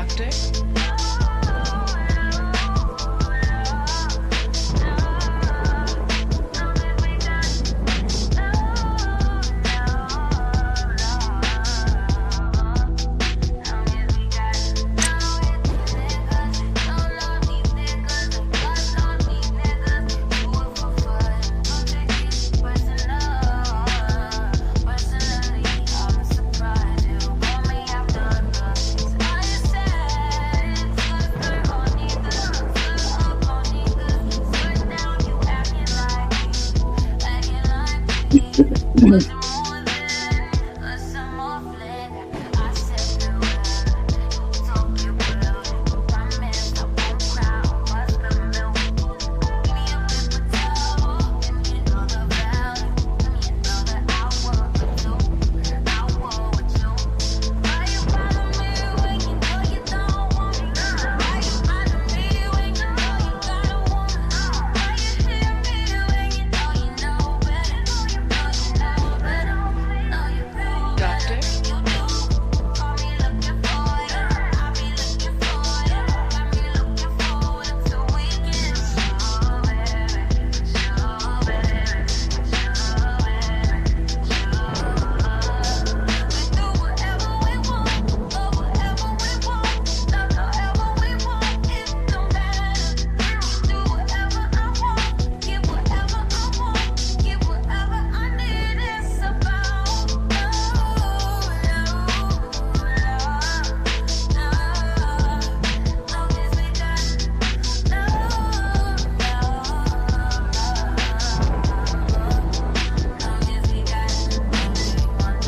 Doctor.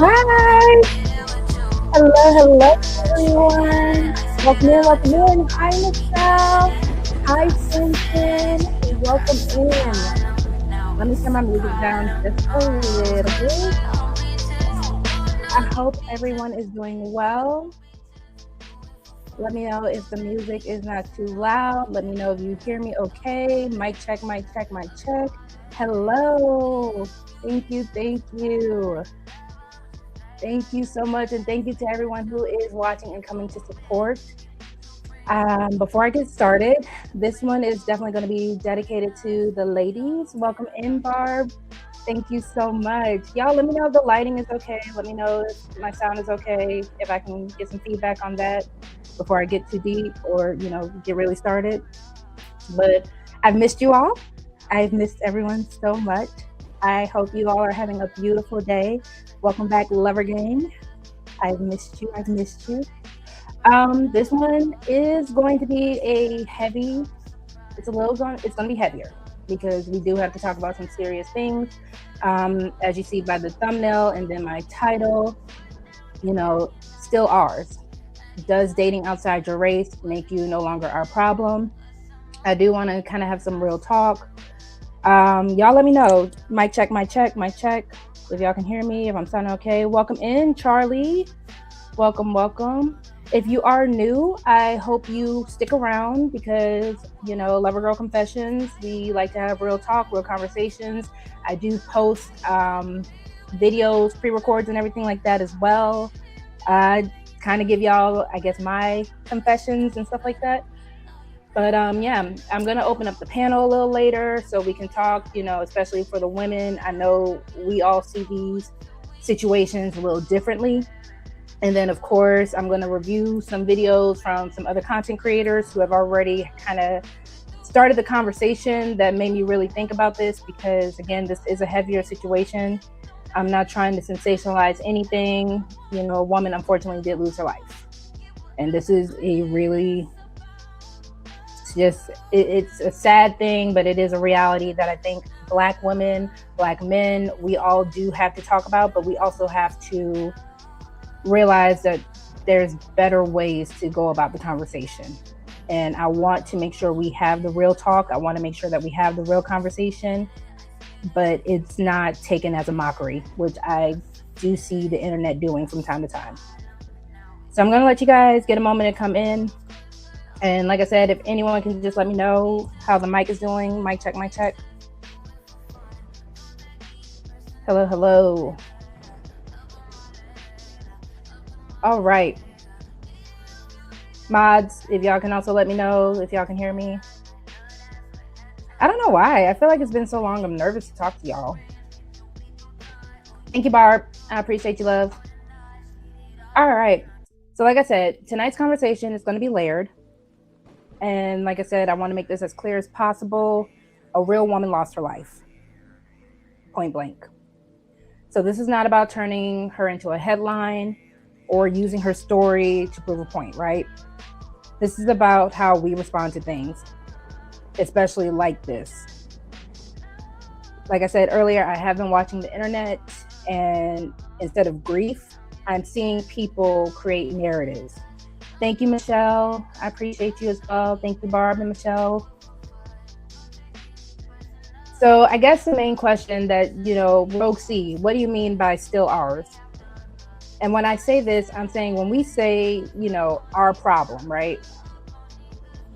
Hi! Hello, everyone. Welcome in. Hi, Michelle. Hi, Clinton. Welcome in. Let me turn my music down just a little bit. I hope everyone is doing well. Let me know if the music is not too loud. Let me know if you hear me okay. Mic check, mic check, mic check. Hello. Thank you. Thank you so much, and thank you to everyone who is watching and coming to support. Before I get started, this one is definitely going to be dedicated to the ladies. Welcome in, Barb. Thank you so much. Y'all, let me know if the lighting is okay. Let me know if my sound is okay, if I can get some feedback on that before I get too deep or, get really started. But I've missed you all. I've missed everyone so much. I hope you all are having a beautiful day. Welcome back, Lover Gang. I've missed you. This one is going to be it's going to be heavier because we do have to talk about some serious things. As you see by the thumbnail and then my title, still ours. Does dating outside your race make you no longer our problem? I do want to kind of have some real talk. Y'all let me know. Mic check. If y'all can hear me, if I'm sounding okay. Welcome in, Charlie. Welcome. If you are new, I hope you stick around because, Lover Girl Confessions, we like to have real talk, real conversations. I do post videos, pre-records and everything like that as well. I kind of give y'all, I guess, my confessions and stuff like that. But I'm going to open up the panel a little later so we can talk, especially for the women. I know we all see these situations a little differently. And then, of course, I'm going to review some videos from some other content creators who have already kind of started the conversation that made me really think about this because, again, this is a heavier situation. I'm not trying to sensationalize anything. A woman, unfortunately, did lose her life. And this is a really... it's a sad thing, but it is a reality that I think Black women, Black men, we all do have to talk about, but we also have to realize that there's better ways to go about the conversation. And I want to make sure we have the real talk. I want to make sure that we have the real conversation, but it's not taken as a mockery, which I do see the internet doing from time to time. So I'm going to let you guys get a moment to come in. And like I said, if anyone can just let me know how the mic is doing. Mic check. Hello. All right. Mods, if y'all can also let me know if y'all can hear me. I don't know why. I feel like it's been so long. I'm nervous to talk to y'all. Thank you, Barb. I appreciate you, love. All right. So like I said, tonight's conversation is going to be layered. And like I said, I want to make this as clear as possible. A real woman lost her life. Point blank. So this is not about turning her into a headline or using her story to prove a point, right? This is about how we respond to things, especially like this. Like I said earlier, I have been watching the internet, and instead of grief, I'm seeing people create narratives. Thank you, Michelle. I appreciate you as well. Thank you, Barb and Michelle. So I guess the main question that, RogueC, what do you mean by still ours? And when I say this, I'm saying when we say, our problem, right?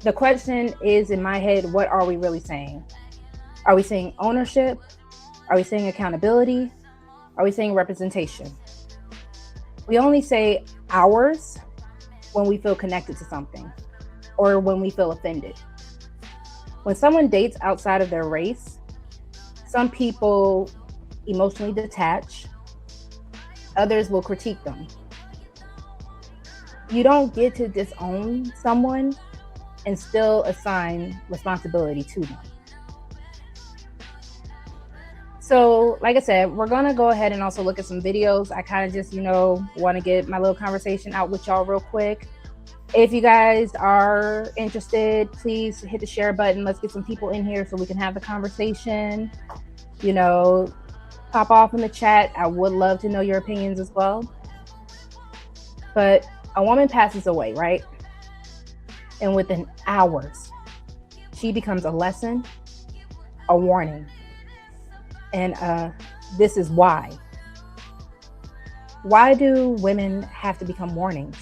The question is in my head, what are we really saying? Are we saying ownership? Are we saying accountability? Are we saying representation? We only say ours when we feel connected to something or when we feel offended. When someone dates outside of their race, some people emotionally detach, others will critique them. You don't get to disown someone and still assign responsibility to them. So, like I said, we're gonna go ahead and also look at some videos. I kind of just, want to get my little conversation out with y'all real quick. If you guys are interested, please hit the share button. Let's get some people in here so we can have the conversation. Pop off in the chat. I would love to know your opinions as well. But a woman passes away, right? And within hours, she becomes a lesson, a warning. And this is why. Why do women have to become warnings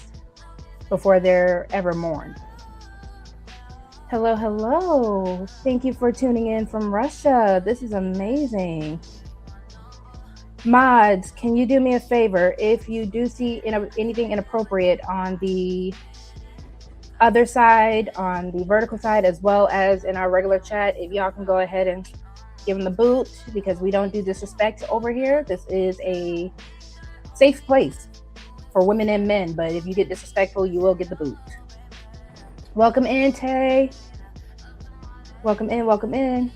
before they're ever mourned? Hello, hello. Thank you for tuning in from Russia. This is amazing. Mods, can you do me a favor? If you do see anything inappropriate on the other side, on the vertical side, as well as in our regular chat, if y'all can go ahead and give them the boot, because we don't do disrespect over here. This is a safe place for women and men, but if you get disrespectful, you will get the boot. Welcome in, Tay. Welcome in, welcome in.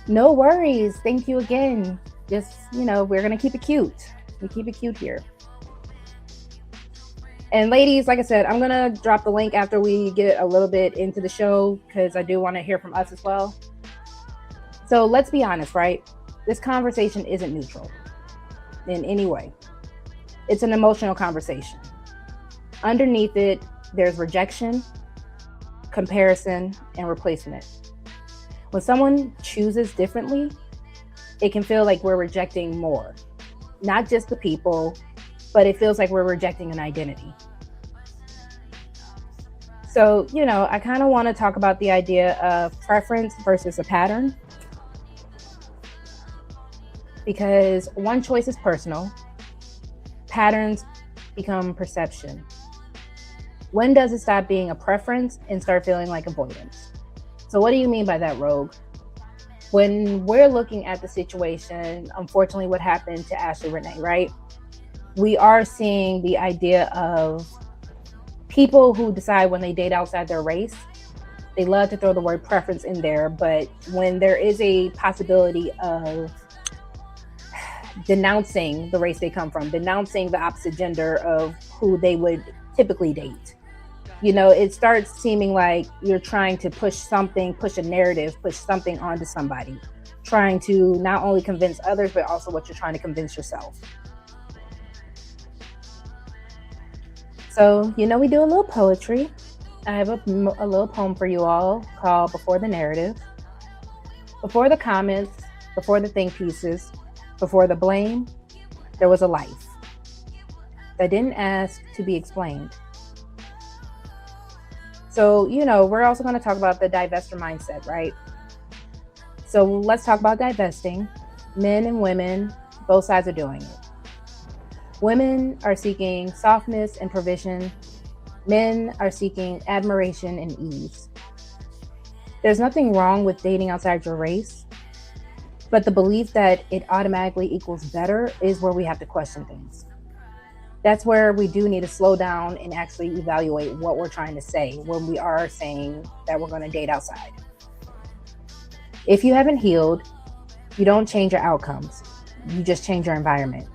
No worries. Thank you again. Just, we're going to keep it cute. We keep it cute here. And ladies, like I said, I'm going to drop the link after we get a little bit into the show, because I do want to hear from us as well. So let's be honest, right? This conversation isn't neutral in any way. It's an emotional conversation. Underneath it, there's rejection, comparison, and replacement. When someone chooses differently, it can feel like we're rejecting more. Not just the people, but it feels like we're rejecting an identity. So, I kind of want to talk about the idea of preference versus a pattern. Because one choice is personal, patterns become perception. When does it stop being a preference and start feeling like avoidance? So what do you mean by that, Rogue? When we're looking at the situation, unfortunately, what happened to Ashley Renee, right? We are seeing the idea of people who decide when they date outside their race, they love to throw the word preference in there, but when there is a possibility of denouncing the race they come from, denouncing the opposite gender of who they would typically date, it starts seeming like you're trying to push a narrative, push something onto somebody, trying to not only convince others, but also what you're trying to convince yourself. So, we do a little poetry. I have a little poem for you all called Before the Narrative. Before the comments, before the think pieces, before the blame, there was a life that didn't ask to be explained. So, we're also going to talk about the divester mindset, right? So let's talk about divesting. Men and women, both sides are doing it. Women are seeking softness and provision. Men are seeking admiration and ease. There's nothing wrong with dating outside your race, but the belief that it automatically equals better is where we have to question things. That's where we do need to slow down and actually evaluate what we're trying to say when we are saying that we're going to date outside. If you haven't healed, you don't change your outcomes. You just change your environment.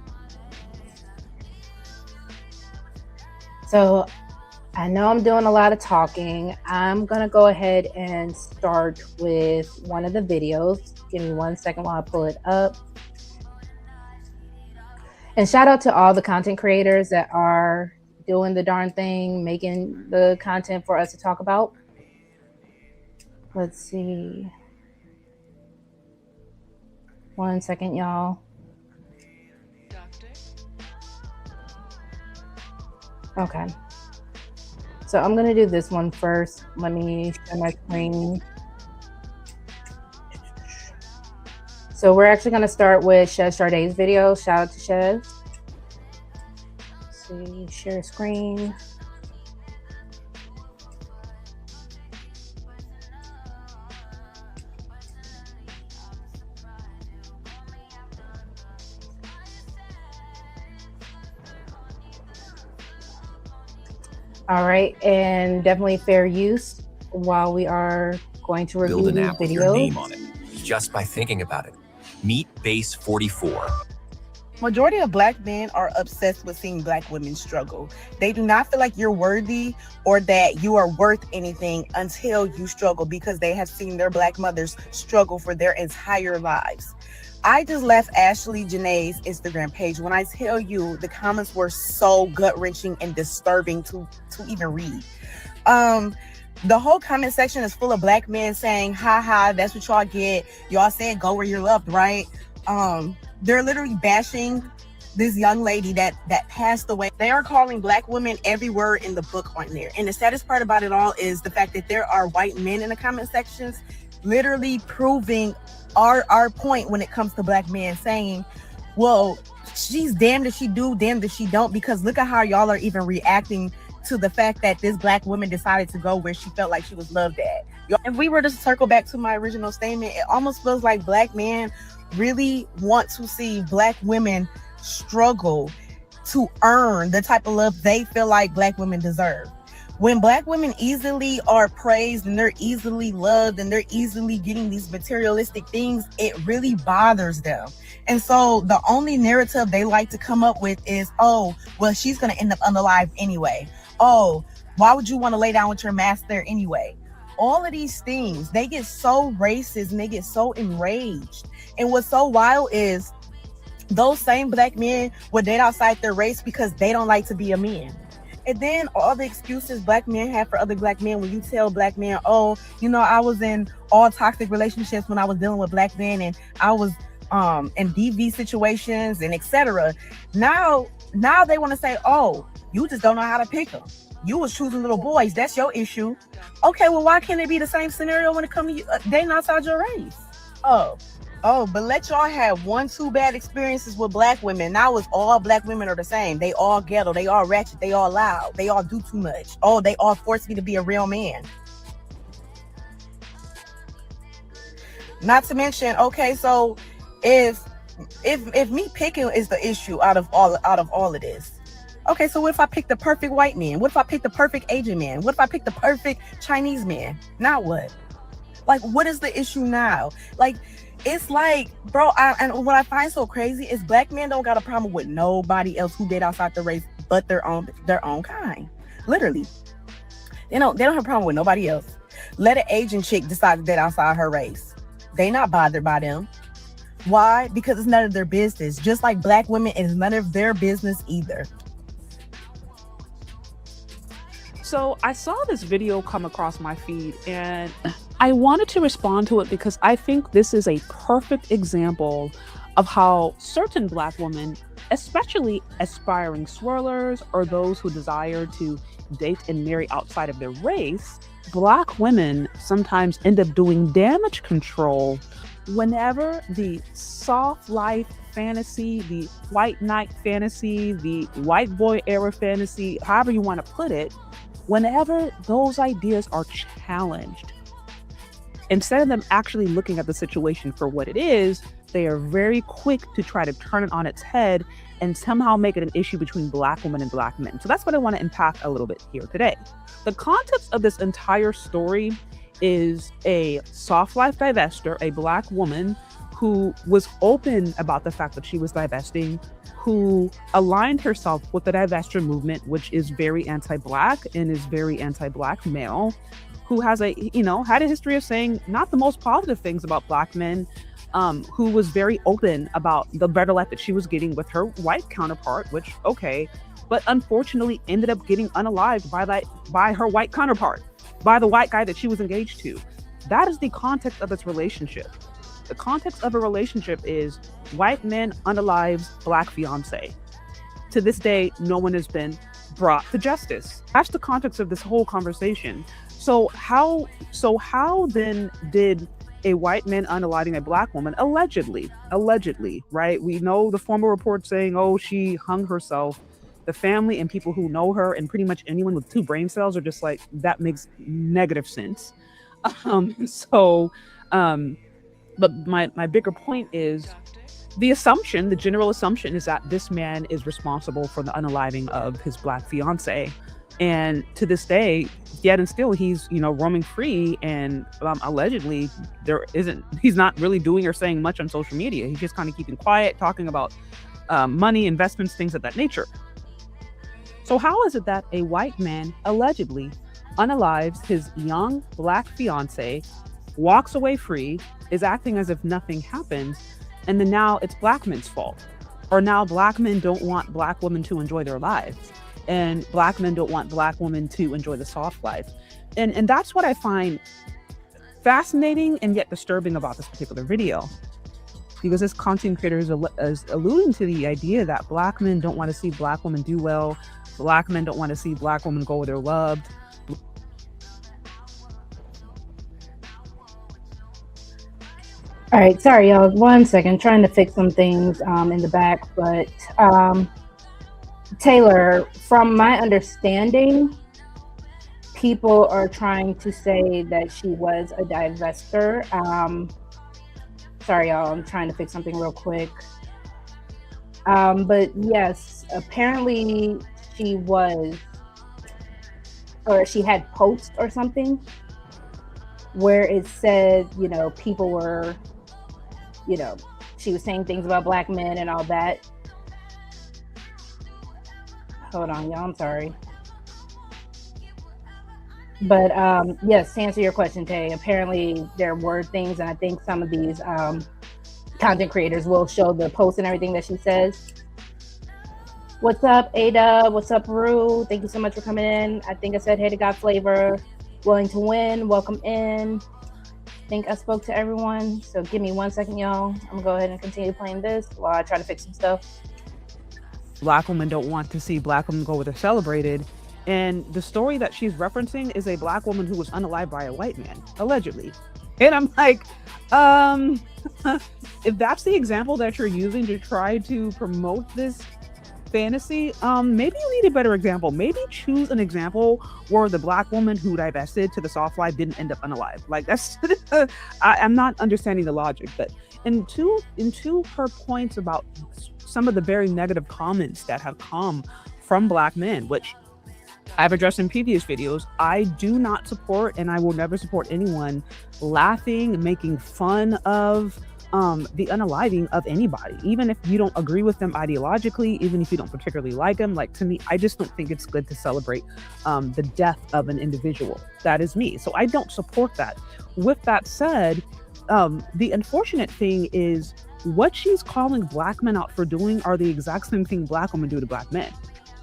So I know I'm doing a lot of talking. I'm going to go ahead and start with one of the videos. Give me 1 second while I pull it up. And shout out to all the content creators that are doing the darn thing, making the content for us to talk about. Let's see. 1 second, y'all. Okay. So I'm going to do this one first. Let me share my screen. So we're actually going to start with Shez Charday's video. Shout out to Shez. Let's see, share screen. All right, and definitely fair use while we are going to review Build an these app with your videos. name on it, just by thinking about it. Meet Base 44. Majority of Black men are obsessed with seeing Black women struggle. They do not feel like you're worthy or that you are worth anything until you struggle, because they have seen their Black mothers struggle for their entire lives. I just left Ashley Janae's Instagram page. When I tell you, the comments were so gut-wrenching and disturbing to even read. The whole comment section is full of Black men saying, ha, that's what y'all get. Y'all said go where you're loved, right? They're literally bashing this young lady that passed away. They are calling Black women every word in the book on there. And the saddest part about it all is the fact that there are white men in the comment sections literally proving our point when it comes to Black men, saying, well, she's damned if she do, damned if she don't, because look at how y'all are even reacting to the fact that this Black woman decided to go where she felt like she was loved at. If we were to circle back to my original statement, it almost feels like Black men really want to see Black women struggle to earn the type of love they feel like Black women deserve. When Black women easily are praised and they're easily loved and they're easily getting these materialistic things, it really bothers them. And so the only narrative they like to come up with is, oh, well, she's going to end up unalive anyway. Oh, why would you want to lay down with your master anyway? All of these things, they get so racist and they get so enraged. And what's so wild is those same Black men would date outside their race because they don't like to be a man. And then all the excuses Black men have for other Black men, when you tell Black men, oh, you know, I was in all toxic relationships when I was dealing with Black men, and I was in DV situations and etc. Now they want to say, oh, you just don't know how to pick them. You was choosing little boys. That's your issue. Okay, well, why can't it be the same scenario when it comes to you dating outside your race? Oh, but let y'all have 1-2 bad experiences with Black women. Now it's all Black women are the same. They all ghetto. They all ratchet. They all loud. They all do too much. Oh, they all force me to be a real man. Not to mention, okay, so if me picking is the issue out of all of this, okay, so what if I pick the perfect white man? What if I pick the perfect Asian man? What if I pick the perfect Chinese man? Now what? Like, what is the issue now? Like, it's like, bro, and what I find so crazy is Black men don't got a problem with nobody else who date outside the race but their own kind. Literally. They don't have a problem with nobody else. Let an Asian chick decide to date outside her race. They not bothered by them. Why? Because it's none of their business. Just like Black women, it's none of their business either. So I saw this video come across my feed and I wanted to respond to it because I think this is a perfect example of how certain Black women, especially aspiring swirlers or those who desire to date and marry outside of their race, Black women sometimes end up doing damage control whenever the soft life fantasy, the white knight fantasy, the white boy era fantasy, however you want to put it, whenever those ideas are challenged, instead of them actually looking at the situation for what it is, they are very quick to try to turn it on its head and somehow make it an issue between Black women and Black men. So that's what I want to unpack a little bit here today. The context of this entire story is a soft life divester, a Black woman who was open about the fact that she was divesting, who aligned herself with the divester movement, which is very anti-Black and is very anti-Black male, who has had a history of saying not the most positive things about Black men, who was very open about the better life that she was getting with her white counterpart, which, okay, but unfortunately ended up getting unalived by her white counterpart, by the white guy that she was engaged to. That is the context of this relationship. The context of a relationship is white man unalives Black fiance. To this day, no one has been brought to justice. That's the context of this whole conversation. So how then did a white man unaliving a Black woman, allegedly, right? We know the formal report saying, oh, she hung herself. The family and people who know her and pretty much anyone with 2 brain cells are just like, that makes negative sense. But my bigger point is the general assumption is that this man is responsible for the unaliving of his Black fiance. And to this day, yet and still, he's, roaming free. And allegedly, he's not really doing or saying much on social media. He's just kind of keeping quiet, talking about money, investments, things of that nature. So how is it that a white man allegedly unalives his young Black fiance, walks away free, is acting as if nothing happened, and then now it's Black men's fault? Or now Black men don't want Black women to enjoy their lives, and Black men don't want Black women to enjoy the soft life. And that's what I find fascinating and yet disturbing about this particular video. Because this content creator is alluding to the idea that Black men don't want to see Black women do well, Black men don't want to see Black women go where they're loved. All right, sorry, y'all. 1 second, trying to fix some things in the back. But Taylor, from my understanding, people are trying to say that she was a divester. Sorry, y'all. I'm trying to fix something real quick. But yes, apparently she was, or she had posts or something where it said, people were, she was saying things about Black men and all that. Hold on, y'all. I'm sorry. But yes, to answer your question, Tay, apparently there were things, and I think some of these content creators will show the posts and everything that she says. What's up, Ada? What's up, Rue? Thank you so much for coming in. I think I said hey to God Flavor. Willing to win, welcome in. I think I spoke to everyone, so give me 1 second, y'all. I'm gonna go ahead and continue playing this while I try to fix some stuff. Black women don't want to see Black women go where they're celebrated. And the story that she's referencing is a Black woman who was unalived by a white man, allegedly. And I'm like, if that's the example that you're using to try to promote this fantasy, maybe you need a better example. Maybe choose an example where the Black woman who divested to the soft life didn't end up unalived. Like, that's I'm not understanding the logic. But into her points about some of the very negative comments that have come from Black men, which I've addressed in previous videos, I do not support, and I will never support anyone laughing, making fun of the unaliving of anybody, even if you don't agree with them ideologically, even if you don't particularly like them. Like, to me, I just don't think it's good to celebrate the death of an individual. That is me. So I don't support that. With that said, the unfortunate thing is what she's calling Black men out for doing are the exact same thing Black women do to Black men.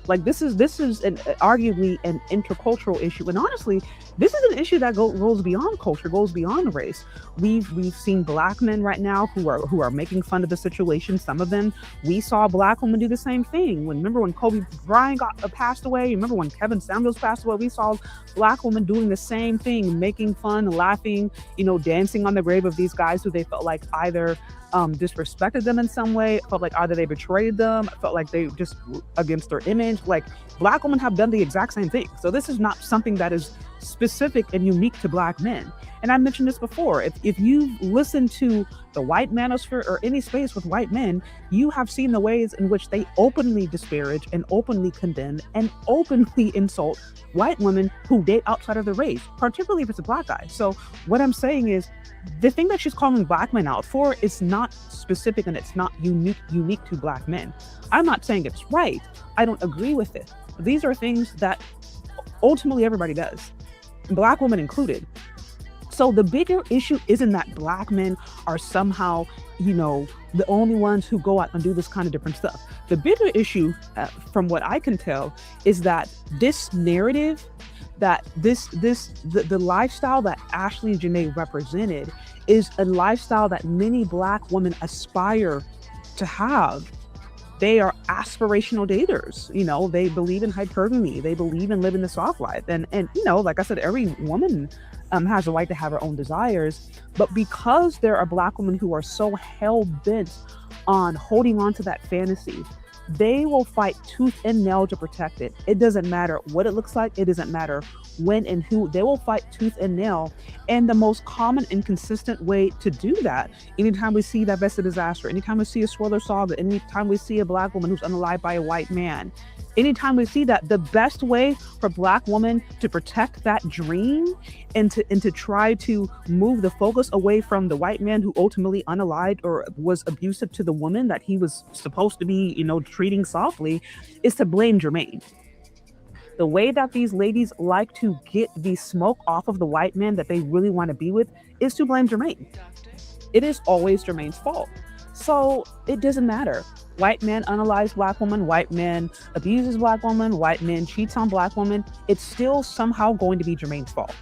Like, this is arguably an intercultural issue, and honestly, this is an issue that goes beyond culture, goes beyond race. We've seen Black men right now who are making fun of the situation. Some of them, we saw Black women do the same thing. Remember when Kobe Bryant passed away? Remember when Kevin Samuels passed away? We saw Black women doing the same thing, making fun, laughing, dancing on the grave of these guys who they felt like either disrespected them in some way, felt like either they betrayed them, felt like they just against their image. Like, Black women have done the exact same thing. So this is not something that is specific and unique to Black men. And I mentioned this before. If you've listened to the white manosphere or any space with white men, you have seen the ways in which they openly disparage and openly condemn and openly insult white women who date outside of their race, particularly if it's a Black guy. So what I'm saying is, the thing that she's calling Black men out for is not specific and it's not unique to Black men. I'm not saying it's right. I don't agree with it. These are things that ultimately everybody does, Black women included. So the bigger issue isn't that Black men are somehow, the only ones who go out and do this kind of different stuff. The bigger issue, from what I can tell, is that this narrative, that the lifestyle that Ashley and Janae represented is a lifestyle that many Black women aspire to have. They are aspirational daters. They believe in hypergamy. They believe in living the soft life. And like I said, every woman has a right to have her own desires. But because there are Black women who are so hell-bent on holding on to that fantasy, they will fight tooth and nail to protect it. It doesn't matter what it looks like. It doesn't matter when and who. They will fight tooth and nail. And the most common and consistent way to do that, anytime we see divested disaster, anytime we see a swirler saga, anytime we see a Black woman who's unalived by a white man, anytime we see that, the best way for Black women to protect that dream and to try to move the focus away from the white man who ultimately unalived or was abusive to the woman that he was supposed to be, treating softly, is to blame Jermaine. The way that these ladies like to get the smoke off of the white man that they really want to be with is to blame Jermaine. It is always Jermaine's fault. So it doesn't matter. White man unalives Black woman, white man abuses Black woman, white man cheats on Black woman. It's still somehow going to be Jermaine's fault.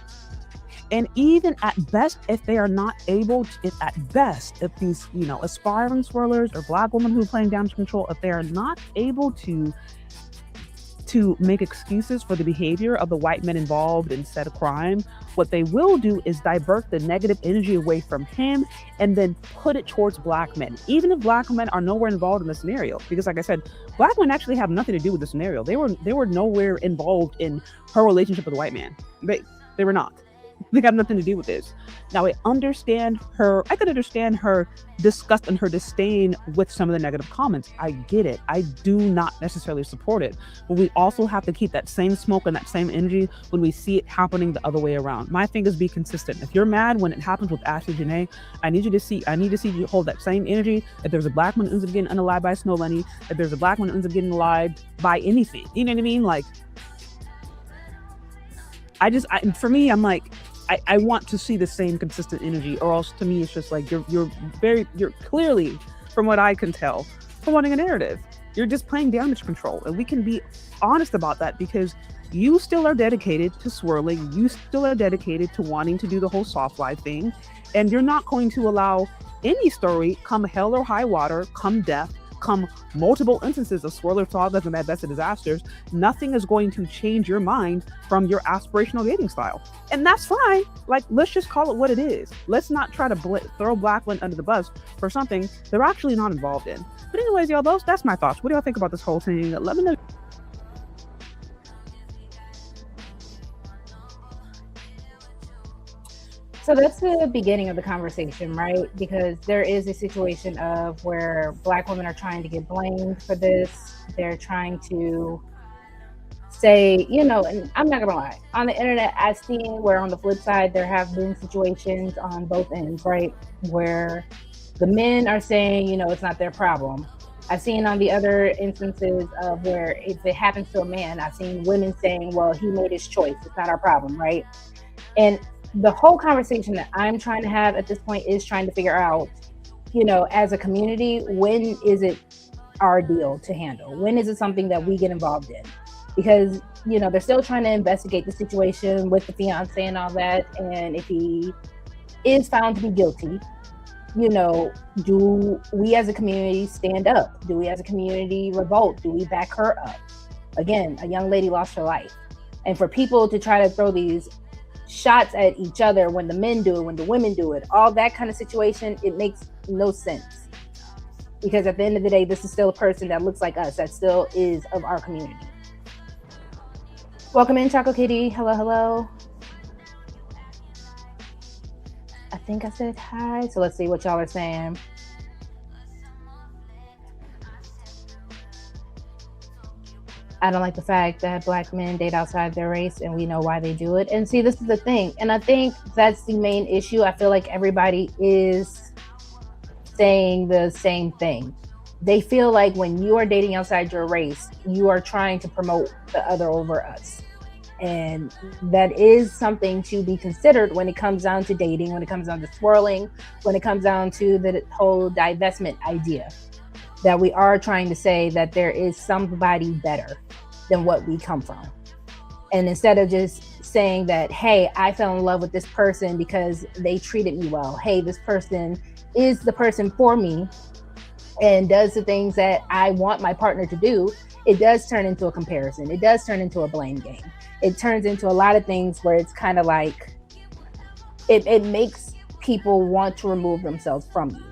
And even at best, if they are not able to, if these, aspiring swirlers or Black women who are playing damage control, if they are not able to make excuses for the behavior of the white men involved in said crime, what they will do is divert the negative energy away from him and then put it towards Black men, even if Black men are nowhere involved in the scenario. Because like I said, Black men actually have nothing to do with the scenario. They were nowhere involved in her relationship with the white man. They were not. They have nothing to do with this. Now, I could understand her disgust and her disdain with some of the negative comments. I get it. I do not necessarily support it. But we also have to keep that same smoke and that same energy when we see it happening the other way around. My thing is be consistent. If you're mad when it happens with Ashley Janae, I need to see you hold that same energy. If there's a Black one who ends up getting unalived by Snow Bunny, if there's a Black one who ends up getting alived by anything, you know what I mean? Like, for me, I'm like, I want to see the same consistent energy, or else to me it's just like you're clearly, from what I can tell, promoting a narrative. You're just playing damage control, and we can be honest about that because you still are dedicated to swirling. You still are dedicated to wanting to do the whole soft life thing, and you're not going to allow any story, come hell or high water, come death, come multiple instances of swirler sagas and divested disasters, nothing is going to change your mind from your aspirational dating style. And that's fine. Like, let's just call it what it is. Let's not try to throw Black women under the bus for something they're actually not involved in. But anyways, y'all, that's my thoughts. What do y'all think about this whole thing? Let me know. So that's the beginning of the conversation, right? Because there is a situation of where Black women are trying to get blamed for this. They're trying to say, and I'm not gonna lie, on the internet, I've seen where on the flip side, there have been situations on both ends, right? Where the men are saying, it's not their problem. I've seen on the other instances of where if it happens to a man, I've seen women saying, well, he made his choice. It's not our problem, right? And the whole conversation that I'm trying to have at this point is trying to figure out, as a community, when is it our deal to handle? When is it something that we get involved in? Because, they're still trying to investigate the situation with the fiance and all that. And if he is found to be guilty, do we as a community stand up? Do we as a community revolt? Do we back her up? Again, a young lady lost her life. And for people to try to throw these shots at each other when the men do it, when the women do it, all that kind of situation, it makes no sense. Because at the end of the day, this is still a person that looks like us, that still is of our community. Welcome in, Choco Kitty. Hello, hello. I think I said hi. So let's see what y'all are saying. I don't like the fact that Black men date outside their race, and we know why they do it. And see, this is the thing. And I think that's the main issue. I feel like everybody is saying the same thing. They feel like when you are dating outside your race, you are trying to promote the other over us. And that is something to be considered when it comes down to dating, when it comes down to swirling, when it comes down to the whole divestment idea. That we are trying to say that there is somebody better than what we come from. And instead of just saying that, hey, I fell in love with this person because they treated me well. Hey, this person is the person for me and does the things that I want my partner to do. It does turn into a comparison. It does turn into a blame game. It turns into a lot of things where it's kind of like, it makes people want to remove themselves from you.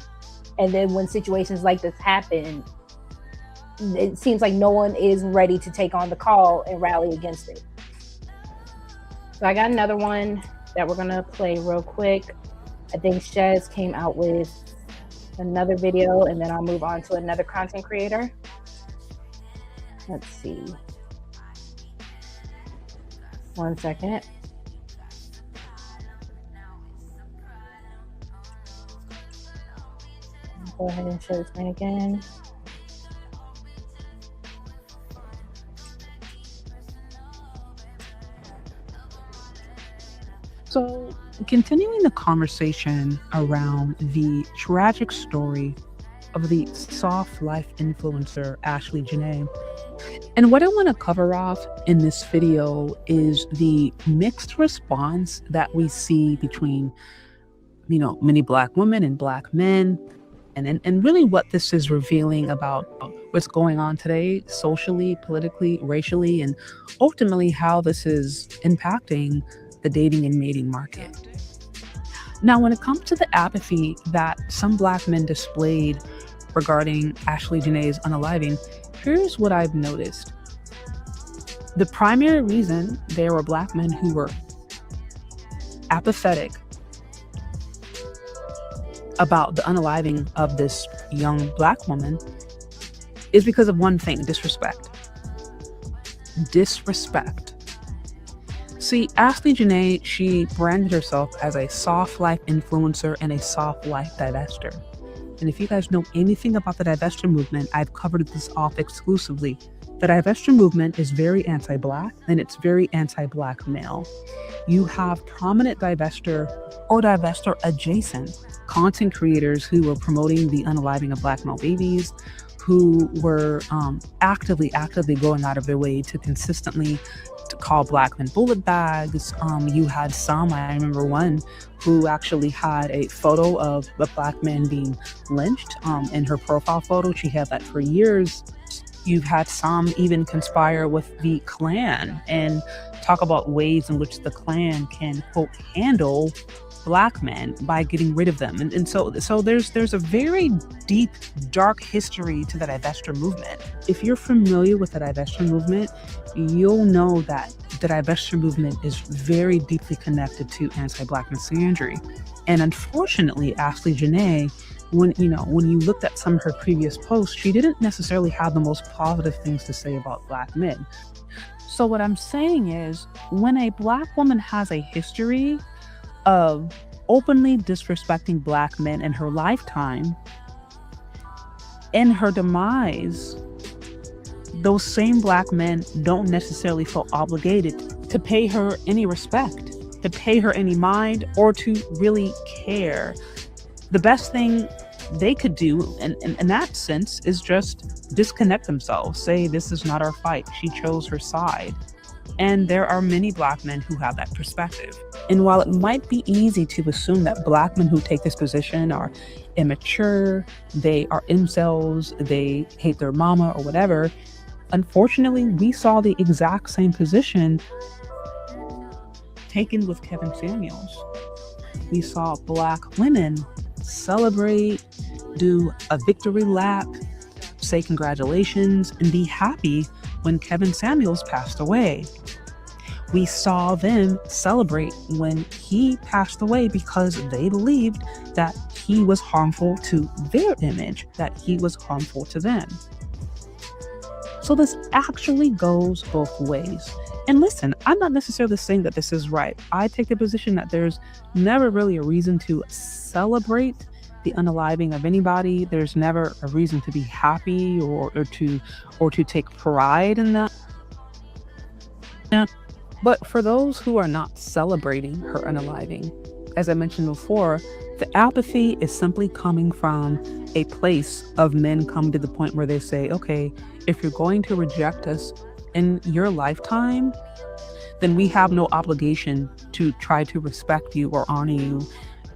And then when situations like this happen, it seems like no one is ready to take on the call and rally against it. So I got another one that we're gonna play real quick. I think Shez came out with another video, and then I'll move on to another content creator. Let's see. One second. Go ahead and share the screen again. So, continuing the conversation around the tragic story of the soft life influencer Ashley Janae. And what I want to cover off in this video is the mixed response that we see between, many Black women and Black men. And really what this is revealing about what's going on today, socially, politically, racially, and ultimately how this is impacting the dating and mating market. Now, when it comes to the apathy that some Black men displayed regarding Ashley Janae's unaliving, here's what I've noticed. The primary reason there were Black men who were apathetic about the unaliving of this young Black woman is because of one thing: disrespect. Disrespect. See, Ashley Janae, she branded herself as a soft life influencer and a soft life divester. And if you guys know anything about the divester movement, I've covered this off exclusively. The divester movement is very anti-Black and it's very anti-Black male. You have prominent divester or divester adjacent content creators who were promoting the unaliving of Black male babies, who were actively going out of their way to consistently to call Black men bullet bags. You had some, I remember one, who actually had a photo of a Black man being lynched in her profile photo. She had that for years. You've had some even conspire with the Klan and talk about ways in which the Klan can, quote, handle Black men by getting rid of them. And so there's a very deep, dark history to the divester movement. If you're familiar with the divester movement, you'll know that the divester movement is very deeply connected to anti-Black misandry. And unfortunately, Ashley Janae, when you looked at some of her previous posts, she didn't necessarily have the most positive things to say about Black men. So what I'm saying is, when a Black woman has a history of openly disrespecting Black men in her lifetime, in her demise, those same Black men don't necessarily feel obligated to pay her any respect, to pay her any mind, or to really care. The best thing they could do in that sense is just disconnect themselves, say, this is not our fight. She chose her side. And there are many Black men who have that perspective. And while it might be easy to assume that Black men who take this position are immature, they are incels, they hate their mama or whatever, unfortunately, we saw the exact same position taken with Kevin Samuels. We saw Black women celebrate do a victory lap, say congratulations, and be happy when Kevin Samuels passed away. We saw them celebrate when he passed away because they believed that he was harmful to their image, that he was harmful to them. So this actually goes both ways. And listen, I'm not necessarily saying that this is right. I take the position that there's never really a reason to celebrate the unaliving of anybody. There's never a reason to be happy or to take pride in that. But for those who are not celebrating her unaliving, as I mentioned before, the apathy is simply coming from a place of men coming to the point where they say, okay, if you're going to reject us in your lifetime, then we have no obligation to try to respect you or honor you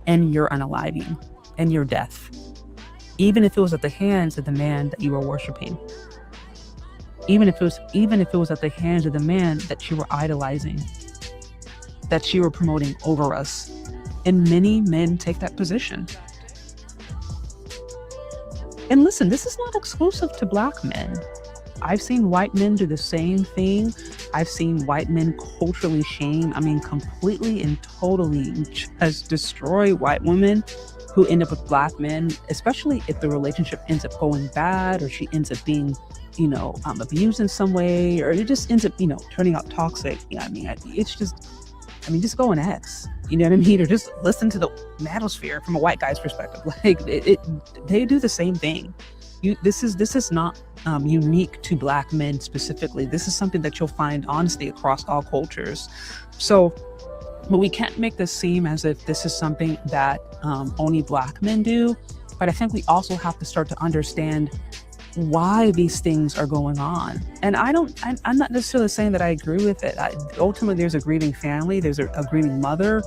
in your unaliving and your death, even if it was at the hands of the man that you were worshiping. Even if it was at the hands of the man that you were idolizing, that you were promoting over us. And many men take that position. And listen, this is not exclusive to Black men. I've seen white men do the same thing. I've seen white men culturally shame, completely and totally just destroy white women who end up with Black men, especially if the relationship ends up going bad or she ends up being abused in some way, or it just ends up, turning out toxic. It's just go on X, you know what I mean? Or just listen to the manosphere from a white guy's perspective. Like they do the same thing. This is not unique to Black men specifically. This is something that you'll find honestly across all cultures. But we can't make this seem as if this is something that only Black men do. But I think we also have to start to understand why these things are going on. And I'm not necessarily saying that I agree with it. Ultimately, there's a grieving family, there's a grieving mother,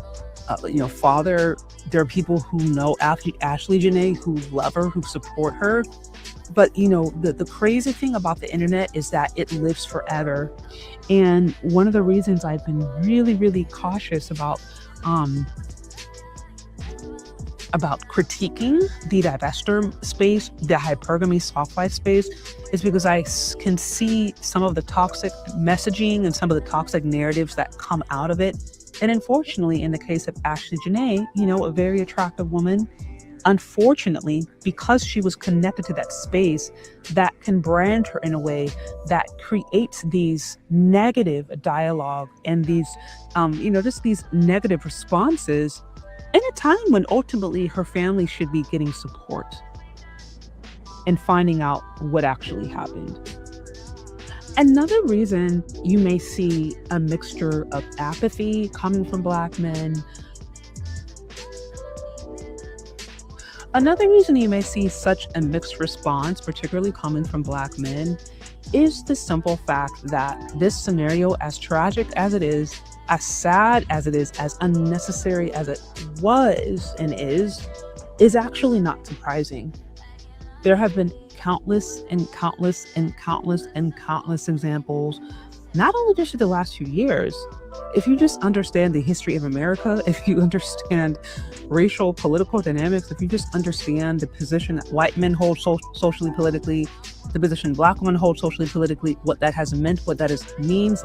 father. There are people who know Ashley Janae, who love her, who support her. But the crazy thing about the internet is that it lives forever. And one of the reasons I've been really, really cautious about critiquing the divester space, the hypergamy soft life space, is because I can see some of the toxic messaging and some of the toxic narratives that come out of it. And unfortunately, in the case of Ashley Janae, a very attractive woman, unfortunately, because she was connected to that space, that can brand her in a way that creates these negative dialogue and these, just these negative responses in a time when ultimately her family should be getting support and finding out what actually happened. Another reason you may see a mixture of apathy coming from Black men. Another reason you may see such a mixed response, particularly coming from Black men, is the simple fact that this scenario, as tragic as it is, as sad as it is, as unnecessary as it was and is actually not surprising. There have been countless and countless and countless and countless examples, not only just in the last few years. If you just understand the history of America, if you understand racial political dynamics, if you just understand the position that white men hold socially, politically, the position Black women hold socially, politically, what that has meant, what that means,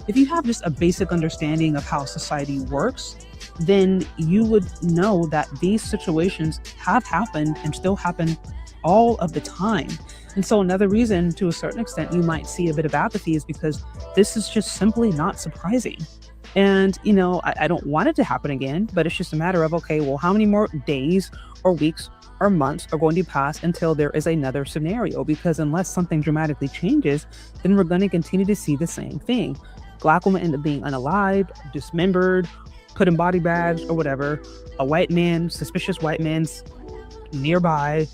if you have just a basic understanding of how society works, then you would know that these situations have happened and still happen all of the time. And so another reason, to a certain extent, you might see a bit of apathy is because this is just simply not surprising. And, I don't want it to happen again, but it's just a matter of, okay, well, how many more days or weeks or months are going to pass until there is another scenario? Because unless something dramatically changes, then we're going to continue to see the same thing. Black women end up being unalived, dismembered, put in body bags or whatever. A white man, suspicious white man's nearby.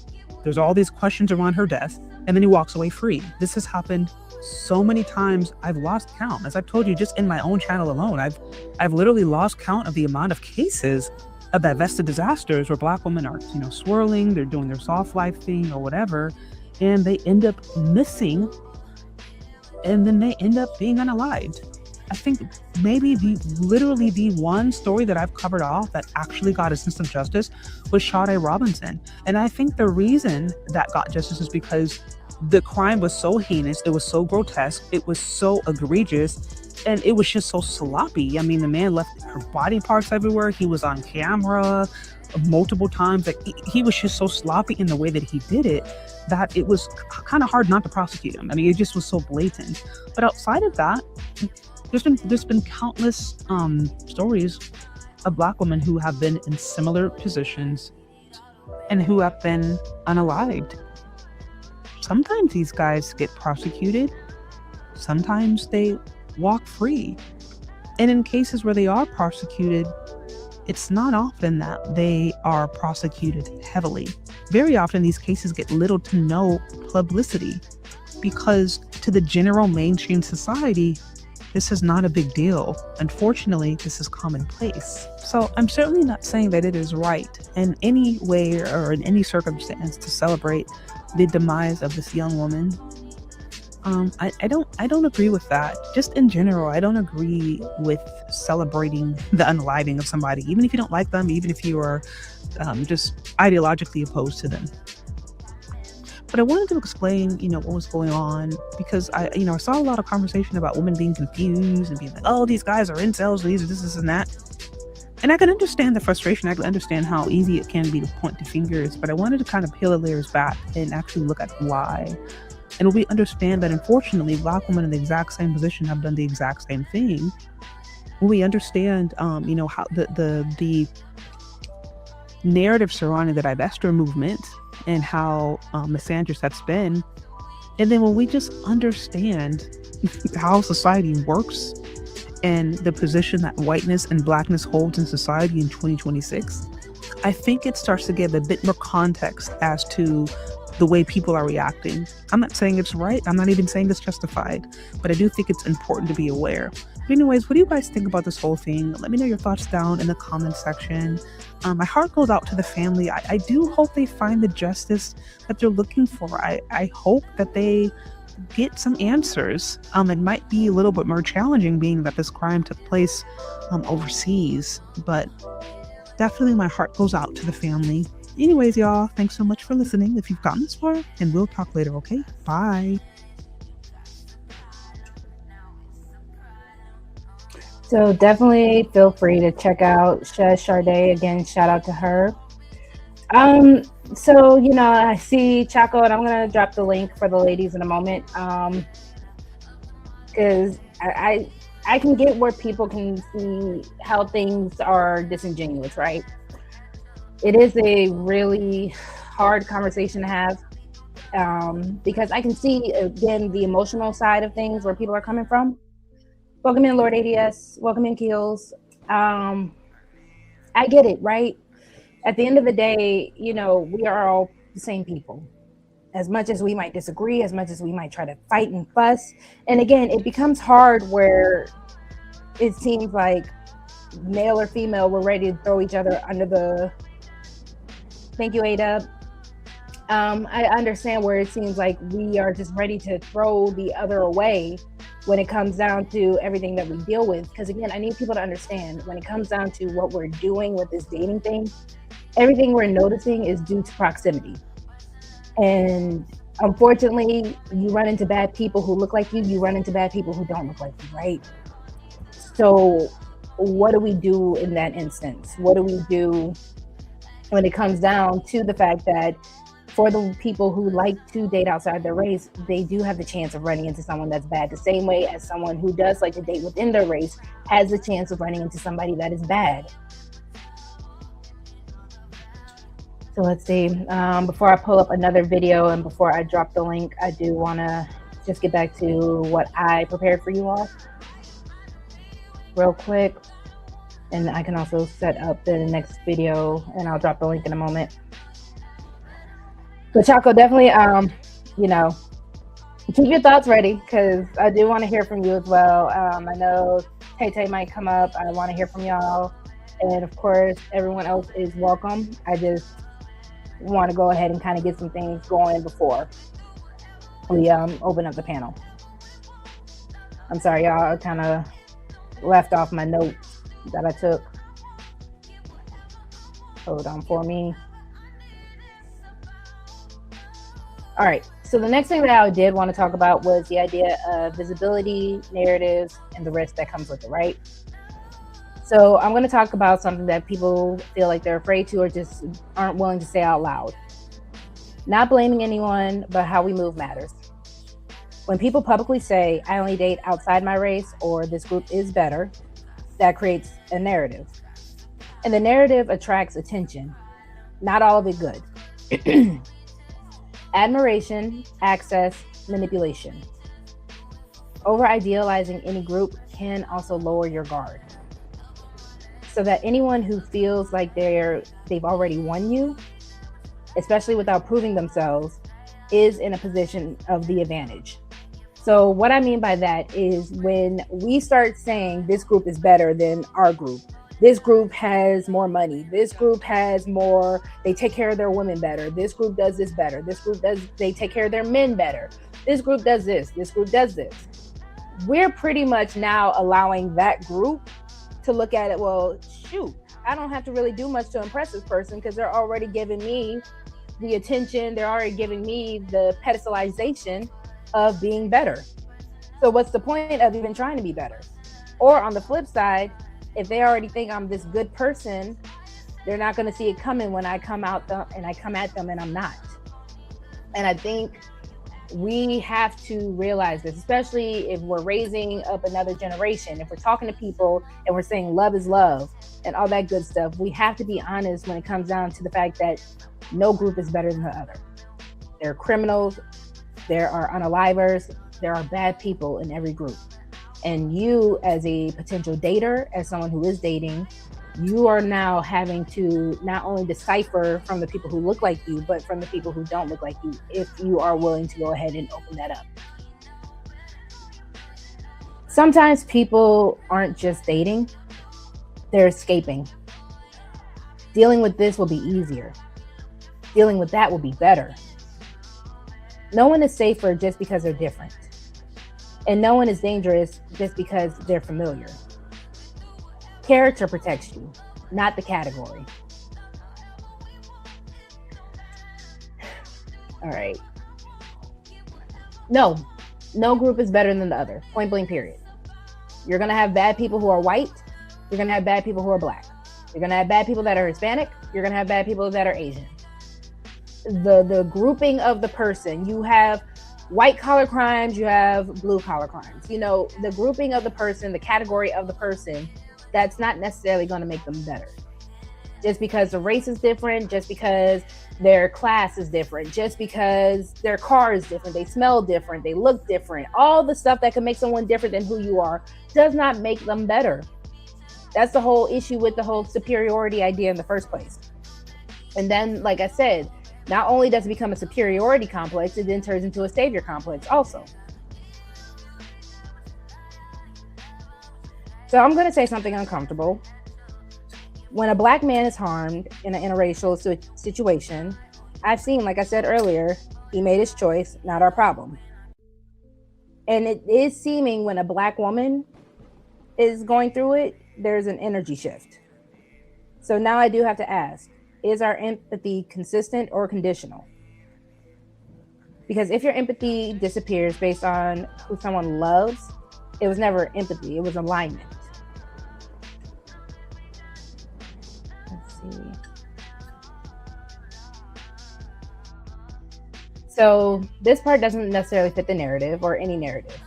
There's all these questions around her death, and then he walks away free. This has happened so many times, I've lost count. As I've told you, just in my own channel alone, I've literally lost count of the amount of cases of divested disasters where Black women are, swirling, they're doing their soft life thing or whatever, and they end up missing, and then they end up being unalived. I think maybe literally the one story that I've covered off that actually got a sense of justice was Sade Robinson. And I think the reason that got justice is because the crime was so heinous, it was so grotesque, it was so egregious, and it was just so sloppy. I mean, the man left her body parts everywhere. He was on camera multiple times. Like, he was just so sloppy in the way that he did it that it was kind of hard not to prosecute him. I mean, it just was so blatant. But outside of that, there's been countless stories of Black women who have been in similar positions and who have been unalived. Sometimes these guys get prosecuted. Sometimes they walk free. And in cases where they are prosecuted, it's not often that they are prosecuted heavily. Very often these cases get little to no publicity because to the general mainstream society, this is not a big deal. Unfortunately, this is commonplace. So I'm certainly not saying that it is right in any way or in any circumstance to celebrate the demise of this young woman. I don't agree with that. Just in general, I don't agree with celebrating the unaliving of somebody, even if you don't like them, even if you are just ideologically opposed to them. But I wanted to explain, what was going on, because I saw a lot of conversation about women being confused and being like, oh, these guys are incels, these are this and that. And I can understand the frustration. I can understand how easy it can be to point the fingers, but I wanted to kind of peel the layers back and actually look at why. And we understand that, unfortunately, Black women in the exact same position have done the exact same thing. We understand, how the narrative surrounding the divester movement and how misandrous that's been. And then when we just understand how society works and the position that whiteness and Blackness holds in society in 2026, I think it starts to give a bit more context as to the way people are reacting. I'm not saying it's right. I'm not even saying it's justified, but I do think it's important to be aware. But anyways, what do you guys think about this whole thing? Let me know your thoughts down in the comment section. My heart goes out to the family. I do hope they find the justice that they're looking for. I hope that they get some answers. It might be a little bit more challenging being that this crime took place overseas, but definitely my heart goes out to the family. Anyways, y'all, thanks so much for listening if you've gotten this far, and we'll talk later, okay? Bye. So definitely feel free to check out Sade. Again, shout out to her. So, I see Chaco, and I'm going to drop the link for the ladies in a moment. Because I can get where people can see how things are disingenuous, right? It is a really hard conversation to have because I can see, again, the emotional side of things where people are coming from. Welcome in, Lord ADS. Welcome in, Keels. I get it, right? At the end of the day, we are all the same people. As much as we might disagree, as much as we might try to fight and fuss. And again, it becomes hard where it seems like male or female, we're ready to throw each other under the... Thank you, Ada. I understand where it seems like we are just ready to throw the other away when it comes down to everything that we deal with. Because again, I need people to understand when it comes down to what we're doing with this dating thing, everything we're noticing is due to proximity. And unfortunately, you run into bad people who look like you run into bad people who don't look like you, right? So what do we do in that instance? What do we do when it comes down to the fact that for the people who like to date outside their race, they do have the chance of running into someone that's bad, the same way as someone who does like to date within their race has the chance of running into somebody that is bad. So let's see, before I pull up another video and before I drop the link, I do want to just get back to what I prepared for you all real quick. And I can also set up the next video and I'll drop the link in a moment. So Chaco, definitely, keep your thoughts ready because I do want to hear from you as well. I know Tay might come up. I want to hear from y'all. And of course, everyone else is welcome. I just want to go ahead and kind of get some things going before we open up the panel. I'm sorry, y'all. I kind of left off my notes that I took. Hold on for me. All right, so the next thing that I did want to talk about was the idea of visibility, narratives, and the risk that comes with it, right? So I'm going to talk about something that people feel like they're afraid to or just aren't willing to say out loud. Not blaming anyone, but how we move matters. When people publicly say, I only date outside my race, or this group is better, that creates a narrative. And the narrative attracts attention, not all of it good. Admiration, access, manipulation. Over idealizing any group can also lower your guard. So that anyone who feels like they've already won you, especially without proving themselves, is in a position of the advantage. So what I mean by that is when we start saying this group is better than our group, this group has more money, this group has more, they take care of their women better, this group does this better, this group they take care of their men better, this group does this group does this. We're pretty much now allowing that group to look at it, well, shoot, I don't have to really do much to impress this person because they're already giving me the attention, they're already giving me the pedestalization of being better. So what's the point of even trying to be better? Or on the flip side, if they already think I'm this good person, they're not going to see it coming when I come at them and I'm not. And I think we have to realize this, especially if we're raising up another generation. If we're talking to people and we're saying love is love and all that good stuff, we have to be honest when it comes down to the fact that no group is better than the other. There are criminals, there are unalivers, there are bad people in every group. And you, as a potential dater, as someone who is dating, you are now having to not only decipher from the people who look like you, but from the people who don't look like you, if you are willing to go ahead and open that up. Sometimes people aren't just dating, they're escaping. Dealing with this will be easier. Dealing with that will be better. No one is safer just because they're different. And no one is dangerous just because they're familiar. Character protects you, not the category. All right. No group is better than the other, point blank period. You're gonna have bad people who are white, you're gonna have bad people who are black. You're gonna have bad people that are Hispanic, you're gonna have bad people that are Asian. The grouping of the person, you have white collar crimes, you have blue collar crimes. You know, the grouping of the person, the category of the person, that's not necessarily going to make them better. Just because the race is different, just because their class is different, just because their car is different, they smell different, they look different, all the stuff that can make someone different than who you are does not make them better. That's the whole issue with the whole superiority idea in the first place. And then, like I said, not only does it become a superiority complex, it then turns into a savior complex also. So I'm going to say something uncomfortable. When a black man is harmed in an interracial situation, I've seen, like I said earlier, he made his choice, not our problem. And it is seeming when a black woman is going through it, there's an energy shift. So now I do have to ask, is our empathy consistent or conditional? Because if your empathy disappears based on who someone loves, it was never empathy, it was alignment. Let's see. So this part doesn't necessarily fit the narrative or any narrative.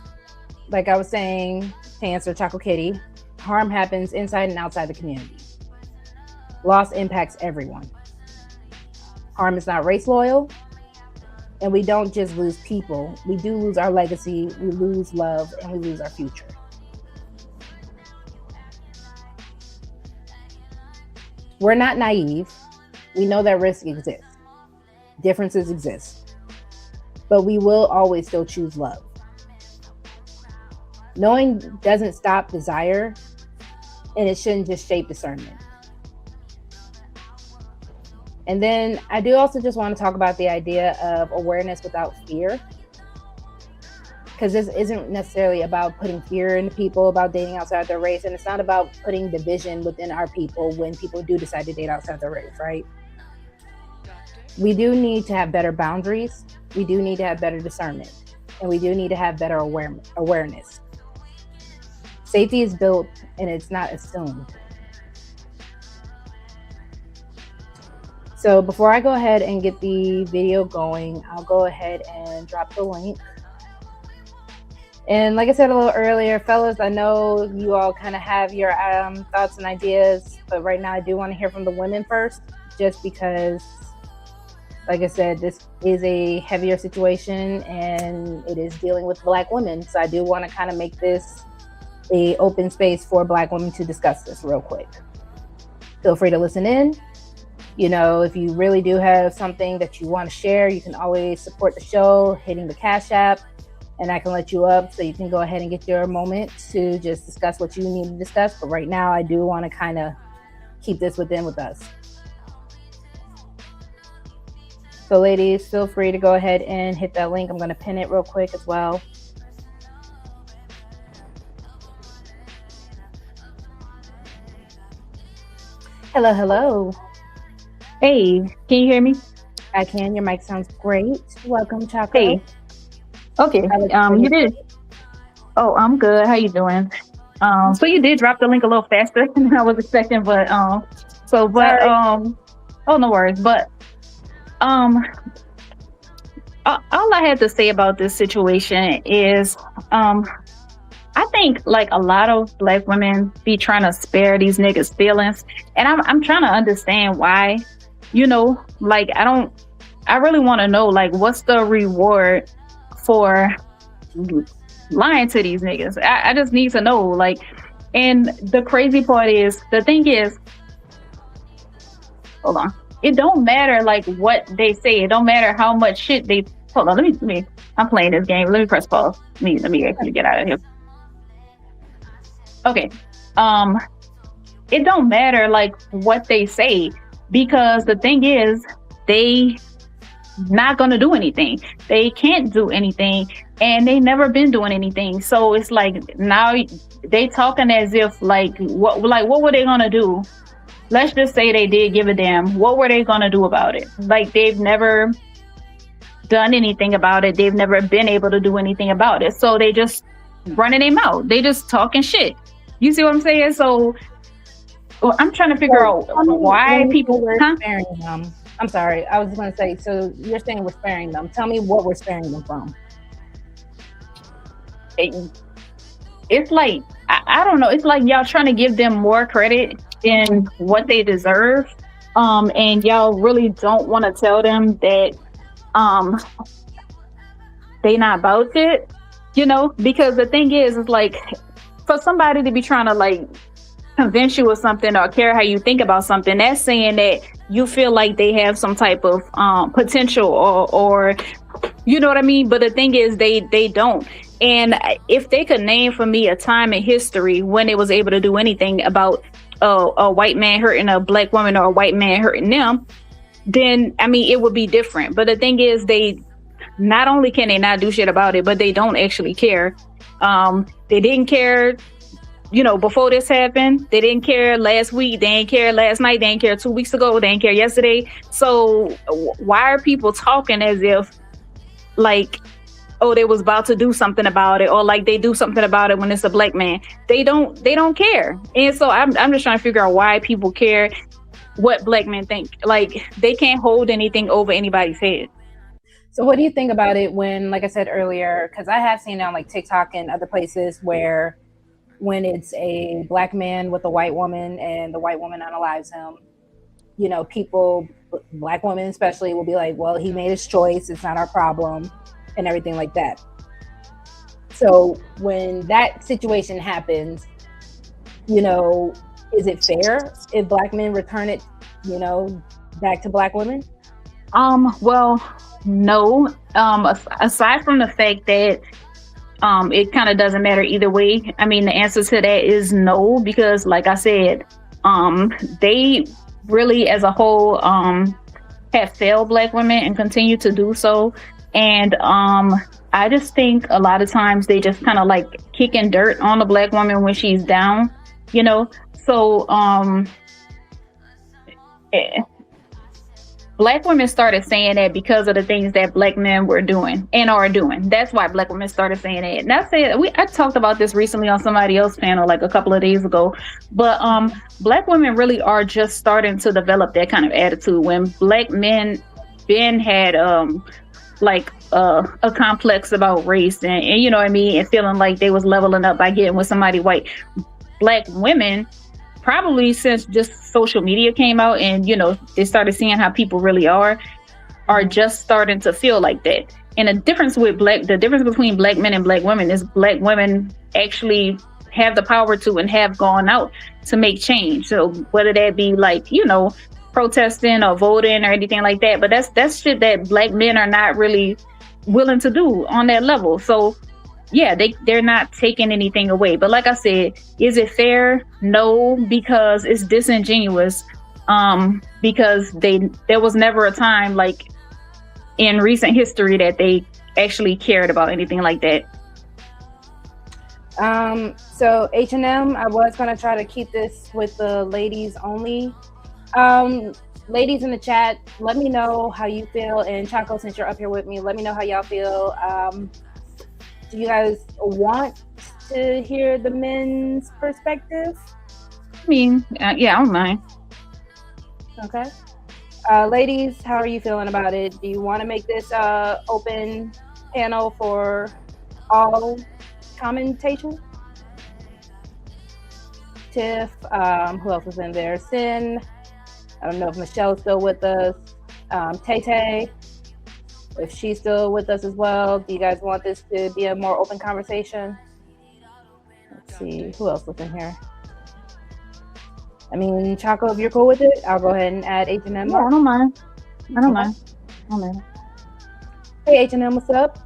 Like I was saying, to answer Chocolate Kitty, harm happens inside and outside the community. Loss impacts everyone. Harm is not race loyal, and we don't just lose people. We do lose our legacy, we lose love, and we lose our future. We're not naive. We know that risk exists. Differences exist. But we will always still choose love. Knowing doesn't stop desire, and it shouldn't just shape discernment. And then I do also just want to talk about the idea of awareness without fear. because this isn't necessarily about putting fear into people about dating outside their race, and it's not about putting division within our people when people do decide to date outside their race, right? We do need to have better boundaries. We do need to have better discernment, and we do need to have better awareness. Safety is built and it's not assumed. So before I go ahead and get the video going, I'll go ahead and drop the link. And like I said a little earlier, fellas, I know you all kind of have your thoughts and ideas, but right now I do want to hear from the women first, just because, like I said, this is a heavier situation and it is dealing with Black women. So I do want to kind of make this a open space for Black women to discuss this real quick. Feel free to listen in. You know, if you really do have something that you want to share, you can always support the show hitting the Cash App, and I can let you up so you can go ahead and get your moment to just discuss what you need to discuss. But right now, I do want to kind of keep this with us. So ladies, feel free to go ahead and hit that link. I'm going to pin it real quick as well. Hello, hello. Hey, can you hear me? I can. Your mic sounds great. Welcome, Choco. Hey. Okay. You did. Oh, I'm good. How you doing? So you did drop the link a little faster than I was expecting, but oh, no worries. But all I had to say about this situation is I think like a lot of Black women be trying to spare these niggas' feelings, and I'm trying to understand why. You know, like I really want to know, like, what's the reward for lying to these niggas? I just need to know, like, and the crazy part is, the thing is, hold on, it don't matter like what they say, it don't matter how much shit they, hold on, let me, I'm playing this game, let me press pause, let me actually get out of here. Okay, it don't matter like what they say, because the thing is, they not gonna do anything. They can't do anything, and they never been doing anything. So it's like now they talking as if like what were they gonna do? Let's just say they did give a damn. What were they gonna do about it? Like they've never done anything about it. They've never been able to do anything about it. So they just running their mouth. They just talking shit. You see what I'm saying? So well, I'm trying to figure out why people were sparing them. I'm sorry. I was going to say, so you're saying we're sparing them. Tell me what we're sparing them from. It's like, I don't know. It's like y'all trying to give them more credit in what they deserve. And y'all really don't want to tell them that they not about it, you know, because the thing is like for somebody to be trying to like convince you of something or care how you think about something, that's saying that you feel like they have some type of potential or you know what I mean? But the thing is they don't. And if they could name for me a time in history when they was able to do anything about a white man hurting a Black woman or a white man hurting them, then I mean it would be different. But the thing is, they not only can they not do shit about it, but they don't actually care. They didn't care, you know, before this happened. They didn't care last week. They didn't care last night. They didn't care 2 weeks ago. They didn't care yesterday. So why are people talking as if like, oh, they was about to do something about it, or like they do something about it when it's a Black man? They don't care. And so I'm just trying to figure out why people care what Black men think. Like they can't hold anything over anybody's head. So what do you think about it when, like I said earlier, because I have seen on like TikTok and other places where when it's a Black man with a white woman and the white woman unalives him, you know, people, Black women especially, will be like, well, he made his choice, it's not our problem, and everything like that. So when that situation happens, you know, is it fair if Black men return it, you know, back to Black women? Well, no. Aside from the fact that it kind of doesn't matter either way. I mean, the answer to that is no, because like I said, they really as a whole have failed Black women and continue to do so. And I just think a lot of times they just kind of like kicking dirt on the Black woman when she's down, you know. So Black women started saying that because of the things that Black men were doing and are doing. That's why Black women started saying that. And I talked about this recently on somebody else's panel like a couple of days ago. But Black women really are just starting to develop that kind of attitude. When Black men been had like a complex about race and you know what I mean, and feeling like they was leveling up by getting with somebody white. Black women, probably since just social media came out and, you know, they started seeing how people really are just starting to feel like that. And the difference between Black men and Black women is Black women actually have the power to and have gone out to make change. So whether that be like, you know, protesting or voting or anything like that, but that's shit that Black men are not really willing to do on that level. So yeah, they're not taking anything away. But like I said, is it fair? No, because it's disingenuous. Because there was never a time like in recent history that they actually cared about anything like that. So H&M, I was gonna try to keep this with the ladies only. Ladies in the chat, let me know how you feel. And Chaco, since you're up here with me, let me know how y'all feel. Do you guys want to hear the men's perspective? I mean, yeah, I don't mind. Okay. Ladies, how are you feeling about it? Do you want to make this open panel for all commentation? Tiff, who else was in there? Sin. I don't know if Michelle's still with us. Tay-Tay, if she's still with us as well. Do you guys want this to be a more open conversation? Let's see, who else was in here? I mean, Chaco, if you're cool with it, I'll go ahead and add H&M. Yeah, I don't mind. I don't mind. Hey, H&M, what's up?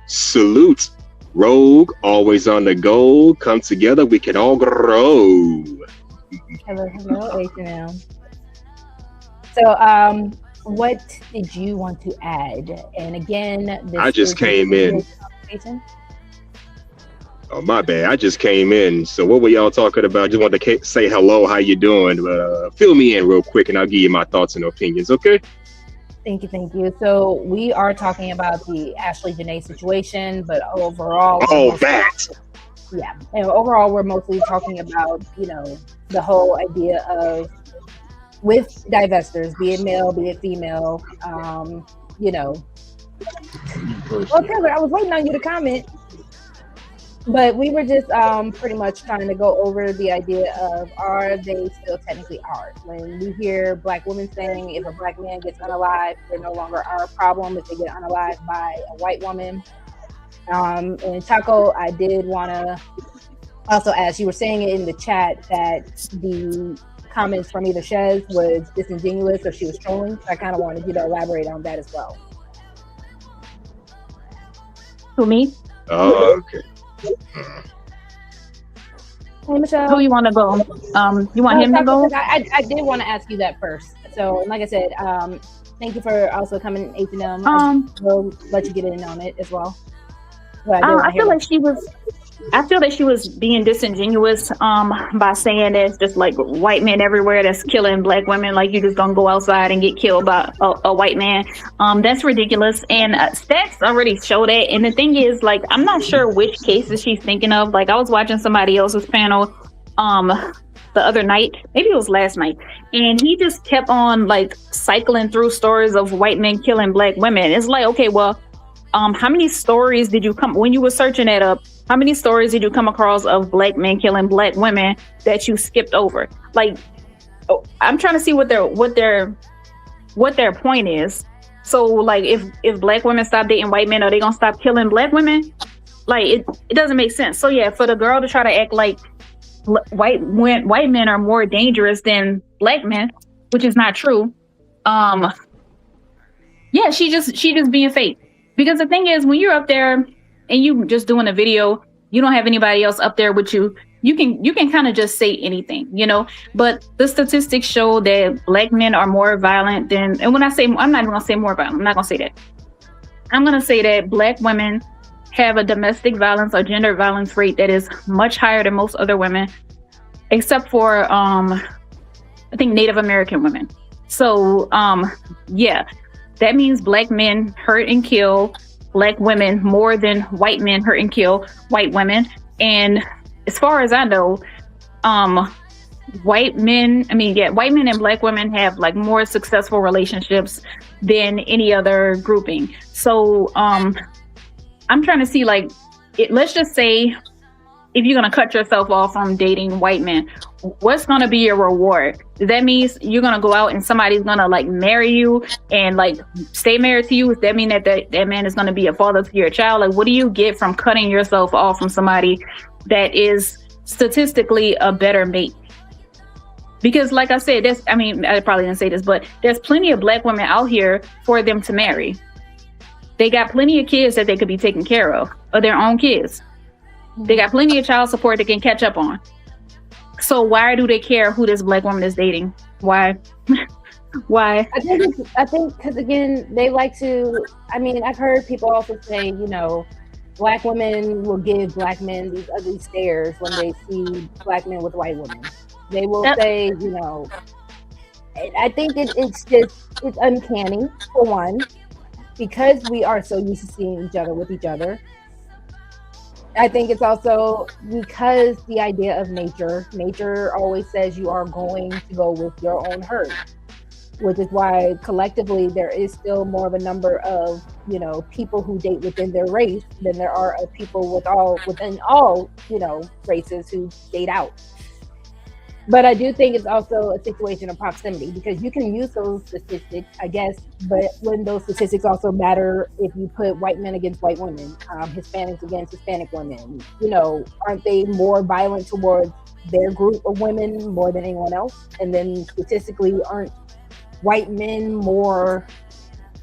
Salute. Rogue, always on the go. Come together, we can all grow. Hello, H&M. So, what did you want to add? And again, I just came in. Oh, my bad. I just came in. So what were y'all talking about? Just wanted to say hello. How you doing? Fill me in real quick, and I'll give you my thoughts and opinions, okay? Thank you. So we are talking about the Ashley Janae situation, but overall... Yeah, and overall, we're mostly talking about, you know, the whole idea of with divesters, be it male, be it female, you know. Well, Taylor, I was waiting on you to comment. But we were just pretty much trying to go over the idea of, are they still technically ours? When we hear Black women saying if a Black man gets unalived, they're no longer our problem if they get unalived by a white woman. And Chaco, I did want to also ask, you were saying it in the chat that the comments from either Shez was disingenuous or she was trolling. I kind of wanted you to elaborate on that as well. Who, me? Oh, okay. Hey, Michelle. Who you want to go? You want him to go? I did want to ask you that first. So, like I said, thank you for also coming H&M. We'll let you get in on it as well. I feel that she was being disingenuous by saying there's just like white men everywhere that's killing Black women, like you just gonna go outside and get killed by a white man. That's ridiculous, and stats already show that. And the thing is, like, I'm not sure which cases she's thinking of. Like, I was watching somebody else's panel the other night, maybe it was last night, and he just kept on like cycling through stories of white men killing Black women. It's like, okay, well, how many stories did you when you were searching that up? How many stories did you come across of Black men killing Black women that you skipped over? Like, I'm trying to see what their point is. So, like, if Black women stop dating white men, are they gonna stop killing Black women? Like, it doesn't make sense. So yeah, for the girl to try to act like white men are more dangerous than Black men, which is not true. Yeah, she just being fake. Because the thing is, when you're up there and you just doing a video, you don't have anybody else up there with you. you can kind of just say anything, you know. But the statistics show that Black men are more violent than, and when I say, I'm not even gonna say more violent, I'm not gonna say that. I'm gonna say that Black women have a domestic violence or gender violence rate that is much higher than most other women, except for I think Native American women. So yeah, that means Black men hurt and kill Black women more than white men hurt and kill white women. And as far as I know, white men and Black women have like more successful relationships than any other grouping. So I'm trying to see, like, let's just say if you're going to cut yourself off from dating white men, what's going to be your reward? That means you're going to go out and somebody's going to like marry you and like stay married to you. Does that mean that that man is going to be a father to your child? Like, what do you get from cutting yourself off from somebody that is statistically a better mate? Because like I said, I probably didn't say this, but there's plenty of Black women out here for them to marry. They got plenty of kids that they could be taking care of their own kids. They got plenty of child support they can catch up on. So why do they care who this Black woman is dating? Why? Why? I think because again, they like to, I've heard people also say, you know, Black women will give Black men these ugly stares when they see Black men with white women. They will say, you know, I think it's uncanny, for one, because we are so used to seeing each other with each other. I think it's also because the idea of nature always says you are going to go with your own herd, which is why collectively there is still more of a number of, you know, people who date within their race than there are of people within all, you know, races who date out. But I do think it's also a situation of proximity, because you can use those statistics, I guess, but when those statistics also matter, if you put white men against white women, Hispanics against Hispanic women, you know, aren't they more violent towards their group of women more than anyone else? And then statistically, aren't white men more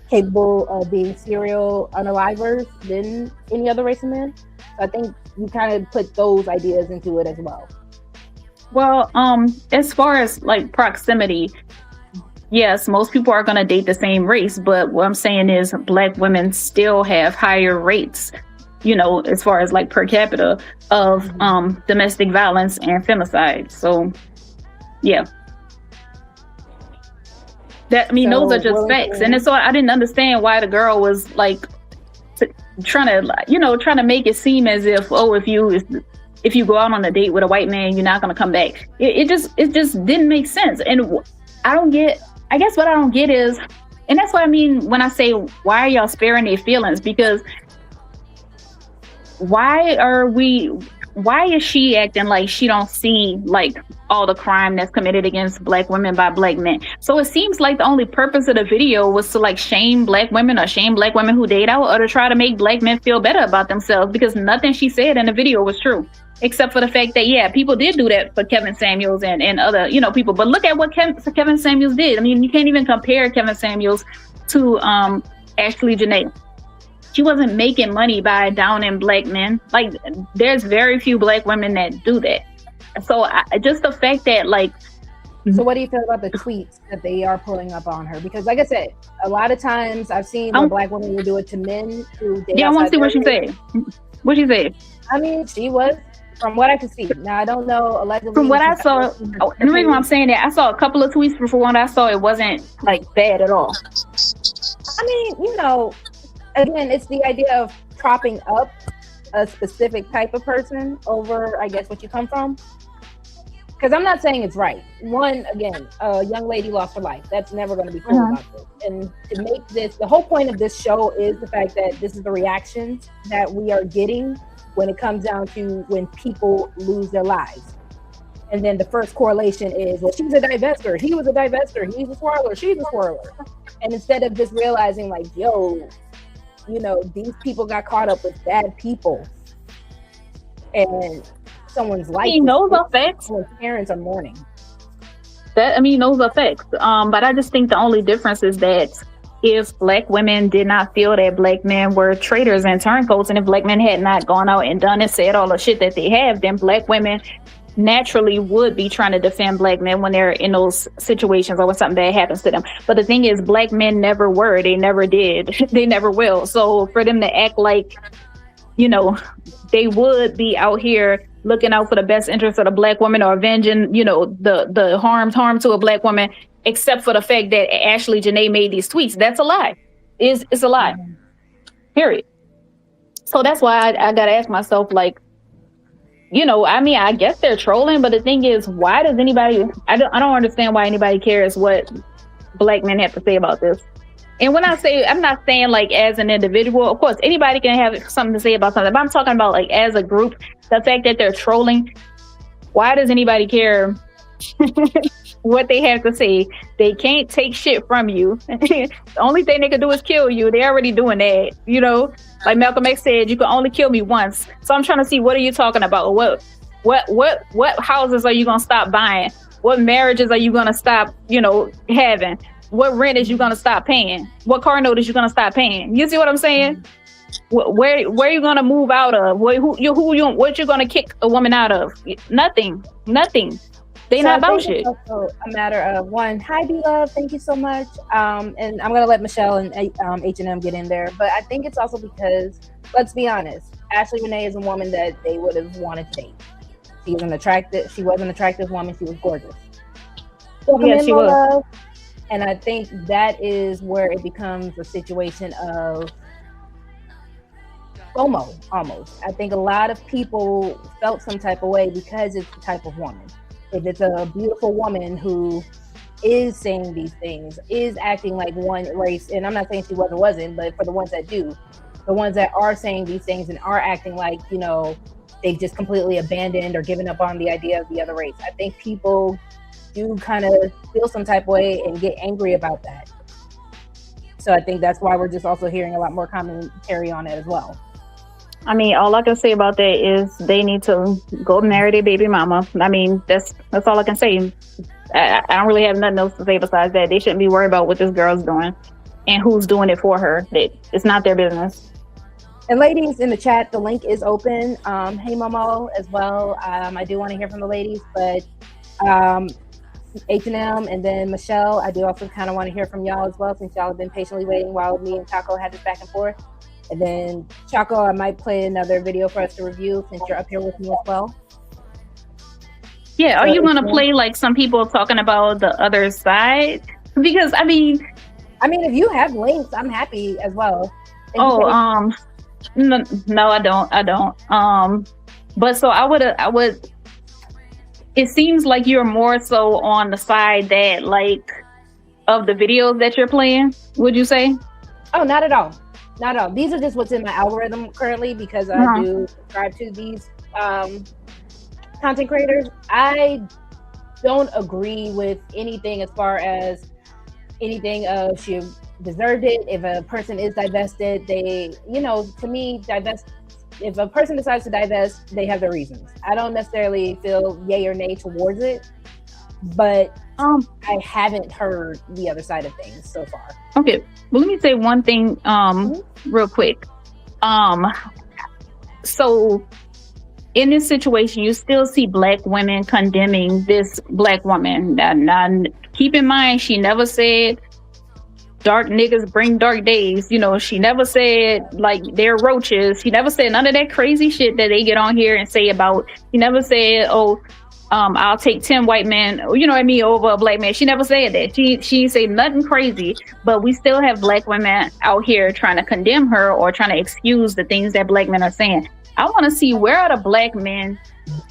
capable of being serial unalivers than any other race of men? So I think you kind of put those ideas into it as well. Well, as far as like proximity, yes, most people are going to date the same race, but what I'm saying is Black women still have higher rates, you know, as far as like per capita of domestic violence and femicide. So, yeah. Those are just facts. And so I didn't understand why the girl was like trying to make it seem as if, if you go out on a date with a white man, you're not going to come back. It just didn't make sense. And I guess what I don't get is, and that's what I mean when I say, why are y'all sparing their feelings? Because why is she acting like she don't see like all the crime that's committed against Black women by Black men? So it seems like the only purpose of the video was to like shame Black women or shame Black women who date out, or to try to make Black men feel better about themselves, because nothing she said in the video was true. Except for the fact that, yeah, people did do that for Kevin Samuels and other, you know, people. But look at what Kevin Samuels did. I mean, you can't even compare Kevin Samuels to Ashley Janae. She wasn't making money by downing Black men. Like, there's very few Black women that do that. So just the fact that, like... So what do you feel about the tweets that they are pulling up on her? Because like I said, a lot of times I've seen when Black women will do it to men who date. Yeah, I want to see what she said. What she said. I mean, she was... From what I could see. Now, I don't know, allegedly. From what I saw, and the reason why I'm saying that, I saw a couple of tweets, but from what I saw, it wasn't like bad at all. I mean, you know, again, it's the idea of propping up a specific type of person over, I guess, what you come from. Because I'm not saying it's right. One, again, a young lady lost her life. That's never going to be cool about this. And to make this, the whole point of this show is the fact that this is the reactions that we are getting when it comes down to when people lose their lives. And then the first correlation is, well, she's a divester, he was a divester, he's a swirler, she's a swirler. And instead of just realizing like, yo, you know, these people got caught up with bad people and someone's life. Those are facts. Parents are mourning. Those are facts. But I just think the only difference is that if black women did not feel that black men were traitors and turncoats, and if black men had not gone out and done and said all the shit that they have, then black women naturally would be trying to defend black men when they're in those situations or when something bad happens to them. But the thing is, black men never were, they never did, they never will. So for them to act like, you know, they would be out here looking out for the best interest of the black woman or avenging, you know, the harm to a black woman, except for the fact that Ashley Janae made these tweets, that's a lie. It's a lie. Period. So that's why I gotta ask myself, like, you know, I mean, I guess they're trolling, but the thing is, why does anybody, I don't understand why anybody cares what black men have to say about this. And when I say, I'm not saying like as an individual, of course, anybody can have something to say about something, but I'm talking about like as a group, the fact that they're trolling, why does anybody care what they have to say? They can't take shit from you. The only thing they can do is kill you. They're already doing that, you know? Like Malcolm X said, you can only kill me once. So I'm trying to see, what are you talking about? What houses are you gonna stop buying? What marriages are you gonna stop, you know, having? What rent is you gonna stop paying? What car note is you gonna stop paying? You see what I'm saying? Where you gonna move out of? What you gonna kick a woman out of? Nothing. They so not about shit. It's also a matter of one. Hi, B-Love. Thank you so much. And I'm gonna let Michelle and H&M get in there, but I think it's also because, let's be honest, Ashley Renee is a woman that they would have wanted to date. She was an attractive woman. She was gorgeous. Welcome in, she was. Love. And I think that is where it becomes a situation of FOMO, almost. I think a lot of people felt some type of way because it's the type of woman. If it's a beautiful woman who is saying these things, is acting like one race, and I'm not saying she wasn't, but for the ones that do, the ones that are saying these things and are acting like, you know, they've just completely abandoned or given up on the idea of the other race. I think people do kind of feel some type of way and get angry about that. So I think that's why we're just also hearing a lot more commentary on it as well. I mean, all I can say about that is they need to go marry their baby mama. I mean, that's all I can say. I don't really have nothing else to say besides that. They shouldn't be worried about what this girl's doing and who's doing it for her. It's not their business. And ladies in the chat, the link is open. Hey, Momo, as well. I do want to hear from the ladies, but H&M and then Michelle, I do also kind of want to hear from y'all as well, since y'all have been patiently waiting while me and Chaco had this back and forth. And then Chaco, I might play another video for us to review since you're up here with me as well. Yeah, are you gonna play like some people talking about the other side? Because I mean, if you have links, I'm happy as well. No, I don't. But so I would. It seems like you're more so on the side that like of the videos that you're playing. Would you say? Oh, not at all. Not at all. These are just what's in my algorithm currently because I do subscribe to these content creators. I don't agree with anything as far as anything of she deserved it. If a person is divested, they, you know, to me, if a person decides to divest, they have their reasons. I don't necessarily feel yay or nay towards it, but I haven't heard the other side of things so far. Okay, well, let me say one thing real quick. So in this situation, you still see black women condemning this black woman. Now, keep in mind, she never said dark niggas bring dark days. You know, she never said like they're roaches. She never said none of that crazy shit that they get on here and say about. She never said, I'll take 10 white men, you know what I mean, over a black man. She never said that. She didn't say nothing crazy, but we still have black women out here trying to condemn her or trying to excuse the things that black men are saying. I want to see, where are the black men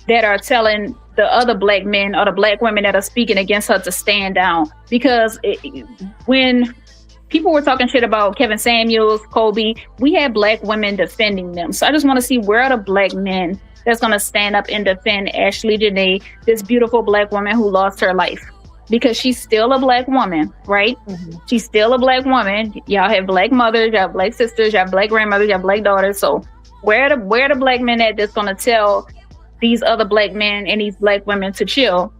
that are telling the other black men or the black women that are speaking against her to stand down? Because when people were talking shit about Kevin Samuels, Kobe, we had black women defending them. So I just want to see, where are the black men that's going to stand up and defend Ashley Janae, this beautiful black woman who lost her life? Because she's still a black woman, right? Mm-hmm. She's still a black woman. Y'all have black mothers, y'all have black sisters, y'all have black grandmothers, y'all have black daughters. So where the black men at that's going to tell these other black men and these black women to chill,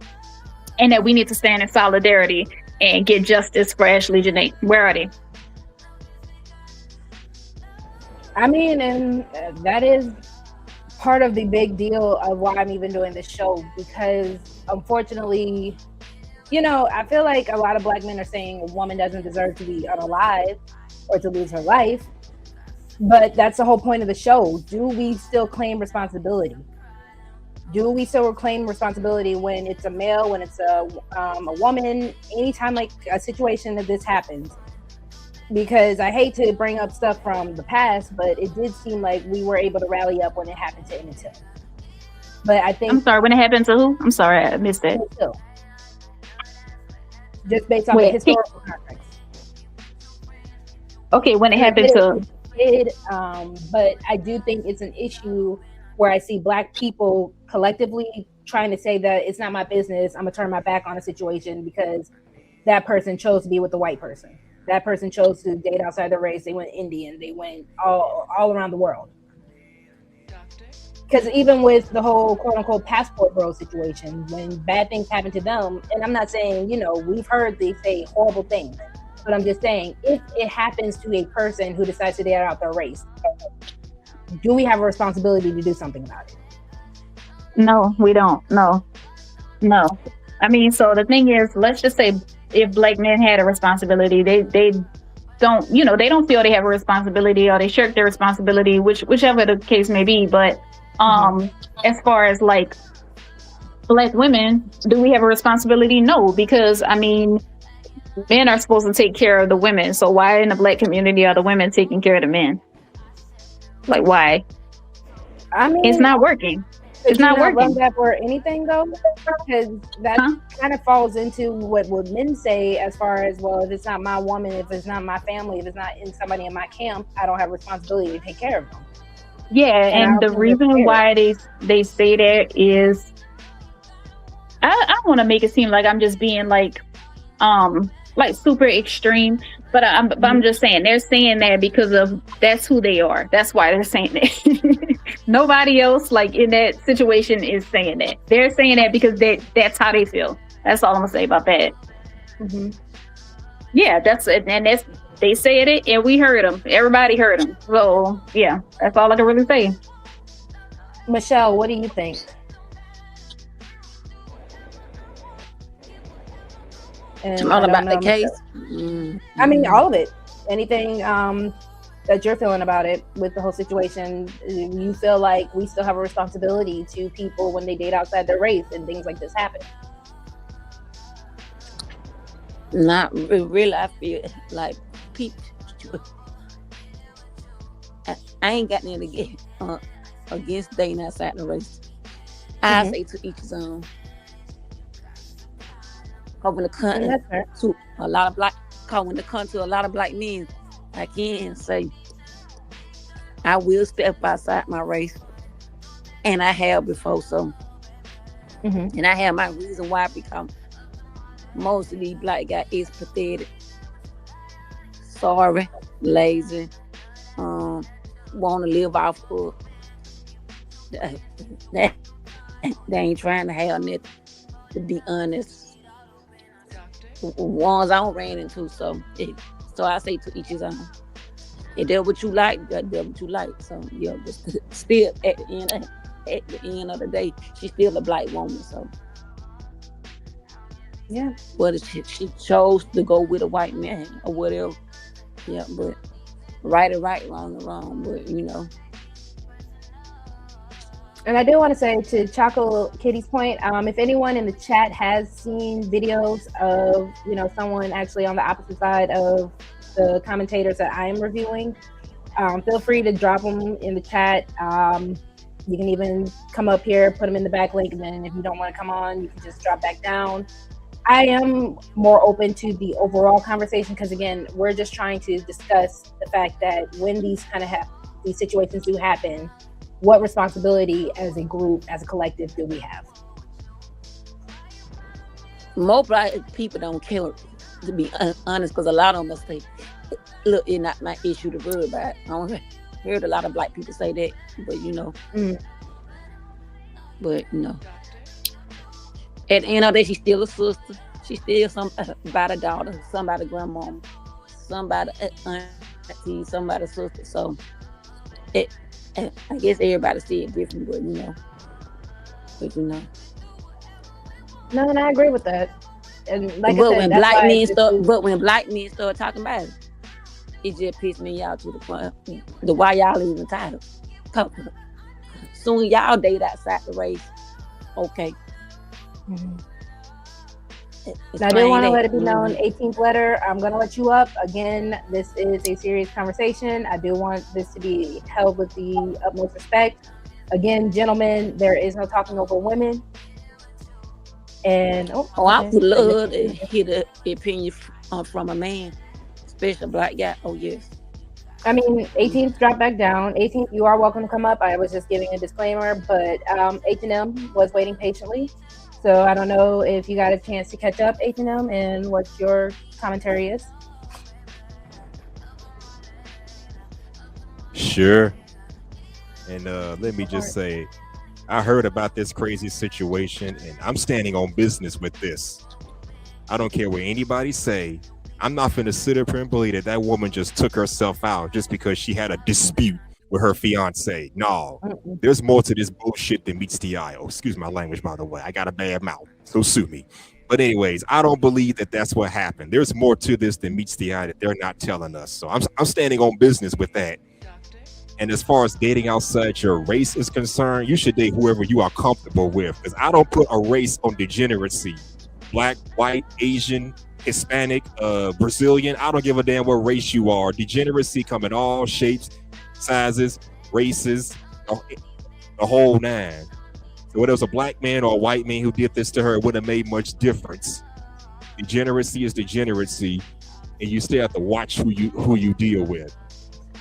and that we need to stand in solidarity and get justice for Ashley Janae? Where are they? I mean, and that is part of the big deal of why I'm even doing this show, because unfortunately, I feel like a lot of Black men are saying a woman doesn't deserve to be unalive or to lose her life. But that's the whole point of the show. Do we still claim responsibility? Do we still claim responsibility when it's a male, when it's a woman, anytime like a situation that this happens? Because I hate to bring up stuff from the past, but it did seem like we were able to rally up when it happened to Emmett Till. But I think... I'm sorry, when it happened to who? I'm sorry, I missed that. Just based on the historical context. Okay, when it happened to... but I do think it's an issue where I see Black people collectively trying to say that it's not my business, I'm gonna turn my back on a situation because that person chose to be with the white person. That person chose to date outside their race. They went Indian. They went all around the world. Because even with the whole quote unquote passport bro situation, when bad things happen to them, and I'm not saying, we've heard they say horrible things, but I'm just saying if it happens to a person who decides to date out their race, do we have a responsibility to do something about it? No, we don't. No. I mean, so the thing is, let's just say if Black men had a responsibility, they don't, they don't feel they have a responsibility, or they shirk their responsibility, whichever the case may be. But as far as like Black women, do we have a responsibility? No, because I mean, men are supposed to take care of the women. So why in the Black community are the women taking care of the men? Like, why? I mean, it's not working. It's not working. Run that for anything though, because that kind of falls into what men say as far as, well, if it's not my woman, if it's not my family, if it's not in somebody in my camp, I don't have a responsibility to take care of them. Yeah, and the reason why they say that is, I want to make it seem like I'm just being like super extreme, but I'm just saying they're saying that because of that's who they are. That's why they're saying that. Nobody else like in that situation is saying that. They're saying that because that's how they feel. That's all I'm gonna say about that. Mm-hmm. Yeah, that's it, and they said it, and we heard them. Everybody heard them. So yeah, that's all I can really say. Michelle, what do you think? And all about the case? I mean, all of it. Anything that you're feeling about it with the whole situation, you feel like we still have a responsibility to people when they date outside their race and things like this happen? Not really. I feel like people, I ain't got nothing against dating outside the race. I say to each his own. When it comes to a lot of Black men, I can say I will step outside my race, and I have before. So, and I have my reason why, because most of these Black guys is pathetic, sorry, lazy, want to live off of. They ain't trying to have nothing, to be honest. Ones I don't ran into, so I say to each his own. If that's what you like, that's what you like. So yeah, just still at the end of the day, she's still a Black woman. So yeah, whether she chose to go with a white man or whatever, yeah, but right is right, wrong is wrong. But And I do want to say, to Choco Kitty's point, if anyone in the chat has seen videos of, someone actually on the opposite side of the commentators that I am reviewing, feel free to drop them in the chat. You can even come up here, put them in the back link, and then if you don't want to come on, you can just drop back down. I am more open to the overall conversation because, again, we're just trying to discuss the fact that when these these situations do happen, what responsibility as a group, as a collective, do we have? Most Black people don't care, to be honest, because a lot of them say, look, it's not my issue to worry about. I don't heard a lot of Black people say that, but but at the end of the day, she's still a sister. She's still somebody's daughter, somebody's grandmama, somebody's auntie, somebody's sister. So it, I guess everybody see it different, but you know. No, and I agree with that. And like I But said, when that's black why men this start, is, but when black men start talking about it just pissed me out to the point. The why y'all even title. Soon y'all date outside the race. Okay. I do want to let it be known, 18th letter, I'm going to let you up. Again, this is a serious conversation. I do want this to be held with the utmost respect. Again, gentlemen, there is no talking over women. And I would love to hear the opinion from a man, especially a black guy. Oh yes. I mean, 18th drop back down. 18th, you are welcome to come up. I was just giving a disclaimer, but H&M was waiting patiently. So I don't know if you got a chance to catch up, H&M, and what your commentary is. Sure. And let me just say, I heard about this crazy situation, and I'm standing on business with this. I don't care what anybody say. I'm not finna sit up here and believe that woman just took herself out just because she had a dispute with her fiance. No, there's more to this bullshit than meets the eye. Oh, excuse my language, by the way. I got a bad mouth, so sue me. But anyways, I don't believe that that's what happened. There's more to this than meets the eye that they're not telling us. So I'm standing on business with that. And as far as dating outside your race is concerned, you should date whoever you are comfortable with. Because I don't put a race on degeneracy. Black, white, Asian, Hispanic, Brazilian. I don't give a damn what race you are. Degeneracy come in all shapes, sizes, races, the whole nine. So whether it was a black man or a white man who did this to her, it wouldn't have made much difference. Degeneracy is degeneracy, and you still have to watch who you deal with.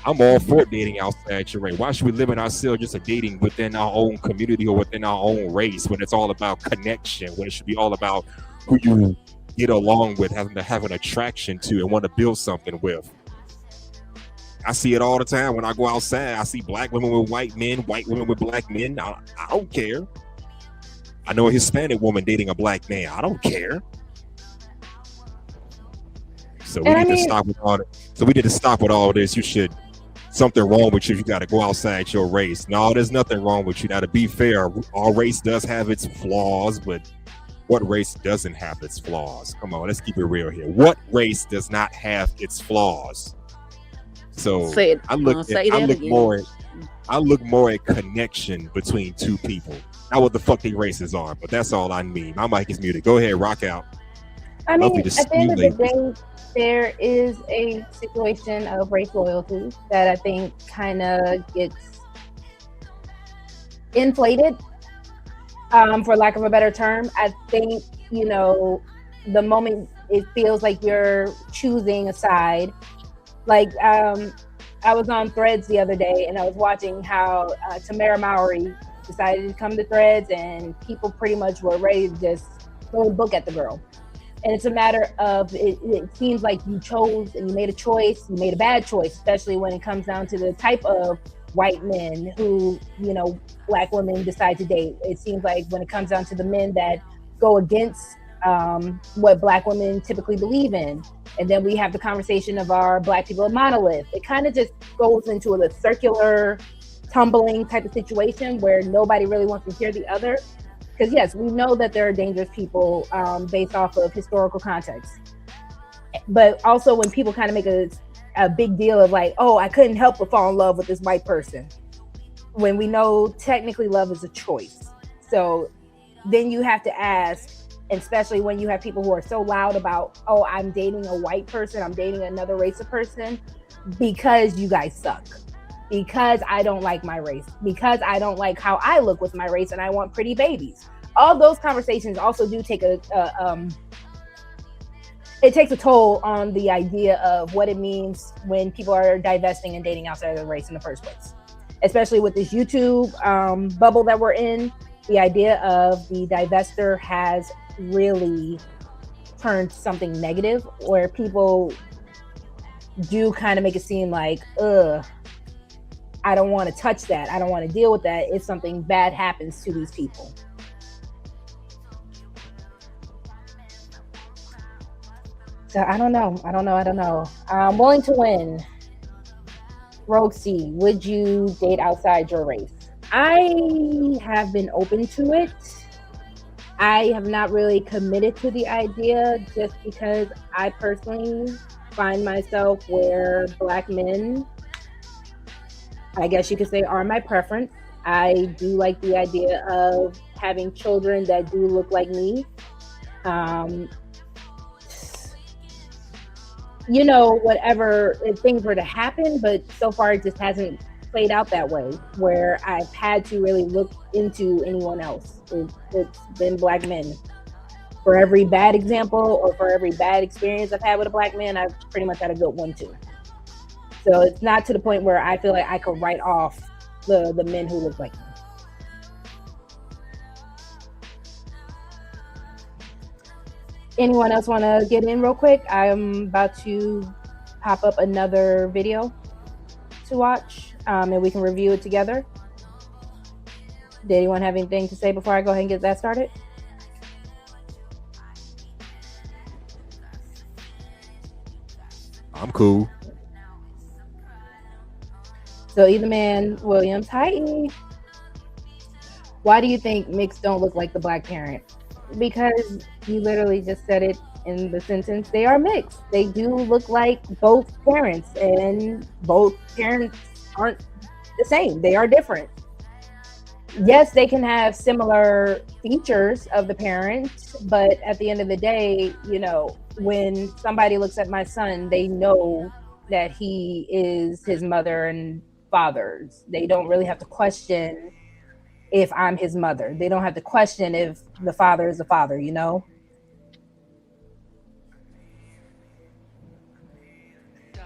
I'm all for dating outside your race. Why should we limit ourselves just to dating within our own community or within our own race when it's all about connection, when it should be all about who you get along with, having to have an attraction to and want to build something with? I see it all the time when I go outside. I see black women with white men, white women with black men. I don't care. I know a Hispanic woman dating a black man. I don't care. So we need to stop with all that. So we need to stop with all this. You should. Something wrong with you if you got to go outside your race. No, there's nothing wrong with you. Now, to be fair, our race does have its flaws, but what race doesn't have its flaws? Come on, let's keep it real here. What race does not have its flaws? So I look more at connection between two people. Not what the fuck their races are, but that's all I mean. My mic is muted. Go ahead, rock out. I mean, at the end of the day, there is a situation of race loyalty that I think kind of gets inflated, for lack of a better term. I think, the moment it feels like you're choosing a side, like I was on Threads the other day and I was watching how Tamara Mowry decided to come to Threads, and people pretty much were ready to just throw a book at the girl. And it's a matter of, it seems like you chose and you made a choice, you made a bad choice, especially when it comes down to the type of white men who, black women decide to date. It seems like when it comes down to the men that go against what black women typically believe in. And then we have the conversation of our black people of monolith. It kind of just goes into a circular tumbling type of situation where nobody really wants to hear the other. Because yes, we know that there are dangerous people based off of historical context. But also when people kind of make a big deal of like, oh, I couldn't help but fall in love with this white person. When we know technically love is a choice. So then you have to ask, and especially when you have people who are so loud about, oh, I'm dating a white person, I'm dating another race of person, because you guys suck. Because I don't like my race, because I don't like how I look with my race and I want pretty babies. All those conversations also do take it takes a toll on the idea of what it means when people are divesting and dating outside of the race in the first place. Especially with this YouTube bubble that we're in, the idea of the divester has really turned something negative, where people do kind of make it seem like, I don't want to touch that. I don't want to deal with that if something bad happens to these people. So I don't know. I'm willing to win. RogueC, would you date outside your race? I have been open to it. I have not really committed to the idea just because I personally find myself where Black men, I guess you could say, are my preference. I do like the idea of having children that do look like me. You know, whatever, if things were to happen, but so far it just hasn't played out that way where I've had to really look into anyone else. It's been Black men. For every bad example or for every bad experience I've had with a Black man, I've pretty much had a good one too. So it's not to the point where I feel like I could write off the men who look like me. Anyone else want to get in real quick? I'm about to pop up another video to watch, and we can review it together. Did anyone have anything to say before I go ahead and get that started? I'm cool. So Either Man Williams, hi E. Why do you think mixed don't look like the Black parent? Because you literally just said it in the sentence. They are mixed. They do look like both parents, and both parents aren't the same. They are different. Yes, they can have similar features of the parents, but at the end of the day, you know, when somebody looks at my son, they know that he is his mother and father's. They don't really have to question if I'm his mother. They don't have to question if the father is the father, you know?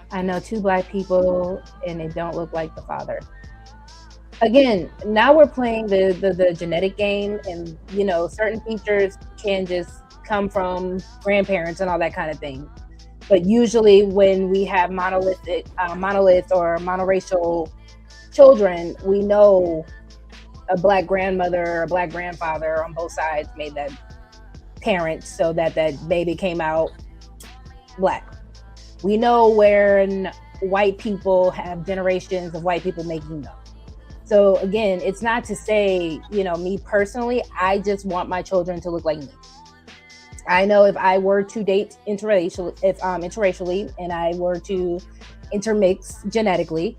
I know 2 Black people and they don't look like the father. Again, now we're playing the genetic game, and you know, certain features can just come from grandparents and all that kind of thing. But usually when we have monolith or monoracial children, we know a Black grandmother or a Black grandfather on both sides made that parent so that that baby came out Black. We know when white people have generations of white people making them. So again, it's not to say, you know, me personally, I just want my children to look like me. I know if I were to date interracially and I were to intermix genetically,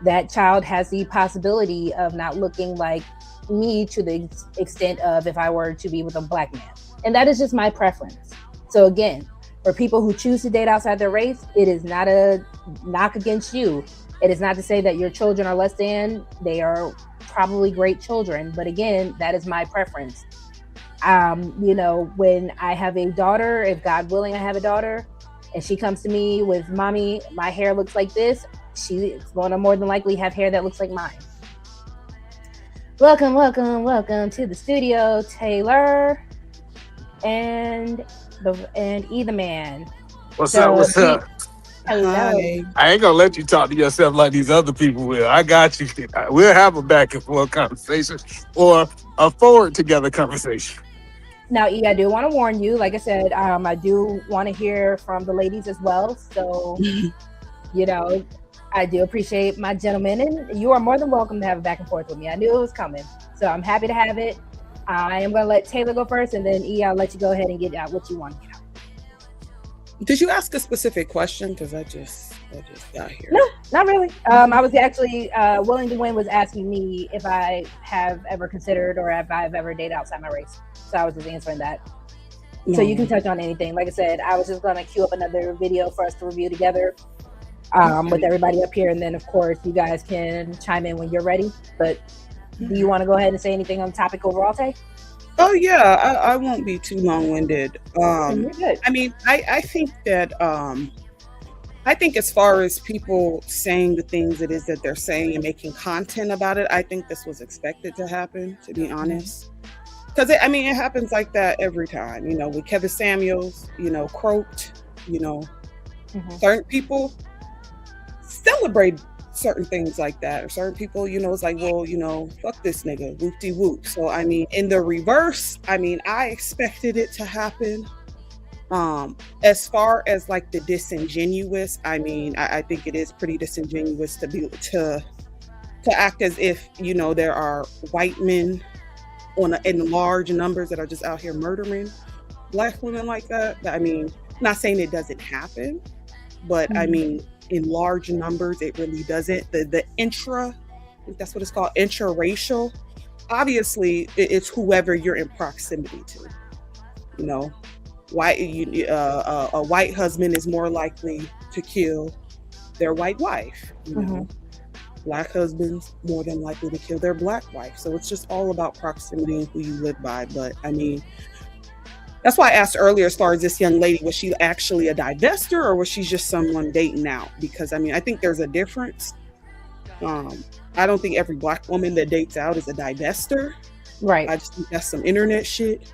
that child has the possibility of not looking like me to the extent of if I were to be with a Black man. And that is just my preference. So again, for people who choose to date outside their race, it is not a knock against you. It is not to say that your children are less than. They are probably great children. But again, that is my preference. You know, when I have a daughter, if God willing, I have a daughter, and she comes to me with, mommy, my hair looks like this, she is going to more than likely have hair that looks like mine. Welcome to the studio, Taylor and Either Man. What's up? Hello. Hi. I ain't gonna let you talk to yourself like these other people will. I got you. We'll have a back and forth conversation or a forward together conversation. Now, E, I do want to warn you, like I said, I do want to hear from the ladies as well. So, you know, I do appreciate my gentlemen, and you are more than welcome to have a back and forth with me. I knew it was coming, so I'm happy to have it. I am going to let Taylor go first, and then E, I'll let you go ahead and get out what you want to get out. Did you ask a specific question? Because I just got here. No, not really. I was actually Willing to Win was asking me if I have ever considered or if I've ever dated outside my race. So I was just answering that. No. So you can touch on anything. Like I said, I was just going to queue up another video for us to review together with everybody up here. And then, of course, you guys can chime in when you're ready. But do you want to go ahead and say anything on the topic overall, Tay? Oh yeah, I won't be too long-winded. You're good. I mean, I think that I think as far as people saying the things it is that they're saying and making content about it, I think this was expected to happen, to be honest. Because it happens like that every time. You know, with Kevin Samuels, you know, croaked. You know, certain people celebrate certain things like that, or certain people, you know, it's like, well, you know, fuck this nigga, whoop-de-whoop. So I mean, in the reverse, I mean, I expected it to happen. As far as like the disingenuous, I mean, I think it is pretty disingenuous to act as if, you know, there are white men in large numbers that are just out here murdering Black women like that. I mean, not saying it doesn't happen, but I mean, in large numbers, it really doesn't. The I think that's what it's called, interracial. Obviously, it's whoever you're in proximity to. You know, a white husband is more likely to kill their white wife. You know, Black husbands more than likely to kill their Black wife. So it's just all about proximity and who you live by. But I mean, that's why I asked earlier, as far as this young lady, was she actually a divester or was she just someone dating out? Because I mean, I think there's a difference. I don't think every Black woman that dates out is a divester. Right. I just think that's some internet shit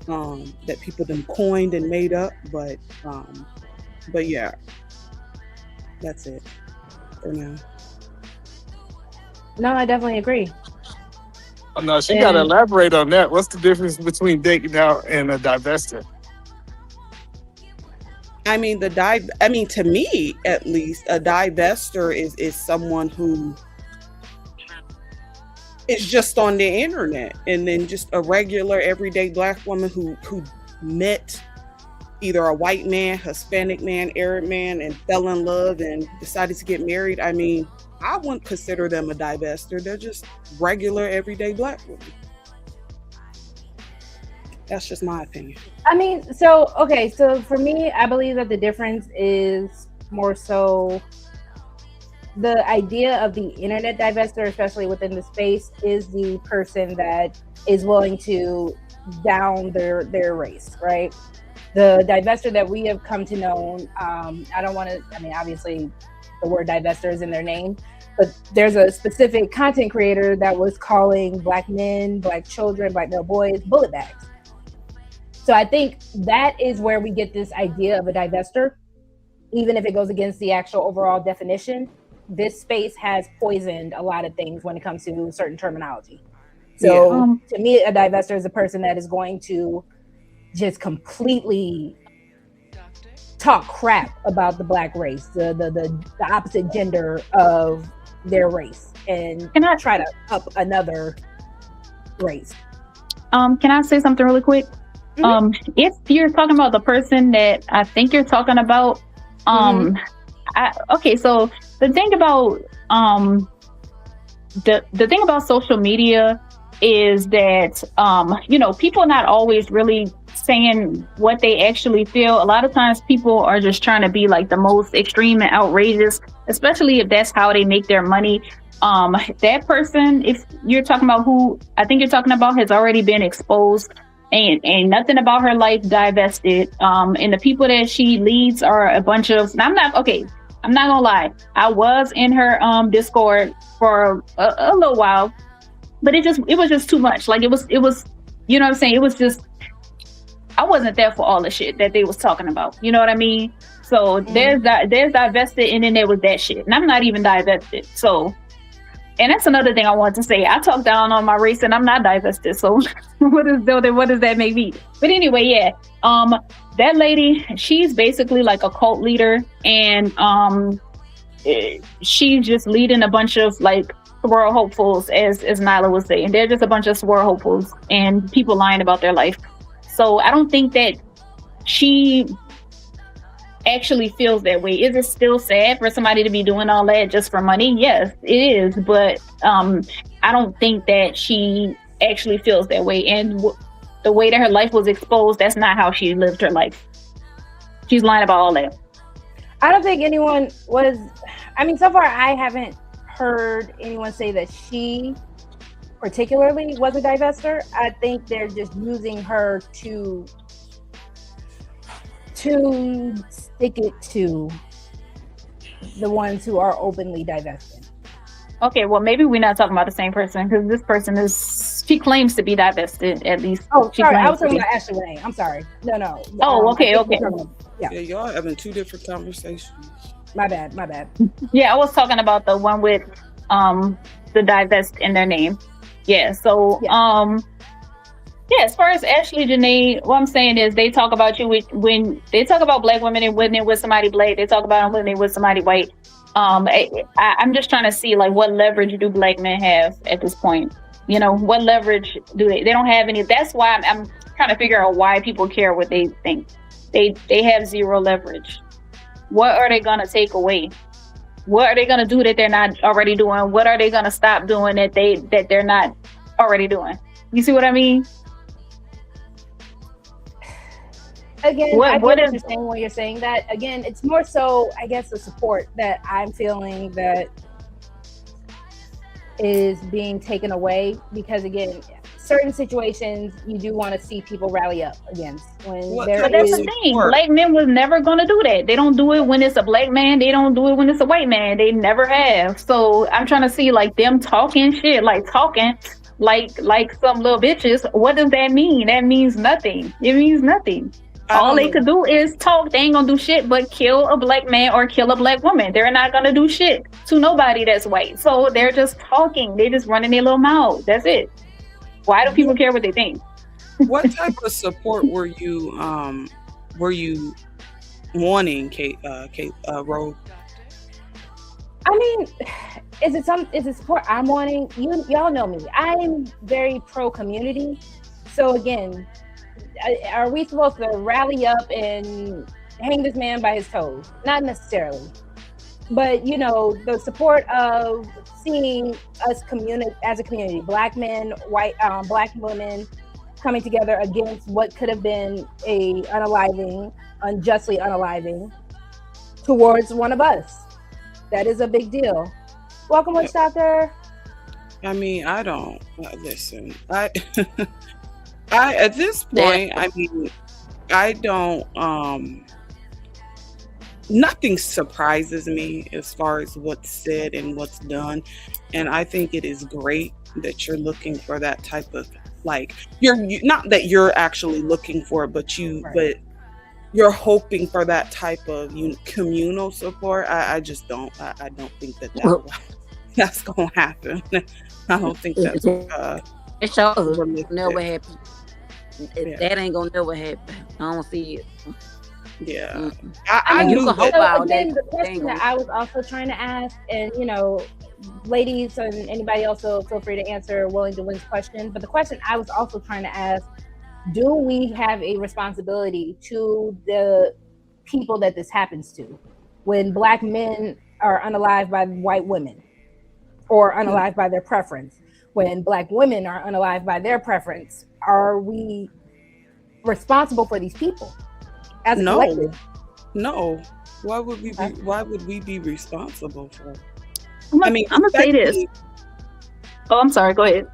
that people then coined and made up. But yeah, that's it for now. No, I definitely agree. Oh, no, she got to elaborate on that. What's the difference between dating out and a divester? I mean, to me, at least, a divester is someone who is just on the internet, and then just a regular, everyday Black woman who met either a white man, Hispanic man, Arab man, and fell in love and decided to get married. I mean, I wouldn't consider them a divester. They're just regular, everyday Black women. That's just my opinion. I mean, so for me, I believe that the difference is more so the idea of the internet divester, especially within the space, is the person that is willing to down their race, right? The divester that we have come to know, obviously the word divester is in their name, but there's a specific content creator that was calling Black men, Black children, Black male boys bullet bags. So I think that is where we get this idea of a divester, even if it goes against the actual overall definition. This space has poisoned a lot of things when it comes to certain terminology. So to me, a divester is a person that is going to just completely talk crap about the Black race, the opposite gender of their race, and try to up another race. Can I say something really quick? If you're talking about the person that I think you're talking about, so the thing about the thing about social media is that people are not always really saying what they actually feel. A lot of times people are just trying to be like the most extreme and outrageous, especially if that's how they make their money. That person, if you're talking about who I think you're talking about, has already been exposed, and nothing about her life divested. And the people that she leads are a bunch of, I'm not gonna lie, I was in her Discord for a little while, but it was just too much. Like it was, you know what I'm saying? It was just, I wasn't there for all the shit that they was talking about. You know what I mean? So there's divested, and then there was that shit. And I'm not even divested. So, and that's another thing I wanted to say. I talk down on my race and I'm not divested. So what does that make me? But anyway, yeah. That lady, she's basically like a cult leader, and she's just leading a bunch of like swirl hopefuls, as Nyla was saying. They're just a bunch of swirl hopefuls and people lying about their life. So I don't think that she actually feels that way. Is it still sad for somebody to be doing all that just for money? Yes, it is. But I don't think that she actually feels that way. And the way that her life was exposed, that's not how she lived her life. She's lying about all that. I don't think anyone was, so far I haven't heard anyone say that she particularly was a divester. I think they're just using her to stick it to the ones who are openly divested. Okay, well, maybe we're not talking about the same person, because this person she claims to be divested, at least. Oh, sorry, I was talking about Ashley Renee. I'm sorry. No. Oh, okay. Yeah, y'all having two different conversations. My bad. Yeah, I was talking about the one with the divest in their name. Yeah, so Yeah, as far as Ashley Janae, what I'm saying is they talk about you when they talk about black women and when they're with somebody black, they talk about them when they're with somebody white. I'm just trying to see like what leverage do black men have at this point? You know, what leverage do they? They don't have any. That's why I'm trying to figure out why people care what they think. They have zero leverage. What are they gonna take away? What are they gonna do that they're not already doing? What are they gonna stop doing that they're not already doing? You see what I mean? Again, I get what you're saying when you're saying that. Again, it's more so, I guess, the support that I'm feeling that is being taken away, because again, certain situations you do want to see people rally up against. But that's the thing. Black men was never going to do that. They don't do it when it's a black man. They don't do it when it's a white man. They never have. So I'm trying to see like them talking shit, like talking like some little bitches. What does that mean? That means nothing. It means nothing. All they could do is talk. They ain't gonna do shit but kill a black man or kill a black woman. They're not gonna do shit to nobody that's white. So they're just talking. They're just running their little mouth. That's it. Why do people care what they think? What type of support were you wanting, Kate, Rogue? I mean, is it support I'm wanting? Y'all know me. I'm very pro community. So again, are we supposed to rally up and hang this man by his toes? Not necessarily, but you know, the support of seeing us as a community, black men, white, black women coming together against what could have been a unjustly unaliving towards one of us. That is a big deal. Welcome, Witch Doctor. I mean, I don't listen. I at this point, I mean, I don't. Nothing surprises me as far as what's said and what's done, and I think it is great that you're looking for that type of like you're not that you're actually looking for it, but you're hoping for that type of communal support. I just don't. I don't think that's gonna happen. I don't think that's. It sure never happen. That ain't gonna never happen. I don't see it. Yeah, I mean, you can hope out that. The question that I was also trying to ask, and you know, ladies and anybody else, feel free to answer willing to win's question. But the question I was also trying to ask: do we have a responsibility to the people that this happens to, when black men are unalived by white women, or unalived by their preference? When black women are unalived by their preference, are we responsible for these people? As no. collective? No. Why would we be responsible for it? I'm gonna say this. Oh, I'm sorry. Go ahead.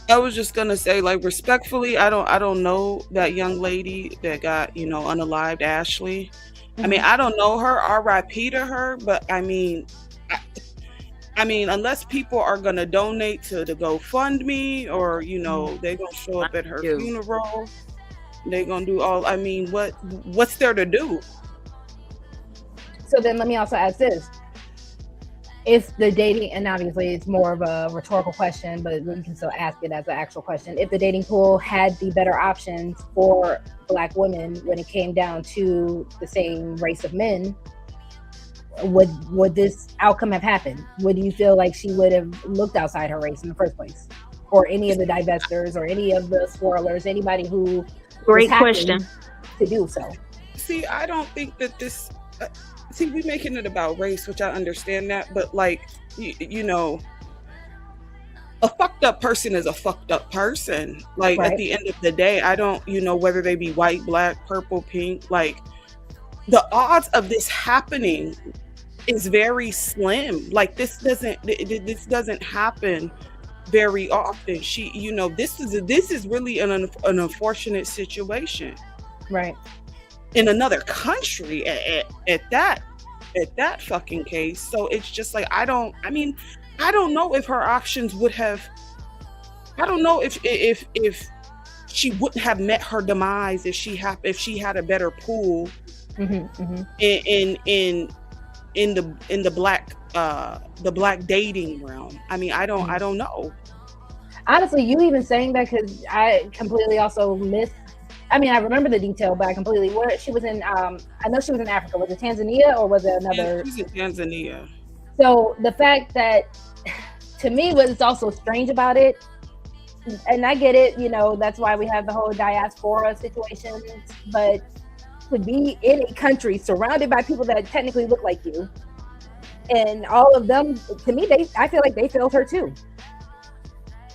I was just gonna say, like, respectfully, I don't know that young lady that got, unalived, Ashley. Mm-hmm. I mean, I don't know her. R.I.P. to her. But I mean, unless people are gonna donate to the GoFundMe, or they're gonna show up at her funeral, they're gonna do all. I mean, what's there to do? So then, let me also ask this: if the dating, and obviously it's more of a rhetorical question, but you can still ask it as an actual question. If the dating pool had the better options for black women when it came down to the same race of men, would this outcome have happened? Would you feel like she would have looked outside her race in the first place, or any of the divesters, or any of the swirlers, anybody who? Great question. To do so. See, I don't think that this. We're making it about race, which I understand that, but like, a fucked up person is a fucked up person. Like, right. At the end of the day, I don't, whether they be white, black, purple, pink, like, the odds of this happening is very slim. Like, this doesn't happen very often. This is really an unfortunate situation, right? In another country at that fucking case. So it's just like, I don't know if her options would have. I don't know if she wouldn't have met her demise if she had a better pool. Mm-hmm. in the black dating realm. I mean, I don't know. Honestly, you even saying that, because I completely also missed. I mean, I remember the detail, but I completely where she was in. I know she was in Africa. Was it Tanzania or was it another? She's in Tanzania. So the fact that, to me, what's also strange about it, and I get it, you know, that's why we have the whole diaspora situation. But to be in a country surrounded by people that technically look like you, and all of them, to me, I feel like they failed her too.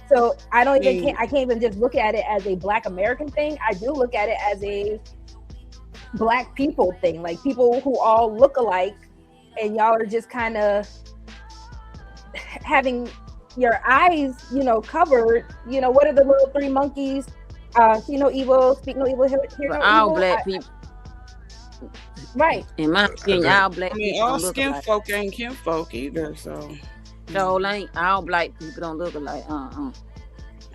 So I can't even just look at it as a Black American thing. I do look at it as a Black people thing, like people who all look alike, and y'all are just kind of having your eyes, you know, covered. You know, what are the little three monkeys? See no evil, speak no evil, hear no all evil. Black people. Right. In my opinion, all Black people. All skin folk ain't kinfolk either, so. No, ain't all Black people don't look alike.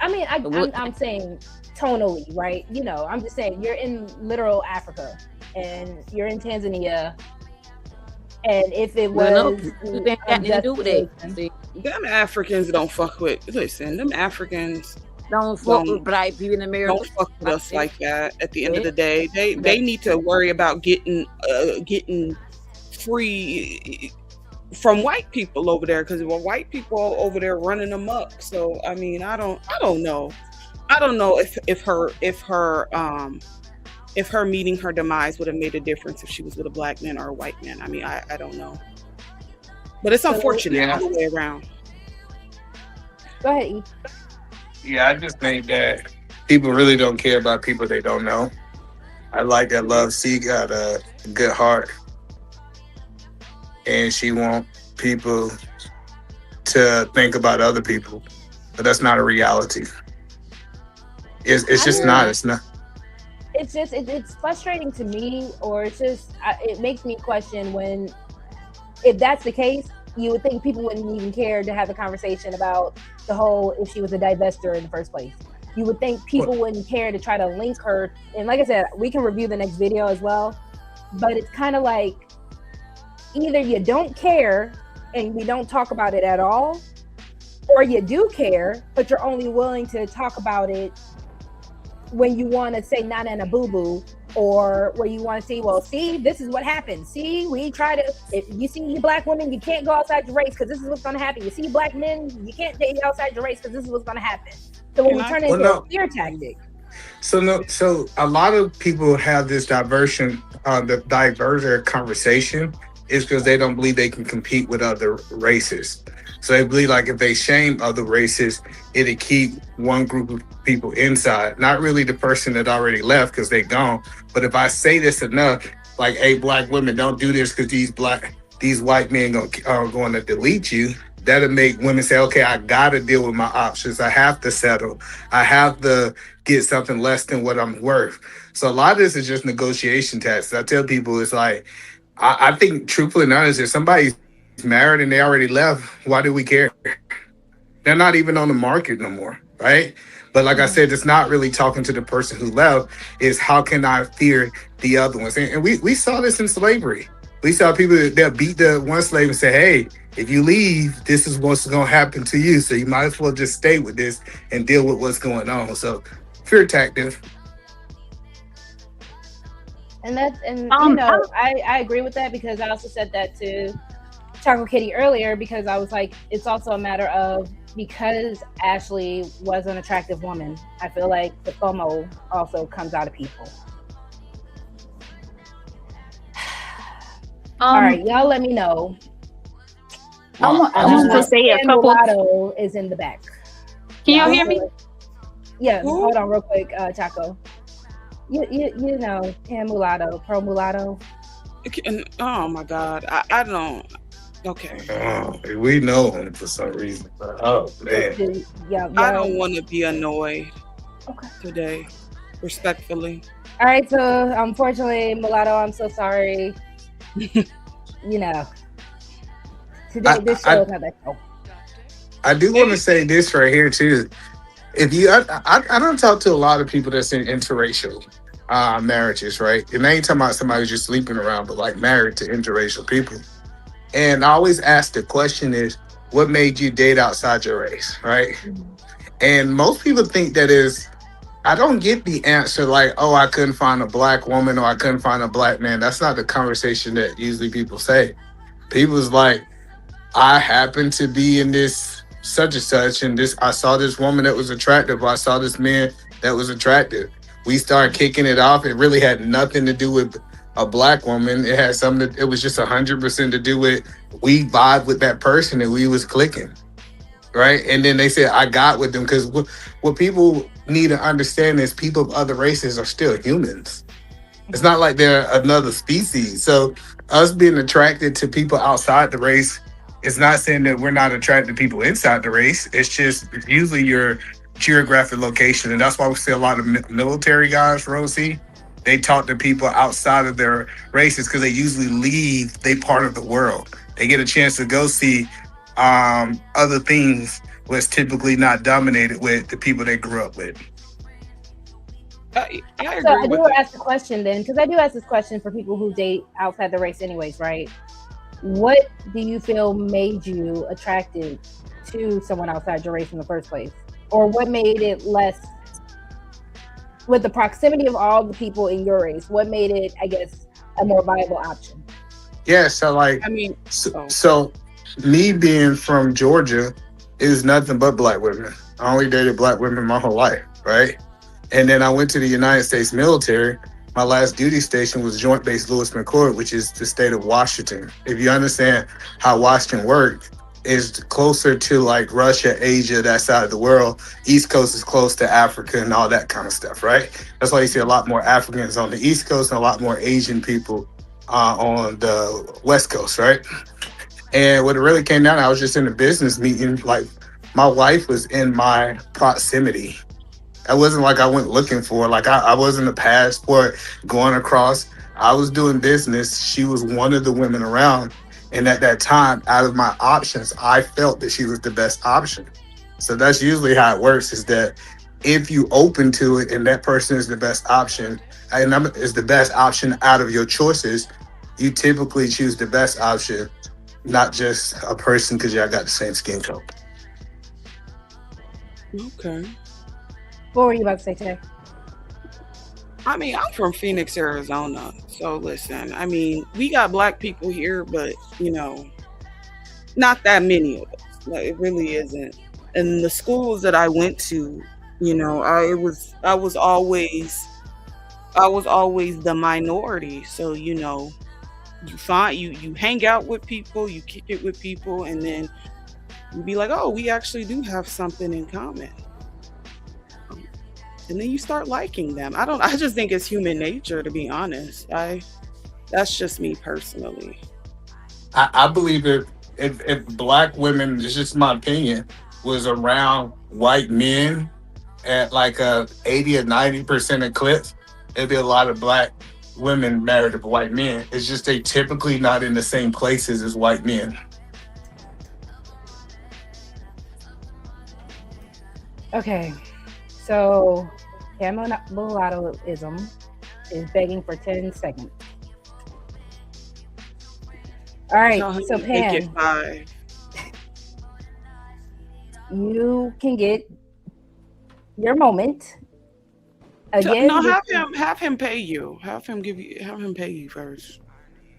I mean, I'm saying tonally, right? You know, I'm just saying you're in literal Africa and you're in Tanzania, and if it was, they got nothing to do with it. See? Them Africans don't fuck with. Listen, them Africans don't fuck with Black people in America. Don't fuck with us like that. At the end of the day, they need to worry about getting free from white people over there, because white people over there running amok. So I mean, I don't know if her meeting her demise would have made a difference if she was with a Black man or a white man. I mean, I don't know, but it's unfortunate all the way around. Go ahead, E. Yeah, I just think that people really don't care about people they don't know. I like that RogueC got a good heart, and she wants people to think about other people, but that's not a reality. It's just not. It's not. It's just it's frustrating to me, or it's just it makes me question when, if that's the case, you would think people wouldn't even care to have a conversation about the whole if she was a divester in the first place. You would think people wouldn't care to try to link her. And like I said, we can review the next video as well, but it's kind of like either you don't care and we don't talk about it at all, or you do care, but you're only willing to talk about it when you want to say nana and a boo-boo, or where you want to say, well, see, this is what happens. See, we try to, if you see a Black woman, you can't go outside your race because this is what's going to happen. You see Black men, you can't date outside your race because this is what's going to happen. So when we turn it into a fear tactic. So a lot of people have this diversion, the diverter conversation is because they don't believe they can compete with other races. So they believe like if they shame other races, it'll keep one group of people inside. Not really the person that already left because they gone. But if I say this enough, like, hey, Black women, don't do this because these white men are going to delete you. That'll make women say, okay, I got to deal with my options. I have to settle. I have to get something less than what I'm worth. So a lot of this is just negotiation tactics. I tell people it's like, I think truthfully and honestly, if somebody's married and they already left, why do we care? They're not even on the market no more, right? But like I said, it's not really talking to the person who left. It's how can I fear the other ones? And we saw this in slavery. We saw people that beat the one slave and say, hey, if you leave, this is what's going to happen to you. So you might as well just stay with this and deal with what's going on. So fear tactic. And you know, I agree with that, because I also said that to Chocolate Kitty earlier, because I was like, it's also a matter of, because Ashley was an attractive woman, I feel like the FOMO also comes out of people. All right, y'all let me know. I want to say a couple. Mulatto is in the back. Can y'all hear me? Yeah, hold on real quick, Chaco. You know, Cam Mulatto, Pro Mulatto. Oh my God, I don't. Okay. We know him for some reason. Oh man. Yeah, I don't want to be annoyed today, respectfully. All right, so unfortunately, Mulatto, I'm so sorry. You know, today this show is not that cool. I do want to say this right here too. If you, I don't talk to a lot of people that's in interracial marriages, right? And I ain't talking about somebody who's just sleeping around, but like married to interracial people. And I always ask the question is, what made you date outside your race, right? And most people think that is, I don't get the answer like, oh, I couldn't find a black woman or I couldn't find a black man. That's not the conversation that usually people say. People's like, I happen to be in this such and such, and this I saw this woman that was attractive, or I saw this man that was attractive. We started kicking it off. It really had nothing to do with a black woman. It had something. It was just 100% to do with we vibe with that person and we was clicking, right? And then they said I got with them because what people need to understand is people of other races are still humans. It's not like they're another species. So us being attracted to people outside the race is not saying that we're not attracted to people inside the race. It's just usually your geographic location. And that's why we see a lot of military guys, RogueC. They talk to people outside of their races because they usually leave they part of the world. They get a chance to go see other things was typically not dominated with the people they grew up with. I agree. So I do with ask the question then, because I do ask this question for people who date outside the race anyways, right? What do you feel made you attracted to someone outside your race in the first place? Or what made it less, with the proximity of all the people in your race, what made it, I guess, a more viable option? Yeah, so like, I mean, so me being from Georgia, it was nothing but black women. I only dated black women my whole life, right? And then I went to the United States military. My last duty station was Joint Base Lewis McChord, which is the state of Washington. If you understand how Washington works, is closer to like Russia, Asia, that side of the world. East Coast is close to Africa and all that kind of stuff, right? That's why you see a lot more Africans on the East Coast and a lot more Asian people on the West Coast, right? And what it really came down to, I was just in a business meeting. Like my wife was in my proximity. I wasn't like I went looking for, like I wasn't a passport going across. I was doing business. She was one of the women around. And at that time, out of my options, I felt that she was the best option. So that's usually how it works, is that if you open to it and that person is the best option, and is the best option out of your choices, you typically choose the best option, not just a person because y'all got the same skin tone. okay. What were you about to say, Tay? I mean, I'm from Phoenix, Arizona. So listen, I mean, we got black people here, but you know, not that many of us. Like, it really isn't. And the schools that I went to, you know, I was always the minority. So, you know, you hang out with people, you kick it with people, and then you be like, oh, we actually do have something in common. And then you start liking them. I just think it's human nature, to be honest. That's just me personally. I believe if black women, it's just my opinion, was around white men at like a 80 or 90% eclipse, there'd be a lot of black women married to white men. It's just they typically not in the same places as white men. Okay, so mulattoism is begging for 10 seconds. All right, so Pam, you can get your moment. Again, no, have him pay you. Have him pay you first.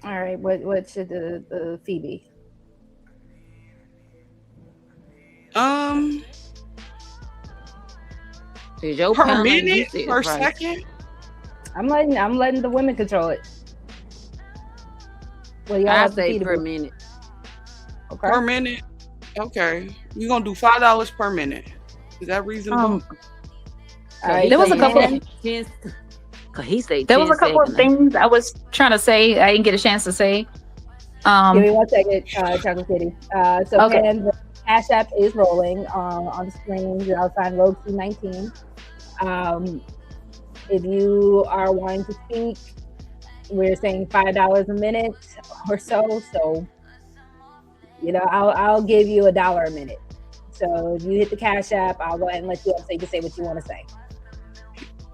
All right, what should the fee be? Per minute, per second. I'm letting the women control it. Well, I say per minute. Okay. Per minute. Okay, we're gonna do $5 per minute. Is that reasonable? There was a couple of things. There was a couple of things I was trying to say. I didn't get a chance to say. Give me 1 second, Chocolate Kitty. So okay. Pam, the Cash App is rolling on the screen. I'll sign RogueC 19. If you are wanting to speak, we're saying $5 a minute or so. So, you know, I'll give you $1 a minute. So if you hit the Cash App, I'll go ahead and let you up so you can say what you want to say.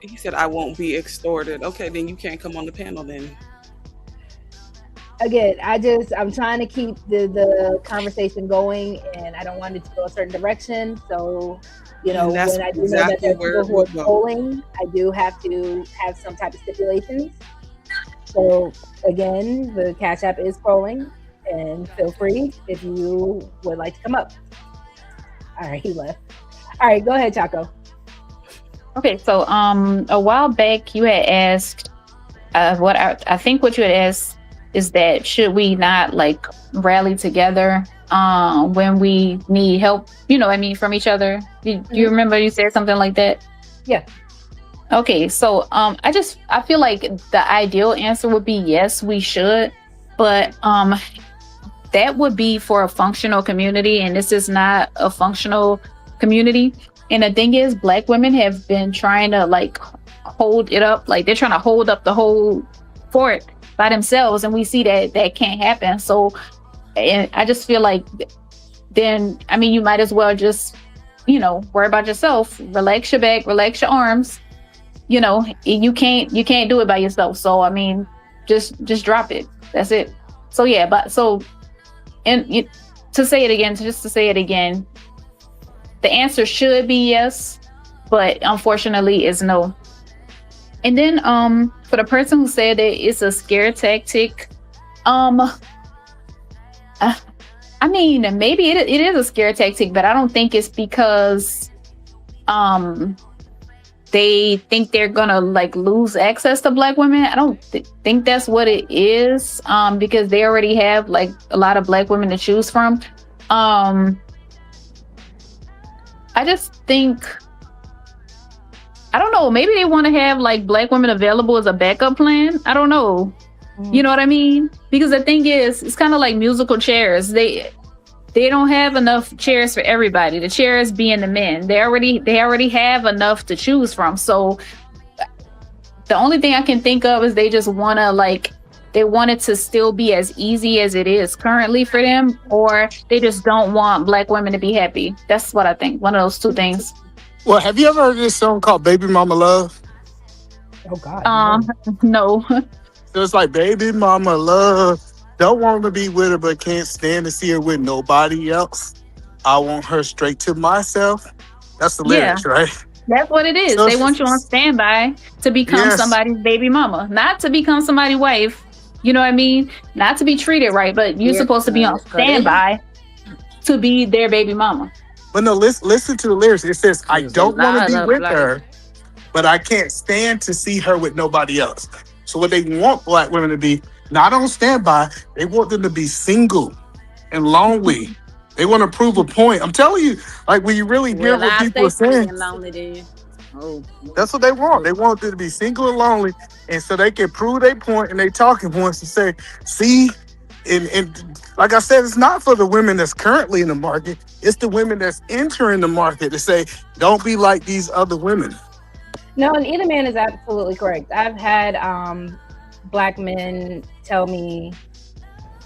He said I won't be extorted. Okay, then you can't come on the panel then. Again, I'm trying to keep the conversation going, and I don't want it to go a certain direction. So You know, And that's when I do know that exactly there are where people it who are would go. trolling, I do have to have some type of stipulations. So again, the Cash App is scrolling, and feel free if you would like to come up. All right, he left. All right, go ahead, Chaco. Okay, so a while back you had asked what I think what you had asked is that should we not like rally together when we need help, from each other. Do you remember you said something like that? Yeah. Okay, so I feel like the ideal answer would be yes, we should, but that would be for a functional community, and this is not a functional community. And the thing is, Black women have been trying to like hold it up, like they're trying to hold up the whole fort by themselves, and we see that that can't happen. So, and I just feel like then, you might as well just, worry about yourself, relax your back, relax your arms. You can't do it by yourself. So just drop it. That's it. So yeah, to say it again, the answer should be yes, but unfortunately is no. And then for the person who said that it's a scare tactic, maybe it is a scare tactic, but I don't think it's because they think they're gonna like lose access to Black women. I don't think that's what it is, because they already have like a lot of Black women to choose from. I just think, I don't know, maybe they want to have like Black women available as a backup plan. I don't know. You know what I mean? Because the thing is, it's kind of like musical chairs. They don't have enough chairs for everybody. The chairs being the men. They already have enough to choose from. So the only thing I can think of is they just want it to still be as easy as it is currently for them, or they just don't want Black women to be happy. That's what I think. One of those two things. Well, have you ever heard this song called Baby Mama Love? Oh God. No. So it's like, baby mama love, don't want to be with her, but can't stand to see her with nobody else. I want her straight to myself. That's the lyrics, right? That's what it is. So they want you on standby to become somebody's baby mama, not to become somebody's wife. You know what I mean? Not to be treated right, but you're supposed to be on standby to be their baby mama. But no, listen to the lyrics. It says, I don't want to be with her, but I can't stand to see her with nobody else. So what they want Black women to be, not on standby, they want them to be single and lonely. They want to prove a point. I'm telling you, like when you really hear what people are saying, that's what they want. They want them to be single and lonely, and so they can prove their point and they talking points and say, see, and like I said, it's not for the women that's currently in the market. It's the women that's entering the market to say, don't be like these other women. No, and either man is absolutely correct. I've had Black men tell me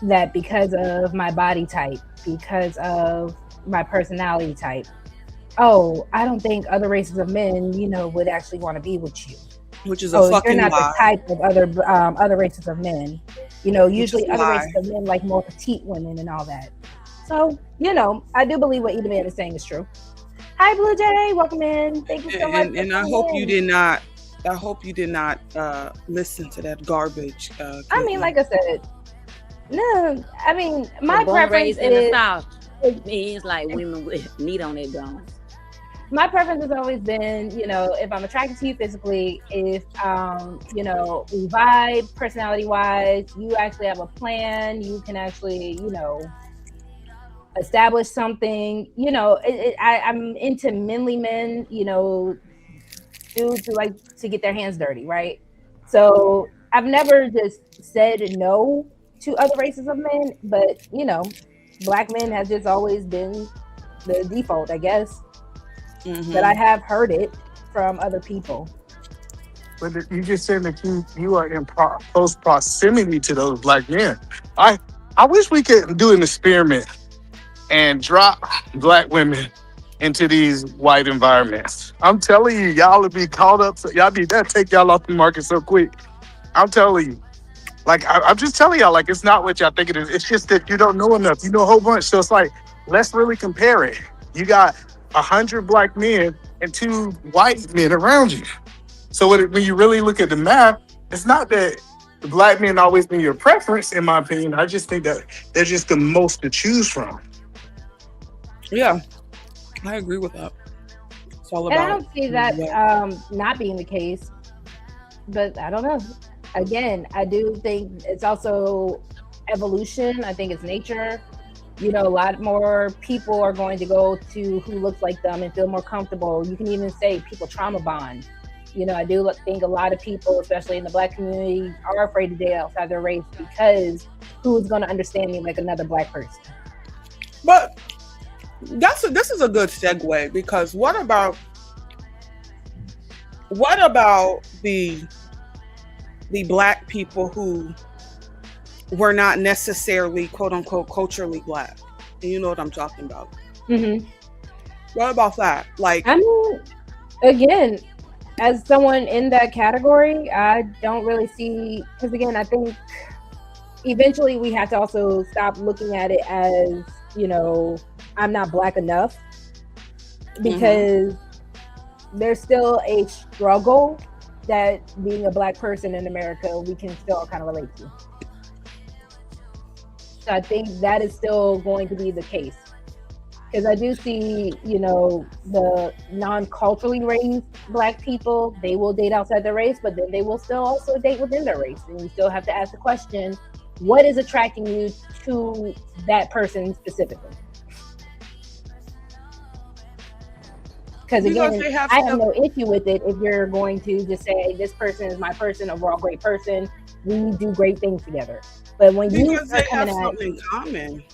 that because of my body type, because of my personality type, oh, I don't think other races of men, would actually want to be with you. Which is a fucking you're not lie. the type of other races of men. Usually other races of men like more petite women and all that. So, I do believe what either man is saying is true. Hi, Blue Jay. Welcome in. Thank you so much. And I hope you did not. I hope you did not listen to that garbage. Like I said, no. My preference in the is South. It's like women with meat on their bones. My preference has always been, if I'm attracted to you physically, if we vibe personality-wise, you actually have a plan, you can actually, establish something. I'm into manly men, dudes who like to get their hands dirty, right? So I've never just said no to other races of men, but Black men have just always been the default, I guess. But I have heard it from other people. But you just said that you are in close proximity to those Black men. I wish we could do an experiment and drop Black women into these white environments. I'm telling you, y'all would be caught up. That'd take y'all off the market so quick. I'm telling you. Like, I'm just telling y'all, like, it's not what y'all think it is. It's just that you don't know enough. You know a whole bunch. So it's like, let's really compare it. You got 100 black men and 2 white men around you. So when you really look at the math, it's not that the black men always been your preference, in my opinion. I just think that they're just the most to choose from. Yeah, I agree with that. It's all And I about. don't see that not being the case, but I don't know. Again, I do think it's also evolution. I think it's nature. You know, a lot more people are going to go to who looks like them and feel more comfortable. You can even say people trauma bond. You know, I do think a lot of people, especially in the black community, are afraid to date outside their race because who's going to understand me like another black person? But this is a good segue, because what about the black people who were not necessarily quote unquote culturally black? And you know what I'm talking about. Mm-hmm. What about that? Like, I mean, again, as someone in that category, I don't really see, because again, I think eventually we have to also stop looking at it as, you know, I'm not black enough, because there's still a struggle that being a black person in America, we can still kind of relate to. So I think that is still going to be the case. Because I do see, you know, the non-culturally raised black people, they will date outside their race, but then they will still also date within their race. And you still have to ask the question, what is attracting you to that person specifically? Because again, I have no issue with it if you're going to just say, this person is my person, or we're all great person, we do great things together. But when you start coming at something common.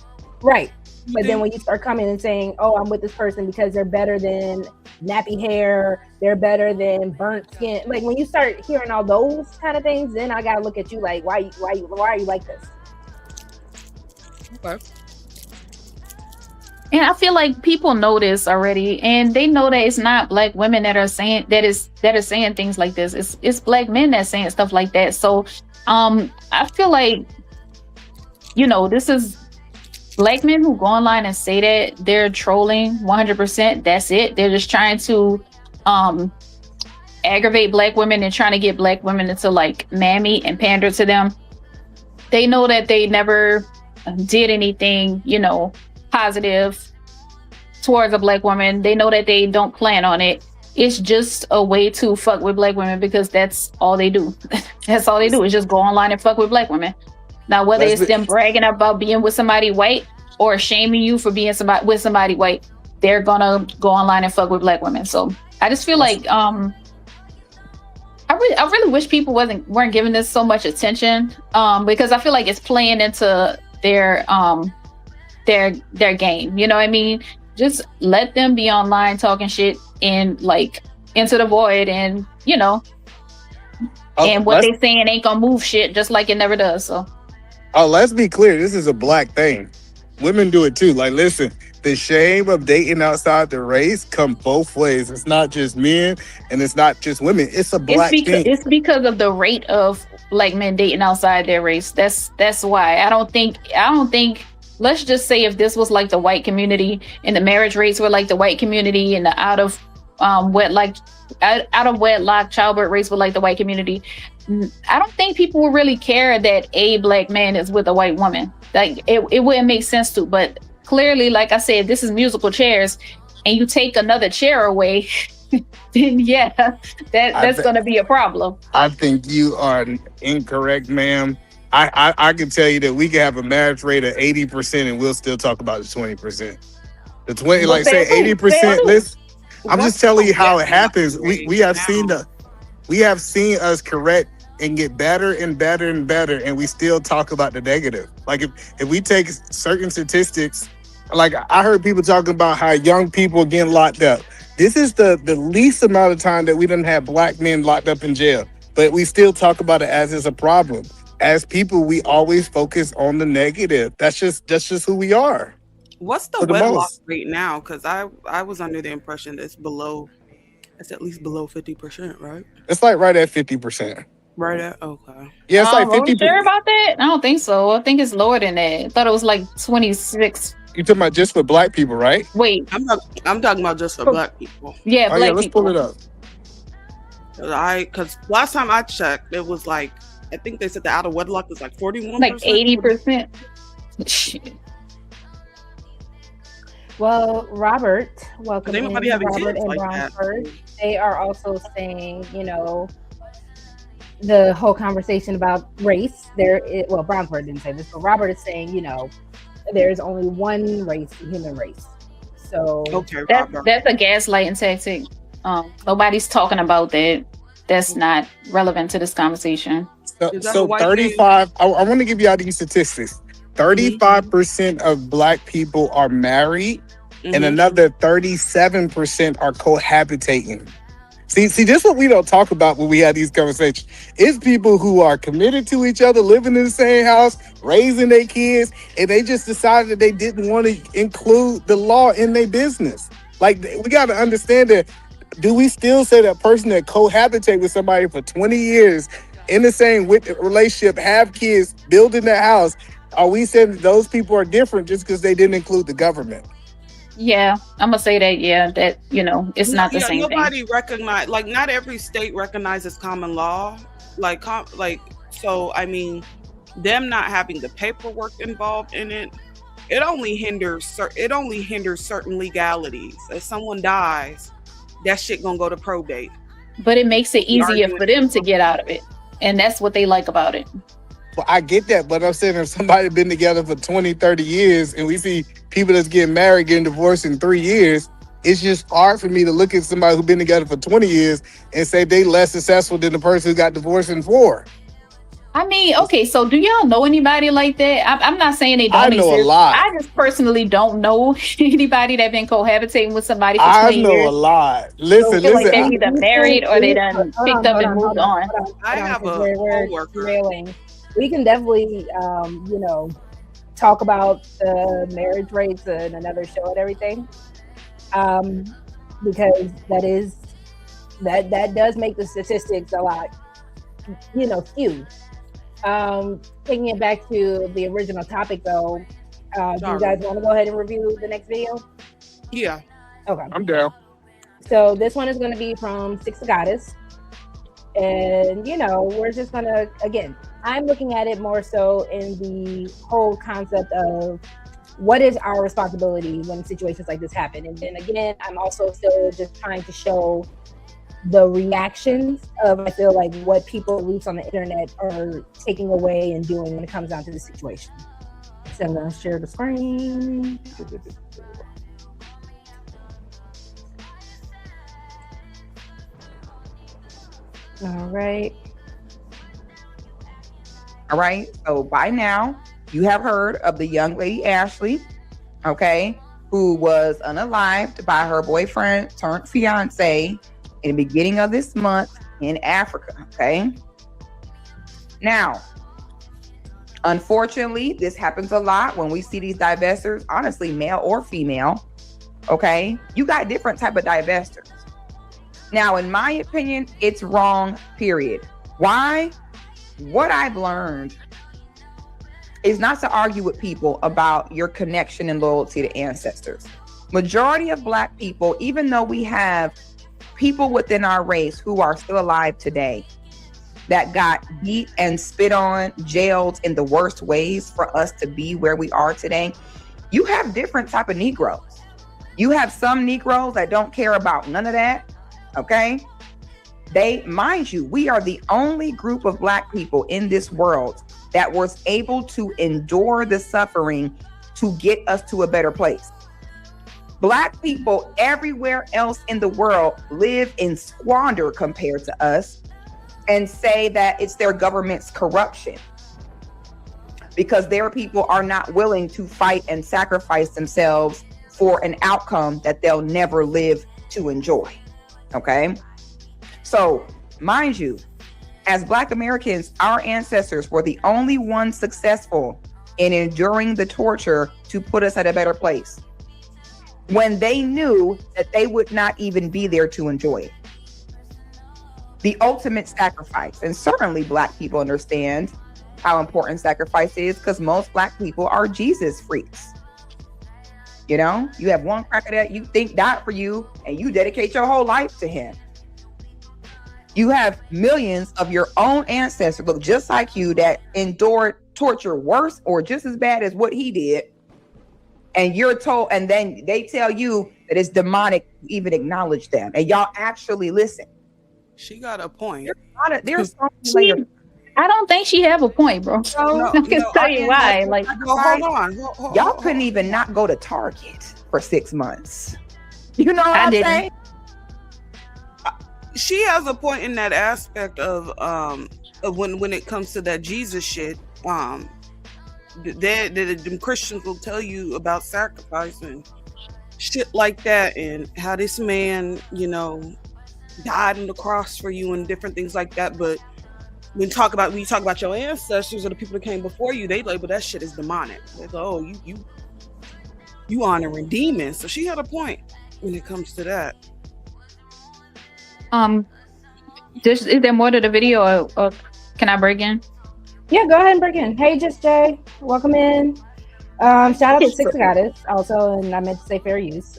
Right. But then when you start coming and saying, oh, I'm with this person because they're better than nappy hair, they're better than burnt skin. Like when you start hearing all those kind of things, then I gotta look at you like, why are you like this? Okay. And I feel like people know this already, and they know that it's not black women that are saying saying things like this. It's black men that's saying stuff like that. So I feel like, you know, this is black men who go online and say that they're trolling 100%. That's it. They're just trying to aggravate black women and trying to get black women to like mammy and pander to them. They know that they never did anything, you know, positive towards a black woman. They know that they don't plan on it. It's just a way to fuck with black women, because that's all they do. That's all they do, is just go online and fuck with black women. Now, whether it's them bragging about being with somebody white or shaming you for being with somebody white, they're gonna go online and fuck with black women. So I just feel like I really wish people weren't giving this so much attention, because I feel like it's playing into their game. You know what I mean? Just let them be online talking shit and like into the void, and you know, and what they saying ain't gonna move shit, just like it never does. So. Oh, let's be clear. This is a black thing. Women do it too. Like, listen, the shame of dating outside the race come both ways. It's not just men and it's not just women. It's a black thing. It's because of the rate of black men dating outside their race. That's why. I don't think, let's just say if this was like the white community and the marriage rates were like the white community, and the out of wedlock childbirth rates were like the white community, I don't think people will really care that a black man is with a white woman. Like it wouldn't make sense to. But clearly, like I said, this is musical chairs, and you take another chair away, then yeah, that's going to be a problem. I think you are incorrect, ma'am. I can tell you that we can have a marriage rate of 80% and we'll still talk about the 20%. The 20, like say 80%. Listen, I'm just telling you how it happens. We have seen us correct and get better and better and better, and we still talk about the negative. Like if we take certain statistics, like I heard people talking about how young people getting locked up. This is the least amount of time that we didn't have black men locked up in jail, but we still talk about it as it's a problem. As people, we always focus on the negative. That's just who we are. What's the wedlock rate now? Because I was under the impression that it's at least below 50%, right? It's like right at 50%. Right at, okay. Yeah, it's like 50%. Sure about that? I don't think so. I think it's lower than that. I thought it was like 26 You talking about just for black people, right? Wait, I'm talking about just for black people. yeah, Oh black yeah, let's people. pull it up. Because last time I checked, it was like, I think they said the out of wedlock is like 41%. Like 80%. Well, Robert, welcome Ain't in, nobody having Robert kids and like that. Brownsford. They are also saying, the whole conversation about race. Well, Brownsford didn't say this, but Robert is saying, there's only one race, the human race. So Okay, That's Robert. a gaslighting tactic. Nobody's talking about that. That's not relevant to this conversation. Is that So a white 35. I want to give y'all these statistics. 35% of black people are married, and Mhm. another 37% are cohabitating. See, this is what we don't talk about when we have these conversations. It's people who are committed to each other, living in the same house, raising their kids, and they just decided that they didn't want to include the law in their business. Like, we got to understand that. Do we still say that person that cohabitate with somebody for 20 years in the same relationship, have kids, building their house? Are we saying that those people are different just because they didn't include the government? Yeah, I'm gonna say that. Yeah, that it's not the same thing. Nobody recognize, like, not every state recognizes common law. So I mean, them not having the paperwork involved in it, it only hinders certain legalities. If someone dies, that shit gonna go to probate. But it makes it easier for them to get out of it, and that's what they like about it. Well, I get that, but I'm saying if somebody been together for 20, 30 years and we see people that's getting married, getting divorced in 3 years, it's just hard for me to look at somebody who's been together for 20 years and say they less successful than the person who got divorced in 4. I mean, okay, so do y'all know anybody like that? I'm not saying they don't I know exist. a lot. I just personally don't know anybody that been cohabitating with somebody for I 20 know years. a lot. So I Listen. feel like they're either married or they done picked up and moved on. I have a coworker. derailing. We can definitely, talk about the marriage rates in another show and everything, because that does make the statistics a lot, skewed. Taking it back to the original topic, though, do you guys want to go ahead and review the next video? Yeah. Okay. I'm down. So this one is going to be from Six Goddess. And, we're just going to, again, I'm looking at it more so in the whole concept of what is our responsibility when situations like this happen. And then again, I'm also still just trying to show the reactions of, I feel like, what people loose on the internet are taking away and doing when it comes down to the situation. So I'm going to share the screen. All right. All right. So by now, you have heard of the young lady Ashley, okay, who was unalived by her boyfriend turned fiance in the beginning of this month in Africa. Okay. Now, unfortunately, this happens a lot when we see these divesters, honestly, male or female. Okay. You got different type of divesters. Now, in my opinion, it's wrong, period. Why? What I've learned is not to argue with people about your connection and loyalty to ancestors. Majority of Black people, even though we have people within our race who are still alive today that got beat and spit on, jailed in the worst ways for us to be where we are today, you have different type of Negroes. You have some Negroes that don't care about none of that. Okay, mind you, we are the only group of Black people in this world that was able to endure the suffering to get us to a better place. Black people everywhere else in the world live in squander compared to us and say that it's their government's corruption because their people are not willing to fight and sacrifice themselves for an outcome that they'll never live to enjoy. Okay, so mind you, as Black Americans, our ancestors were the only ones successful in enduring the torture to put us at a better place when they knew that they would not even be there to enjoy it. The ultimate sacrifice, and certainly Black people understand how important sacrifice is because most Black people are Jesus freaks. You know, you have one cracker that you think died for you, and you dedicate your whole life to him. You have millions of your own ancestors look just like you that endured torture worse or just as bad as what he did. And you're told, and then they tell you that it's demonic to even acknowledge them. And y'all actually listen. She got a point. I don't think she have a point, bro. I can tell you why. Like, hold on. Y'all couldn't even not go to Target for 6 months. You know what I'm saying? She has a point in that aspect of when it comes to that Jesus shit. The Christians will tell you about sacrifice and shit like that, and how this man, you know, died on the cross for you and different things like that. But when you talk about your ancestors or the people that came before you, they label that shit as demonic. They go, oh, you honoring demons. So she had a point when it comes to that. Is there more to the video, or can I break in? Yeah, go ahead and break in. Hey, Just Jay, welcome in. Shout out to Six Goddess also, and I meant to say fair use.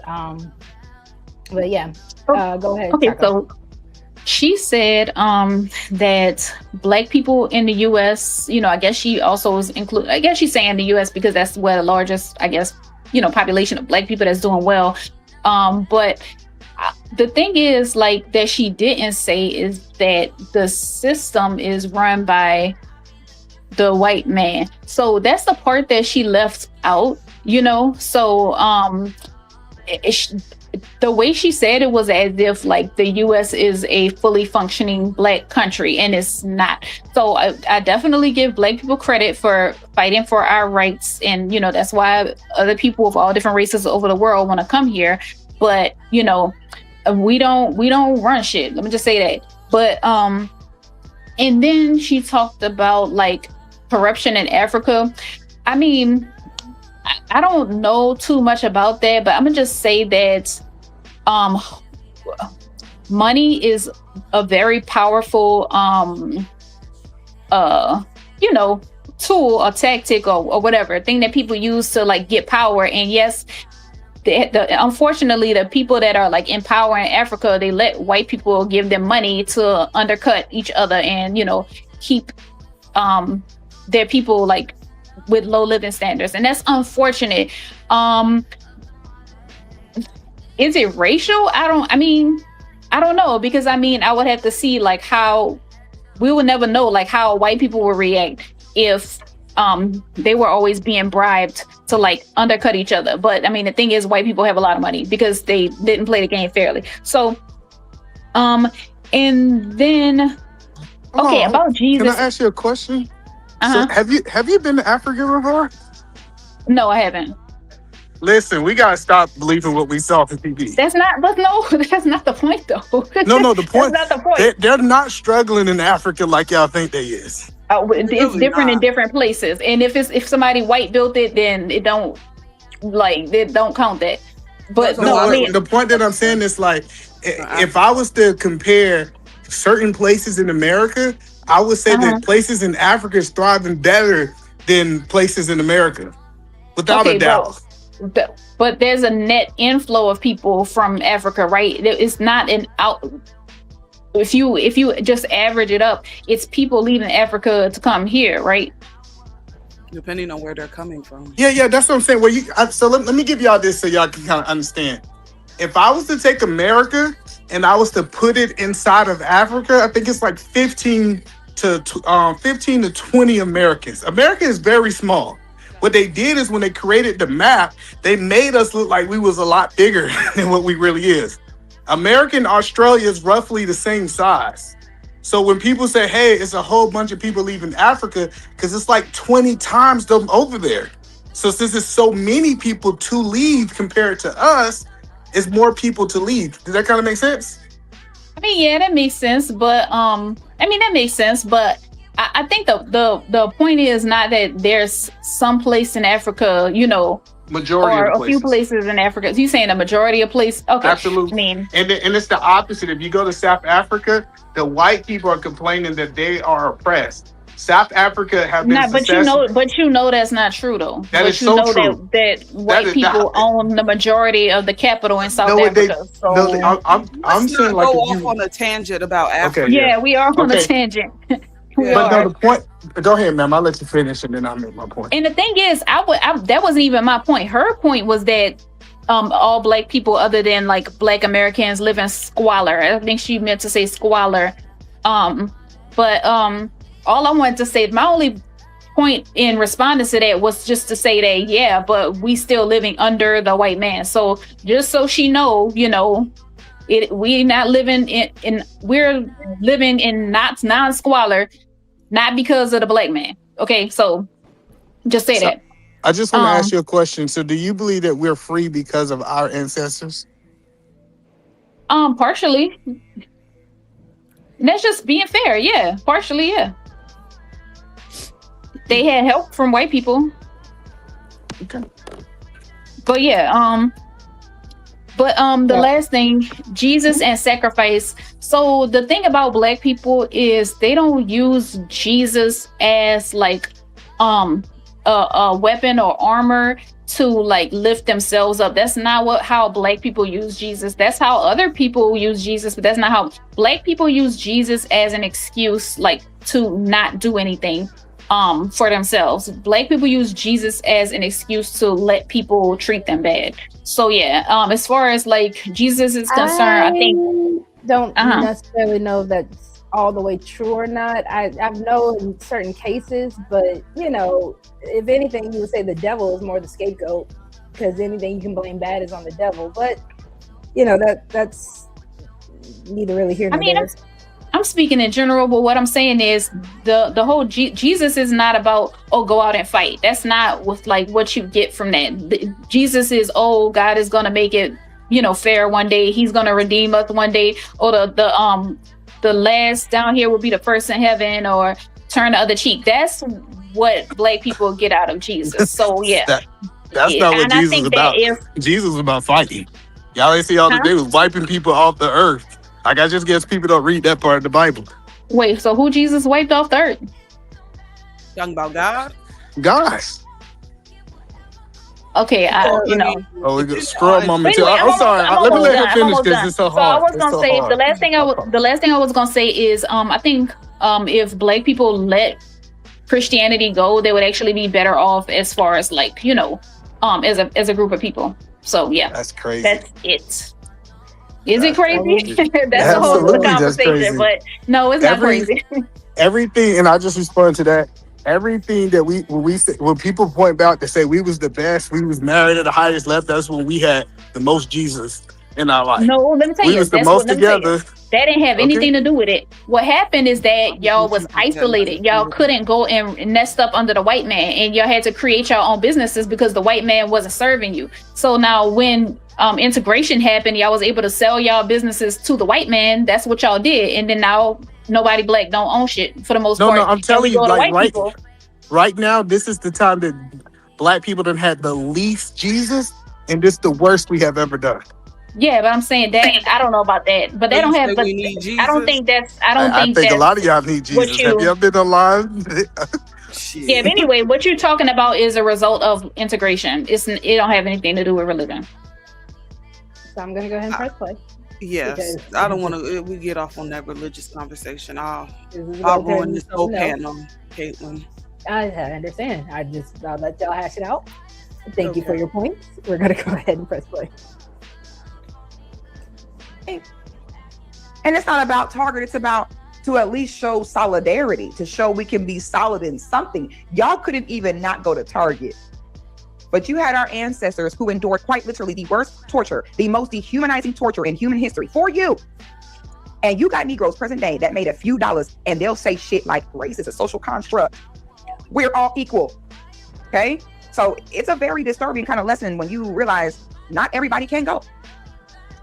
But yeah, go ahead. Okay, so she said that Black people in the U.S., you know, I guess she also was I guess she's saying the U.S. because that's where the largest, I guess, you know, population of Black people that's doing well. But the thing is, like, that she didn't say is that the system is run by the white man. So that's the part that she left out, you know. So the way she said it was as if like the US is a fully functioning Black country, and it's not. So I definitely give Black people credit for fighting for our rights, and you know, that's why other people of all different races over the world want to come here. But you know, we don't run shit, let me just say that. But and then she talked about like corruption in Africa. I mean, I don't know too much about that, but I'm gonna just say that money is a very powerful you know, tool or tactic or whatever thing that people use to like get power. And yes, unfortunately, the people that are like in power in Africa, they let white people give them money to undercut each other and, you know, keep their people like with low living standards, and that's unfortunate. Is it racial? I don't know, because I mean, I would have to see like how we would never know like how white people would react if they were always being bribed to like undercut each other. But I mean, the thing is, white people have a lot of money because they didn't play the game fairly. So and then about Jesus. Can I ask you a question? So have you been to Africa before? No, I haven't. Listen, we gotta stop believing what we saw on TV. That's not the point though. No, the point. That's not the point. They're not struggling in Africa like y'all think they is. It's different in different places, and if somebody white built it, then they don't count that. But the point that I'm saying is like, if I was to compare certain places in America, I would say that places in Africa is thriving better than places in America, without a doubt. But there's a net inflow of people from Africa, right? It's not an out. If you just average it up, it's people leaving Africa to come here, right? Depending on where they're coming from. Yeah, that's what I'm saying. So let me give y'all this so y'all can kind of understand. If I was to take America and I was to put it inside of Africa, I think it's like 15 to 20 Americans. America is very small. What they did is when they created the map, they made us look like we was a lot bigger than what we really is. America and Australia is roughly the same size. So when people say, hey, it's a whole bunch of people leaving Africa, because it's like 20 times them over there. So since there's so many people to leave compared to us, it's more people to leave. Does that kind of make sense? I mean, yeah, that makes sense. But that makes sense. But I think the point is not that there's some place in Africa, you know, majority or of a few places in Africa. So you saying a majority of places? Okay, absolutely. I mean, and it's the opposite. If you go to South Africa, the white people are complaining that they are oppressed. South Africa have been But you know that's not true though. That is so true. That white people own the majority of the capital in South Africa. I'm saying like go off on a tangent about Africa. Okay, yeah, we are on a tangent. The point. Go ahead, ma'am. I'll let you finish, and then I'll make my point. And the thing is, that wasn't even my point. Her point was that all black people, other than like black Americans, live in squalor. I think she meant to say squalor. All I wanted to say, my only point in responding to that was just to say that, yeah, but we still living under the white man. So just so she know, we're living in non-squalor, not because of the black man. Okay, so just say that. I just want to ask you a question. So do you believe that we're free because of our ancestors? Partially. That's just being fair. Yeah, partially, yeah. They had help from white people. Okay. But yeah, the last thing, Jesus and sacrifice. So the thing about black people is they don't use Jesus as like a weapon or armor to like lift themselves up. That's not how black people use Jesus. That's how other people use Jesus, but that's not how black people use Jesus as an excuse, like to not do anything for themselves. Black people use Jesus as an excuse to let people treat them bad. So yeah, as far as like Jesus is concerned, I think don't necessarily know if that's all the way true or not. I've known in certain cases, but if anything, you would say the devil is more the scapegoat, because anything you can blame bad is on the devil. But that's neither really here nor there. I'm speaking in general, but what I'm saying is the whole Jesus is not about, go out and fight. That's not what you get from that. Jesus is, God is gonna make it fair one day. He's gonna redeem us one day, or the last down here will be the first in heaven, or turn the other cheek. That's what black people get out of Jesus. So yeah, that's not what Jesus is about. Jesus is about fighting. Y'all ain't see all the day was wiping people off the earth. Like, I just guess people don't read that part of the Bible. Wait, so who Jesus wiped off the earth? Talking about God? Gosh. Okay, we got scrub moment too. I'm sorry. Let me let her finish because it's so hard. So I was gonna say the last thing I was gonna say is I think if black people let Christianity go, they would actually be better off as far as as a group of people. So yeah, that's crazy. That's it. Is it crazy? That's a whole other conversation, but no, it's not crazy. Everything, and I just respond to that. Everything that when people point out to say we was the best, we was married at the highest level, that's when we had the most Jesus in our life. No, let me tell you, was the most together. That didn't have anything to do with it. What happened is that y'all was isolated. Y'all couldn't go and nest up under the white man, and y'all had to create your own businesses because the white man wasn't serving you. So now when integration happened, y'all was able to sell y'all businesses to the white man. That's what y'all did, and then now nobody black don't own shit for the most part. No, I'm telling you, right now, this is the time that black people done had the least Jesus, and this is the worst we have ever done. Yeah, but I'm saying that I don't know about that, but they don't have. But I don't think that's. I think a lot of y'all need Jesus. Have you ever been alive? Yeah, but anyway, what you're talking about is a result of integration. It don't have anything to do with religion. So I'm gonna go ahead and press play. Yes, I don't want to. We get off on that religious conversation. I'll ruin this whole panel, Caitlin. I understand. I'll let y'all hash it out. Thank you for your points. We're gonna go ahead and press play. And it's not about Target, it's about to at least show solidarity, to show we can be solid in something. Y'all couldn't even not go to Target. But you had our ancestors who endured quite literally the worst torture, the most dehumanizing torture in human history for you. And you got Negroes present day that made a few dollars and they'll say shit like race is a social construct. We're all equal. Okay? So it's a very disturbing kind of lesson when you realize not everybody can go.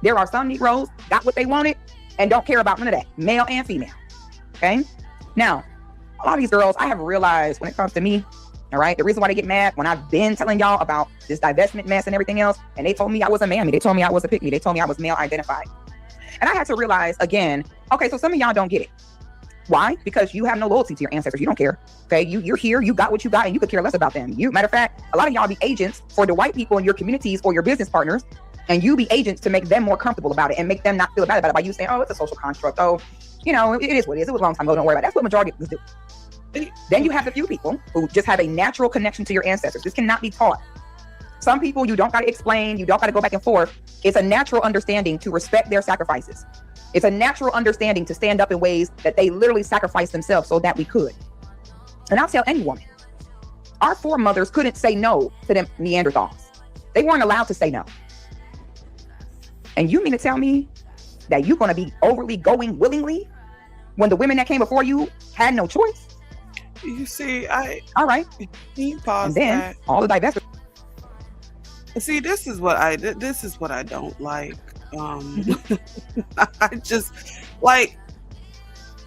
There are some Negroes got what they wanted and don't care about none of that, male and female. Okay? Now, a lot of these girls, I have realized when it comes to me, all right, the reason why they get mad when I've been telling y'all about this divestment mess and everything else, and they told me I was a mammy, they told me I was a pick-me, they told me I was male identified. And I had to realize again, okay, so some of y'all don't get it. Why? Because you have no loyalty to your ancestors. You don't care. Okay, you're here, you got what you got, and you could care less about them. Matter of fact, a lot of y'all be agents for the white people in your communities or your business partners, and you be agents to make them more comfortable about it and make them not feel bad about it by you saying, oh, it's a social construct. Oh, you know, it is what it is. It was a long time ago. Don't worry about it. That's what majority of us do. Then you have the few people who just have a natural connection to your ancestors. This cannot be taught. Some people you don't got to explain, you don't got to go back and forth. It's a natural understanding to respect their sacrifices. It's a natural understanding to stand up in ways that they literally sacrificed themselves so that we could. And I'll tell any woman, our foremothers couldn't say no to them Neanderthals. They weren't allowed to say no. And you mean to tell me that you're going to be overly going willingly when the women that came before you had no choice? You see, all right. You pause and then that. All the divestors. See, this is what I don't like. I just like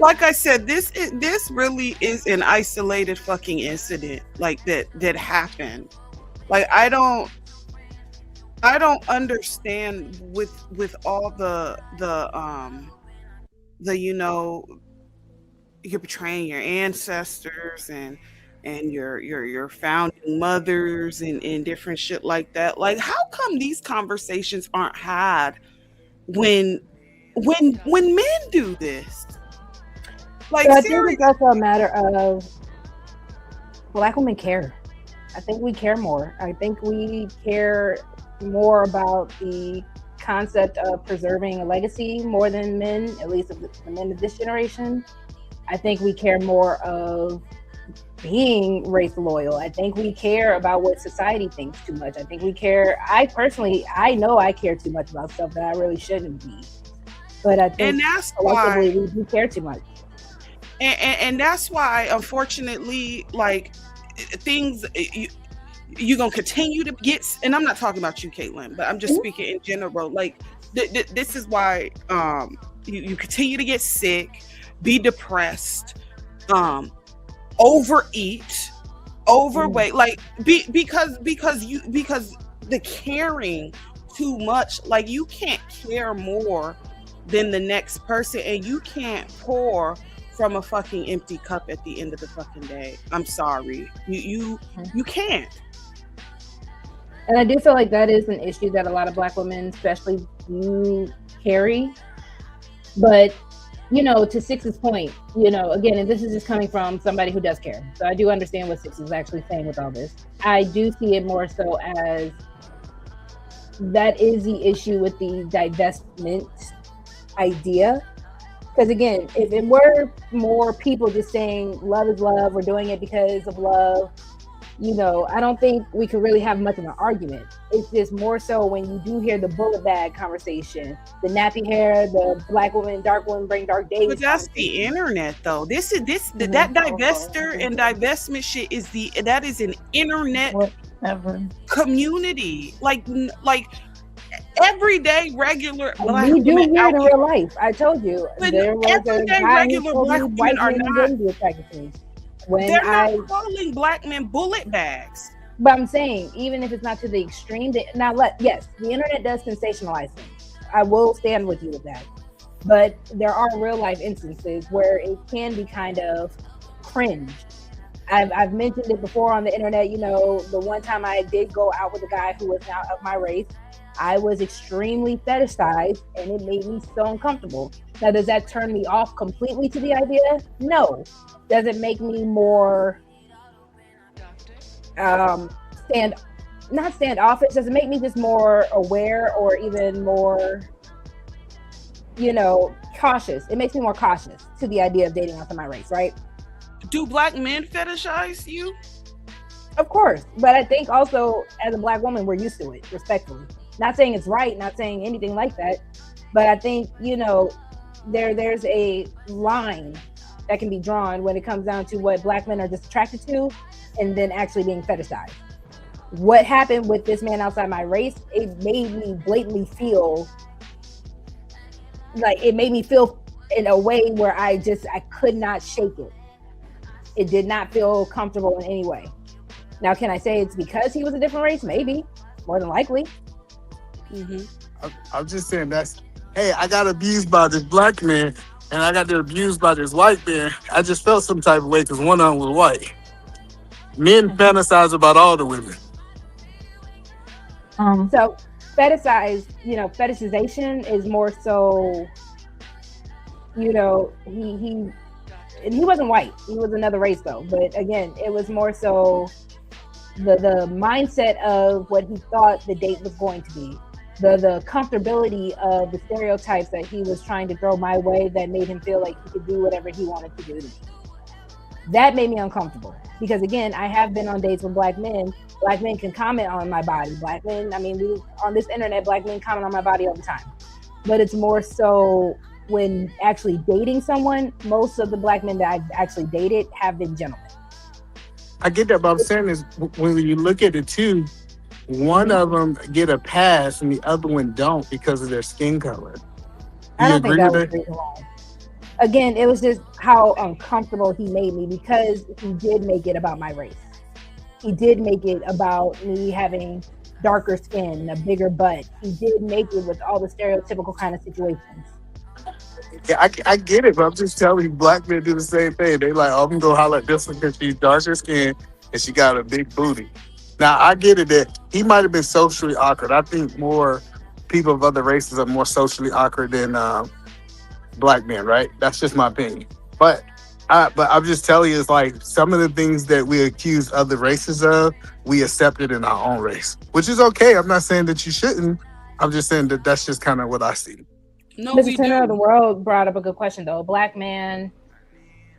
I said, this really is an isolated fucking incident like that happened. Like I don't understand with all the you know, you're betraying your ancestors and your founding mothers and different shit like that. Like, how come these conversations aren't had when men do this? Like, so I think it's also a matter of Black women care. I think we care more. I think we care more about the concept of preserving a legacy more than men, at least the men of this generation. I think we care more of being race loyal. I think we care about what society thinks too much. I think we care. I know I care too much about stuff that I really shouldn't be. But I think and that's why we do care too much. And that's why, unfortunately, like things you're gonna continue to get. And I'm not talking about you, Caitlin, but I'm just speaking in general. Like this is why you continue to get sick, be depressed, overeat, overweight, like because the caring too much. Like you can't care more than the next person, and you can't pour from a fucking empty cup at the end of the fucking day. I'm sorry, you can't. And I do feel like that is an issue that a lot of Black women especially do carry. But you know, to Six's point, you know, again, and this is just coming from somebody who does care. So I do understand what Six is actually saying with all this. I do see it more so as that is the issue with the divestment idea. Because again, if it were more people just saying love is love, we're doing it because of love, you know, I don't think we could really have much of an argument. It's just more so when you do hear the bullet bag conversation, the nappy hair, the Black woman, dark woman bring dark days. But that's the internet, though. That divester and divestment shit is an internet community. Like everyday regular Black we do women hear out in here. real life. I told you. But there was everyday a guy regular who Black told me women white are men not. wouldn't be attracted to me. They're not calling Black men bullet bags. But I'm saying, even if it's not to the extreme, yes, the internet does sensationalize things. I will stand with you with that. But there are real life instances where it can be kind of cringe. I've mentioned it before on the internet. You know, the one time I did go out with a guy who was not of my race, I was extremely fetishized and it made me so uncomfortable. Now, does that turn me off completely to the idea? No. Does it make me more standoffish? Does it make me just more aware or even more, you know, cautious? It makes me more cautious to the idea of dating outside my race, right? Do Black men fetishize you? Of course. But I think also as a Black woman, we're used to it, respectfully. Not saying it's right, not saying anything like that. But I think, you know, there's a line that can be drawn when it comes down to what Black men are just attracted to and then actually being fetishized. What happened with this man outside my race, it made me blatantly feel in a way where I could not shake it. It did not feel comfortable in any way. Now, can I say it's because he was a different race? Maybe, more than likely. I'm just saying hey, I got abused by this Black man and I got abused by this white man, I just felt some type of way because one of them was white. Men fantasize about all the women. So fetishization is more so, he wasn't white. He was another race though. But again, it was more so the mindset of what he thought the date was going to be. The comfortability of the stereotypes that he was trying to throw my way that made him feel like he could do whatever he wanted to do to me. That made me uncomfortable because again, I have been on dates with black men. Black men can comment on my body. Black men, on this internet, black men comment on my body all the time. But it's more so when actually dating someone, most of the black men that I've actually dated have been gentlemen. I get that, but I'm saying is when you look at the two, one of them get a pass and the other one don't because of their skin color. I don't think that was the reason why. Again, it was just how uncomfortable he made me because he did make it about my race. He did make it about me having darker skin, a bigger butt. He did make it with all the stereotypical kind of situations. Yeah, I get it, but I'm just telling you, black men do the same thing. They like, I'm gonna go holler at this one because she's darker skin and she got a big booty. Now, I get it that he might have been socially awkward. I think more people of other races are more socially awkward than black men, right? That's just my opinion. But I'm just telling you, it's like some of the things that we accuse other races of, we accept it in our own race, which is okay. I'm not saying that you shouldn't. I'm just saying that that's just kind of what I see. No, Mr. Turner of the World brought up a good question, though. A black man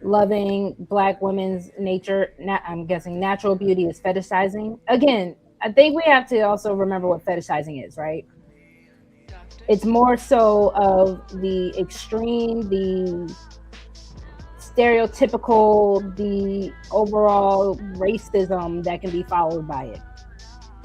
loving black women's nature, I'm guessing natural beauty is fetishizing. Again, I think we have to also remember what fetishizing is, right? It's more so of the extreme, the stereotypical, the overall racism that can be followed by it.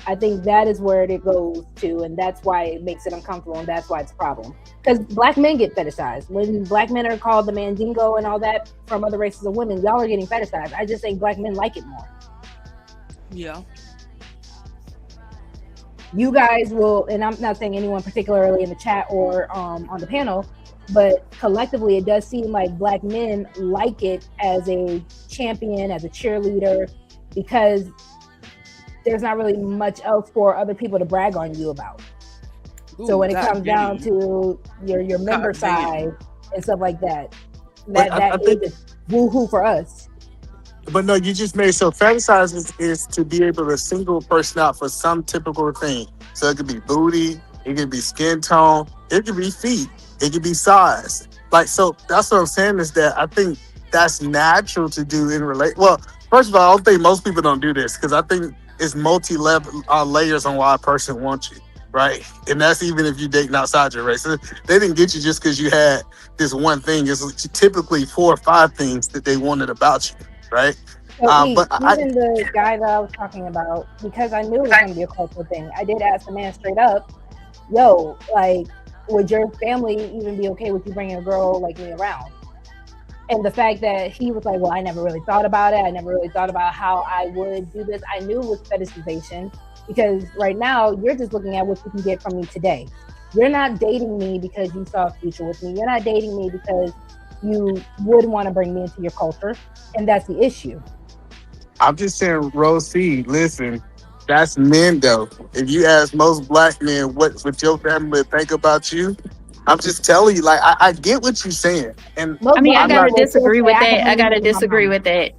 I think that is where it goes to, and that's why it makes it uncomfortable, and that's why it's a problem. Because black men get fetishized. When black men are called the mandingo and all that from other races of women, y'all are getting fetishized. I just think black men like it more. Yeah. You guys will, and I'm not saying anyone particularly in the chat or on the panel, but collectively it does seem like black men like it as a champion, as a cheerleader, because there's not really much else for other people to brag on you about. Ooh, so when it comes down to your member side and stuff like that, that is woohoo for us. But no, you just made so fantasize is to be able to single a person out for some typical thing. So it could be booty, it could be skin tone, it could be feet, it could be size. Like, so that's what I'm saying is that I think that's natural to do in Well, first of all, I don't think most people don't do this because I think it's multi-level layers on why a person wants you, right? And that's even if you're dating outside your race. So they didn't get you just because you had this one thing. It's typically 4 or 5 things that they wanted about you, right? So even the guy that I was talking about, because I knew it was going to be a cultural thing, I did ask the man straight up, yo, like, would your family even be okay with you bringing a girl like me around? And the fact that he was like, well, I never really thought about it. I never really thought about how I would do this. I knew it was fetishization because right now you're just looking at what you can get from me today. You're not dating me because you saw a future with me. You're not dating me because you would want to bring me into your culture. And that's the issue. I'm just saying, RogueC, listen, that's men though. If you ask most black men what your family would think about you, I'm just telling you, like, I get what you're saying. And I mean, I gotta disagree with that. I gotta disagree with that.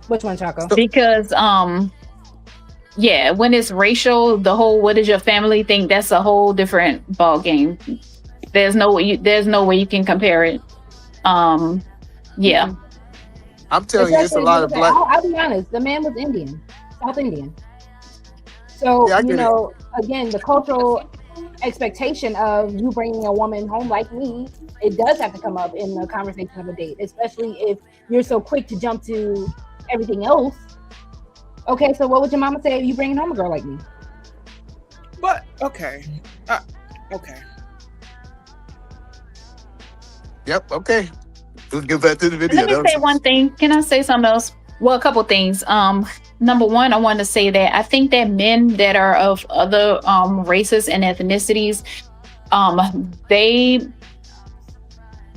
Which one, Chaco? Because yeah, when it's racial, the whole what does your family think, that's a whole different ball game. There's no way you can compare it. Yeah. I'm telling you, it's a lot of black. I'll be honest, the man was Indian, South Indian. So, yeah, again, the cultural expectation of you bringing a woman home like me, it does have to come up in the conversation of a date, especially if you're so quick to jump to everything else. Okay, so what would your mama say if you bringing home a girl like me? But okay. Yep. Okay. Let's get back to the video. Let me say one thing. Can I say something else? Well, a couple things. Number one, I want to say that I think that men that are of other races and ethnicities,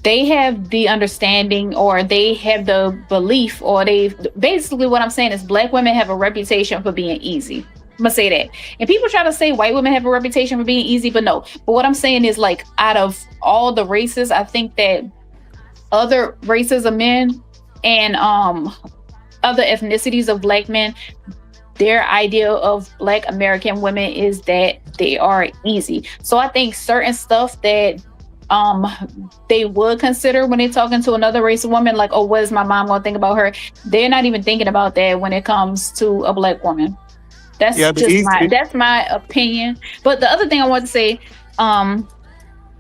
they have the understanding, or they have the belief, or they basically, what I'm saying is black women have a reputation for being easy. I'm gonna say that. And people try to say white women have a reputation for being easy, but no. But what I'm saying is, like, out of all the races, I think that other races of men and other ethnicities of black men, their idea of black American women is that they are easy. So I think certain stuff that they would consider when they're talking to another race of woman, like, oh, what is my mom gonna think about her? They're not even thinking about that when it comes to a black woman. That's that's my opinion. But the other thing I want to say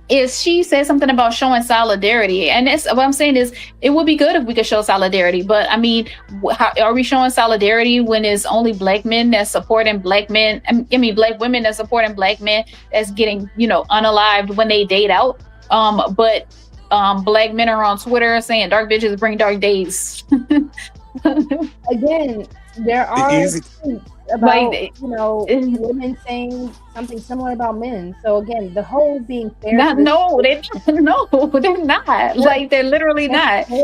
is she said something about showing solidarity, and that's what I'm saying is it would be good if we could show solidarity. But I mean, how are we showing solidarity when it's only black men that's supporting black men? I mean, black women that's supporting black men that's getting, you know, unalived when they date out. But black men are on Twitter saying dark bitches bring dark days. Again, there are about, you know, women saying something similar about men. So again, the whole being fair. No, they're not. Like, they're literally not. They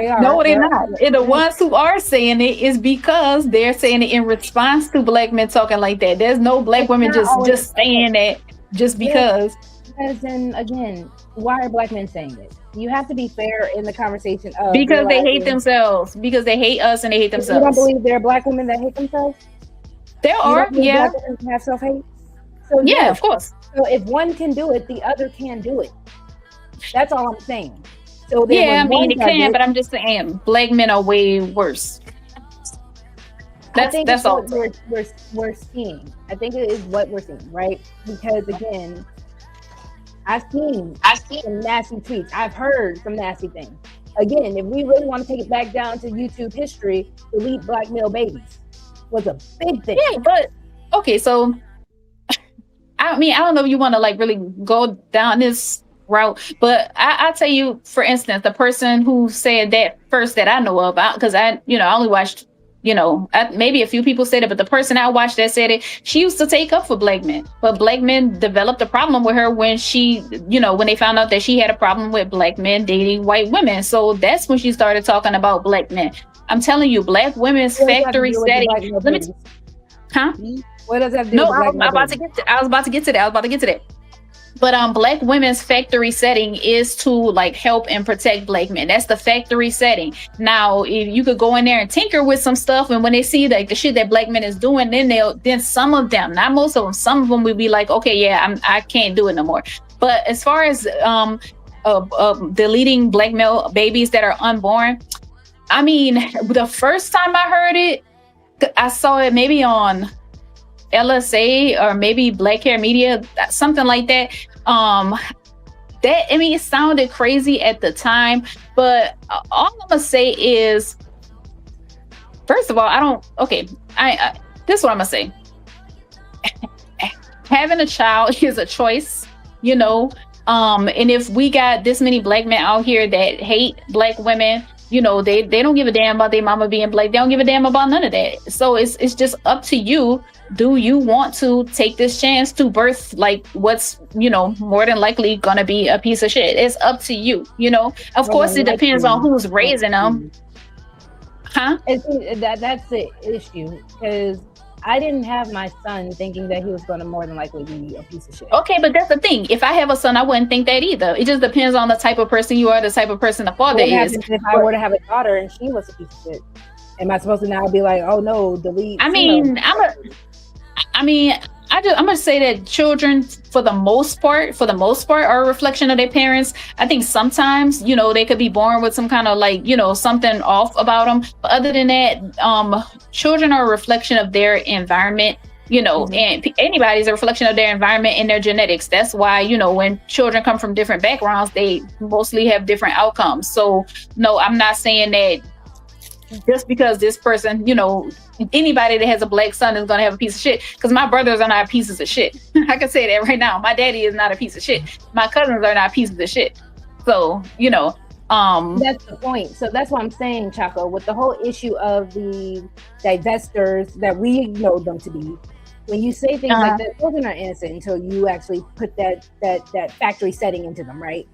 are. No, they're not. And the ones who are saying it is because they're saying it in response to black men talking like that. There's no black women just saying it just because. Because then again, why are black men saying it? You have to be fair in the conversation of because they hate themselves. Because they hate us and they hate themselves. You don't believe there are black women that hate themselves? There are, yeah. Black women have self-hate? So yeah, of course. So if one can do it, the other can do it. That's all I'm saying. So yeah, I mean, it can, but I'm just saying black men are way worse. That's all we're seeing. I think it is what we're seeing, right? Because again, I've seen some nasty tweets. I've heard some nasty things. Again, if we really want to take it back down to YouTube history, delete black male babies was a big thing. Yeah, but okay, so I mean, I don't know if you want to like really go down this route, but I'll tell you, for instance, the person who said that first that I know of, because I only watched, maybe a few people said it, but the person I watched that said it, she used to take up for black men, but black men developed a problem with her when she, when they found out that she had a problem with black men dating white women. So that's when she started talking about black men. I'm telling you, black women's factory setting. Huh? What does that do? No, I was about to get to that. But black women's factory setting is to like help and protect black men. That's the factory setting. Now, if you could go in there and tinker with some stuff, and when they see like the shit that black men is doing, then some of them, not most of them, some of them will be like, okay, yeah, I can't do it no more. But as far as deleting black male babies that are unborn, I mean, the first time I heard it, I saw it maybe on LSA or maybe Black Hair Media, something like that. It sounded crazy at the time, but all I'm gonna say is, first of all, this is what I'm gonna say. Having a child is a choice, and if we got this many black men out here that hate black women, they don't give a damn about their mama being black. They don't give a damn about none of that. So it's just up to you. Do you want to take this chance to birth like what's, more than likely gonna be a piece of shit? It's up to you, Of course, it depends on who's raising them. Huh? That's the issue, because I didn't have my son thinking that he was going to more than likely be a piece of shit. Okay, but that's the thing. If I have a son, I wouldn't think that either. It just depends on the type of person you are, the type of person the father is. If I were to have a daughter and she was a piece of shit, am I supposed to now be like, oh no, delete? I'm gonna say that children, for the most part, are a reflection of their parents. I think sometimes, they could be born with some kind of like, something off about them. But other than that, children are a reflection of their environment, and anybody's a reflection of their environment and their genetics. That's why, when children come from different backgrounds, they mostly have different outcomes. So no, I'm not saying that just because this person, anybody that has a black son is going to have a piece of shit, because my brothers are not pieces of shit. I can say that right now. My daddy is not a piece of shit. My cousins are not pieces of shit. So, that's the point. So that's what I'm saying, Chaco, with the whole issue of the divesters that we know them to be. When you say things like that, children are innocent until you actually put that factory setting into them, right?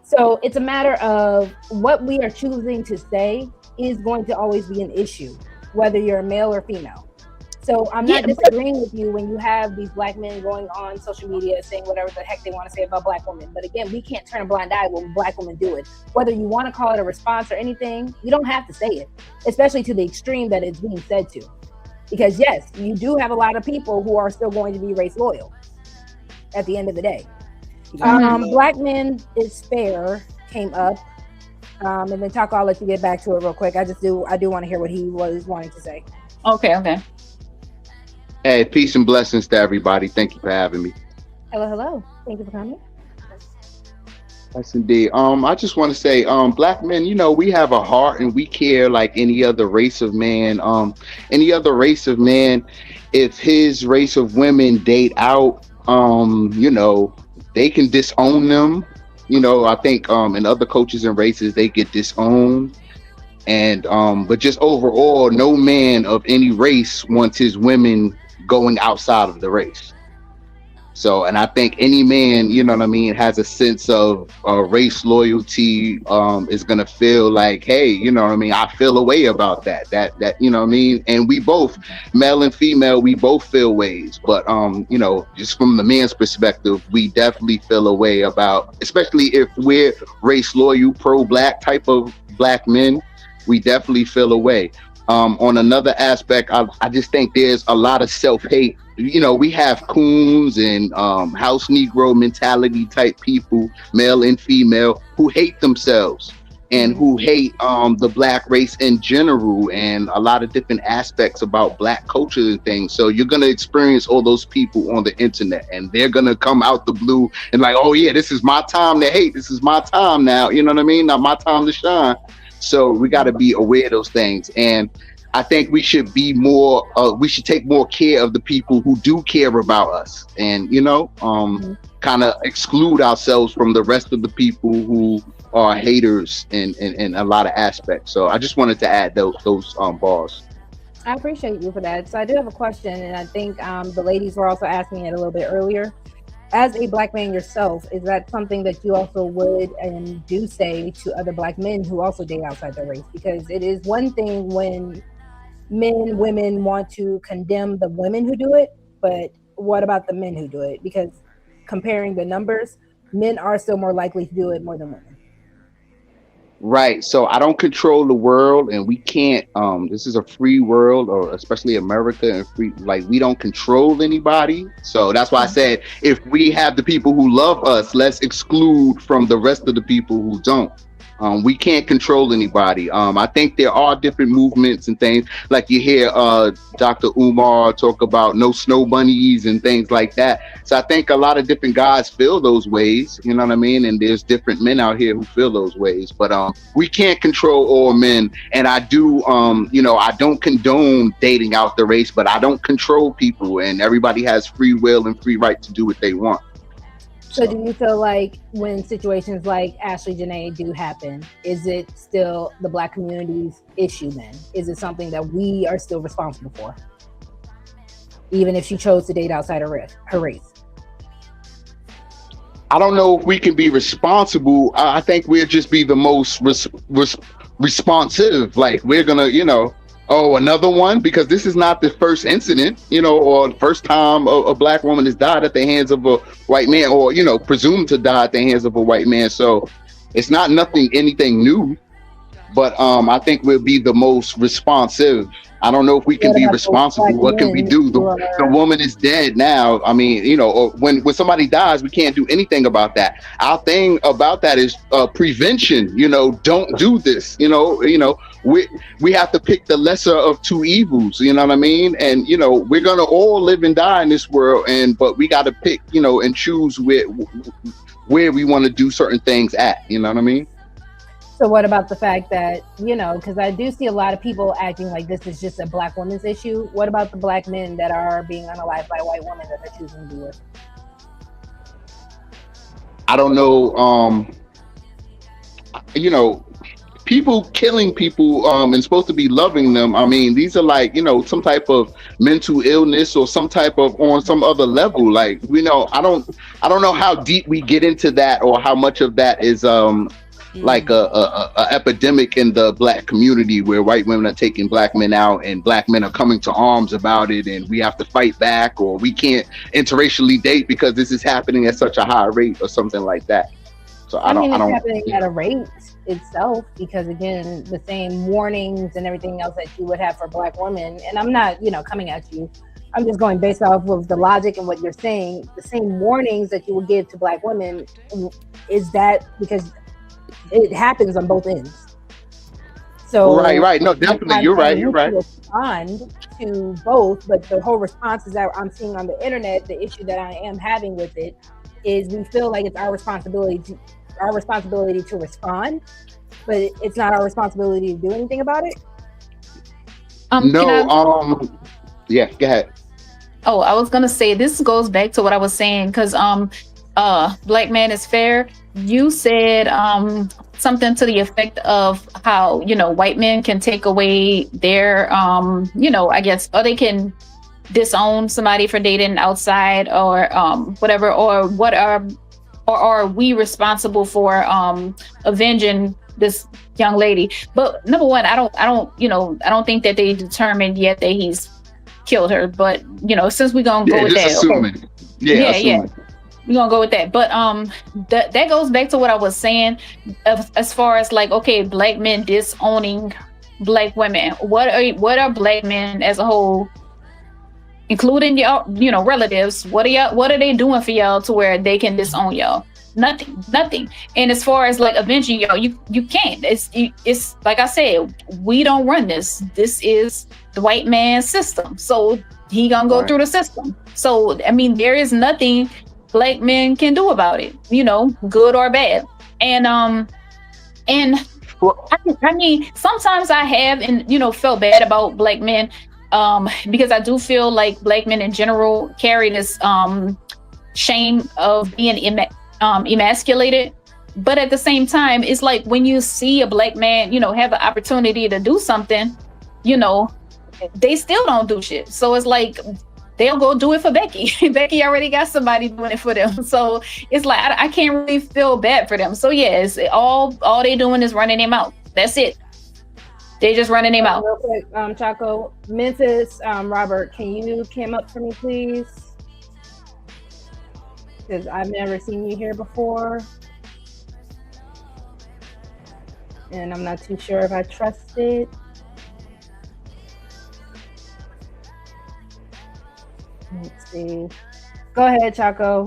So it's a matter of what we are choosing to say is going to always be an issue, whether you're a male or female. So I'm not disagreeing with you when you have these black men going on social media saying whatever the heck they want to say about black women. But again, we can't turn a blind eye when black women do it. Whether you want to call it a response or anything, you don't have to say it, especially to the extreme that it's being said to. Because yes, you do have a lot of people who are still going to be race loyal at the end of the day. Black men is fair came up. And then Taco, I'll let you get back to it real quick. I do want to hear what he was wanting to say. Okay. Hey, peace and blessings to everybody. Thank you for having me. Hello. Thank you for coming. Yes, indeed. I just want to say, black men, we have a heart and we care like any other race of man. If his race of women date out, they can disown them. I think in other cultures and races, they get disowned. And but just overall, no man of any race wants his women going outside of the race. So, and I think any man, has a sense of race loyalty, is gonna feel like, hey, I feel a way about that, and we both, male and female, we both feel ways, but just from the man's perspective, we definitely feel a way about, especially if we're race loyal, pro-black type of black men, we definitely feel a way. On another aspect, I just think there's a lot of self-hate. We have coons and house Negro mentality type people, male and female, who hate themselves and who hate the black race in general and a lot of different aspects about black culture and things. So you're going to experience all those people on the internet, and they're going to come out the blue and like, oh yeah, this is my time to hate. This is my time now. You know what I mean? Now my time to shine. So we got to be aware of those things. And I think we should be more, we should take more care of the people who do care about us and, kind of exclude ourselves from the rest of the people who are haters in a lot of aspects. So I just wanted to add those bars. I appreciate you for that. So I do have a question, and I think the ladies were also asking it a little bit earlier. As a black man yourself, is that something that you also would and do say to other black men who also date outside their race? Because it is one thing when women want to condemn the women who do it, but what about the men who do it? Because comparing the numbers, men are still more likely to do it more than women. Right. So I don't control the world, and we can't, this is a free world, or especially America, and free, like, we don't control anybody. So that's why I said, if we have the people who love us, let's exclude from the rest of the people who don't. We can't control anybody. I think there are different movements and things, like you hear Dr. Umar talk about no snow bunnies and things like that. So I think a lot of different guys feel those ways, you know what I mean? And there's different men out here who feel those ways, but we can't control all men. And I do, I don't condone dating out the race, but I don't control people, and everybody has free will and free right to do what they want. So do you feel like when situations like Ashley Janae do happen, is it still the black community's issue then? Is it something that we are still responsible for? Even if she chose to date outside her race? I don't know if we can be responsible. I think we'll just be the most responsive. Like, we're gonna, oh, another one, because this is not the first incident, or the first time a black woman has died at the hands of a white man, or, presumed to die at the hands of a white man. So it's not anything new, but I think we'll be the most responsive. I don't know if we can be responsible. What can we do? The woman is dead now. I mean, or when somebody dies, we can't do anything about that. Our thing about that is prevention. Don't do this. We have to pick the lesser of two evils. You know what I mean? And we're gonna all live and die in this world, but we got to pick, and choose where we want to do certain things at. You know what I mean? So what about the fact that, because I do see a lot of people acting like this is just a black woman's issue. What about the black men that are being unalived by white women that they're choosing to be with? I don't know. people killing people and supposed to be loving them. I mean, these are like, you know, some type of mental illness or some type of on some other level. Like, we know, I don't know how deep we get into that or how much of that is like a epidemic in the Black community where white women are taking Black men out and Black men are coming to arms about it, and we have to fight back, or we can't interracially date because this is happening at such a high rate or something like that. So I don't it's happening at a rate itself, because again, the same warnings and everything else that you would have for Black women, and I'm not, you know, coming at you, I'm just going based off of the logic and what you're saying. The same warnings that you would give to Black women, is that because it happens on both ends. So right. No, definitely, you're right. Respond to both, but the whole responses that I'm seeing on the internet, the issue that I am having with it is we feel like it's our responsibility to respond, but it's not our responsibility to do anything about it. Yeah, go ahead. Oh, I was gonna say, this goes back to what I was saying, because Black Man is Fair, you said something to the effect of how, you know, white men can take away their you know, I guess, or they can disown somebody for dating outside or whatever, or are we responsible for avenging this young lady? But number one, I don't think that they determined yet that he's killed her, but you know, since we're gonna go with that, assuming. okay. Yeah, we're gonna go with that. But that goes back to what I was saying as far as like, okay, Black men disowning Black women. What are Black men as a whole, including y'all, you know, relatives, what are they doing for y'all to where they can disown y'all? Nothing. And as far as like avenging y'all, you can't. It's like I said, we don't run this. This is the white man's system. So he gonna go through the system. So I mean, there is nothing Black men can do about it, you know, good or bad. And I mean, sometimes I have, and you know, felt bad about Black men, because I do feel like Black men in general carry this shame of being emasculated. But at the same time, it's like when you see a Black man, you know, have an opportunity to do something, you know, they still don't do shit. So it's like they'll go do it for Becky. Becky already got somebody doing it for them. So it's like I can't really feel bad for them. So yeah, it's all they doing is running their mouth. That's it. They just running their mouth. Real quick, Chaco, Memphis, Robert, can you come up for me, please? Because I've never seen you here before. And I'm not too sure if I trust it. Let's see. Go ahead, Chaco.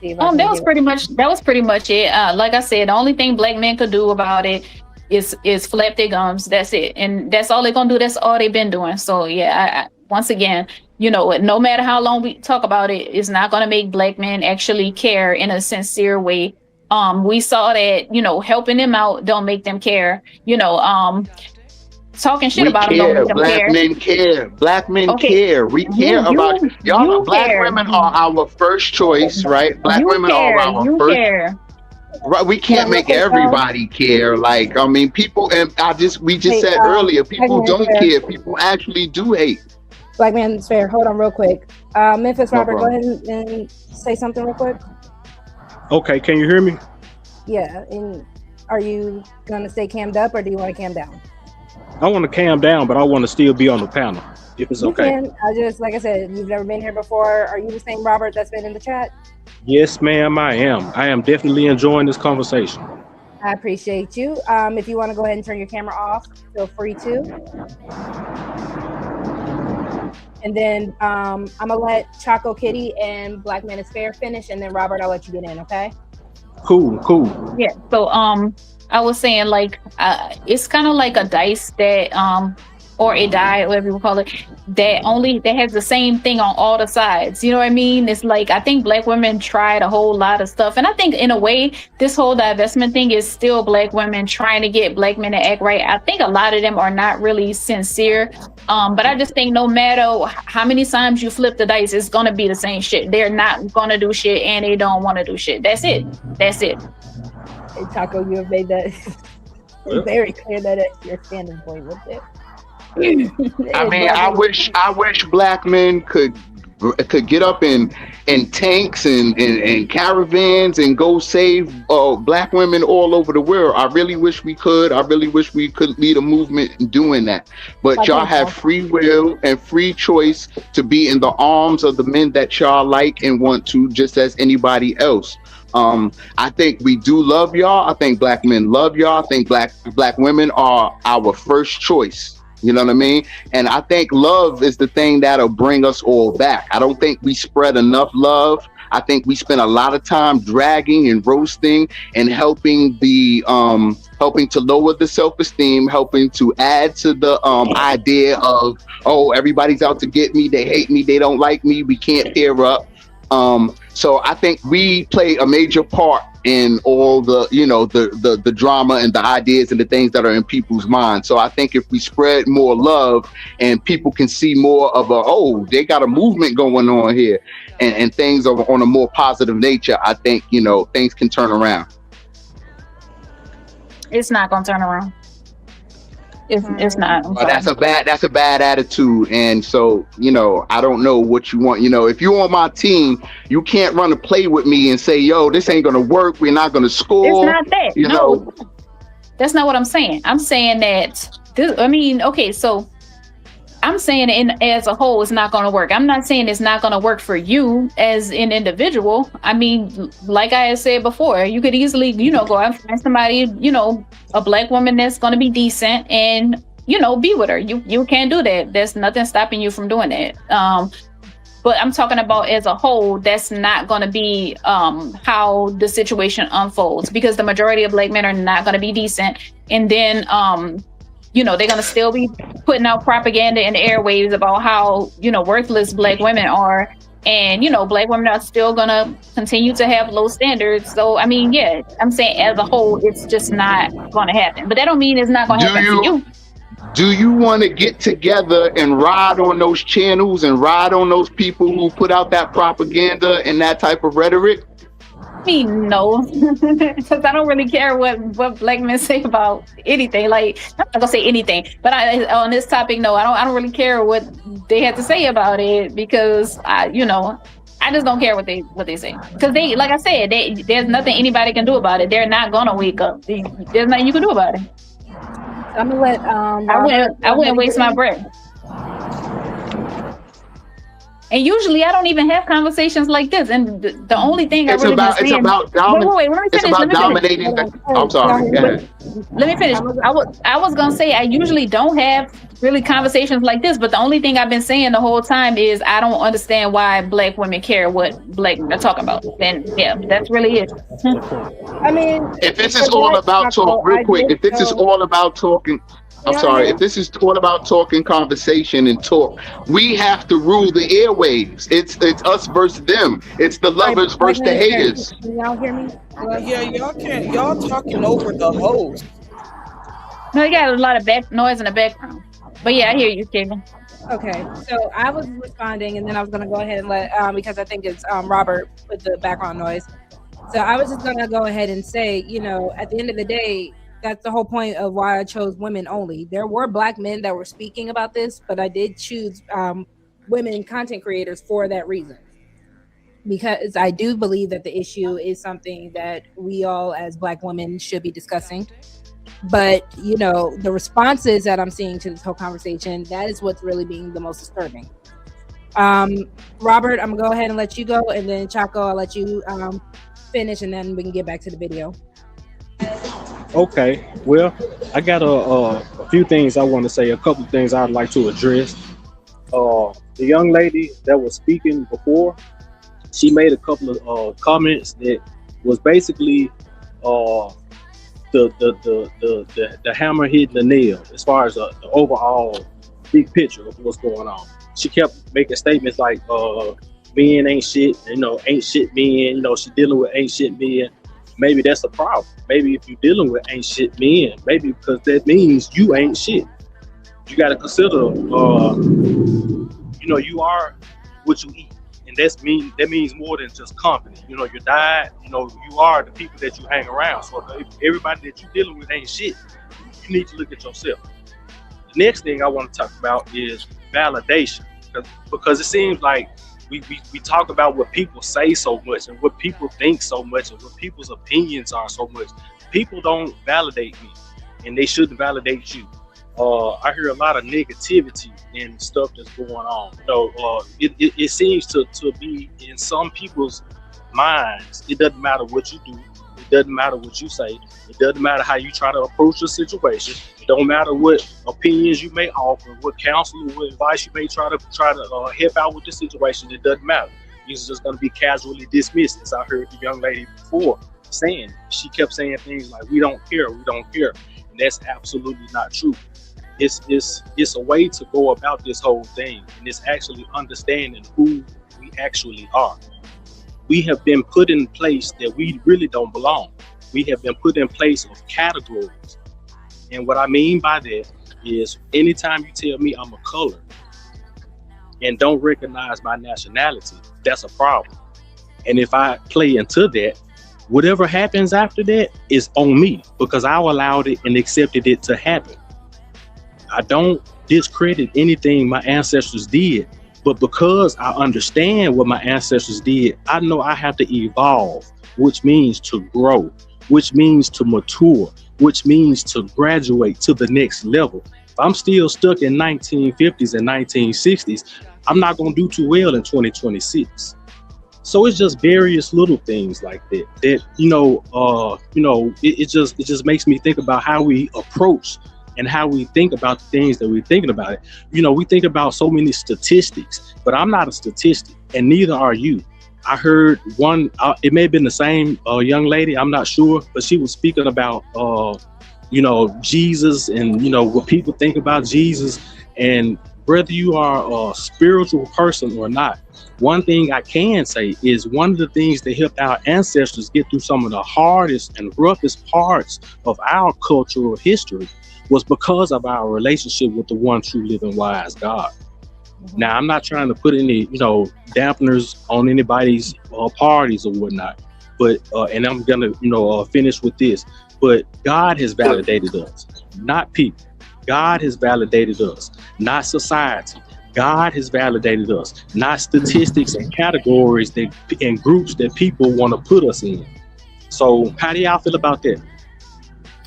That was pretty much it. Like I said, the only thing Black men could do about it is flap their gums. That's it, and that's all they're gonna do. That's all they've been doing. So yeah, I once again, you know, no matter how long we talk about it, it's not gonna make Black men actually care in a sincere way. We saw that, you know, helping them out don't make them care. You know, talking shit about them don't make them care. Black men care. Black men care. We care about y'all. Black women are our first choice, right? Black women are our first. Right, we can't make everybody care. Like, I mean, people, and we just said earlier, people don't care. People actually do hate. Black Man's Fair. Hold on real quick. Memphis, Robert, go ahead and say something real quick. Okay, can you hear me? Yeah, and are you gonna stay cammed up or do you want to cam down? I want to cam down, but I want to still be on the panel, if it's okay. I just, like I said, you've never been here before. Are you the same Robert that's been in the chat? Yes, ma'am, I am. I am definitely enjoying this conversation. I appreciate you. If you want to go ahead and turn your camera off, feel free to. And then I'm gonna let Chaco Kitty and Black Man is Fair finish, and then Robert, I'll let you get in, okay? Cool. Yeah. So I was saying, like, it's kind of like a dice that or a die, whatever you call it, that has the same thing on all the sides. You know what I mean? It's like, I think Black women tried a whole lot of stuff. And I think in a way, this whole divestment thing is still Black women trying to get Black men to act right. I think a lot of them are not really sincere. But I just think no matter how many times you flip the dice, it's gonna be the same shit. They're not gonna do shit and they don't want to do shit. That's it. Hey, Taco, you have made that It's very clear that it's your standing point with it. I mean, I wish black men could get up in tanks and caravans and go save black women all over the world. I really wish we could. I really wish we could lead a movement in doing that. But y'all have free will and free choice to be in the arms of the men that y'all like and want to, just as anybody else. I think we do love y'all. I think black men love y'all. I think black women are our first choice. You know what I mean? And I think love is the thing that'll bring us all back. I don't think we spread enough love. I think we spend a lot of time dragging and roasting and helping to lower the self-esteem, helping to add to the idea of, oh, everybody's out to get me, they hate me, they don't like me, we can't pair up. So I think we play a major part in all the, the drama and the ideas and the things that are in people's minds. So I think if we spread more love and people can see more of they got a movement going on here and things are on a more positive nature, I think, things can turn around. It's not going to turn around. It's not. That's a bad attitude, and so I don't know what you want. If you're on my team, you can't run a play with me and say, "Yo, this ain't gonna work. We're not gonna score." It's not that. No, that's not what I'm saying. I'm saying that. So I'm saying as a whole, it's not gonna work. I'm not saying it's not gonna work for you as an individual. I mean, like I had said before, you could easily, go out and find somebody, a black woman that's gonna be decent and, be with her. You can't do that. There's nothing stopping you from doing that. But I'm talking about as a whole, that's not gonna be how the situation unfolds, because the majority of black men are not gonna be decent. And then they're going to still be putting out propaganda in the airwaves about how, worthless black women are. And, black women are still going to continue to have low standards. So, I mean, yeah, I'm saying as a whole, it's just not going to happen. But that don't mean it's not going to happen for you. Do you want to get together and ride on those channels and ride on those people who put out that propaganda and that type of rhetoric? No, because I don't really care what black men say about anything. Like, I'm not gonna say anything, but on this topic, no, I don't really care what they have to say about it, because I just don't care what they say, because they, like I said, there's nothing anybody can do about it. They're not gonna wake up. There's nothing you can do about it. I'm gonna let I wouldn't waste my breath. And usually I don't even have conversations like this. And the only thing I'm about dominating. I'm sorry. Let me finish. I was gonna say I usually don't have really conversations like this, but the only thing I've been saying the whole time is I don't understand why black women care what black men are talking about. And yeah, that's really it. I mean, if this is all about talk, real quick, if this is all about talking. I'm sorry, if this is all about talking, conversation, and talk, we have to rule the airwaves. It's us versus them. It's the lovers versus the haters. Can y'all hear me? Yeah, y'all talking over the host. No, you got a lot of back noise in the background. But yeah, I hear you, Kevin. Okay, so I was responding, and then I was going to go ahead and let, because I think it's Robert with the background noise. So I was just going to go ahead and say, at the end of the day, that's the whole point of why I chose women only. There were black men that were speaking about this, but I did choose women content creators for that reason, because I do believe that the issue is something that we all as black women should be discussing. But the responses that I'm seeing to this whole conversation, that is what's really being the most disturbing. Robert, I'm gonna go ahead and let you go, and then Chaco, I'll let you finish, and then we can get back to the video. Okay, well, I got a few things I want to say, a couple of things I'd like to address. The young lady that was speaking before, she made a couple of comments that was basically the hammer hitting the nail as far as the overall big picture of what's going on. She kept making statements like men ain't shit, ain't shit men, she dealing with ain't shit men. Maybe that's a problem. Maybe if you're dealing with ain't shit men, maybe because that means you ain't shit. You got to consider, you are what you eat. And that means more than just company. You know, your diet, you know, you are the people that you hang around. So if everybody that you're dealing with ain't shit, you need to look at yourself. The next thing I want to talk about is validation, because it seems like we talk about what people say so much and what people think so much and what people's opinions are so much. People don't validate me, and they shouldn't validate you. I hear a lot of negativity and stuff that's going on. You know, it seems to be in some people's minds. It doesn't matter what you do. It doesn't matter what you say. It doesn't matter how you try to approach the situation. It don't matter what opinions you may offer, what counsel, what advice you may try to help out with the situation. It doesn't matter. It's just going to be casually dismissed. As I heard the young lady before saying, she kept saying things like, "We don't care, we don't care," and that's absolutely not true. It's a way to go about this whole thing, and it's actually understanding who we actually are. We have been put in place that we really don't belong. We have been put in place of categories. And what I mean by that is, anytime you tell me I'm a color and don't recognize my nationality, that's a problem. And if I play into that, whatever happens after that is on me, because I allowed it and accepted it to happen. I don't discredit anything my ancestors did, but because I understand what my ancestors did, I know I have to evolve, which means to grow, which means to mature, which means to graduate to the next level. If I'm still stuck in 1950s and 1960s, I'm not going to do too well in 2026. So it's just various little things like that it just makes me think about how we approach and how we think about the things that we're thinking about it. You know, we think about so many statistics, but I'm not a statistic, and neither are you. I heard one, it may have been the same young lady, I'm not sure, but she was speaking about, Jesus and, what people think about Jesus. And whether you are a spiritual person or not, one thing I can say is one of the things that helped our ancestors get through some of the hardest and roughest parts of our cultural history was because of our relationship with the one true living wise God. Mm-hmm. Now, I'm not trying to put any, dampeners on anybody's parties or whatnot, but, and I'm gonna, finish with this, but God has validated us, not people. God has validated us, not society. God has validated us, not statistics and categories and groups that people want to put us in. So how do y'all feel about that?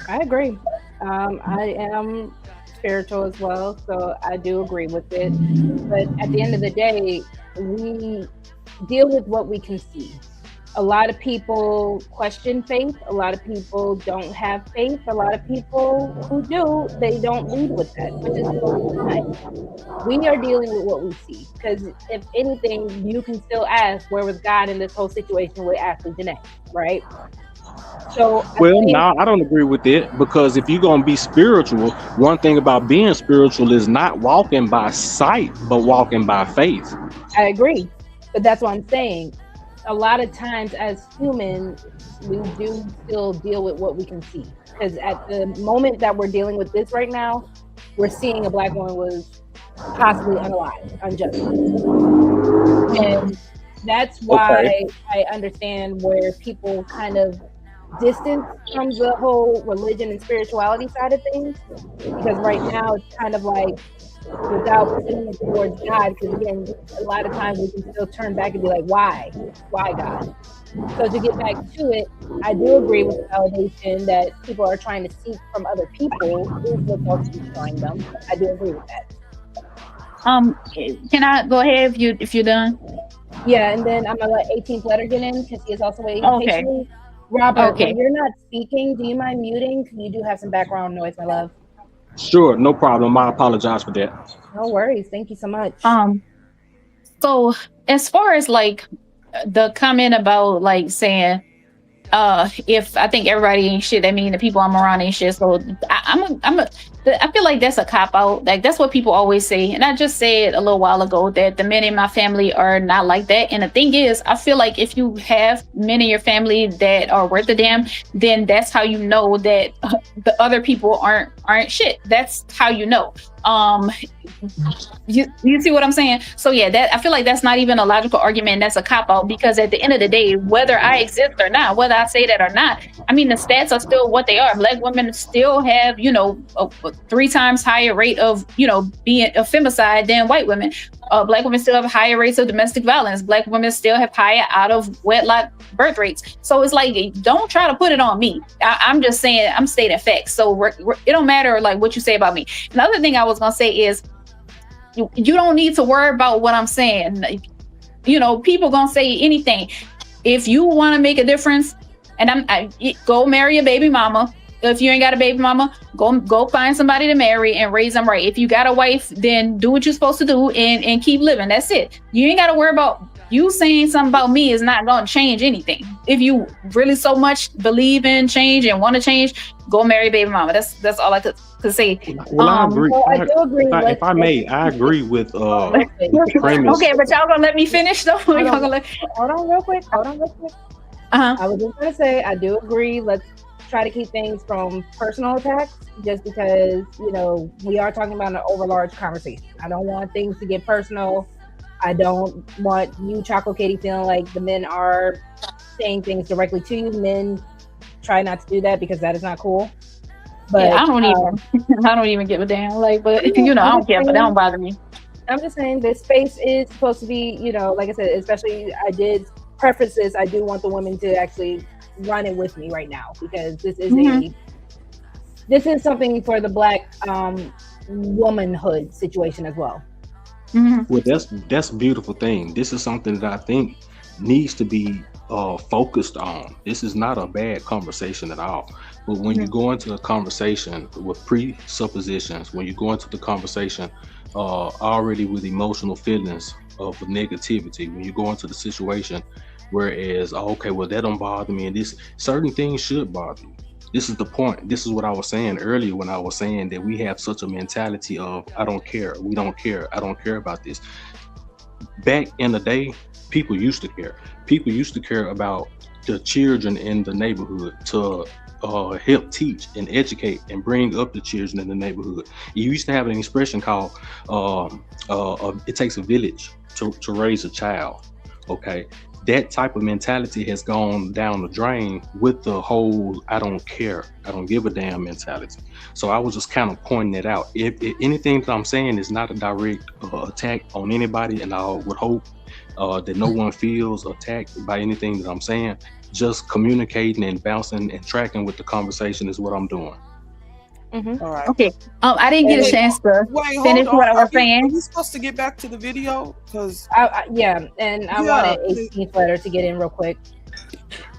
I agree. I am spiritual as well, so I do agree with it. But at the end of the day, we deal with what we can see. A lot of people question faith. A lot of people don't have faith. A lot of people who do, they don't lead with that, which is fine. We are dealing with what we see, because if anything, you can still ask, where was God in this whole situation with Ashley Janae, right? So I don't agree with it, because if you're going to be spiritual, one thing about being spiritual is not walking by sight, but walking by faith. I agree, but that's what I'm saying. A lot of times as humans, we do still deal with what we can see, because at the moment that we're dealing with this right now, we're seeing a Black woman was possibly unalive, unjust. And that's why I understand where people kind of distance from the whole religion and spirituality side of things, because right now it's kind of like, without putting it towards God, because again, a lot of times we can still turn back and be like, why God? So to get back to it, I do agree with the validation that people are trying to seek from other people is what's also destroying them. I do agree with that. Can I go ahead if you're done? Yeah, and then I'm gonna let 18th letter get in, because he is also waiting patiently. Robert, when you're not speaking, do you mind muting? You do have some background noise, my love. Sure, no problem. I apologize for that. No worries. Thank you so much. So as far as like the comment about like saying, if I think everybody ain't shit, that mean the people I'm around ain't shit. So I feel like that's a cop out. Like that's what people always say. And I just said a little while ago that the men in my family are not like that. And the thing is, I feel like if you have men in your family that are worth a damn, then that's how you know that the other people aren't shit. That's how you know. You see what I'm saying? So yeah, that I feel like that's not even a logical argument. That's a cop out, because at the end of the day, whether I exist or not, whether I say that or not, I mean, the stats are still what they are. Black women still have, you know, a 3 times higher rate of, you know, being a femicide than white women. Black women still have higher rates of domestic violence. Black women still have higher out of wedlock birth rates. So it's like, don't try to put it on me. I'm just saying, I'm stating facts. So it don't matter like what you say about me. Another thing I was gonna say is, you don't need to worry about what I'm saying. You know, people gonna say anything. If you want to make a difference, and go marry a baby mama. If you ain't got a baby mama, go find somebody to marry and raise them right. If you got a wife, then do what you're supposed to do and keep living. That's it. You ain't got to worry about you saying something about me is not going to change anything. If you really so much believe in change and want to change, go marry a baby mama. That's all I could say. Well, I agree. Well, I do agree. If I may, I agree with the premise. Okay, but y'all gonna let me finish though? Hold on real quick. I was just gonna say, I do agree. Let's try to keep things from personal attacks, just because, you know, we are talking about an overlarge conversation. I don't want things to get personal. I don't want you, Choco Kitty, feeling like the men are saying things directly to you. Men try not to do that, because that is not cool. But yeah, I don't even give a damn. Like, but you know, I don't care, but that don't bother me. I'm just saying this space is supposed to be, you know, like I said, especially I did preferences. I do want the women to actually run it with me right now, because this is this is something for the Black womanhood situation as well. Well, that's a beautiful thing. This is something that I think needs to be focused on. This is not a bad conversation at all. But when you go into a conversation with presuppositions, when you go into the conversation already with emotional feelings of negativity, when you go into the situation, whereas, okay, well, that don't bother me, and this certain things should bother you. This is the point. This is what I was saying earlier when I was saying that we have such a mentality of, I don't care, we don't care, I don't care about this. Back in the day, people used to care. People used to care about the children in the neighborhood, to help teach and educate and bring up the children in the neighborhood. You used to have an expression called, it takes a village to raise a child, okay? That type of mentality has gone down the drain with the whole I don't care, I don't give a damn mentality. So I was just kind of pointing it out. If anything that I'm saying is not a direct attack on anybody, and I would hope that no one feels attacked by anything that I'm saying. Just communicating and bouncing and tracking with the conversation is what I'm doing. All right. Okay. I didn't get a chance to finish what I was saying. Are we supposed to get back to the video? Because yeah, and I wanted 18th letter to get in real quick.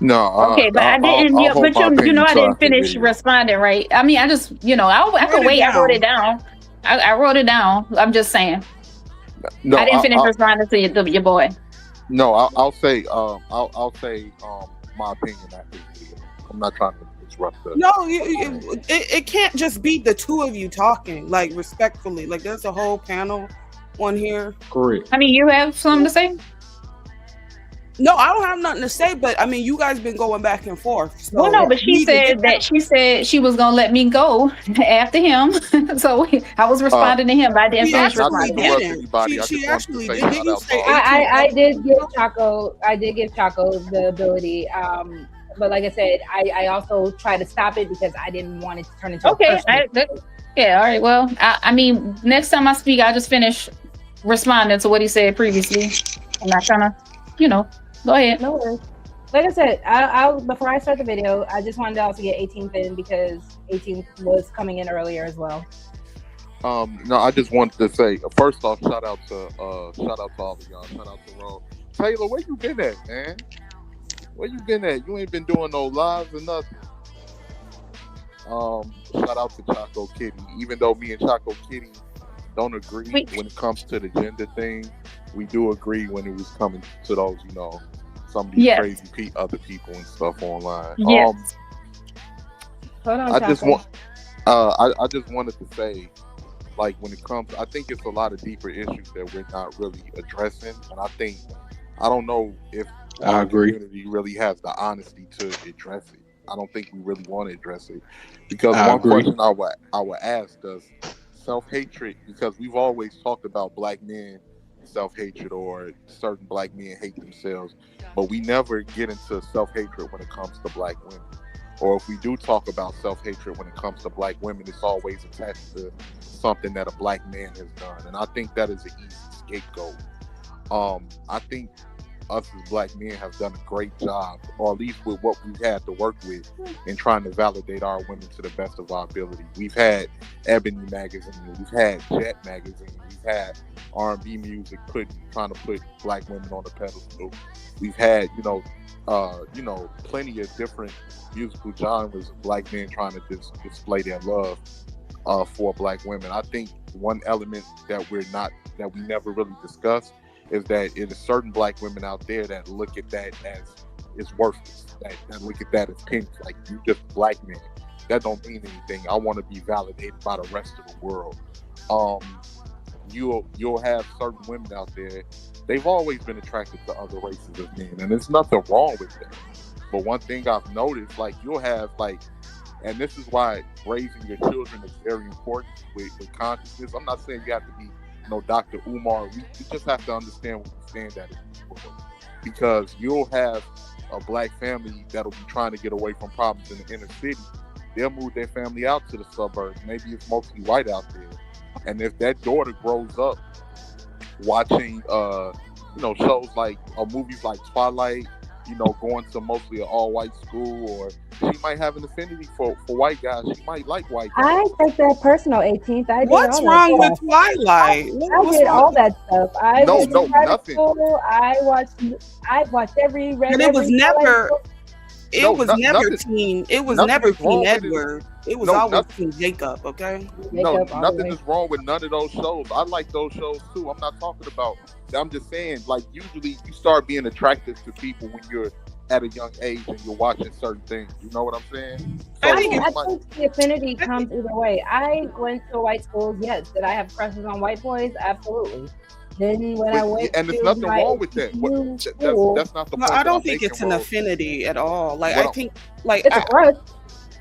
No. Okay, but I didn't. But you know, I didn't finish responding, right? I mean, I just, you know, I could wait. I wrote it down. I wrote it down. I'm just saying. No, I didn't finish responding to your boy. No, I'll say my opinion after the video. I'm not trying to disrupt the. No, it can't just be the two of you talking, like, respectfully. Like, there's a whole panel on here. Correct. I mean, you have something to say? No, I don't have nothing to say, but I mean, you guys been going back and forth. So well, no, but she said she was gonna let me go after him. So I was responding to him, but I didn't finish responding to him. She actually did. I did give Chaco the ability. But like I said, I also try to stop it because I didn't want it to turn into yeah, all right. Well, I mean, next time I speak, I'll just finish responding to what he said previously. I'm not trying to, you know, go ahead. No worries. Like I said, I'll before I start the video, I just wanted to also get 18th in because 18th was coming in earlier as well. No, I just wanted to say, first off, shout out to all of y'all. Shout out to Rogue. Taylor, where you been at, man? Where you been at? You ain't been doing no lives or nothing. Shout out to Choco Kitty. Even though me and Choco Kitty don't agree when it comes to the gender thing, we do agree when it was coming to those, you know, some of these crazy other people and stuff online. Yes. Hold on, I just wanted to say, like, when it comes, I think it's a lot of deeper issues that we're not really addressing, and I don't know if our community really has the honesty to address it. I don't think we really want to address it because question I would ask, does self-hatred, because we've always talked about black men self-hatred, or certain black men hate themselves, but we never get into self-hatred when it comes to black women. Or if we do talk about self-hatred when it comes to black women, it's always attached to something that a black man has done. And I think that is an easy scapegoat. I think us as black men have done a great job, or at least with what we've had to work with, in trying to validate our women to the best of our ability. We've had Ebony magazine, we've had Jet magazine, we've had R&B music trying to put black women on the pedestal. We've had, plenty of different musical genres of black men trying to display their love for black women. I think one element that we never really discussed is that it is certain black women out there that look at that as it's worthless. That look at that as pink, like you just black men. That don't mean anything. I want to be validated by the rest of the world. You'll have certain women out there. They've always been attracted to other races of men, and there's nothing wrong with that. But one thing I've noticed, like you'll have and this is why raising your children is very important with consciousness. I'm not saying you have to be Dr. Umar. We just have to understand what we stand at in this world. Because you'll have a black family that'll be trying to get away from problems in the inner city. They'll move their family out to the suburbs. Maybe it's mostly white out there. And if that daughter grows up watching shows like movies like Twilight, going to mostly an all-white school, or she might have an affinity for white guys. She might like white guys. I take that personal, 18th. I did What's all wrong that with stuff. Twilight? I did all that stuff. I No, went to private nothing. school. I watched every. But it was never. It No, was no- never nothing- Teen. It was nothing never is wrong Teen with it. Edward. It was No, always nothing- Teen Jacob. Okay. No, Jacob all the nothing way. is wrong with none of those shows. I like those shows too. I'm not talking about. I'm just saying, like, usually you start being attracted to people when you're at a young age and you're watching certain things. You know what I'm saying? I think the affinity comes either way. I went to a white school. Yes. Did I have crushes on white boys? Absolutely. Then when I went and there's to nothing my wrong with that. school, That's not the No, point. I that don't I'm think making, it's an bro. affinity at all. Like Well, I think, like it's a crush.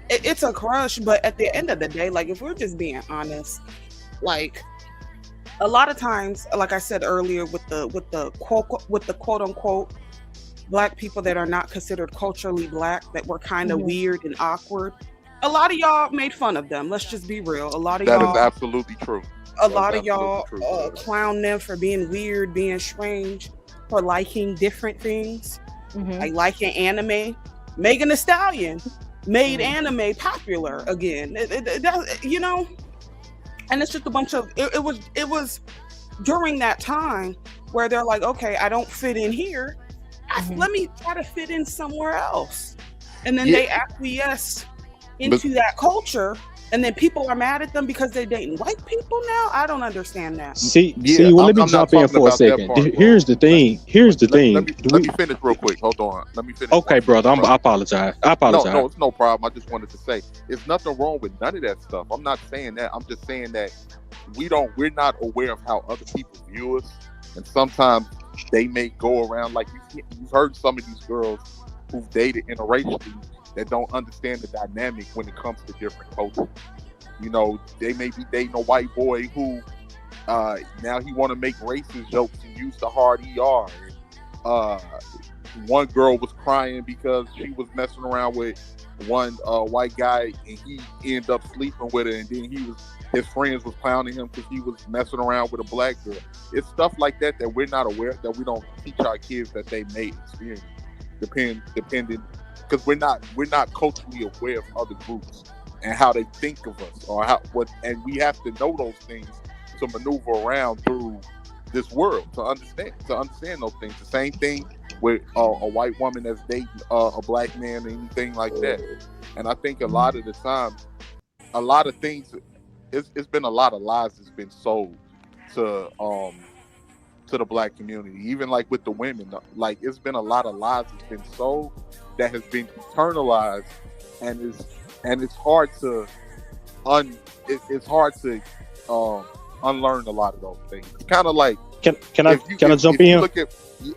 It's a crush, but at the end of the day, like if we're just being honest, like a lot of times, like I said earlier, with the quote unquote black people that are not considered culturally black, that were kind of weird and awkward. A lot of y'all made fun of them. Let's just be real. A lot of That y'all is absolutely true. a That lot is of y'all absolutely true. clown them for being weird, being strange, for liking different things, like liking anime. Megan Thee Stallion made anime popular again. And it's just a bunch of. It was during that time where they're like, okay, I don't fit in here. Let me try to fit in somewhere else, and then they acquiesce into that culture. And then people are mad at them because they're dating white people now. I don't understand that. See, well, let me jump in for a second. Here's the thing. Let me finish real quick. Hold on. Let me finish. Okay, brother. I apologize. No, it's no problem. I just wanted to say, there's nothing wrong with none of that stuff. I'm not saying that. I'm just saying that we're not aware of how other people view us, and sometimes they may go around like you've heard some of these girls who've dated interracially that don't understand the dynamic when it comes to different cultures. They may be dating a white boy who now he want to make racist jokes and use the hard ER. One girl was crying because she was messing around with one white guy and he ended up sleeping with her, and then his friends was clowning him because he was messing around with a black girl. It's stuff like that we're not aware of, that we don't teach our kids that they may experience, depending. Because we're not culturally aware of other groups and how they think of us, and we have to know those things to maneuver around through this world to understand those things. The same thing with a white woman that's dating a black man or anything like that. And I think a lot of the time, a lot of things, it's been a lot of lies that's been sold to the black community, even like with the women. Like it's been a lot of lies that's been sold that has been internalized, and it's hard to unlearn a lot of those things. It's kind of like can I jump in?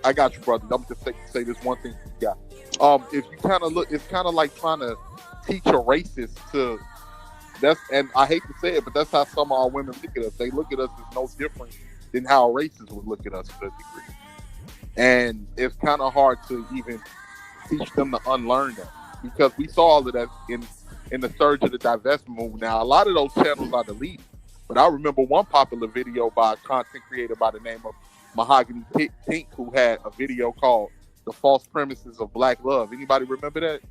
I got you, brother. I'm just say this one thing you got. If you kind of look, it's kind of like trying to teach a racist to and I hate to say it, but that's how some of our women look at us. They look at us as no different than how racists would look at us to a degree. And it's kind of hard to even teach them to unlearn that, because we saw all of that in the surge of the divestment movement. Now, a lot of those channels are deleted, but I remember one popular video by a content creator by the name of Mahogany Pink, who had a video called "The False Premises of Black Love." Anybody remember that?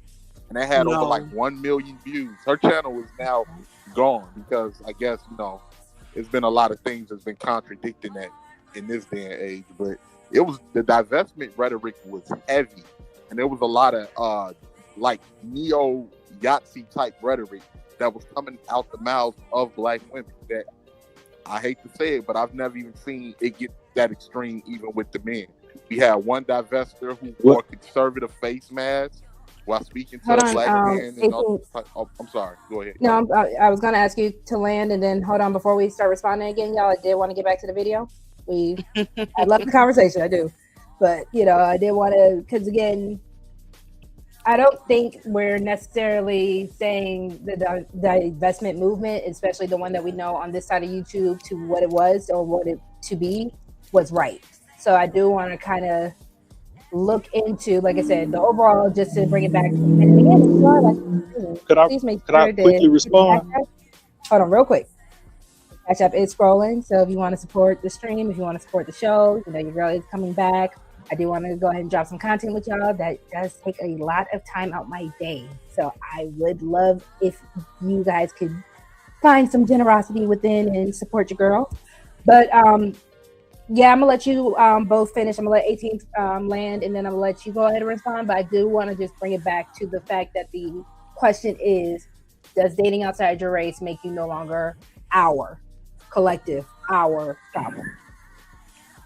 And it had over like 1 million views. Her channel is now gone because I guess, it's been a lot of things that's been contradicting that in this day and age. But it was, the divestment rhetoric was heavy, and there was a lot of like neo Yahtzee type rhetoric that was coming out the mouths of Black women that, I hate to say it, but I've never even seen it get that extreme even with the men. We had one divester who wore a conservative face mask while speaking to a Black man. And I'm sorry, go ahead. No, I was going to ask you to land, and then hold on before we start responding again, y'all. I did want to get back to the video. I love the conversation, I do, but I did want to, because again, I don't think we're necessarily saying the divestment movement, especially the one that we know on this side of YouTube, to what it was or what it to be was right. So I do want to kind of look into, like I said, the overall, just to bring it back. And again, could I quickly respond? Hold on, real quick. Catch Up is scrolling, so if you want to support the stream, if you want to support the show, your girl is coming back. I do want to go ahead and drop some content with y'all. That does take a lot of time out my day. So I would love if you guys could find some generosity within and support your girl. But yeah, I'm gonna let you both finish. I'm gonna let 18 land, and then I'm gonna let you go ahead and respond. But I do want to just bring it back to the fact that the question is, does dating outside your race make you no longer our collective, our problem?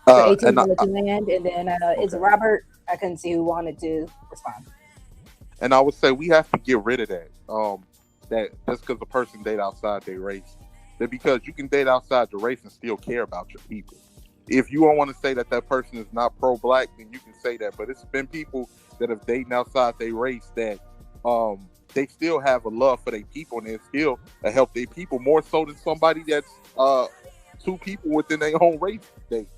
So 18 will let you land, and then it's Robert. I couldn't see who wanted to respond. And I would say we have to get rid of that. That just because a person date outside their race, that because you can date outside your race and still care about your people. If you don't want to say that that person is not pro-Black, then you can say that. But it's been people that have dated outside their race that they still have a love for their people, and they still help their people more so than somebody that's two people within their own race date.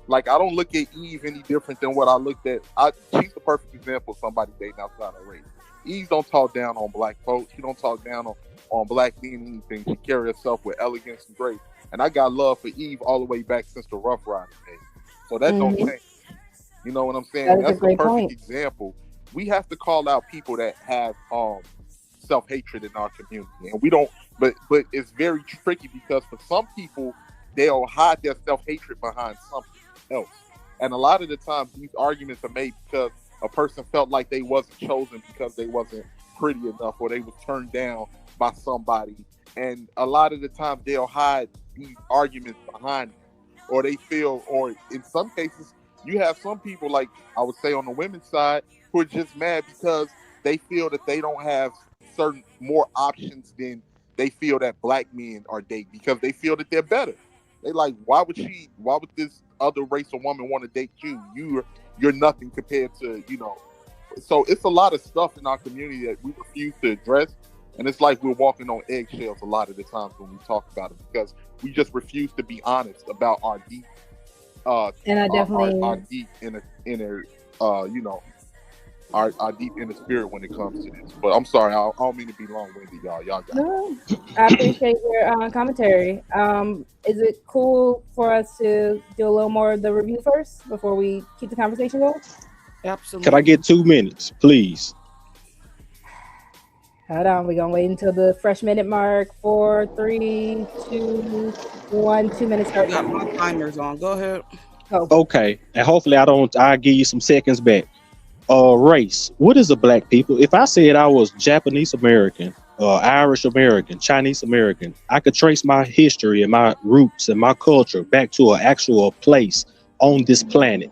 Like, I don't look at Eve any different than what I looked at. She's the perfect example of somebody dating outside her race. Eve don't talk down on Black folks. She don't talk down on Black being anything. She carries herself with elegance and grace. And I got love for Eve all the way back since the Rough Riders days. So that don't change. You know what I'm saying? That's a perfect example. We have to call out people that have self-hatred in our community. And we don't, but it's very tricky because for some people, they'll hide their self-hatred behind something else. And a lot of the times these arguments are made because a person felt like they wasn't chosen because they wasn't pretty enough, or they was turned down by somebody. And a lot of the time they'll hide these arguments behind it, or they feel, or in some cases you have some people, like I would say on the women's side, who are just mad because they feel that they don't have certain more options than they feel that Black men are dating, because they feel that they're better. They like, why would this other race of woman want to date you? You're nothing compared to, So it's a lot of stuff in our community that we refuse to address. And it's like we're walking on eggshells a lot of the times when we talk about it, because we just refuse to be honest about our deep, our deep inner, our deep inner spirit when it comes to this. But I'm sorry, I don't mean to be long-winded, y'all. Y'all got it. I appreciate your commentary. Is it cool for us to do a little more of the review first before we keep the conversation going? Absolutely. Can I get 2 minutes, please? Hold on, we're gonna wait until the fresh minute mark. 4, 3, 2, 1. 2 minutes start. Got my timers on. Go ahead. Go. Okay, and hopefully I'll give you some seconds back. Race. What is a Black people? If I said I was Japanese American, Irish American, Chinese American, I could trace my history and my roots and my culture back to an actual place on this planet.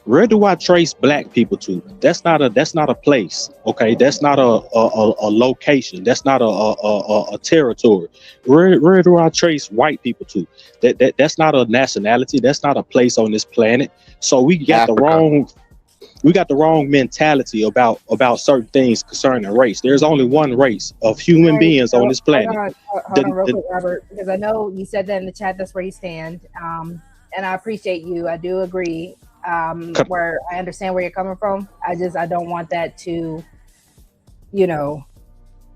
Where do I trace Black people to? That's not a place. Okay, that's not a location. That's not a territory. Where do I trace white people to? That's not a nationality. That's not a place on this planet. So we got the wrong. we got the wrong mentality about certain things concerning race. There's only one race of human beings on this planet. Hold on real quick, Robert, because I know you said that in the chat. That's where you stand, and I appreciate you. I do agree. Where I understand where you're coming from. I don't want that to, derail.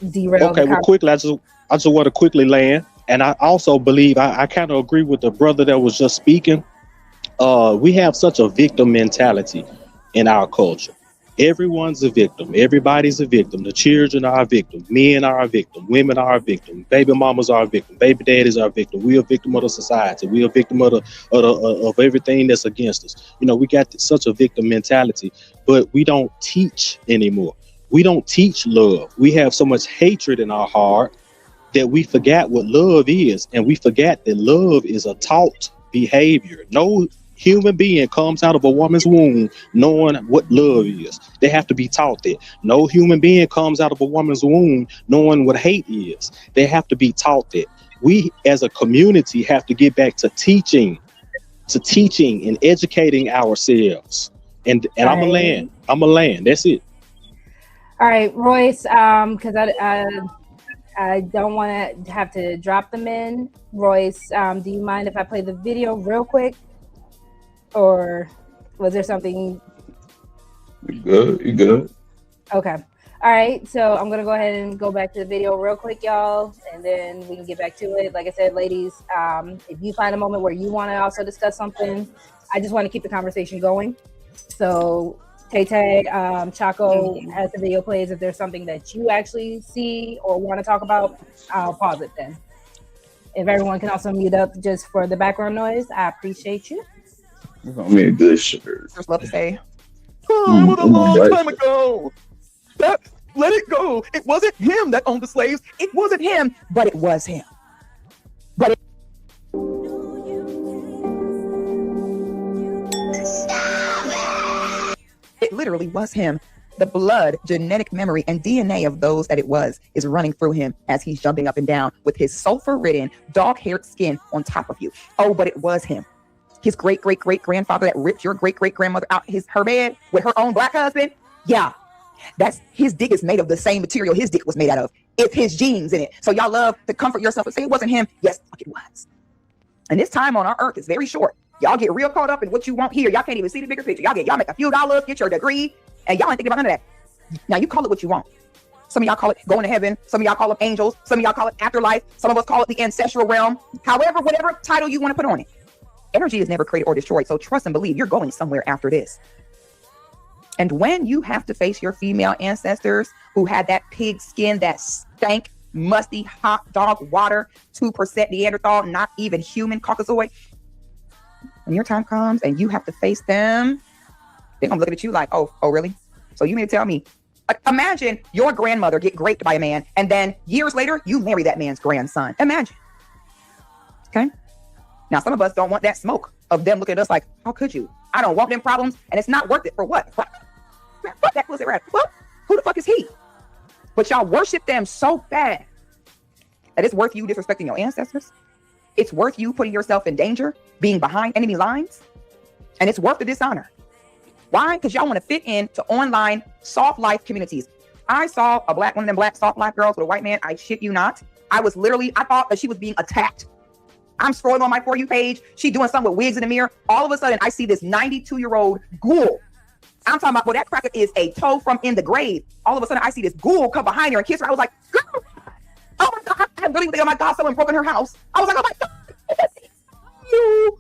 Okay, well, quickly, I just want to quickly land, and I also believe I kind of agree with the brother that was just speaking. We have such a victim mentality in our culture. Everyone's a victim. Everybody's a victim. The children are a victim. Men are a victim. Women are a victim. Baby mamas are a victim. Baby daddies are a victim. We are a victim of the society. We are a victim of everything that's against us. We got such a victim mentality, but we don't teach anymore. We don't teach love. We have so much hatred in our heart that we forgot what love is, and we forgot that love is a taught behavior. No human being comes out of a woman's womb knowing what love is. They have to be taught that. No human being comes out of a woman's womb knowing what hate is. They have to be taught that. We as a community have to get back to teaching and educating ourselves. And I'm a land. That's it. All right, Royce, because I don't want to have to drop them in. Royce, do you mind if I play the video real quick? Or was there something? You good. Okay. All right. So I'm going to go ahead and go back to the video real quick, y'all, and then we can get back to it. Like I said, ladies, if you find a moment where you want to also discuss something, I just want to keep the conversation going. So Tay, Chaco, as the video plays, if there's something that you actually see or want to talk about, I'll pause it then. If everyone can also mute up just for the background noise, I appreciate you. It's gonna be a good shirt. Just love to say. Oh, it was a long time ago. Let it go. It wasn't him that owned the slaves. It wasn't him, but it was him. It literally was him. The blood, genetic memory, and DNA of those that it was is running through him as he's jumping up and down with his sulfur-ridden, dog-haired skin on top of you. Oh, but it was him. His great-great-great-grandfather that ripped your great-great-grandmother out her bed with her own black husband. Yeah, that's his dick is made of the same material his dick was made out of. It's his genes in it. So y'all love to comfort yourself and say it wasn't him. Yes, fuck it was. And this time on our earth is very short. Y'all get real caught up in what you want here. Y'all can't even see the bigger picture. Y'all make a few dollars, get your degree, and y'all ain't thinking about none of that. Now you call it what you want. Some of y'all call it going to heaven. Some of y'all call it angels. Some of y'all call it afterlife. Some of us call it the ancestral realm. However, whatever title you want to put on it. Energy is never created or destroyed. So trust and believe you're going somewhere after this. And when you have to face your female ancestors who had that pig skin, that stank, musty, hot dog water, 2% Neanderthal, not even human Caucasoid, when your time comes and you have to face them, they're gonna look at you like, oh, really? So you mean to tell me, imagine your grandmother get raped by a man and then years later you marry that man's grandson. Imagine. Okay. Now, some of us don't want that smoke of them looking at us like, how could you? I don't want them problems, and it's not worth it for what? Man, fuck that pussy rat. Well, who the fuck is he? But y'all worship them so bad that it's worth you disrespecting your ancestors. It's worth you putting yourself in danger, being behind enemy lines, and it's worth the dishonor. Why? Because y'all want to fit into online soft life communities. I saw a black one of them black soft life girls with a white man. I shit you not. I thought that she was being attacked. I'm scrolling on my For You page. She doing something with wigs in the mirror. All of a sudden, I see this 92-year-old ghoul. I'm talking about, well, that cracker is a toe from in the grave. All of a sudden, I see this ghoul come behind her and kiss her. I was like, girl, oh my God. I really was, oh my God, someone broke in her house. I was like, oh my God. You.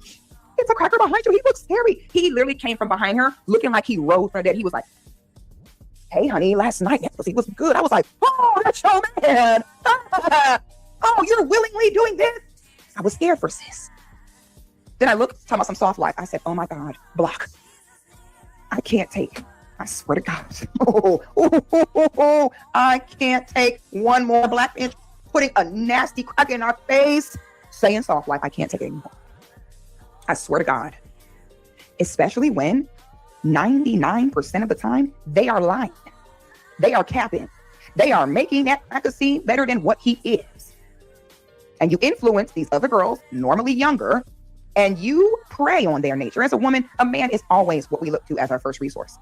It's a cracker behind you. He looks scary. He literally came from behind her looking like he rose from dead. He was like, hey, honey, last night that pussy was good. I was like, oh, that's your man. Oh, you're willingly doing this? I was scared for sis. Then I looked, talking about some soft life. I said, oh my God, block. I can't take, I swear to God. I can't take one more black bitch putting a nasty crack in our face, saying soft life. I can't take it anymore. I swear to God. Especially when 99% of the time, they are lying. They are capping. They are making that cracker seem better than what he is. And you influence these other girls, normally younger, and you prey on their nature. As a woman, a man is always what we look to as our first resource.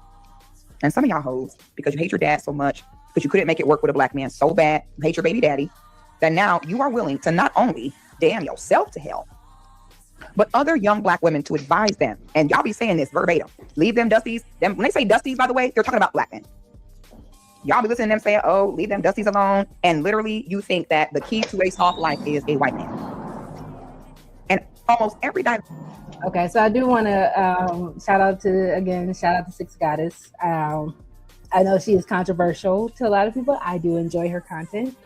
and some of y'all hoes, because you hate your dad so much, because you couldn't make it work with a black man so bad, you hate your baby daddy, that now you are willing to not only damn yourself to hell, but other young black women to advise them. And y'all be saying this verbatim. Leave them dusties. When they say dusties, by the way, they're talking about black men. Y'all be listening to them say, oh, leave them dusties alone. And literally you think that the key to a soft life is a white man. And almost every time. Okay, so I do want to shout out to Six Goddess. I know she is controversial to a lot of people. I do enjoy her content.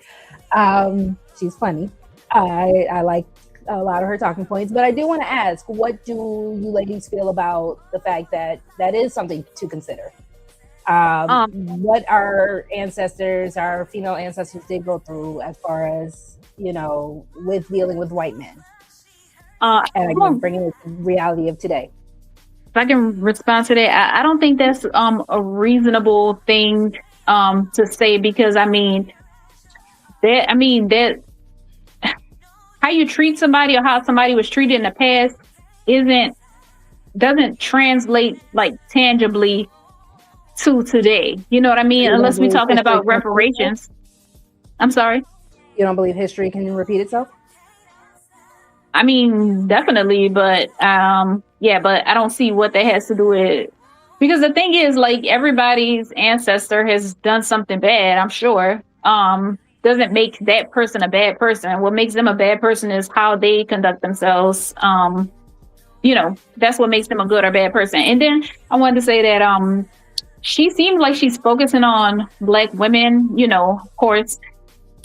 She's funny. I like a lot of her talking points, but I do want to ask, what do you ladies feel about the fact that that is something to consider? What our female ancestors did go through as far as, with dealing with white men. And again, bringing it to the reality of today. If I can respond to that, I don't think that's a reasonable thing to say, because that how you treat somebody or how somebody was treated in the past doesn't translate like tangibly to today. You know what I mean? Unless we're talking about reparations. I'm sorry? You don't believe history can repeat itself? I mean, definitely, but but I don't see what that has to do with, because the thing is, like, everybody's ancestor has done something bad, I'm sure. Doesn't make that person a bad person. What makes them a bad person is how they conduct themselves. That's what makes them a good or bad person. And then I wanted to say that she seems like she's focusing on black women, of course.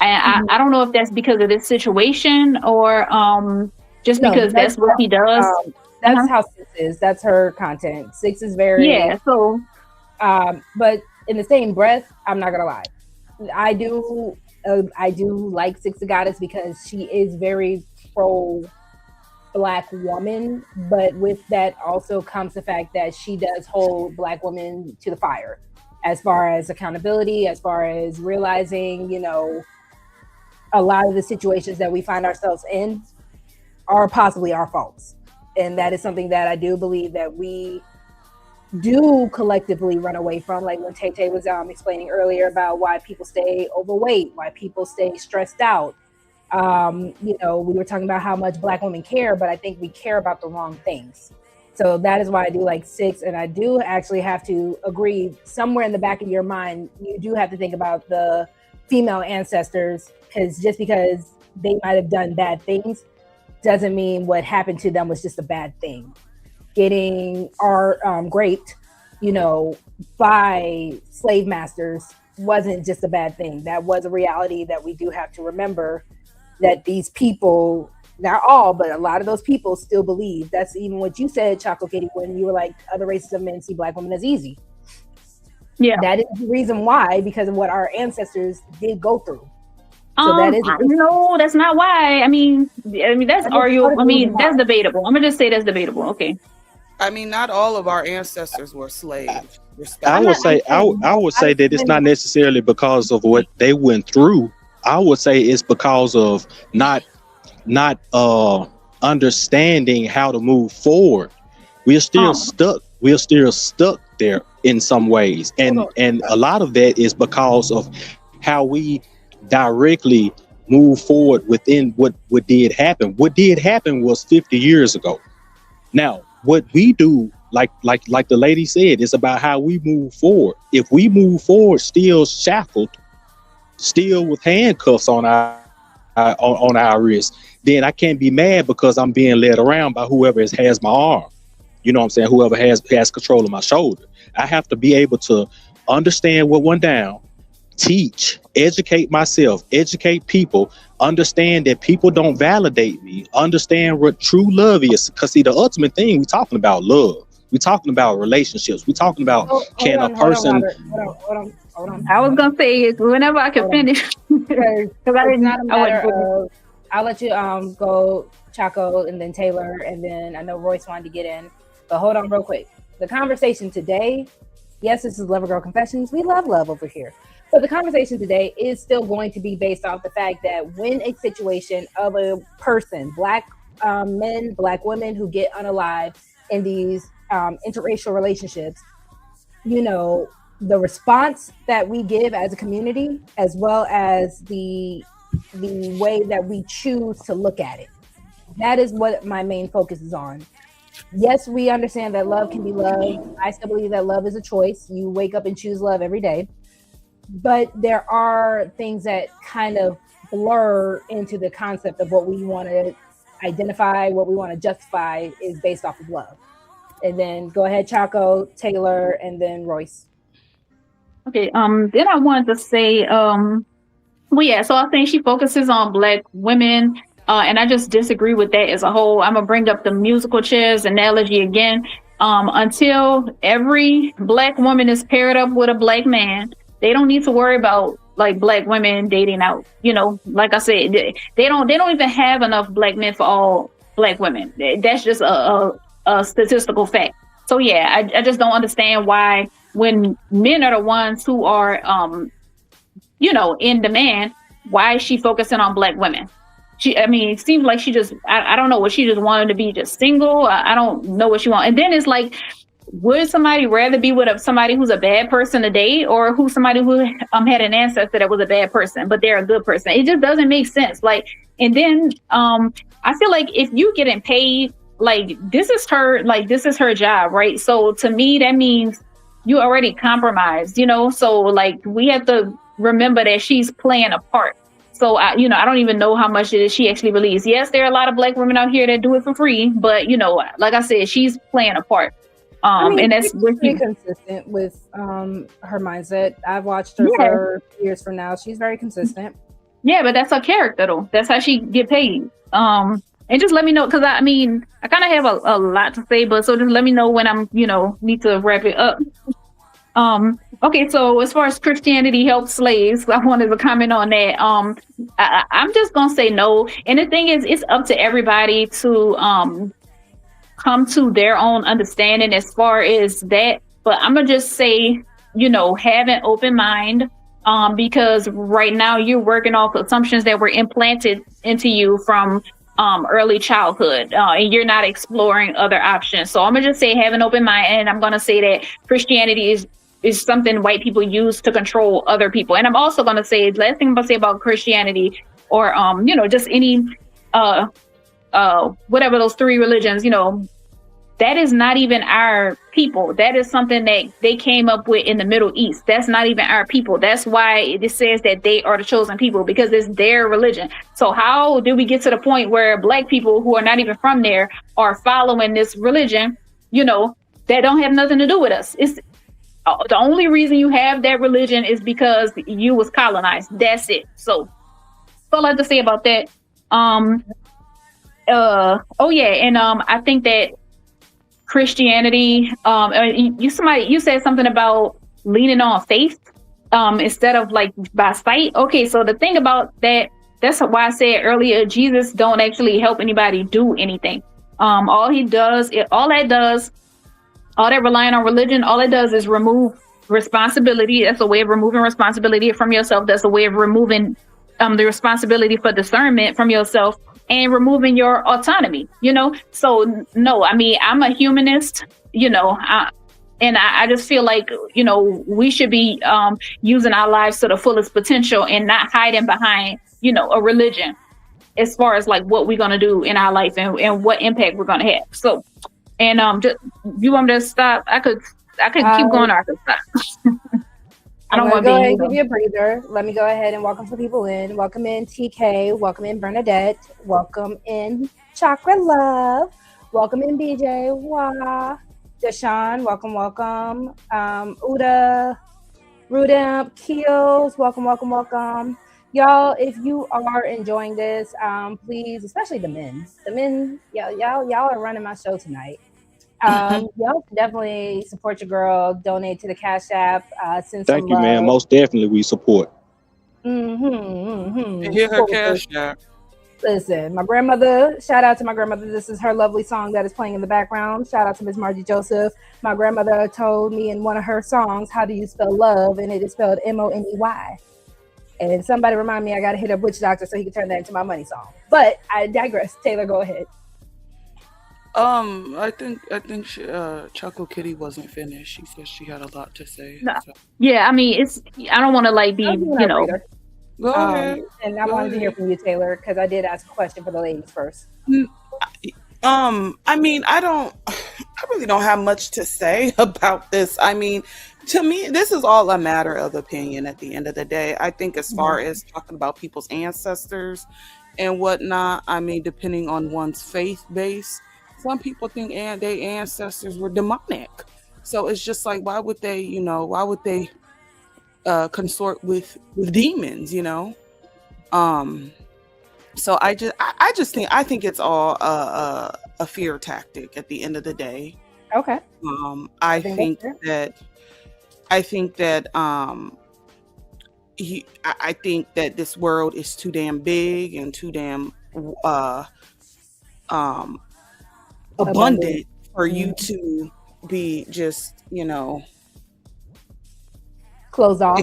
And I don't know if that's because of this situation or just because that's what he does. That's how Six is. That's her content. Six is very... Yeah, so... but in the same breath, I'm not going to lie. I do like Six the Goddess because she is very pro-black woman, but with that also comes the fact that she does hold black women to the fire as far as accountability, as far as realizing, a lot of the situations that we find ourselves in are possibly our faults. And that is something that I do believe that we do collectively run away from, like when Tay was explaining earlier about why people stay overweight, why people stay stressed out. We were talking about how much black women care, but I think we care about the wrong things. So that is why I do like Six, and I do actually have to agree, somewhere in the back of your mind, you do have to think about the female ancestors, because just because they might have done bad things doesn't mean what happened to them was just a bad thing. Getting raped, by slave masters wasn't just a bad thing. That was a reality that we do have to remember, that these people, not all, but a lot of those people still believe. That's even what you said, Choco Kitty, when you were like, other races of men see black women as easy. Yeah. That is the reason why, because of what our ancestors did go through. So that is no, that's not why. I mean that's arguable. I mean, that's debatable. I'm gonna just say that's debatable. Okay. I mean, not all of our ancestors were slaves. I would say that it's not necessarily because of what they went through. I would say it's because of not understanding how to move forward. We're still stuck. We're still stuck there in some ways, and a lot of that is because of how we directly move forward within what did happen. What did happen was 50 years ago. Now, what we do, like the lady said, it's about how we move forward. If we move forward still shackled, still with handcuffs on our wrist, then I can't be mad because I'm being led around by whoever has my arm. You know what I'm saying? Whoever has control of my shoulder. I have to be able to understand what went down, teach, educate myself, educate people, understand that people don't validate me, understand what true love is. Because see, the ultimate thing, we're talking about love. We're talking about relationships. We're talking about Hold on. I was gonna say whenever I can finish. Because I didn't. I'll let you go, Chaco, and then Taylor, and then I know Royce wanted to get in. But hold on real quick. The conversation today, yes, this is Lover Girl Confessions. We love love over here. So the conversation today is still going to be based off the fact that when a situation of a person, black men, black women who get unalived in these interracial relationships, the response that we give as a community, as well as the way that we choose to look at it. That is what my main focus is on. Yes, we understand that love can be love. I still believe that love is a choice. You wake up and choose love every day. But there are things that kind of blur into the concept of what we want to identify, what we want to justify is based off of love. And then go ahead, Chaco, Taylor, and then Royce. Okay, then I wanted to say, well, yeah, so I think she focuses on Black women, and I just disagree with that as a whole. I'm gonna bring up the musical chairs analogy again. Until every Black woman is paired up with a Black man, they don't need to worry about like Black women dating out. You know, like I said, they don't even have enough Black men for all Black women. That's just a statistical fact. So yeah, I just don't understand why when men are the ones who are, you know, in demand, why is she focusing on Black women? It seems like she just, I don't know, what she just wanted to be just single. I don't know what she wants. And then it's like, would somebody rather be with somebody who's a bad person today, or somebody who had an ancestor that was a bad person, but they're a good person? It just doesn't make sense. Like, and then I feel like if you getting paid, like this is her job, right? So to me, that means you already compromised, you know? So like we have to remember that she's playing a part. So I don't even know how much it is she actually believes. Yes, there are a lot of Black women out here that do it for free, but you know, like I said, she's playing a part. And that's pretty consistent with her mindset. I've watched her for years from now. She's very consistent. Yeah, but that's her character though. That's how she get paid. And just let me know, because I kind of have a lot to say, but so just let me know when I'm, need to wrap it up. Okay, so as far as Christianity helps slaves, I wanted to comment on that. I'm just gonna say no. And the thing is, it's up to everybody to come to their own understanding as far as that. But I'm gonna just say, have an open mind. Because right now you're working off assumptions that were implanted into you from early childhood, and you're not exploring other options. So I'm gonna just say have an open mind, and I'm gonna say that Christianity is something white people use to control other people. And I'm also gonna say, last thing I'm gonna say about Christianity, or just any whatever those three religions, that is not even our people. That is something that they came up with in the Middle East. That's not even our people. That's why it says that they are the chosen people, because it's their religion. So how did we get to the point where Black people who are not even from there are following this religion, that don't have nothing to do with us? It's the only reason you have that religion is because you was colonized. That's it. So that's all I have to say about that. I think that Christianity, you said something about leaning on faith instead of like by sight. Okay, so the thing about that's why I said earlier, Jesus don't actually help anybody do anything. All that relying on religion, all it does is remove responsibility. That's a way of removing responsibility from yourself. That's a way of removing the responsibility for discernment from yourself, and removing your autonomy, So no, I'm a humanist, and I just feel like, we should be using our lives to the fullest potential and not hiding behind, a religion as far as like what we're going to do in our life and what impact we're going to have. So, and just, you want me to stop? I could keep going, or I could stop. I don't want to go ahead and give you a breather. Let me go ahead and welcome some people in. Welcome in TK. Welcome in Bernadette. Welcome in Chakra Love. Welcome in BJ. Wah. Deshaun. Welcome. Uda. Rudamp. Keels. Welcome. Y'all, if you are enjoying this, please, especially the men, y'all are running my show tonight. Y'all can definitely support your girl, donate to the Cash App, send some Thank you, love. man. Most definitely we support. Hear her Cash App. Listen, my grandmother, shout out to my grandmother. This is her lovely song that is playing in the background. Shout out to Miss Margie Joseph. My grandmother told me in one of her songs, how do you spell love? And it is spelled M-O-N-E-Y. And somebody remind me, I got to hit a witch doctor so he can turn that into my money song. But I digress. Taylor, go ahead. I think Chuckle Kitty wasn't finished. She said she had a lot to say. No. So. Yeah, I mean, I don't want to like be, you know. Go ahead. And I wanted to hear from you, Taylor, because I did ask a question for the ladies first. I mean, I really don't have much to say about this. I mean, to me, this is all a matter of opinion at the end of the day. I think as far as talking about people's ancestors and whatnot, I mean, depending on one's faith base, some people think their ancestors were demonic. So it's just like, why would they consort with demons, you know? So I think it's all a fear tactic at the end of the day. Okay. I think that this world is too damn big and too damn abundant for you to be just, you know, closed off,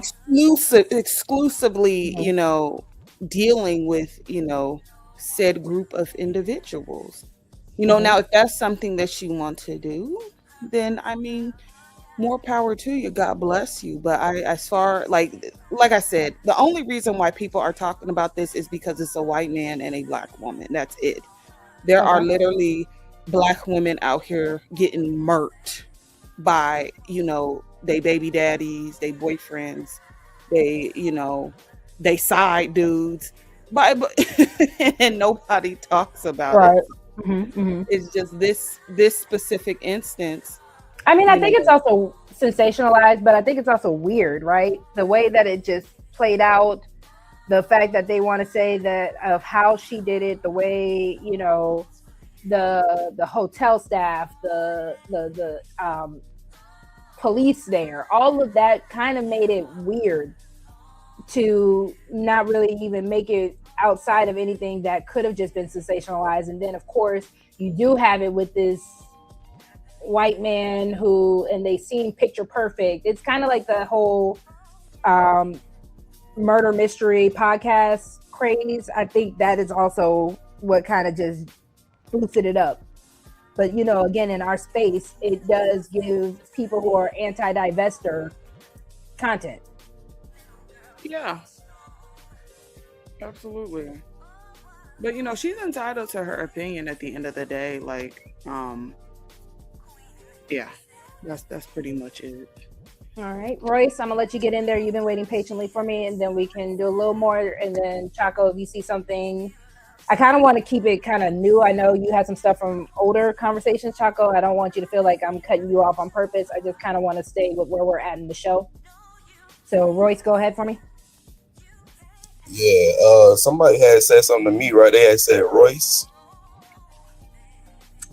exclusively, you know, dealing with, you know, said group of individuals. You know, now if that's something that you want to do, then I mean, more power to you. God bless you. But as far like I said, the only reason why people are talking about this is because it's a white man and a black woman. That's it. There are literally black women out here getting murked by, you know, they baby daddies, they boyfriends, they, you know, they side dudes, but and nobody talks about it. It's just this specific instance. I mean, I think it's also sensationalized, but I think it's also weird, right? The way that it just played out, the fact that they want to say that of how she did it, the way, you know, the hotel staff, the police there, all of that kind of made it weird to not really even make it outside of anything that could have just been sensationalized. And then of course you do have it with this white man who, and they seem picture perfect. It's kind of like the whole murder mystery podcast craze. I think that is also what kind of just boosted it up. But, you know, again, in our space, it does give people who are anti-divester content. Yeah, absolutely. But, you know, she's entitled to her opinion at the end of the day. Like, yeah, that's pretty much it. All right, Royce, I'm gonna let you get in there. You've been waiting patiently for me, and then we can do a little more. And then Chaco, if you see something, I kind of want to keep it kind of new. I know you had some stuff from older conversations, Chaco. I don't want you to feel like I'm cutting you off on purpose. I just kind of want to stay with where we're at in the show. So, Royce, go ahead for me. Yeah, somebody had said something to me, right? They had said Royce.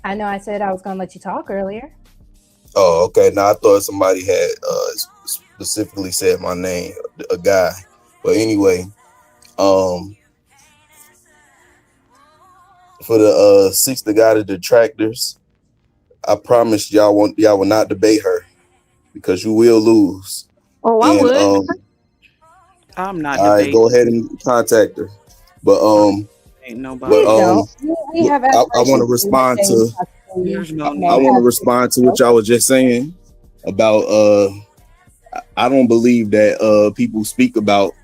I know I said I was gonna let you talk earlier. Oh, okay. Now I thought somebody had specifically said my name, a guy. But anyway, for the 60 guided detractors, I promise y'all will not debate her because you will lose. Oh, I would. I'm not. All right, go ahead and contact her. But ain't nobody. I want to respond to. I want to respond to what y'all was just saying about. I don't believe that people speak about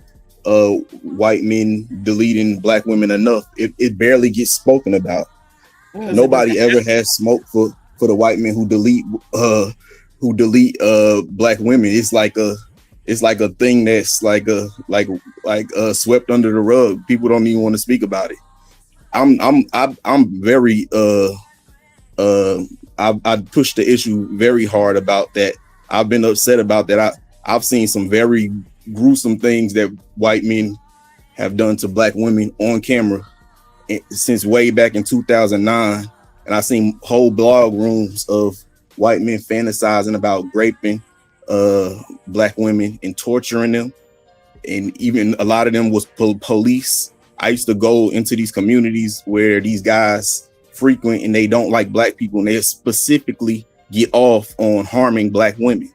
white men deleting black women enough. It barely gets spoken about. Nobody ever has smoke for the white men who delete black women. It's like a thing that's like swept under the rug. People don't even want to speak about it. I'm very I push the issue very hard about that. I've been upset about that. I've seen some very gruesome things that white men have done to black women on camera since way back in 2009. And I've seen whole blog rooms of white men fantasizing about raping black women and torturing them. And even a lot of them was police. I used to go into these communities where these guys frequent and they don't like black people, and they specifically get off on harming black women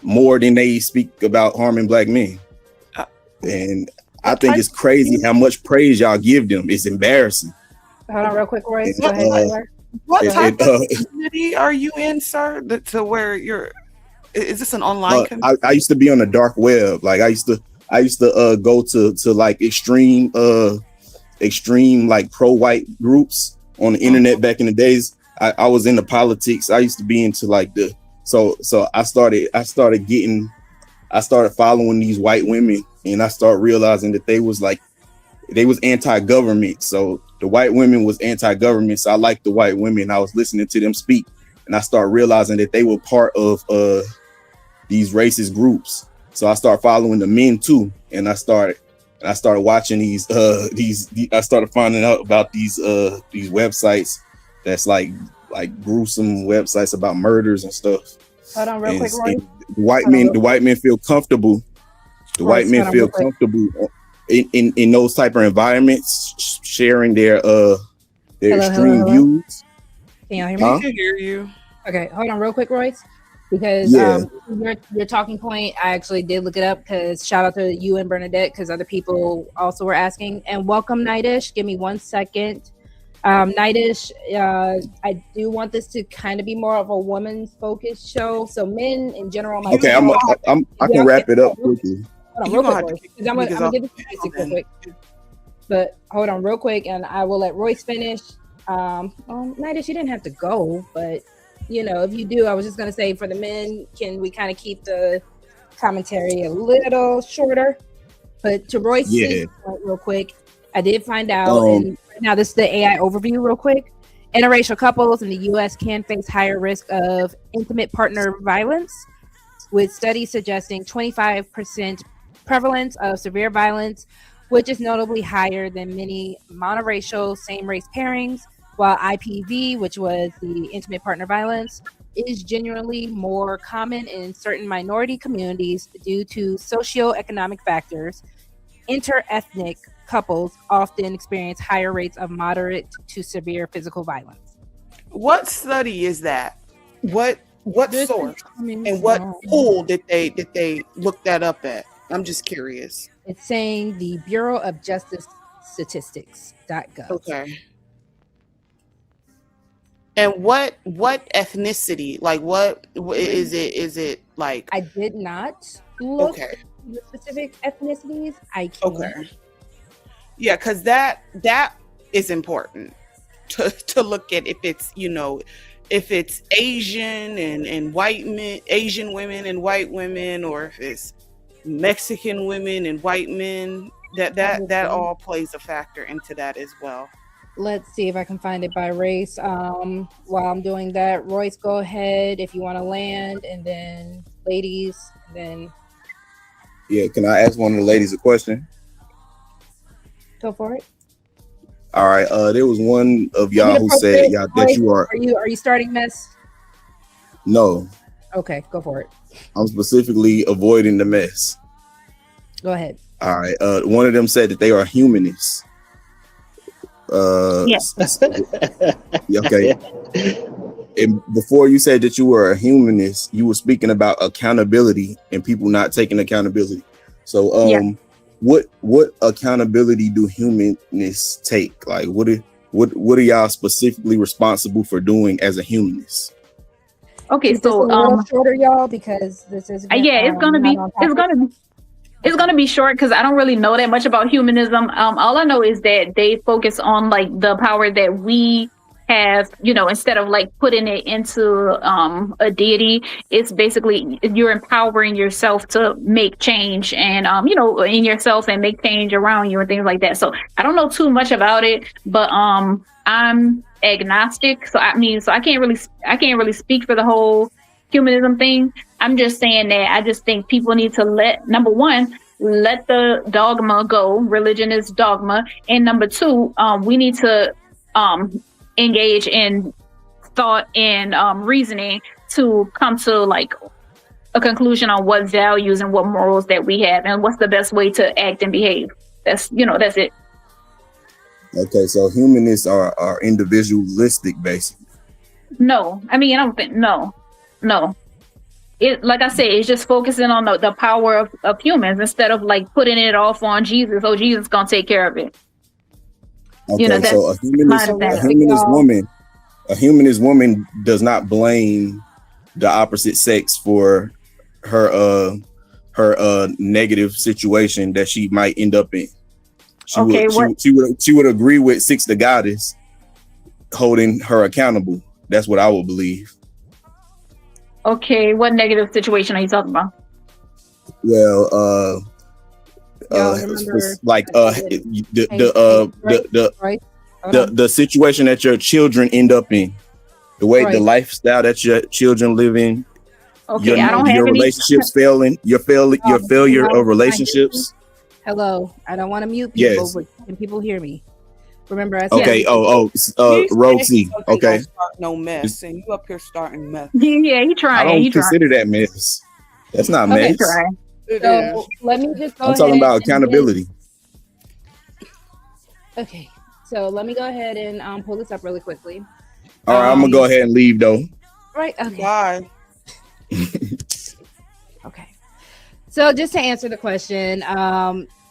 more than they speak about harming black men. And I think it's crazy how much praise y'all give them. It's embarrassing. Hold on real quick, Royce. Go ahead, Taylor. What type of community are you in, sir? To where you're? Is this an online community? I used to be on the dark web. Like I used to go to like extreme like pro-white groups on the internet back in the days. I was into politics. I used to be into like so I started following these white women, and I started realizing that they was anti-government. So the white women was anti-government. So I liked the white women. I was listening to them speak, and I started realizing that they were part of these racist groups. So I started following the men too, and I started watching these. I started finding out about these websites that's like gruesome websites about murders and stuff. Hold on, real quick, Roy. The white men feel comfortable. The white men feel comfortable in those type of environments, sharing their extreme views. Can y'all hear me? I can hear you. Okay, hold on, real quick, Royce. Because your talking point, I actually did look it up. Because shout out to you and Bernadette, because other people also were asking. And welcome, Nightish. Give me 1 second. Nightish, I do want this to kind of be more of a woman's focused show. So men in general. I can wrap it up quickly. Hold on, real quick, because I'm gonna give this basic real quick. But hold on, real quick, and I will let Royce finish. Nightish, you didn't have to go, but you know, if you do, I was just gonna say for the men, can we kind of keep the commentary a little shorter? But to Royce, real quick, I did find out, and now this is the AI overview real quick. Interracial couples in the U.S. can face higher risk of intimate partner violence, with studies suggesting 25% prevalence of severe violence, which is notably higher than many monoracial same-race pairings, while IPV, which was the intimate partner violence, is generally more common in certain minority communities due to socioeconomic factors. Interethnic couples often experience higher rates of moderate to severe physical violence. What study is that? What source and what pool did they look that up at? I'm just curious. It's saying the Bureau of Justice Statistics.gov. Okay. And what ethnicity? Like what is it? Is it like? I did not look at the specific ethnicities. I can. Okay. Yeah, because that is important to look at if it's, you know, if it's Asian and white men, Asian women and white women, or if it's Mexican women and white men, that all plays a factor into that as well. Let's see if I can find it by race. While I'm doing that, Royce, go ahead if you want to land, and then ladies, and then. Yeah, can I ask one of the ladies a question? Go for it. All right. There was one of y'all who said that you are. Are you starting mess? No. Okay, go for it. I'm specifically avoiding the mess. Go ahead. All right. One of them said that they are humanists. Yes. Okay. And before you said that you were a humanist, you were speaking about accountability and people not taking accountability. So, what accountability do humanists take? Like, what are y'all specifically responsible for doing as a humanist? Okay, so a little shorter, y'all, because this is it's gonna be short because I don't really know that much about humanism. All I know is that they focus on like the power that we have, you know, instead of like putting it into a deity. It's basically you're empowering yourself to make change and you know, in yourself and make change around you and things like that. So I don't know too much about it, but I'm agnostic, so I can't really speak for the whole humanism thing. I'm just saying that I just think people need to let the dogma go. Religion is dogma. And number two, we need to engage in thought and reasoning to come to like a conclusion on what values and what morals that we have and what's the best way to act and behave. That's it. Okay, so humanists are individualistic, basically. No, I don't think no. It, like I said, it's just focusing on the power of humans instead of like putting it off on Jesus. Oh, Jesus gonna take care of it. Okay, so a humanist woman, A humanist woman does not blame the opposite sex for her negative situation that she might end up in. She would agree with Six the Goddess holding her accountable. That's what I would believe. Okay, what negative situation are you talking about? Well, like the situation that your children end up in, the way the lifestyle that your children live in. Okay, I don't have your any relationships failing, your failure of relationships. Hello, I don't want to mute people, Yes. but can people hear me? Remember, I said Okay. RogueC. Okay. Start no mess, and you up here starting mess. Yeah, he trying. I don't he consider that mess. That's not Okay, mess. So let me just go I'm talking ahead about and accountability. Okay, so let me go ahead and pull this up really quickly. All right, I'm gonna go ahead and leave though. Right. Okay. Bye. Okay. So just to answer the question,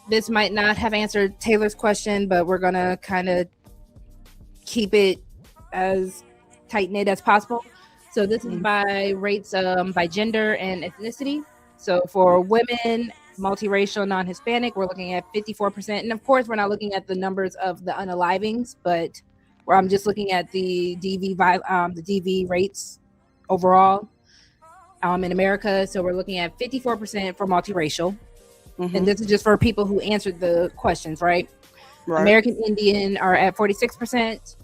this might not have answered Taylor's question, but we're gonna kind of keep it as tight-knit as possible. So this is by rates by gender and ethnicity. So for women, multiracial, non-Hispanic, we're looking at 54%. And of course, we're not looking at the numbers of the unalivings, but where I'm just looking at the DV rates overall in America. So we're looking at 54% for multiracial. And this is just for people who answered the questions, right? American Indian are at 46%.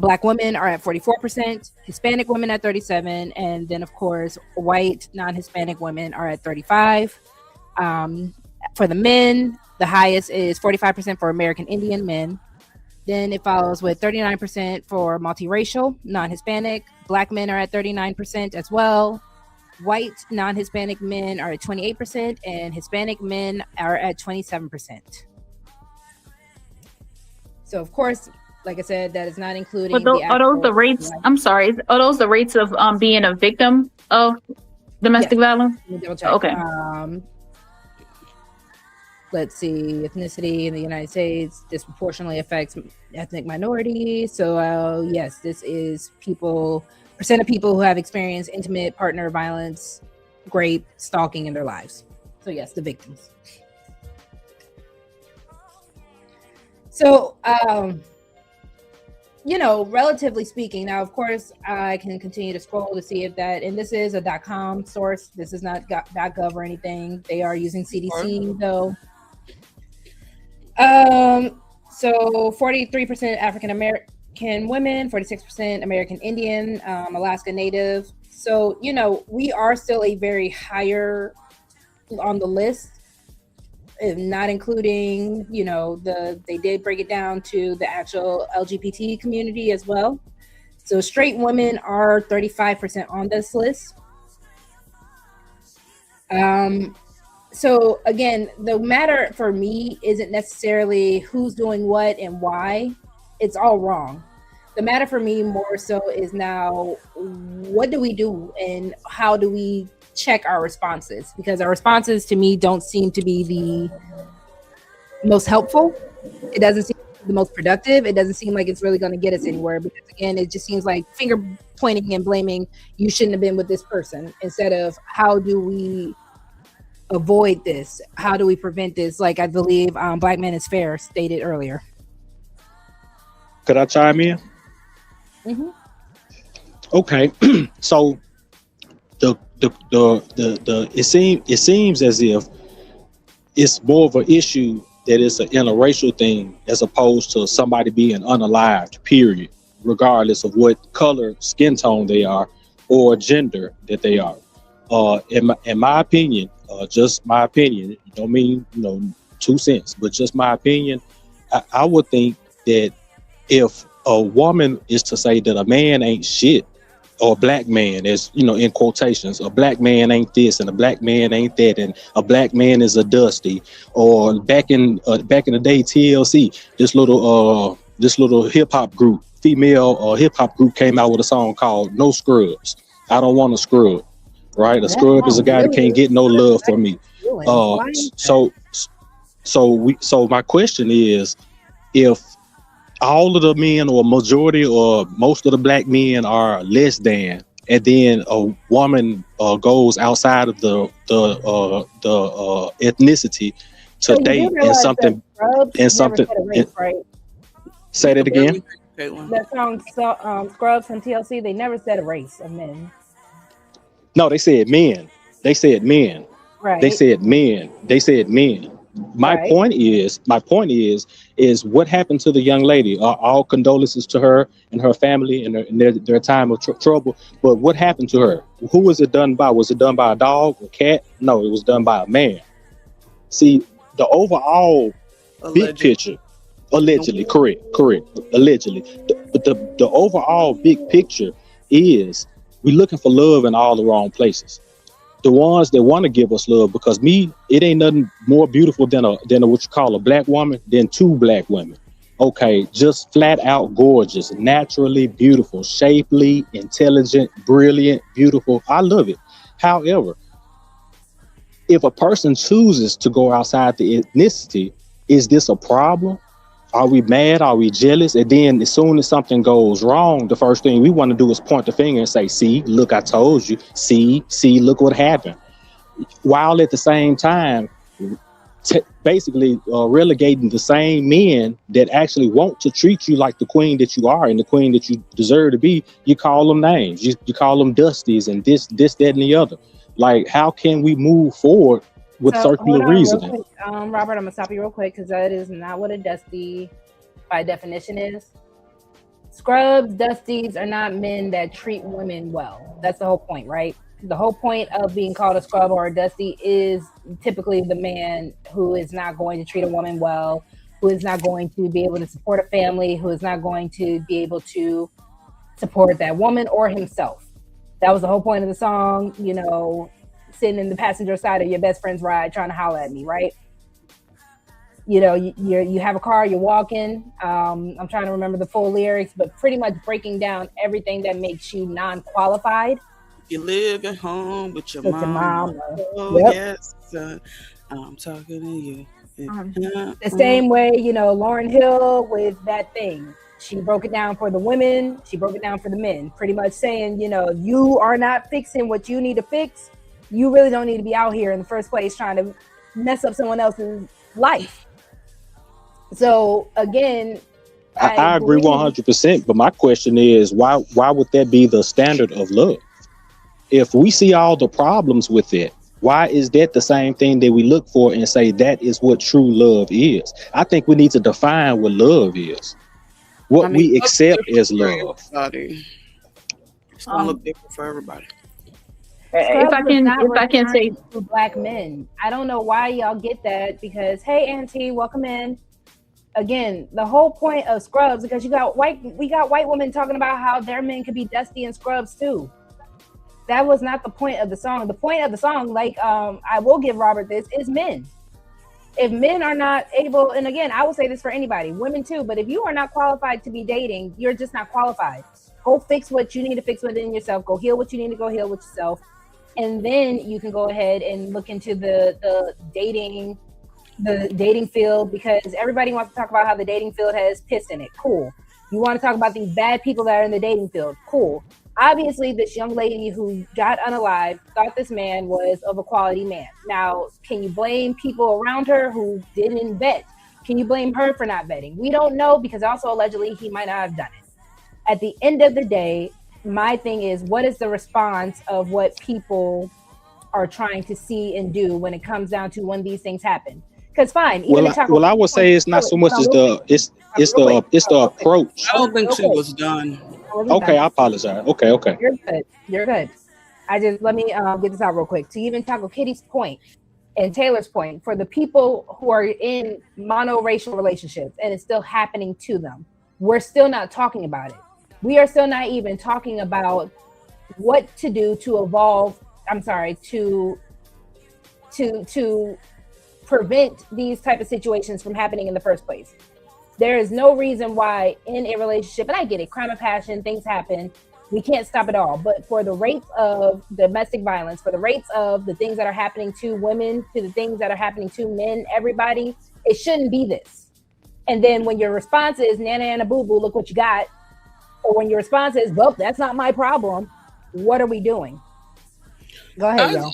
Black women are at 44%, Hispanic women at 37%, and then of course white non-Hispanic women are at 35%. For the men, the highest is 45% for American Indian men. Then it follows with 39% for multiracial, non-Hispanic. Black men are at 39% as well. White non-Hispanic men are at 28%, and Hispanic men are at 27%. So of course, like I said, that is not including. Are those the rates? I'm sorry. Are those the rates of being a victim of domestic violence? Okay. Let's see. Ethnicity in the United States disproportionately affects ethnic minorities. So yes, this is percent of people who have experienced intimate partner violence, rape, stalking in their lives. So yes, the victims. So relatively speaking, now of course I can continue to scroll to see if that, and this is a .com source. This is not .gov or anything. They are using CDC though. So 43% African American women, 46% American Indian, Alaska Native. So we are still a very higher on the list. Not including, they did break it down to the actual LGBT community as well. So straight women are 35% on this list. So again, the matter for me isn't necessarily who's doing what and why. It's all wrong. The matter for me more so is now, what do we do and how do we check our responses? Because our responses to me don't seem to be the most helpful. It doesn't seem the most productive. It doesn't seem like it's really going to get us anywhere, because again, it just seems like finger pointing and blaming, you shouldn't have been with this person, instead of how do we avoid this? How do we prevent this? Like I believe Black Men is Fair stated earlier. Could I chime in? Okay. So it seems as if it's more of an issue that it's an interracial thing as opposed to somebody being unalived, period, regardless of what color, skin tone they are or gender that they are. In my opinion, just my opinion, don't mean 2 cents, but just my opinion, I would think that if a woman is to say that a man ain't shit, or a black man, as in quotations, a black man ain't this and a black man ain't that, and a black man is a dusty, or back in the day, TLC, this little hip hop group, female hip hop group, came out with a song called "No Scrubs." I don't want a scrub, right? A scrub is a guy that can't get no love from me. So my question is, if all of the men or majority or most of the black men are less than, and then a woman goes outside of the ethnicity to So you do date and realize something that Scrubs and never something said a race, right? say that again. That song, Scrubs and TLC, they never said a race of men. No, they said men. They said men. Right. They said men. They said men. My Right. point is what happened to the young lady? All condolences to her and her family and their time of trouble. But what happened to her? Who was it done by? Was it done by a dog, a cat? No, it was done by a man. See, the overall big picture, allegedly, correct, allegedly. But the overall big picture is we're looking for love in all the wrong places. The ones that want to give us love, because it ain't nothing more beautiful than a what you call a black woman than two black women. Okay, just flat out gorgeous, naturally beautiful, shapely, intelligent, brilliant, beautiful. I love it. However, if a person chooses to go outside the ethnicity, is this a problem? Are we mad? Are we jealous? And then as soon as something goes wrong, the first thing we want to do is point the finger and say, see, look, I told you. See, look what happened. While at the same time, basically relegating the same men that actually want to treat you like the queen that you are and the queen that you deserve to be, you call them names. You call them dusties and this, that, and the other. Like, how can we move forward with circular reasoning? Real quick, Robert, I'm gonna stop you real quick because that is not what a dusty by definition is. Scrubs, dusties are not men that treat women well. That's the whole point, right? The whole point of being called a scrub or a dusty is typically the man who is not going to treat a woman well, who is not going to be able to support a family, who is not going to be able to support that woman or himself. That was the whole point of the song, you know, sitting in the passenger side of your best friend's ride trying to holler at me, right? You know, you have a car, you're walking. I'm trying to remember the full lyrics, but pretty much breaking down everything that makes you non-qualified. You live at home with your With your mama. mama. Oh, Yep. yes, I'm talking to you. The same way, you know, Lauryn Hill with That Thing. She broke it down for the women. She broke it down for the men. Pretty much saying, you know, you are not fixing what you need to fix. You really don't need to be out here in the first place trying to mess up someone else's life. So again, I agree 100%. But my question is, why would that be the standard of love? If we see all the problems with it, why is that the same thing that we look for and say that is what true love is? I think we need to define what love is. What we accept as love. It's gonna look different for everybody. If I can say to black men, I don't know why y'all get that because hey, Auntie, welcome in. Again, the whole point of Scrubs because we got white women talking about how their men could be dusty and Scrubs too. That was not the point of the song. The point of the song, like I will give Robert this, is men. If men are not able, and again, I will say this for anybody, women too, but if you are not qualified to be dating, you're just not qualified. Go fix what you need to fix within yourself. Go heal what you need to go heal with yourself. And then you can go ahead and look into the dating field because everybody wants to talk about how the dating field has piss in it. Cool. You want to talk about these bad people that are in the dating field. Cool. Obviously, this young lady who got unalived thought this man was of a quality man. Now, can you blame people around her who didn't vet? Can you blame her for not vetting? We don't know because also allegedly he might not have done it. At the end of the day, my thing is, what is the response of what people are trying to see and do when it comes down to when these things happen? Because fine. I would say it's not so much as it's the approach. I don't think she was done. Okay, I apologize. Okay. You're good. Let me get this out real quick. To even tackle Kitty's point and Taylor's point, for the people who are in monoracial relationships and it's still happening to them, we're still not talking about it. We are still not even talking about what to do to evolve. I'm sorry, to prevent these type of situations from happening in the first place. There is no reason why in a relationship, and I get it, crime of passion, things happen. We can't stop it all. But for the rates of domestic violence, for the rates of the things that are happening to women, to the things that are happening to men, everybody, it shouldn't be this. And then when your response is nana and a boo boo, look what you got, or when your response is, well, that's not my problem, what are we doing? Go ahead, y'all.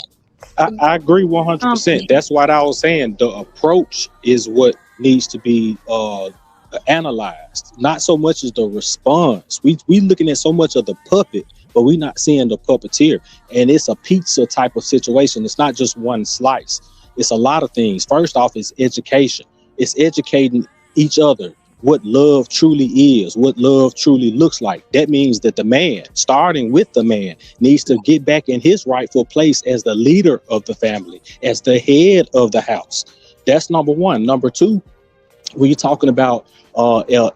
I agree 100%. That's what I was saying. The approach is what needs to be analyzed, not so much as the response. We looking at so much of the puppet, but we not seeing the puppeteer. And it's a pizza type of situation. It's not just one slice. It's a lot of things. First off, it's education. It's educating each other what love truly is, what love truly looks like. That means that the man, starting with the man, needs to get back in his rightful place as the leader of the family, as the head of the house. That's number one. Number two, when you're talking about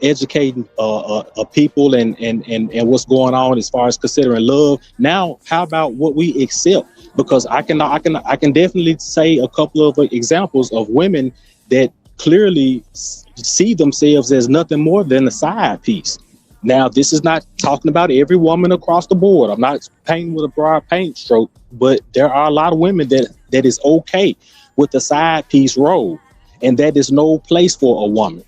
educating people and what's going on as far as considering love. Now, how about what we accept? Because I can definitely say a couple of examples of women that clearly see themselves as nothing more than a side piece. Now, this is not talking about every woman across the board. I'm not painting with a broad paint stroke, but there are a lot of women that is okay with the side piece role, and that is no place for a woman.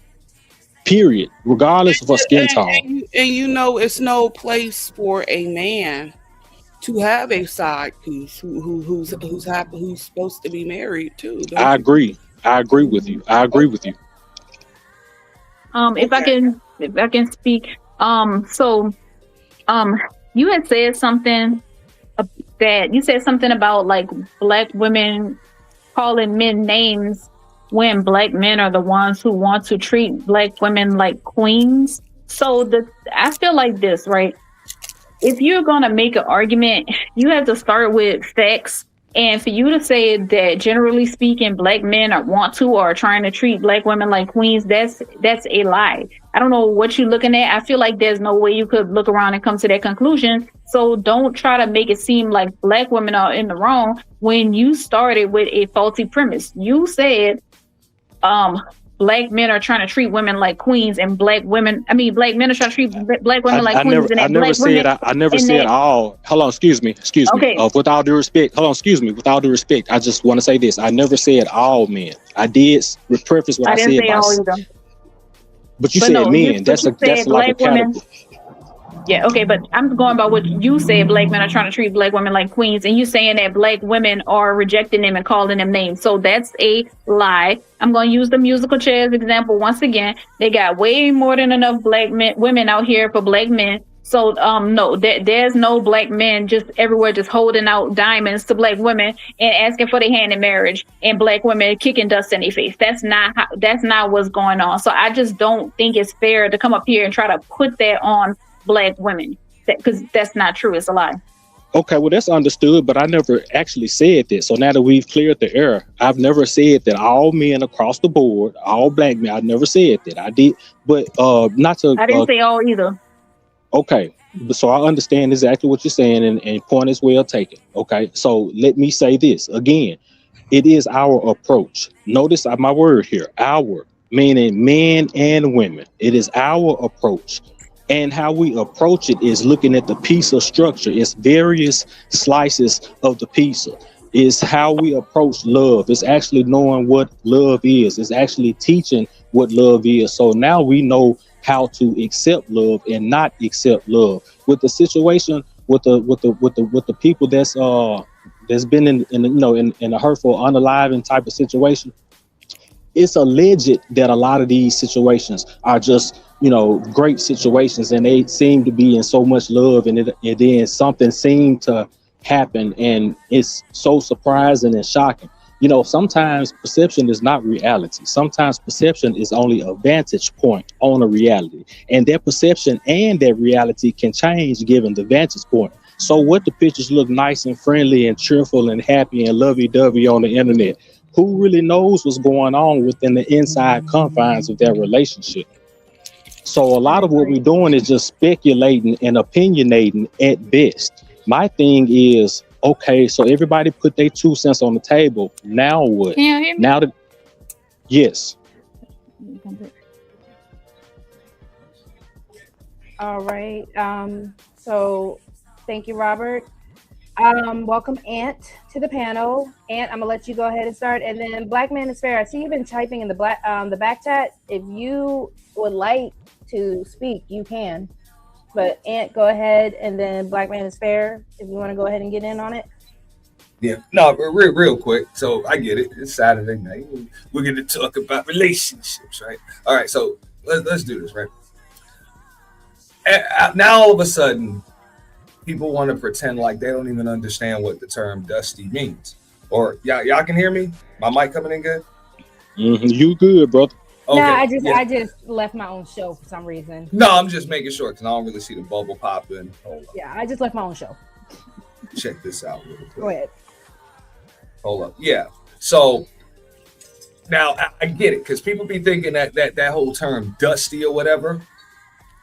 Period. Regardless of her skin tone. And you know, it's no place for a man to have a side piece who's supposed to be married too. I agree. I agree with you. If I can speak, you had said something about like Black women calling men names when Black men are the ones who want to treat Black women like queens. So I feel like this, right? If you're gonna make an argument, you have to start with facts. And for you to say that generally speaking, Black men want to or are trying to treat Black women like queens, that's a lie. I don't know what you're looking at. I feel like there's no way you could look around and come to that conclusion. So don't try to make it seem like Black women are in the wrong when you started with a faulty premise. You said Black men are trying to treat women like queens, and Black men are trying to treat Black women like queens. I never said all. Hold on, excuse me. Okay. With all due respect, With all due respect, I just want to say this. I never said all men. I did preface what I said. Didn't say all either. But you said men. That's like a category. Yeah, okay, but I'm going by what you said. Black men are trying to treat Black women like queens, and you saying that Black women are rejecting them and calling them names. So that's a lie. I'm going to use the musical chairs example once again. They got way more than enough women out here for Black men. So no, there's no Black men just everywhere just holding out diamonds to Black women and asking for their hand in marriage, and Black women kicking dust in their face. That's not what's going on. So I just don't think it's fair to come up here and try to put that on Black women, because that's not true. It's a lie. Okay, well, that's understood, but I never actually said that. So now that we've cleared the error, I've never said that all men across the board, all Black men, I never said that. I did, but not to. I didn't say all either. Okay, so I understand exactly what you're saying, and point is well taken. Okay, so let me say this again. It is our approach. Notice my word here, our, meaning men and women. It is our approach. And how we approach it is looking at the pizza structure. It's various slices of the pizza. It's how we approach love. It's actually knowing what love is. It's actually teaching what love is. So now we know how to accept love and not accept love. With the situation with the people that's been in a hurtful, unaliving type of situation, it's alleged that a lot of these situations are just, great situations, and they seem to be in so much love, and then something seemed to happen, and it's so surprising and shocking. Sometimes perception is not reality. Sometimes perception is only a vantage point on a reality, and that perception and that reality can change given the vantage point. So what the pictures look nice and friendly and cheerful and happy and lovey-dovey on the internet, who really knows what's going on within the inside confines of their relationship? So a lot of what we're doing is just speculating and opinionating at best. My thing is, okay, so everybody put their 2 cents on the table. Now what? Can you hear me? Now that, yes. All right. So thank you, Robert. Welcome Ant to the panel. Ant, I'm gonna let you go ahead and start, and then Black Man is Fair. I see you've been typing in the back chat. If you would like to speak, you can. But Ant, go ahead, and then Black Man is Fair. If you want to go ahead and get in on it. Yeah, no, real quick. So I get it. It's Saturday night. We're gonna talk about relationships, right? All right, so let's do this, right? Now all of a sudden, people want to pretend like they don't even understand what the term dusty means. Or y'all can hear me? My mic coming in good? You good, brother? Okay, no, I just left my own show for some reason. No, I'm just making sure because I don't really see the bubble popping. Yeah, I just left my own show. Check this out real quick. Go ahead. Hold up. Yeah. So now I get it because people be thinking that whole term dusty or whatever,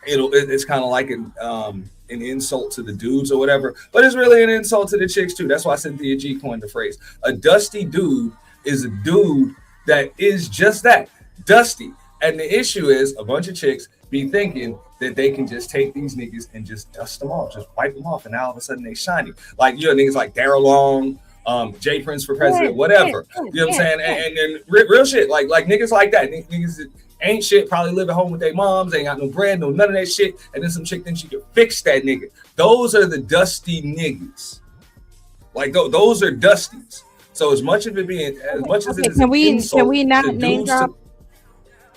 it's kind of like an insult to the dudes or whatever, but it's really an insult to the chicks too. That's why Cynthia G coined the phrase. A dusty dude is a dude that is just that, dusty. And the issue is a bunch of chicks be thinking that they can just take these niggas and just dust them off, just wipe them off, and now all of a sudden they shiny. Like, niggas like Daryl Long, Jay Prince for president, whatever. You know what I'm saying? And then real shit, like niggas like that. Niggas that ain't shit, probably live at home with their moms, ain't got no bread, no none of that shit. And then some chick thinks she can fix that nigga. Those are the dusty niggas. Like those are dusties. So as much of it being, as much as it is, can we not name drop?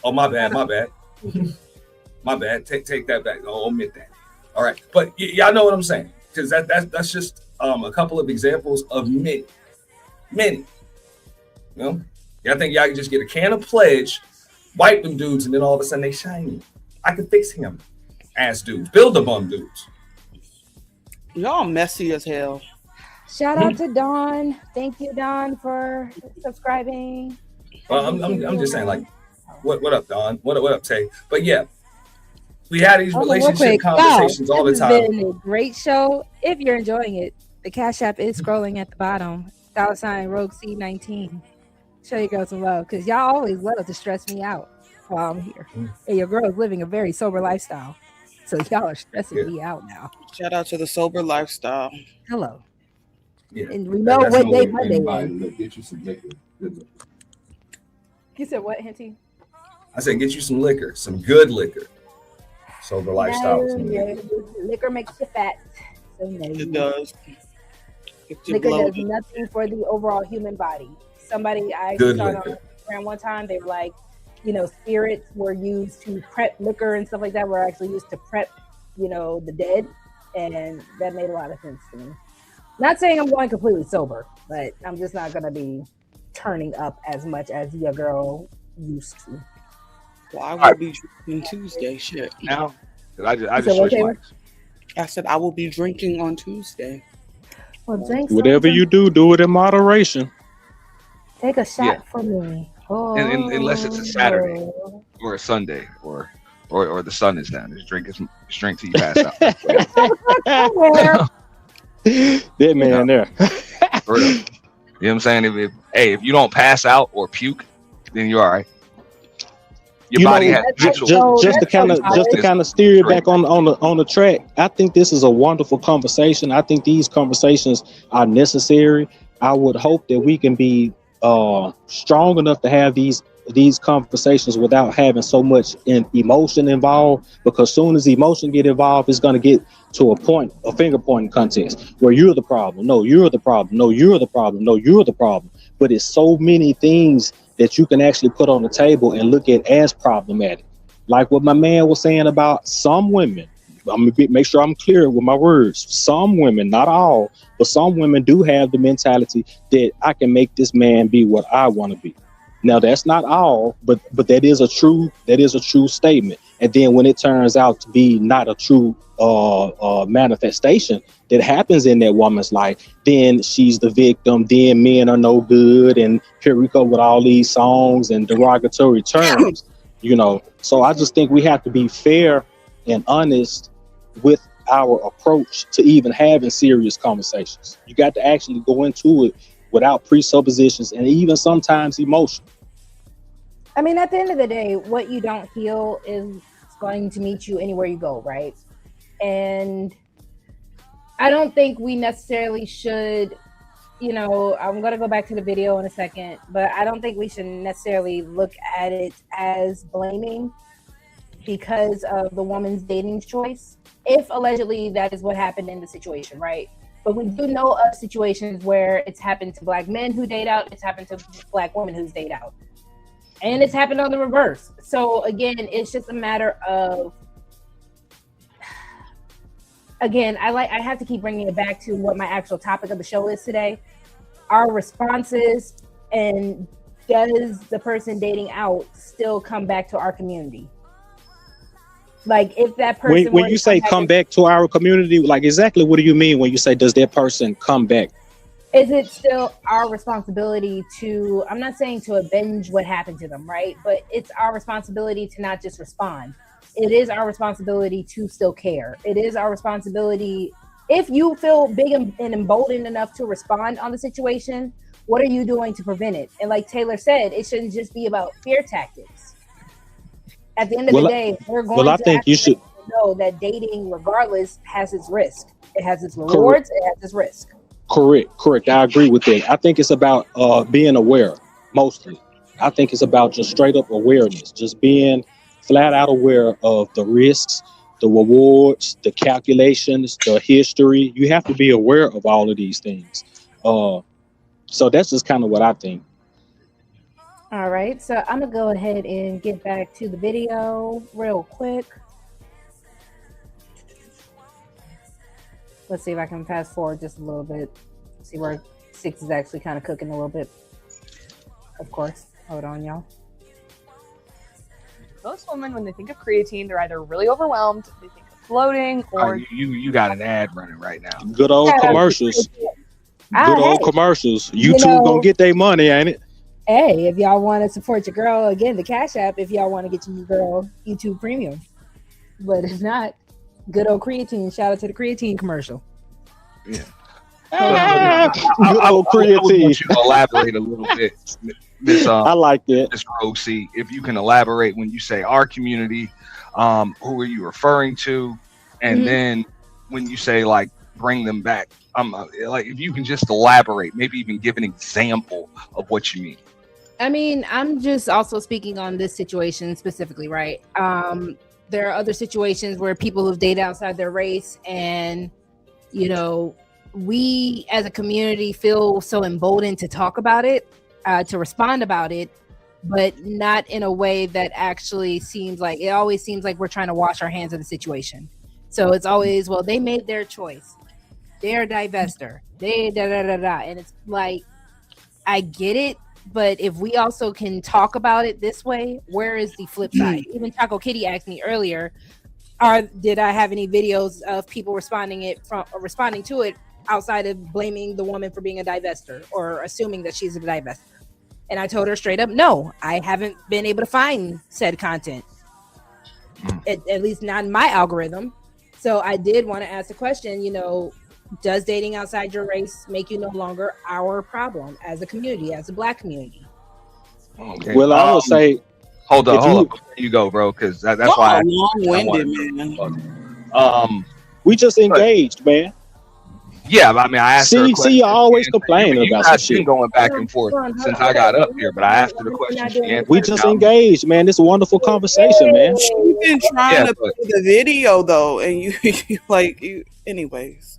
Oh, my bad. My bad. Take that back. I'll omit that. All right, but y'all know what I'm saying, because that's just a couple of examples of many. Y'all think y'all can just get a can of Pledge, wipe them dudes, and then all of a sudden they shiny. I can fix him. Ass dudes, build a bum dudes. Y'all messy as hell. Shout out to Dawn. Thank you, Dawn, for subscribing. Well, I'm just saying, like, what up, Dawn? What up, Tay? But yeah, we had these relationship conversations all the time. It's been a great show. If you're enjoying it, the Cash App is scrolling at the bottom. $RogueC 19. Show your girl some love, because y'all always love to stress me out while I'm here. And your girl is living a very sober lifestyle. So y'all are stressing me out now. Shout out to the sober lifestyle. Hello. Yeah. And we know what day Monday is. Get you some liquor. You said what, Hinty? I said get you some liquor, some good liquor. Sober lifestyle. Liquor makes you fat. So no, it does. Liquor does nothing for the overall human body. Somebody I saw on Instagram one time, they were like, spirits were used to prep liquor and stuff like that were actually used to prep, the dead. And that made a lot of sense to me. Not saying I'm going completely sober, but I'm just not going to be turning up as much as your girl used to. Well, I will be drinking Tuesday, shit. Now? I just switched mics. I said I will be drinking on Tuesday. Well, drink whatever you do it in moderation. Take a shot for me. Oh. Unless it's a Saturday or a Sunday or the sun is down. Just drink till you pass out. That man there. You know what I'm saying? If you don't pass out or puke, then you're all right. Your body has just to kind of steer it back on the track. I think this is a wonderful conversation. I think these conversations are necessary. I would hope that we can be strong enough to have these conversations without having so much emotion involved, because soon as emotion get involved, it's going to get to a finger pointing contest where you're the problem. No, you're the problem. No, you're the problem. No, you're the problem. But it's so many things that you can actually put on the table and look at as problematic. Like what my man was saying about some women. I'm gonna make sure I'm clear with my words. Some women, not all, but some women do have the mentality that I can make this man be what I want to be. Now that's not all, but that is a true statement. And then when it turns out to be not a true manifestation that happens in that woman's life, then she's the victim. Then men are no good, and here we go with all these songs and derogatory terms. So I just think we have to be fair and honest with our approach to even having serious conversations. You got to actually go into it without presuppositions and even sometimes emotion. I mean, at the end of the day, what you don't heal is going to meet you anywhere you go, right? And I don't think we necessarily should, you know, I'm going to go back to the video in a second, but I don't think we should necessarily look at it as blaming because of the woman's dating choice, if allegedly that is what happened in the situation, right? But we do know of situations where it's happened to Black men who date out, it's happened to Black women who date out, and it's happened on the reverse. So again, it's just a matter of, again, I have to keep bringing it back to what my actual topic of the show is today. Our responses, and does the person dating out still come back to our community? Like, if that person, when you say come back to our community, like exactly what do you mean when you say does that person come back? Is it still our responsibility to, I'm not saying to avenge what happened to them, right? But it's our responsibility to not just respond. It is our responsibility to still care. It is our responsibility, if you feel big and emboldened enough to respond on the situation, what are you doing to prevent it? And like Taylor said, it shouldn't just be about fear tactics. At the end of the day, we're going to think you should know that dating, regardless, has its risk. It has its rewards. It has its risk. Correct. I agree with that. I think it's about being aware, mostly. I think it's about just straight up awareness, just being flat out aware of the risks, the rewards, the calculations, the history. You have to be aware of all of these things. So that's just kind of what I think. All right, so I'm gonna go ahead and get back to the video real quick. Let's see if I can fast forward just a little bit. See where 6 is actually kind of cooking a little bit. Of course, hold on, y'all. Most women, when they think of creatine, they're either really overwhelmed, they think of bloating, or you got an ad running right now. Good old commercials. Good old commercials. YouTube gonna get their money, ain't it? Hey, if y'all want to support your girl, again, the Cash App, if y'all want to get your girl YouTube Premium. But if not, good old creatine. Shout out to the creatine commercial. Yeah. Good old creatine. I want you to elaborate a little bit, Miss. I like that. Miss RogueC, if you can elaborate when you say our community, who are you referring to? And then when you say like bring them back, like if you can just elaborate, maybe even give an example of what you mean. I mean, I'm just also speaking on this situation specifically, right? There are other situations where people who've dated outside their race, and, you know, we as a community feel so emboldened to talk about it, to respond about it, but not in a way that actually seems like, it always seems like we're trying to wash our hands of the situation. So it's always, well, they made their choice. They're a divester. They da-da-da-da. And it's like, I get it. But if we also can talk about it this way, where is the flip side? Even Taco Kitty asked me earlier, did I have any videos of people responding to it outside of blaming the woman for being a divester or assuming that she's a divester? And I told her straight up, no, I haven't been able to find said content, at least not in my algorithm. So I did want to ask the question, you know, does dating outside your race make you no longer our problem as a community, as a Black community? Okay. Well, I will say, hold on, before you go, bro, because that's why. Long-winded, man. We just engaged, man. Yeah, I mean, I asked her a question. You always complaining about some shit. Been going back and forth since I got up here, but I asked her the question. She answered we just engaged, man. This is a wonderful conversation, man. You've been trying to play the video though, and you anyways.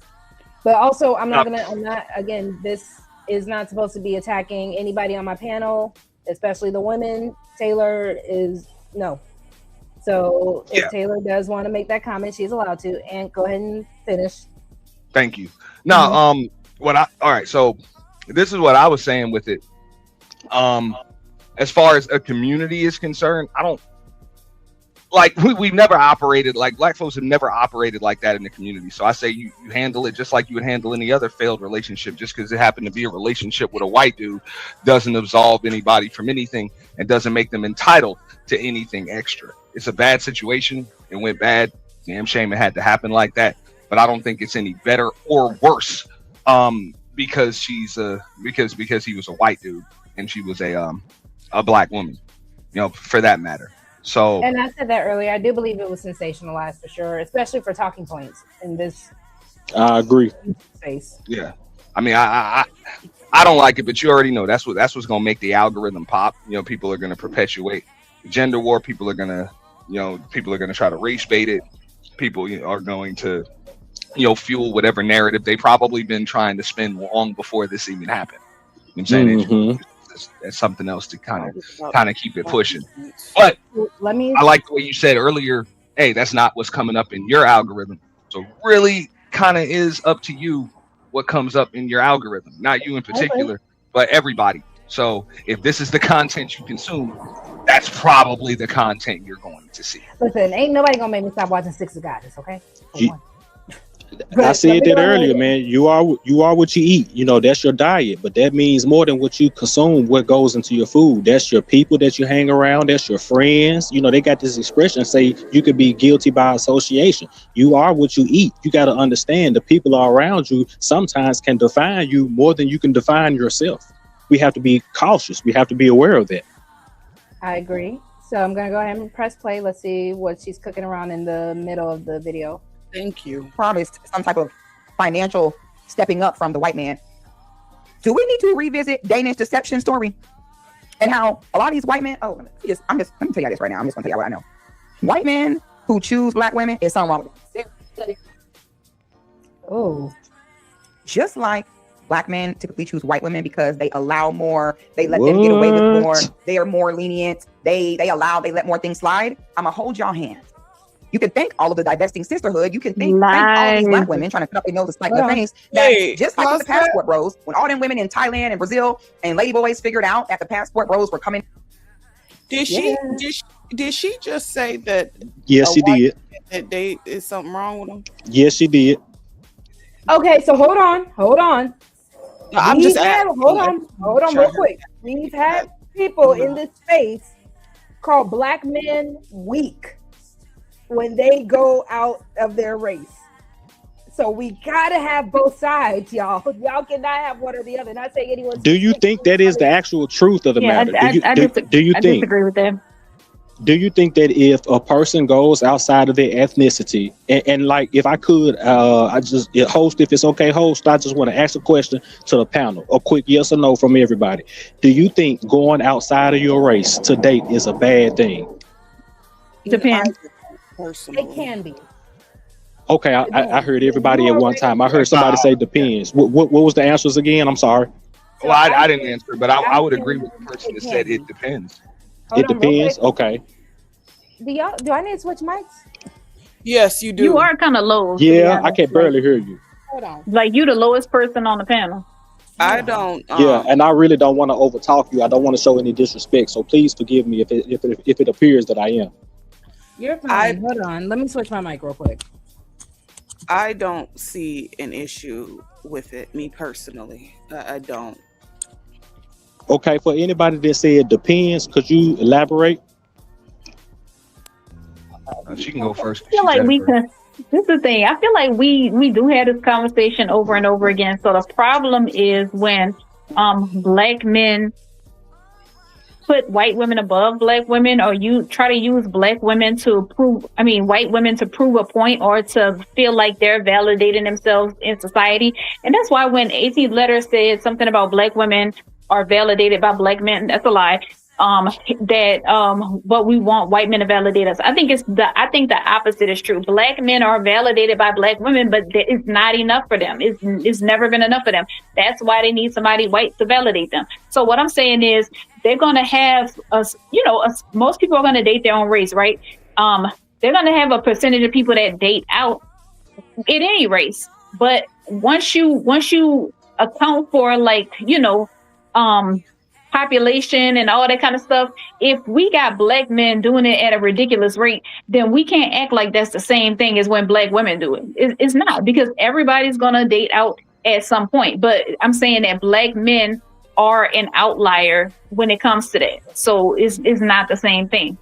But also, again, this is not supposed to be attacking anybody on my panel, especially the women. Taylor is no. So if Taylor does want to make that comment, she's allowed to. And go ahead and finish. Thank you. Now, all right, so this is what I was saying with it. As far as a community is concerned, I don't like we've never operated like Black folks have never operated like that in the community. So I say you handle it just like you would handle any other failed relationship. Just because it happened to be a relationship with a white dude doesn't absolve anybody from anything and doesn't make them entitled to anything extra. It's a bad situation. It went bad. Damn shame it had to happen like that. But I don't think it's any better or worse because because he was a white dude and she was a Black woman, you know, for that matter. So, and I said that earlier. I do believe it was sensationalized for sure, especially for talking points in this I agree. Face. Yeah, I mean, I don't like it, but you already know that's what's gonna make the algorithm pop. You know, people are gonna perpetuate gender war. People are gonna try to race bait it. People are going to, fuel whatever narrative they probably been trying to spin long before this even happened. You know what I'm saying? It's something else to kind of keep it pushing. But I like the way you said earlier, hey, that's not what's coming up in your algorithm. So really kind of is up to you what comes up in your algorithm. Not you in particular, but everybody. So if this is the content you consume, that's probably the content you're going to see. Listen, ain't nobody gonna make me stop watching Six of Goddess, okay? I said that earlier, man. You are what you eat. That's your diet, but that means more than what you consume, what goes into your food. That's your people that you hang around. That's your friends. They got this expression say you could be guilty by association. You are what you eat. You got to understand the people around you sometimes can define you more than you can define yourself. We have to be cautious. We have to be aware of that. I agree. So I'm gonna go ahead and press play. Let's see what she's cooking around in the middle of the video. Thank you. Promised some type of financial stepping up from the white man. Do we need to revisit Danish deception story and how a lot of these white men? Oh, let me tell you this right now. I'm just gonna tell you what I know. White men who choose black women is something wrong with them. Oh, just like black men typically choose white women because they allow more. They let them get away with more. They are more lenient. They let more things slide. I'm gonna hold y'all hands. You can thank all of the divesting sisterhood. You can thank all of these black women trying to put up their noses, like their face. That just like with the passport bros, when all them women in Thailand and Brazil and ladyboys figured out that the passport bros were coming. Did she just say that? Yes, she did. That they is something wrong with them? Yes, she did. Okay, so hold on. No, I'm just asking. Hold on, real quick. We've had people in this space call black men weak when they go out of their race. So we gotta have both sides, y'all. Y'all cannot have one or the other. Not saying anyone. Do you think that is the actual truth of the matter? Do you I think? disagree with that. Do you think that if a person goes outside of their ethnicity, and like, if I could, I just host, if it's okay, host, I just want to ask a question to the panel, a quick yes or no from everybody. Do you think going outside of your race to date is a bad thing? Depends. It can be. Okay, I heard everybody at one time. I heard somebody say depends. What was the answers again? I'm sorry. Well, I didn't answer, but I would agree with the person that said it depends. It depends. Okay. Do I need to switch mics? Yes, you do. You are kind of low. Yeah, I can barely hear you. Hold on. Like you the lowest person on the panel. I don't. Yeah, and I really don't want to overtalk you. I don't want to show any disrespect. So please forgive me if it appears that I am. You're fine. Hold on. Let me switch my mic real quick. I don't see an issue with it, me personally. I don't. Okay, for anybody that said depends, could you elaborate? She can go first. I feel like we can. This is the thing. I feel like we do have this conversation over and over again. So the problem is when black men put white women above black women, or you try to use black women to prove, white women to prove a point or to feel like they're validating themselves in society. And that's why when 18th letter said something about black women are validated by black men, that's a lie. But we want white men to validate us. I think the opposite is true. Black men are validated by black women, but it's not enough for them. It's never been enough for them. That's why they need somebody white to validate them. So what I'm saying is they're going to have most people are going to date their own race, right? They're going to have a percentage of people that date out in any race. But once you account for population and all that kind of stuff, if we got black men doing it at a ridiculous rate, then we can't act like that's the same thing as when black women do it. It's not, because everybody's gonna date out at some point. But I'm saying that black men are an outlier when it comes to that. So it's not the same thing.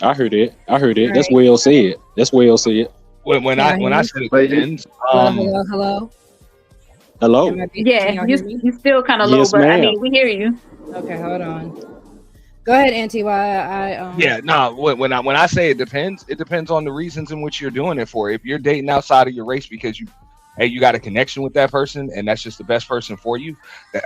I heard it. Right. That's well said. When I said it depends. Hello. Yeah, you still kind of low, Yes, but ma'am. we hear you. Okay, hold on. Go ahead, Auntie. When I say it depends on the reasons in which you're doing it for. If you're dating outside of your race because you hey, you got a connection with that person and that's just the best person for you.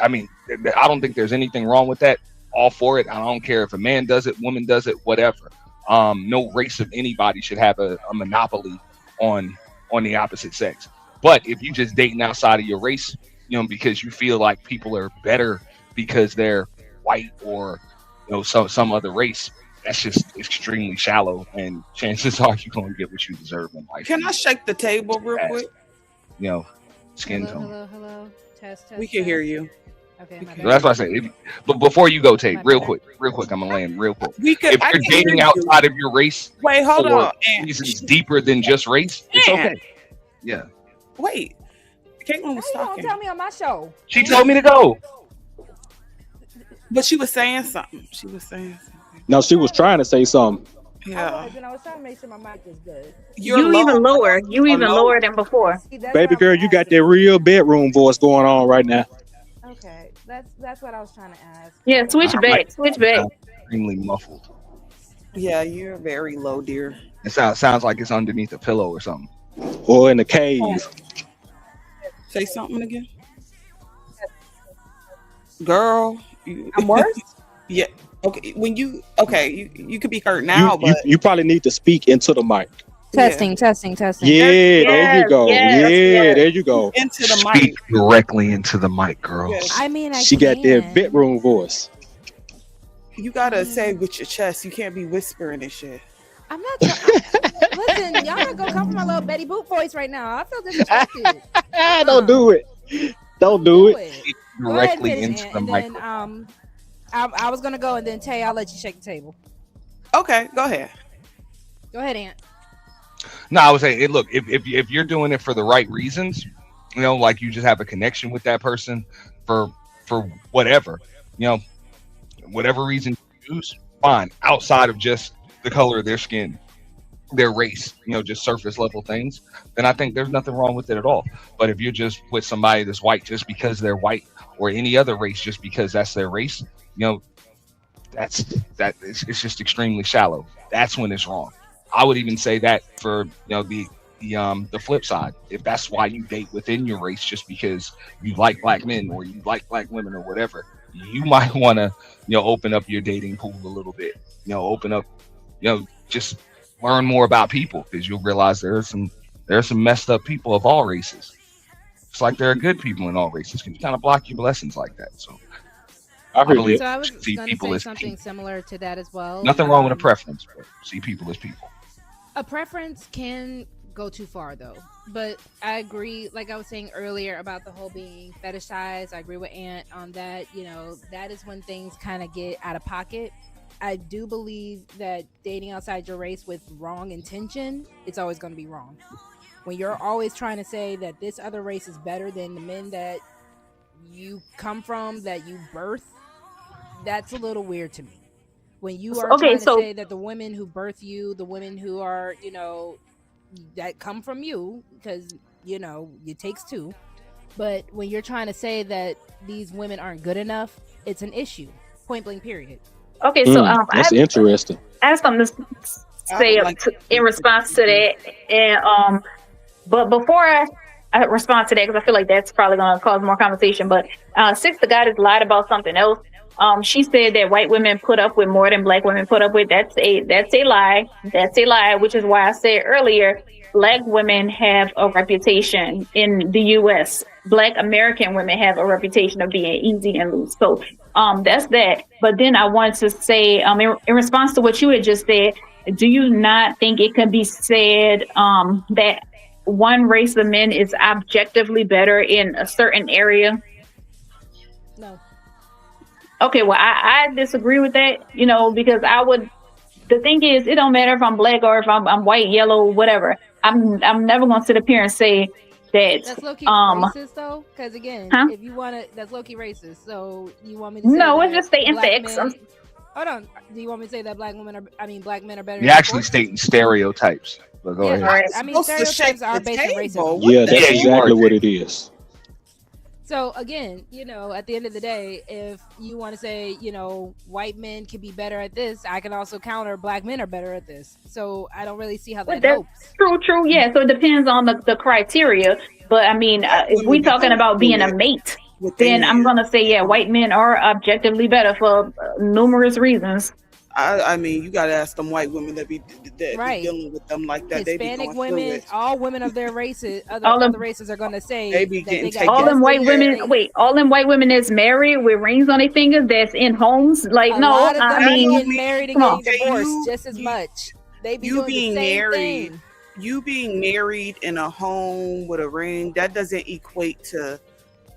I mean, I don't think there's anything wrong with that. All for it. I don't care if a man does it, woman does it, whatever. No race of anybody should have a monopoly on the opposite sex. But if you just dating outside of your race, you know, because you feel like people are better because they're white or, you know, some other race, that's just extremely shallow, and chances are you're going to get what you deserve in life. Can I shake the table real quick? You know, skin tone. Hello. Test. We can hear you. Okay. So that's what I say. But before you go, Tate, real quick, I'm gonna land real quick. If you're dating outside of your race, wait, hold on. Reasons deeper than just race, it's okay. Yeah. Wait, Caitlin was talking. Don't tell me on my show. She told me to go. But she was saying something. No, she was trying to say something. Yeah. I was trying to make sure my mic is good. You even lower. You even lower than before. Baby girl, you got that real bedroom voice going on right now. Okay, that's what I was trying to ask. Yeah, switch back. Extremely muffled. Yeah, you're very low, dear. It sounds like it's underneath a pillow or something. Or in the cave. Say something again. Girl. I'm worse? Yeah. Okay. You could be hurt now, but you probably need to speak into the mic. Testing. Yeah, there you go. There you go. Into the Speak directly into the mic, girl. Yes. I mean, she got that bedroom voice. You gotta say with your chest. You can't be whispering and shit. I'm not. Listen, y'all not gonna come from my little Betty Boop voice right now. I feel disrespected. Don't do it. Don't do it. Directly into the mic. I was gonna go and then Tay, I'll let you shake the table. Okay, go ahead. Go ahead, Aunt. No, I was saying, look, if you're doing it for the right reasons, you know, like you just have a connection with that person for whatever, you know, whatever reason you use, fine. Outside of just the color of their skin, their race, you know, just surface level things, then I think there's nothing wrong with it at all. But if you're just with somebody that's white just because they're white, or any other race just because that's their race, you know, it's just extremely shallow. That's when it's wrong. I would even say that for, you know, the flip side. If that's why you date within your race just because you like black men or you like black women or whatever, you might want to, you know, open up your dating pool a little bit. You know, open up, you know, just learn more about people, because you'll realize there are some messed up people of all races. It's like there are good people in all races. Can you kind of block your blessings like that? So I believe So I was see going people to say as something people. similar to that as well. Nothing wrong with a preference, but see people as people. A preference can go too far though, but I agree, like I was saying earlier about the whole being fetishized. I agree with Ant on that. You know, that is when things kind of get out of pocket. I do believe that dating outside your race with wrong intention, it's always going to be wrong. When you're always trying to say that this other race is better than the men that you come from, that you birth, that's a little weird to me. When you are trying to say that the women who birth you, the women who are, you know, that come from you, because, you know, it takes two. But when you're trying to say that these women aren't good enough, it's an issue. Point blank, period. Okay, so that's interesting. I have something to say in response to that, and but before I respond to that, because I feel like that's probably going to cause more conversation. But Sister Goddess lied about something else. She said that white women put up with more than black women put up with. That's a lie. That's a lie, which is why I said earlier, black women have a reputation in the U.S. Black American women have a reputation of being easy and loose. So that's that. But then I wanted to say, in response to what you had just said, do you not think it could be said that one race of men is objectively better in a certain area? No. Okay, well, I disagree with that, you know, because the thing is, it don't matter if I'm black or if I'm white, yellow, whatever. I'm never going to sit up here and say that. That's low-key racist, though, because again, if you want to, that's low-key racist. So you want me to say no, that it's just stating facts. Hold on. Do you want me to say that black men are better? You're actually stating stereotypes. But go ahead. Right. I mean, stereotypes are based on racism. Yeah, that's exactly what it is. So again, you know, at the end of the day, if you want to say, you know, white men can be better at this, I can also counter black men are better at this. So I don't really see how that helps. True. Yeah. So it depends on the criteria. But I mean, if we talking about being a mate, then I'm gonna say, yeah, white men are objectively better for numerous reasons. I mean, you gotta ask them white women that be dealing with them like that. Hispanic they be women, all women of their races, All other them- races are gonna say They be that getting they got all them white women. They- Wait, all them white women that's married with rings on their fingers, that's in homes. Like, a no, lot of them I mean, getting married and come on. getting divorced just as much. They be you doing being the same married, thing. you being married in a home with a ring, that doesn't equate to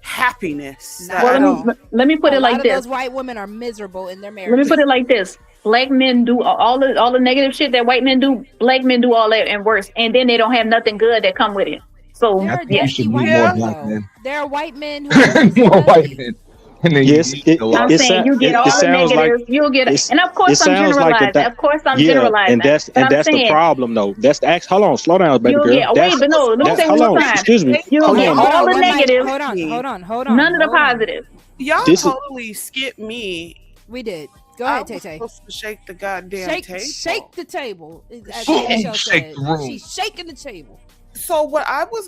happiness. Well, let me put it a like lot of this. those white women are miserable in their marriage. Let me put it like this: black men do all the negative shit that white men do. Black men do all that and worse, and then they don't have nothing good that come with it. So There are yeah. dusty white men, though. There are white men who More white men. And then Yes, I'm saying you get all the sounds like negatives. You'll get, and of course it I'm sounds like generalizing. Of course I'm generalizing. and that's But I'm the saying, problem though. That's the hold on, slow down, baby you'll girl. get, wait, but no, let me say one more time. Excuse me. You'll Hold get on. all the negatives. Hold on. None of the positives. Y'all This is- totally skipped me. We did. Go ahead, I was Tay. supposed to shake the goddamn table. Shake the table. As Shake Michelle said. the room. She's shaking the table. So what I was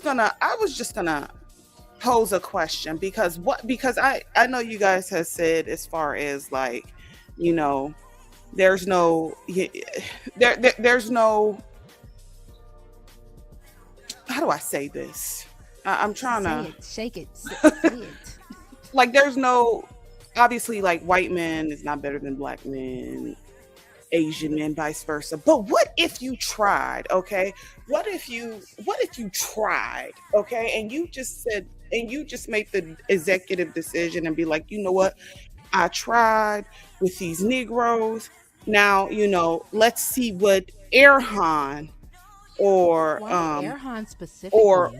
just gonna pose a question because I know you guys have said as far as like, you know, there's no how do I say this? I'm trying to shake it. Like there's no, obviously, like white men is not better than black men, Asian men, vice versa. But what if you tried? Okay, what if you tried? Okay, and you just made the executive decision and be like, you know what, I tried with these Negroes. Now, you know, let's see what Erhan or Erhan specifically? or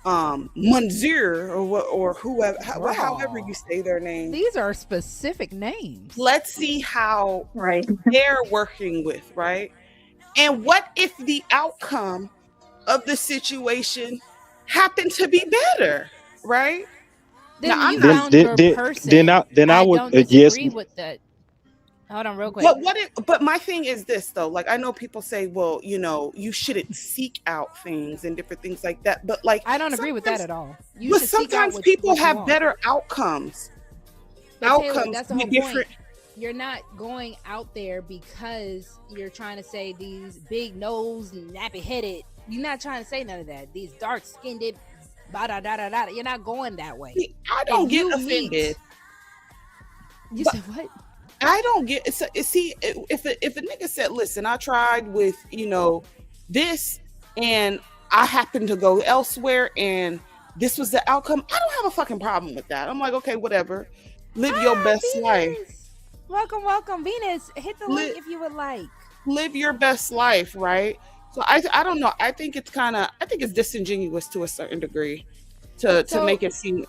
Munzir or whoever, however you say their name. These are specific names. Let's see how they're working with, right? And what if the outcome of the situation happened to be better, right? Then Now, you I'm found your person. then I would don't disagree with that. Hold on, real quick. But my thing is this though, like I know people say, well, you know, you shouldn't seek out things and different things like that. But like I don't agree with that at all. You but should seek out sometimes what people what you have want. better outcomes. But Taylor, Outcomes that's the be whole different. point. You're not going out there because you're trying to say these big nosed and nappy headed. You're not trying to say none of that. These dark skinned, you're not going that way. I don't If get you offended. You But said what? I don't get see if a nigga said, listen, I tried with, you know, this and I happened to go elsewhere and this was the outcome. I don't have a fucking problem with that. I'm like, okay, whatever. Live your best life. Welcome, Venus. Hit the link if you would like. Live your best life, right? So I don't know. I think it's disingenuous to a certain degree to make it seem.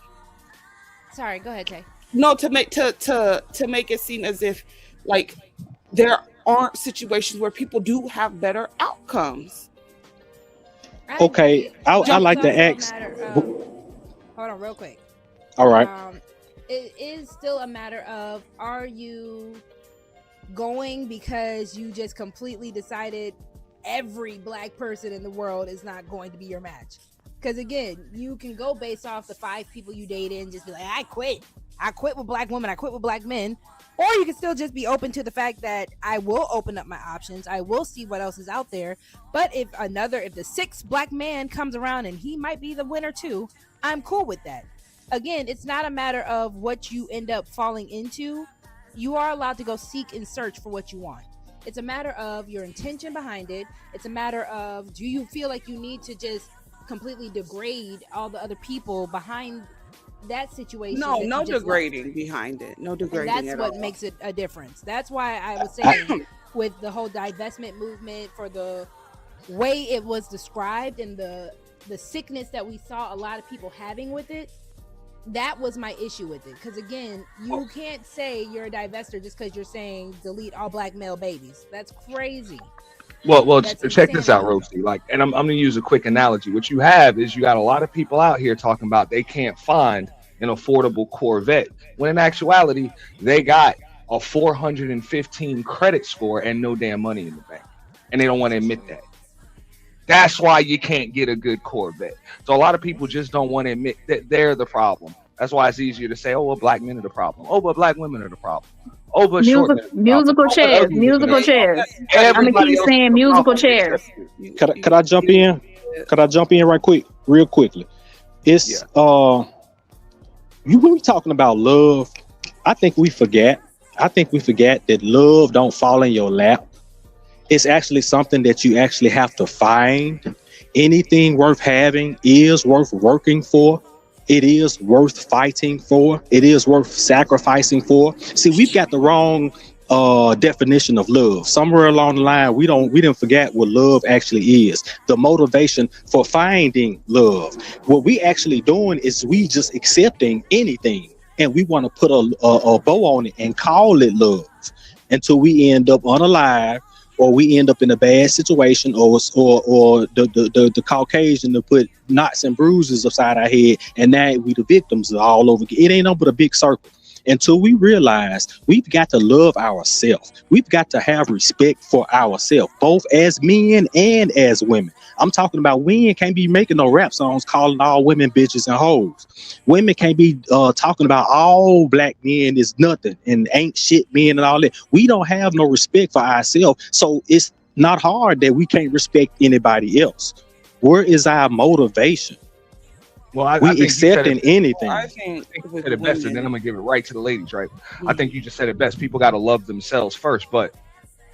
Sorry, go ahead, Tay. No, to make it seem as if like there aren't situations where people do have better outcomes. Okay, I like to ask. Hold on, real quick. All right. It is still a matter of, are you going because you just completely decided every black person in the world is not going to be your match? Because again, you can go based off the 5 people you dated and just be like, I quit with black women, I quit with black men. Or you can still just be open to the fact that I will open up my options, I will see what else is out there. But if the 6th black man comes around and he might be the winner too, I'm cool with that. Again, it's not a matter of what you end up falling into. You are allowed to go seek and search for what you want. It's a matter of your intention behind it. It's a matter of, do you feel like you need to just completely degrade all the other people behind that situation? No degrading behind it. No degrading. And that's at what all. makes it a difference. That's why I was saying with the whole divestment movement, for the way it was described and the sickness that we saw a lot of people having with it, that was my issue with it. Because again, you can't say you're a divester just because you're saying delete all black male babies. That's crazy. Well, That's check this out, insanity. RogueC. Like, and I'm gonna use a quick analogy. What you have is you got a lot of people out here talking about they can't find an affordable Corvette, when in actuality they got a 415 credit score and no damn money in the bank, and they don't want to admit that. That's why you can't get a good Corvette. So a lot of people just don't want to admit that they're the problem. That's why it's easier to say, oh, well, black men are the problem. Oh, but black women are the problem. Oh, but short men are the problem. Musical chairs, musical chairs. I'm gonna keep saying musical chairs. Could I jump in? Could I jump in real quickly? It's when we talking about love, I think we forget that love don't fall in your lap. It's actually something that you actually have to find. Anything worth having is worth working for. It is worth fighting for. It is worth sacrificing for. See, we've got the wrong definition of love. Somewhere along the line, we didn't forget what love actually is. The motivation for finding love. What we actually doing is we just accepting anything, and we want to put a bow on it and call it love until we end up unalive, or we end up in a bad situation, or the Caucasian to put knots and bruises upside our head, and now we the victims all over. It ain't no but a big circle. Until we realize we've got to love ourselves. We've got to have respect for ourselves, both as men and as women. I'm talking about men can't be making no rap songs calling all women bitches and hoes. Women can't be talking about all black men is nothing and ain't shit men and all that. We don't have no respect for ourselves. So it's not hard that we can't respect anybody else. Where is our motivation? Well, I we think accepting anything. I think you said it best, and then I'm gonna give it right to the ladies, right? I think you just said it best. People got to love themselves first, but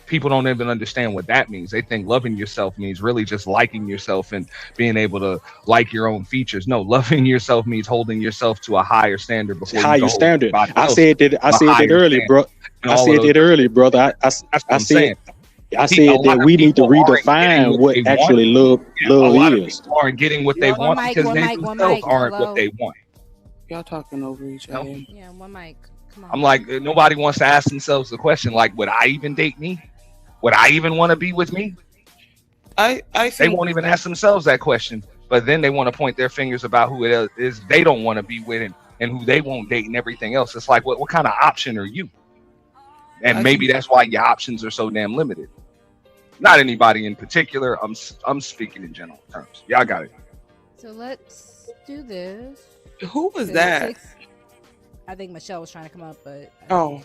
people don't even understand what that means. They think loving yourself means really just liking yourself and being able to like your own features. No, loving yourself means holding yourself to a higher standard before higher you go standard. I said that earlier, bro. I said that earlier, brother. I said that we need to redefine what actually love is. People aren't getting what they want because they themselves aren't what they want. Y'all talking over each other. Yeah, one mic. Come on. I'm like, nobody wants to ask themselves the question, like, would I even date me? Would I even want to be with me? I think they won't even ask themselves that question, but then they want to point their fingers about who it is they don't want to be with and who they won't date and everything else. It's like, what kind of option are you? And maybe that's why your options are so damn limited. Not anybody in particular. I'm speaking in general terms. Y'all got it. So let's do this. Who was that? I think Michelle was trying to come up, but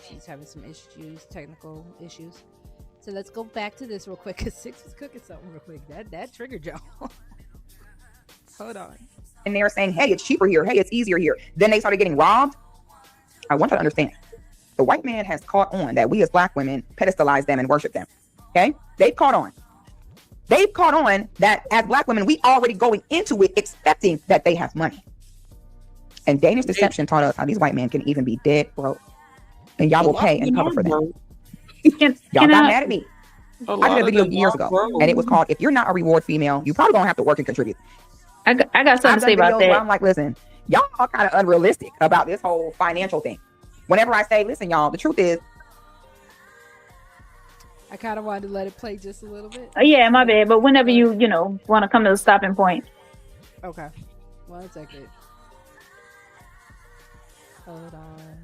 she's having some issues, technical issues. So let's go back to this real quick because Six was cooking something real quick. That triggered y'all. Hold on. And they're saying, hey, it's cheaper here. Hey, it's easier here. Then they started getting robbed. I want you to understand. The white man has caught on that we as black women pedestalize them and worship them. Okay? They've caught on. They've caught on that as black women, we already going into it expecting that they have money. And Danish deception taught us how these white men can even be dead broke. And y'all will pay and cover for them. Y'all got mad at me. I did a video years ago, and it was called, if you're not a reward female, you probably don't have to work and contribute. I got something to say about that. I'm like, listen, y'all are kind of unrealistic about this whole financial thing. Whenever I say, listen, y'all, the truth is, I kind of wanted to let it play just a little bit. Yeah, my bad. But whenever you want to come to the stopping point. Okay. 1 second. Hold on.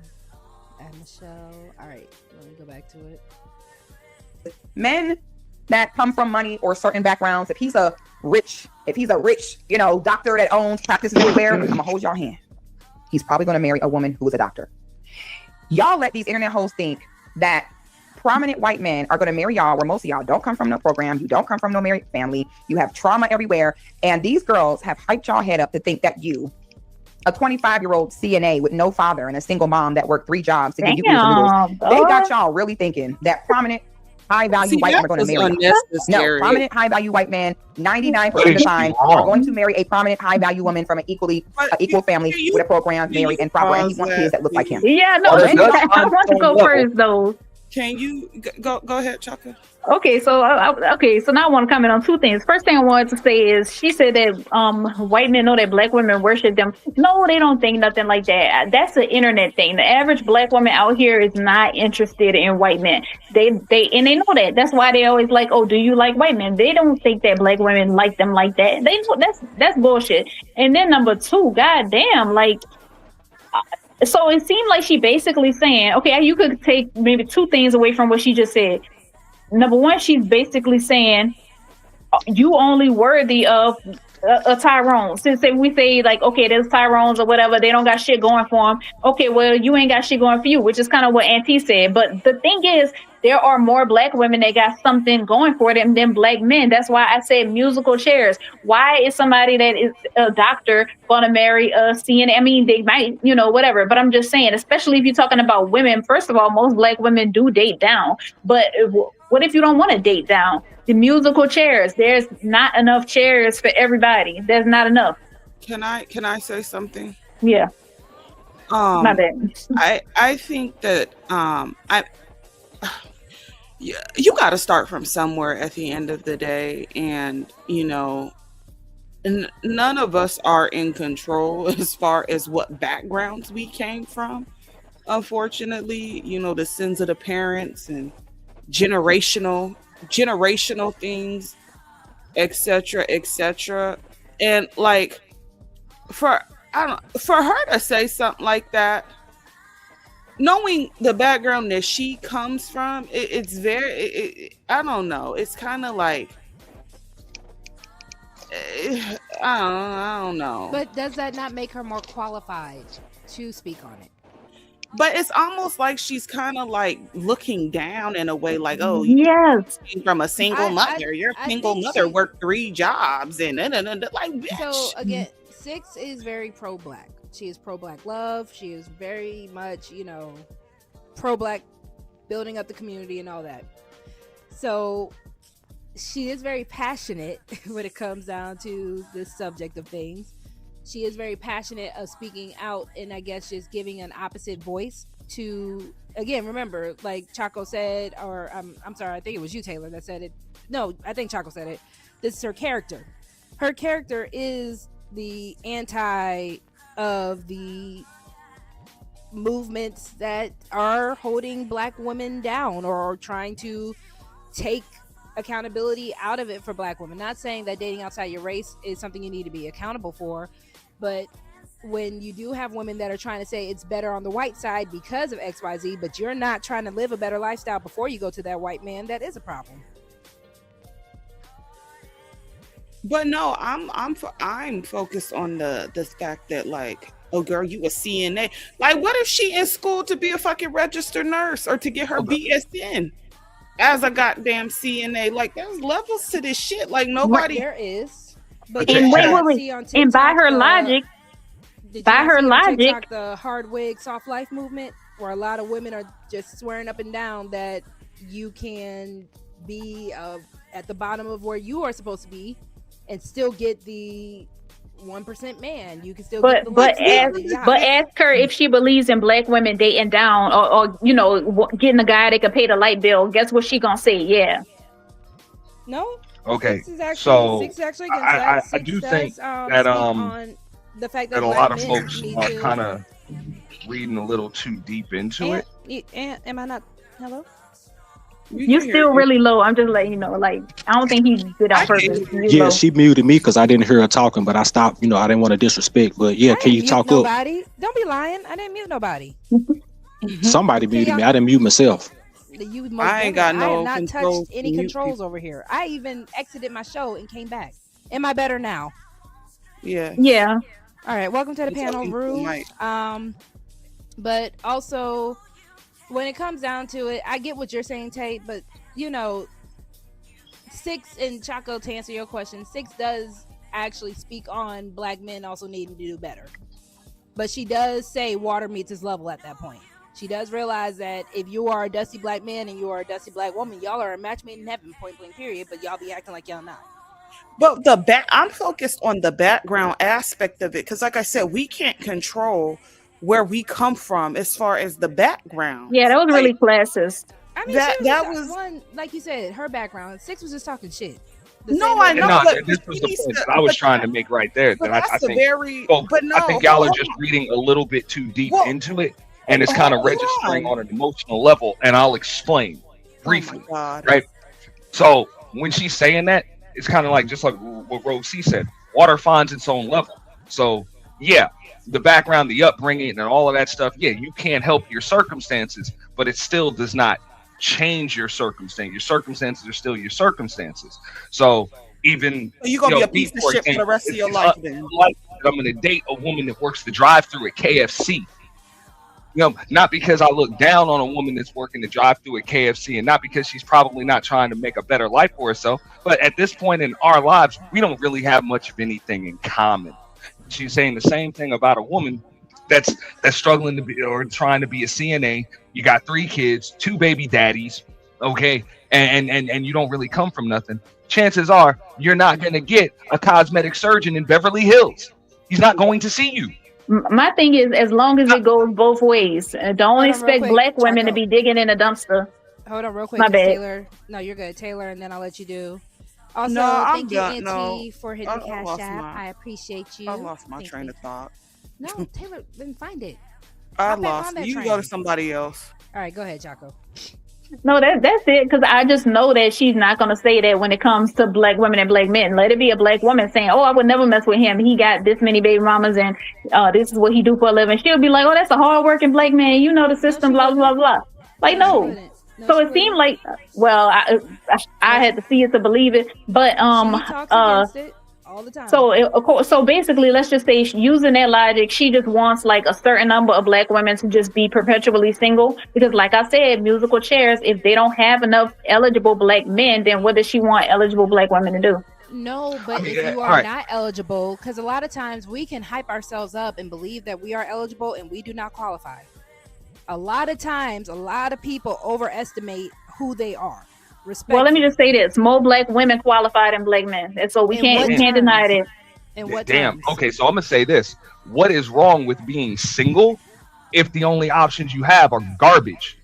And Michelle. All right. Let me go back to it. men that come from money or certain backgrounds, if he's a rich, doctor that owns practices everywhere, I'm gonna hold y'all hand. He's probably gonna marry a woman who is a doctor. Y'all let these internet hoes think that prominent white men are gonna marry y'all, where most of y'all don't come from no program, you don't come from no married family, you have trauma everywhere, and these girls have hyped y'all head up to think that you, a 25-year-old CNA with no father and a single mom that worked 3 jobs to give you noodles, they got y'all really thinking that prominent high-value white men are going to marry you. No, prominent high-value white men, 99% of the time, are going to marry a prominent high-value woman from an equal family with a program, married and proper, and he wants kids that look like him. Yeah, no, I want to go first, though. Can you go ahead, Chaka? Okay, so now I want to comment on 2 things. First thing I wanted to say is she said that white men know that black women worship them. No, they don't think nothing like that. That's an internet thing. The average black woman out here is not interested in white men. They know that. That's why they always like, oh, do you like white men? They don't think that black women like them like that. They know that's bullshit. And then number 2, goddamn, like. So it seemed like she basically saying, okay, you could take maybe 2 things away from what she just said. Number 1, she's basically saying you only worthy of a Tyrone. Since we say like, okay, there's Tyrones or whatever, they don't got shit going for them. Okay, well, you ain't got shit going for you, which is kind of what Auntie said. But the thing is, there are more black women that got something going for them than black men. That's why I said musical chairs. Why is somebody that is a doctor going to marry a CNN? I mean, they might, whatever. But I'm just saying, especially if you're talking about women, first of all, most black women do date down. But what if you don't want to date down? The musical chairs, there's not enough chairs for everybody. There's not enough. Can I say something? Yeah. My bad. I think that you got to start from somewhere at the end of the day, and none of us are in control as far as what backgrounds we came from. Unfortunately, the sins of the parents and generational things, etc. And like for her to say something like that, knowing the background that she comes from, it's very I don't know, it's kind of like I don't know. But does that not make her more qualified to speak on it? But it's almost like she's kind of like looking down in a way, like, oh, yes, you from a single mother. Your single mother worked 3 jobs and like, bitch. So again, 6 is very pro-black. She is pro-black love. She is very much, pro-black, building up the community and all that. So she is very passionate when it comes down to this subject of things. She is very passionate of speaking out, and I guess just giving an opposite voice to, again, remember, like Chaco said, or I'm sorry, I think it was you, Taylor, that said it. No, I think Chaco said it. This is her character. Her character is the anti of the movements that are holding black women down or trying to take accountability out of it for black women. Not saying that dating outside your race is something you need to be accountable for, but when you do have women that are trying to say it's better on the white side because of XYZ, but you're not trying to live a better lifestyle before you go to that white man, that is a problem. But no, I'm focused on the fact that, like, oh girl, you a CNA. Like, what if she in school to be a fucking registered nurse or to get her BSN as a goddamn CNA? Like, there's levels to this shit. Like, nobody. There is. But and wait. And by her logic, the hard wig, soft life movement, where a lot of women are just swearing up and down that you can be at the bottom of where you are supposed to be and still get the 1% man. You can still get the ask her if she believes in black women dating down or getting a guy that can pay the light bill. Guess what she gonna say? Yeah. No. Okay, 6 is actually, so 6 is actually against that. I do think that on the fact that a lot of folks are kind of reading a little too deep into it. Am I not? Hello? You're still really low. I'm just letting you know. Like, I don't think he did on purpose. Yeah, she muted me because I didn't hear her talking, but I stopped. I didn't want to disrespect. But yeah, can you talk up? Don't be lying. I didn't mute nobody. Somebody muted me. I didn't mute myself. I ain't got no. I have not touched any controls over here. I even exited my show and came back. Am I better now? Yeah. Yeah. All right. Welcome to the panel, Rue. But also, when it comes down to it, I get what you're saying, Tate. But 6 and Chaco, to answer your question, 6 does actually speak on black men also needing to do better. But she does say water meets his level at that point. She does realize that if you are a dusty black man and you are a dusty black woman, y'all are a match made in heaven, point blank period, but y'all be acting like y'all not. But I'm focused on the background aspect of it, because like I said, we can't control where we come from as far as the background. Yeah, that was really classist. I mean, that was one, like you said, her background. 6 was just talking shit. I know. No, this was the point that I was trying to make right there. That I think, I think y'all are just reading a little bit too deep into it. And it's kind of registering on an emotional level, and I'll explain briefly, right? So when she's saying that, it's kind of like just like what RogueC said, water finds its own level. So yeah, the background, the upbringing, and all of that stuff, yeah, you can't help your circumstances, but it still does not change your circumstance. Your circumstances are still your circumstances. So So you're gonna be a piece of shit for the rest of your life, then. Like I'm gonna date a woman that works the drive-through at KFC. Not because I look down on a woman that's working the drive-through at KFC, and not because she's probably not trying to make a better life for herself. But at this point in our lives, we don't really have much of anything in common. She's saying the same thing about a woman that's struggling to be or trying to be a CNA. You got 3 kids, 2 baby daddies, okay, and you don't really come from nothing. Chances are you're not going to get a cosmetic surgeon in Beverly Hills. He's not going to see you. My thing is, as long as it goes both ways, don't expect black women to be digging in a dumpster. Hold on real quick. My bad. Taylor. No, you're good. Taylor, and then I'll let you do. Also, No, I'm thank you, done. Auntie, No. for hitting the cash app. I appreciate you. I lost my Thank train you. of thought. No, Taylor, then find it. I Hop back lost on it. that You train. go to somebody else. All right, go ahead, Jocko. No, that's it. Because I just know that she's not going to say that when it comes to black women and black men. Let it be a black woman saying, "Oh, I would never mess with him. He got this many baby mamas, and this is what he do for a living." She'll be like, "Oh, that's a hardworking black man. You know the system, blah blah blah." Like no. So it seemed like, well, I had to see it to believe it, but She talks against it all the time. So of course, so basically, let's just say using that logic, she just wants like a certain number of black women to just be perpetually single. Because, like I said, musical chairs, if they don't have enough eligible black men, then what does she want eligible black women to do? No, but if you are not eligible, because a lot of times we can hype ourselves up and believe that we are eligible and we do not qualify. A lot of times, a lot of people overestimate who they are. Well, let me just say this: more black women qualify than black men, and so we can't deny that. And what Damn. terms? Okay, so I'm gonna say this: what is wrong with being single if the only options you have are garbage?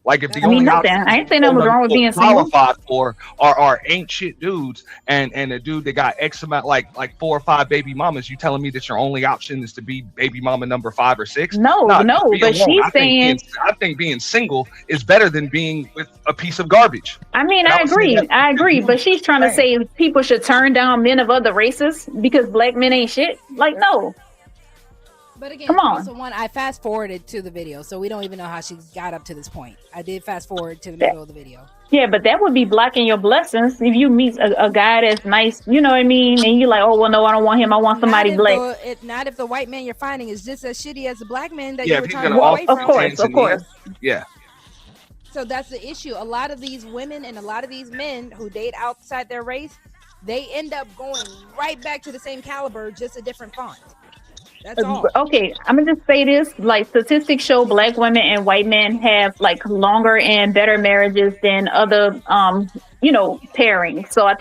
Like if the only options I ain't saying nothing was wrong with being single. qualified for are ain't shit dudes, and a dude that got X amount like 4 or 5 baby mamas, you telling me that your only option is to be baby mama number 5 or 6? No, but she's saying I think being single is better than being with a piece of garbage. I mean, I agree, but she's trying to say people should turn down men of other races because black men ain't shit. Like, no. But again, Come on. also I fast forwarded to the video, so we don't even know how she got up to this point. I did fast forward to the middle of the video. Yeah, but that would be blocking your blessings if you meet a guy that's nice, you know what I mean? And you're like, oh, well, no, I don't want him. I want somebody black. Not if the white man you're finding is just as shitty as the black man that Yeah, you were if he's trying to gonna get away from. Of course. Yeah. So that's the issue. A lot of these women and a lot of these men who date outside their race, they end up going right back to the same caliber, just a different font. That's all. Okay, I'm gonna just say this: like statistics show, black women and white men have like longer and better marriages than other, pairings. So I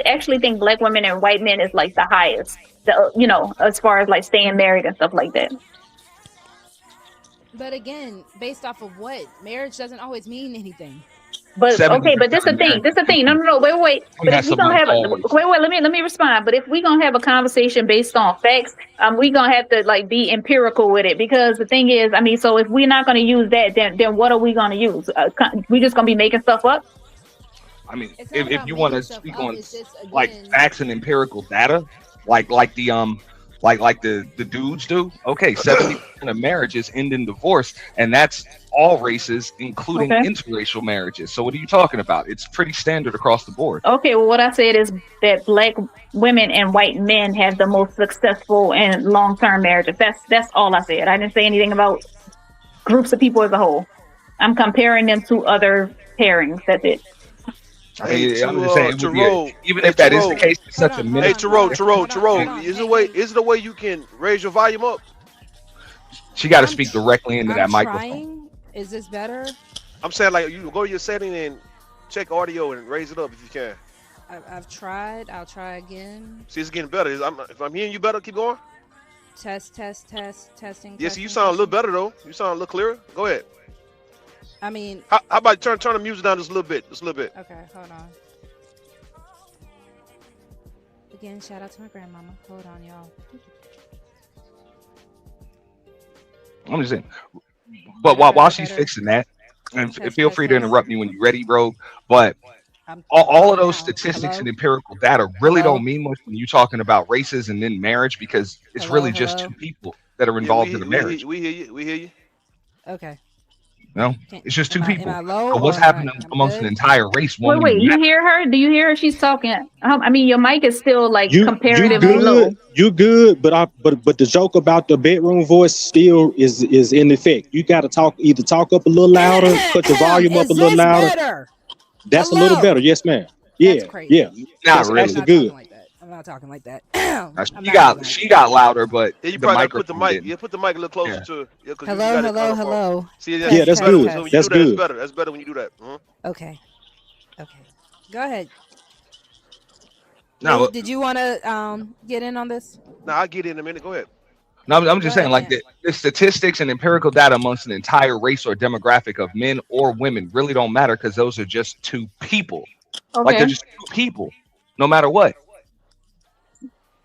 actually think black women and white men is like the highest, as far as like staying married and stuff like that. But again, based off of what? Marriage doesn't always mean anything. But okay, but this the thing. No, wait. But if we gonna have let me respond. But if we gonna have a conversation based on facts, we gonna have to like be empirical with it, because the thing is, I mean, so if we're not gonna use that, then what are we gonna use? We just gonna be making stuff up? I mean, if you want to speak on like facts and empirical data, like the dudes do, okay, 70% of marriages end in divorce, and that's all races, including interracial marriages. So what are you talking about? It's pretty standard across the board. Okay, well, what I said is that black women and white men have the most successful and long-term marriages. That's all I said. I didn't say anything about groups of people as a whole. I'm comparing them to other pairings. That's it. I mean, I'm just saying, even if that is the case, it's such a minute. Hey, Terrell, is the way you can raise your volume up? She got to speak directly into that microphone. Trying. Is this better? I'm saying, like, you go to your setting and check audio and raise it up if you can. I've tried. I'll try again. See, it's getting better. If I'm hearing you better, keep going. Testing. Yes, you sound a little better though. You sound a little clearer. Go ahead. I mean, how about turn the music down just a little bit? Okay, hold on. Again, shout out to my grandmama. Hold on, y'all. I'm just saying. But while she's fixing that, and feel free to interrupt me when you're ready, bro. But all of those statistics and empirical data really don't mean much when you're talking about races and then marriage, because it's really just two people that are involved in the marriage. We hear you. Okay. No, it's just two people. Am I low? But what's or happening am I amongst good? an entire race won't Wait, even you matter. hear her? Do you hear her? She's talking. I mean, your mic is still like You comparatively low. good, but the joke about the bedroom voice still is in effect. You got to either talk up a little louder, cut your volume up a little louder. Better? That's a little better. Yes, ma'am. Yeah, crazy. yeah. Not That's really. actually good. I'm not talking like that. She got louder, but Yeah, you the probably gotta put the microphone mic. didn't. Yeah, put the mic a little closer Yeah. to it. Yeah, 'cause Hello, you got it hello, kind of hello. far. See, Yeah, that's better. good. So when you That's do that, good. it's better. That's better when you do that. Okay. Go ahead. No, Lou, did you want to get in on this? No, I'll get in a minute. Go ahead. No, I'm just saying, like the statistics and empirical data amongst an entire race or demographic of men or women really don't matter because those are just two people. Like Okay. they're just two people, no matter what.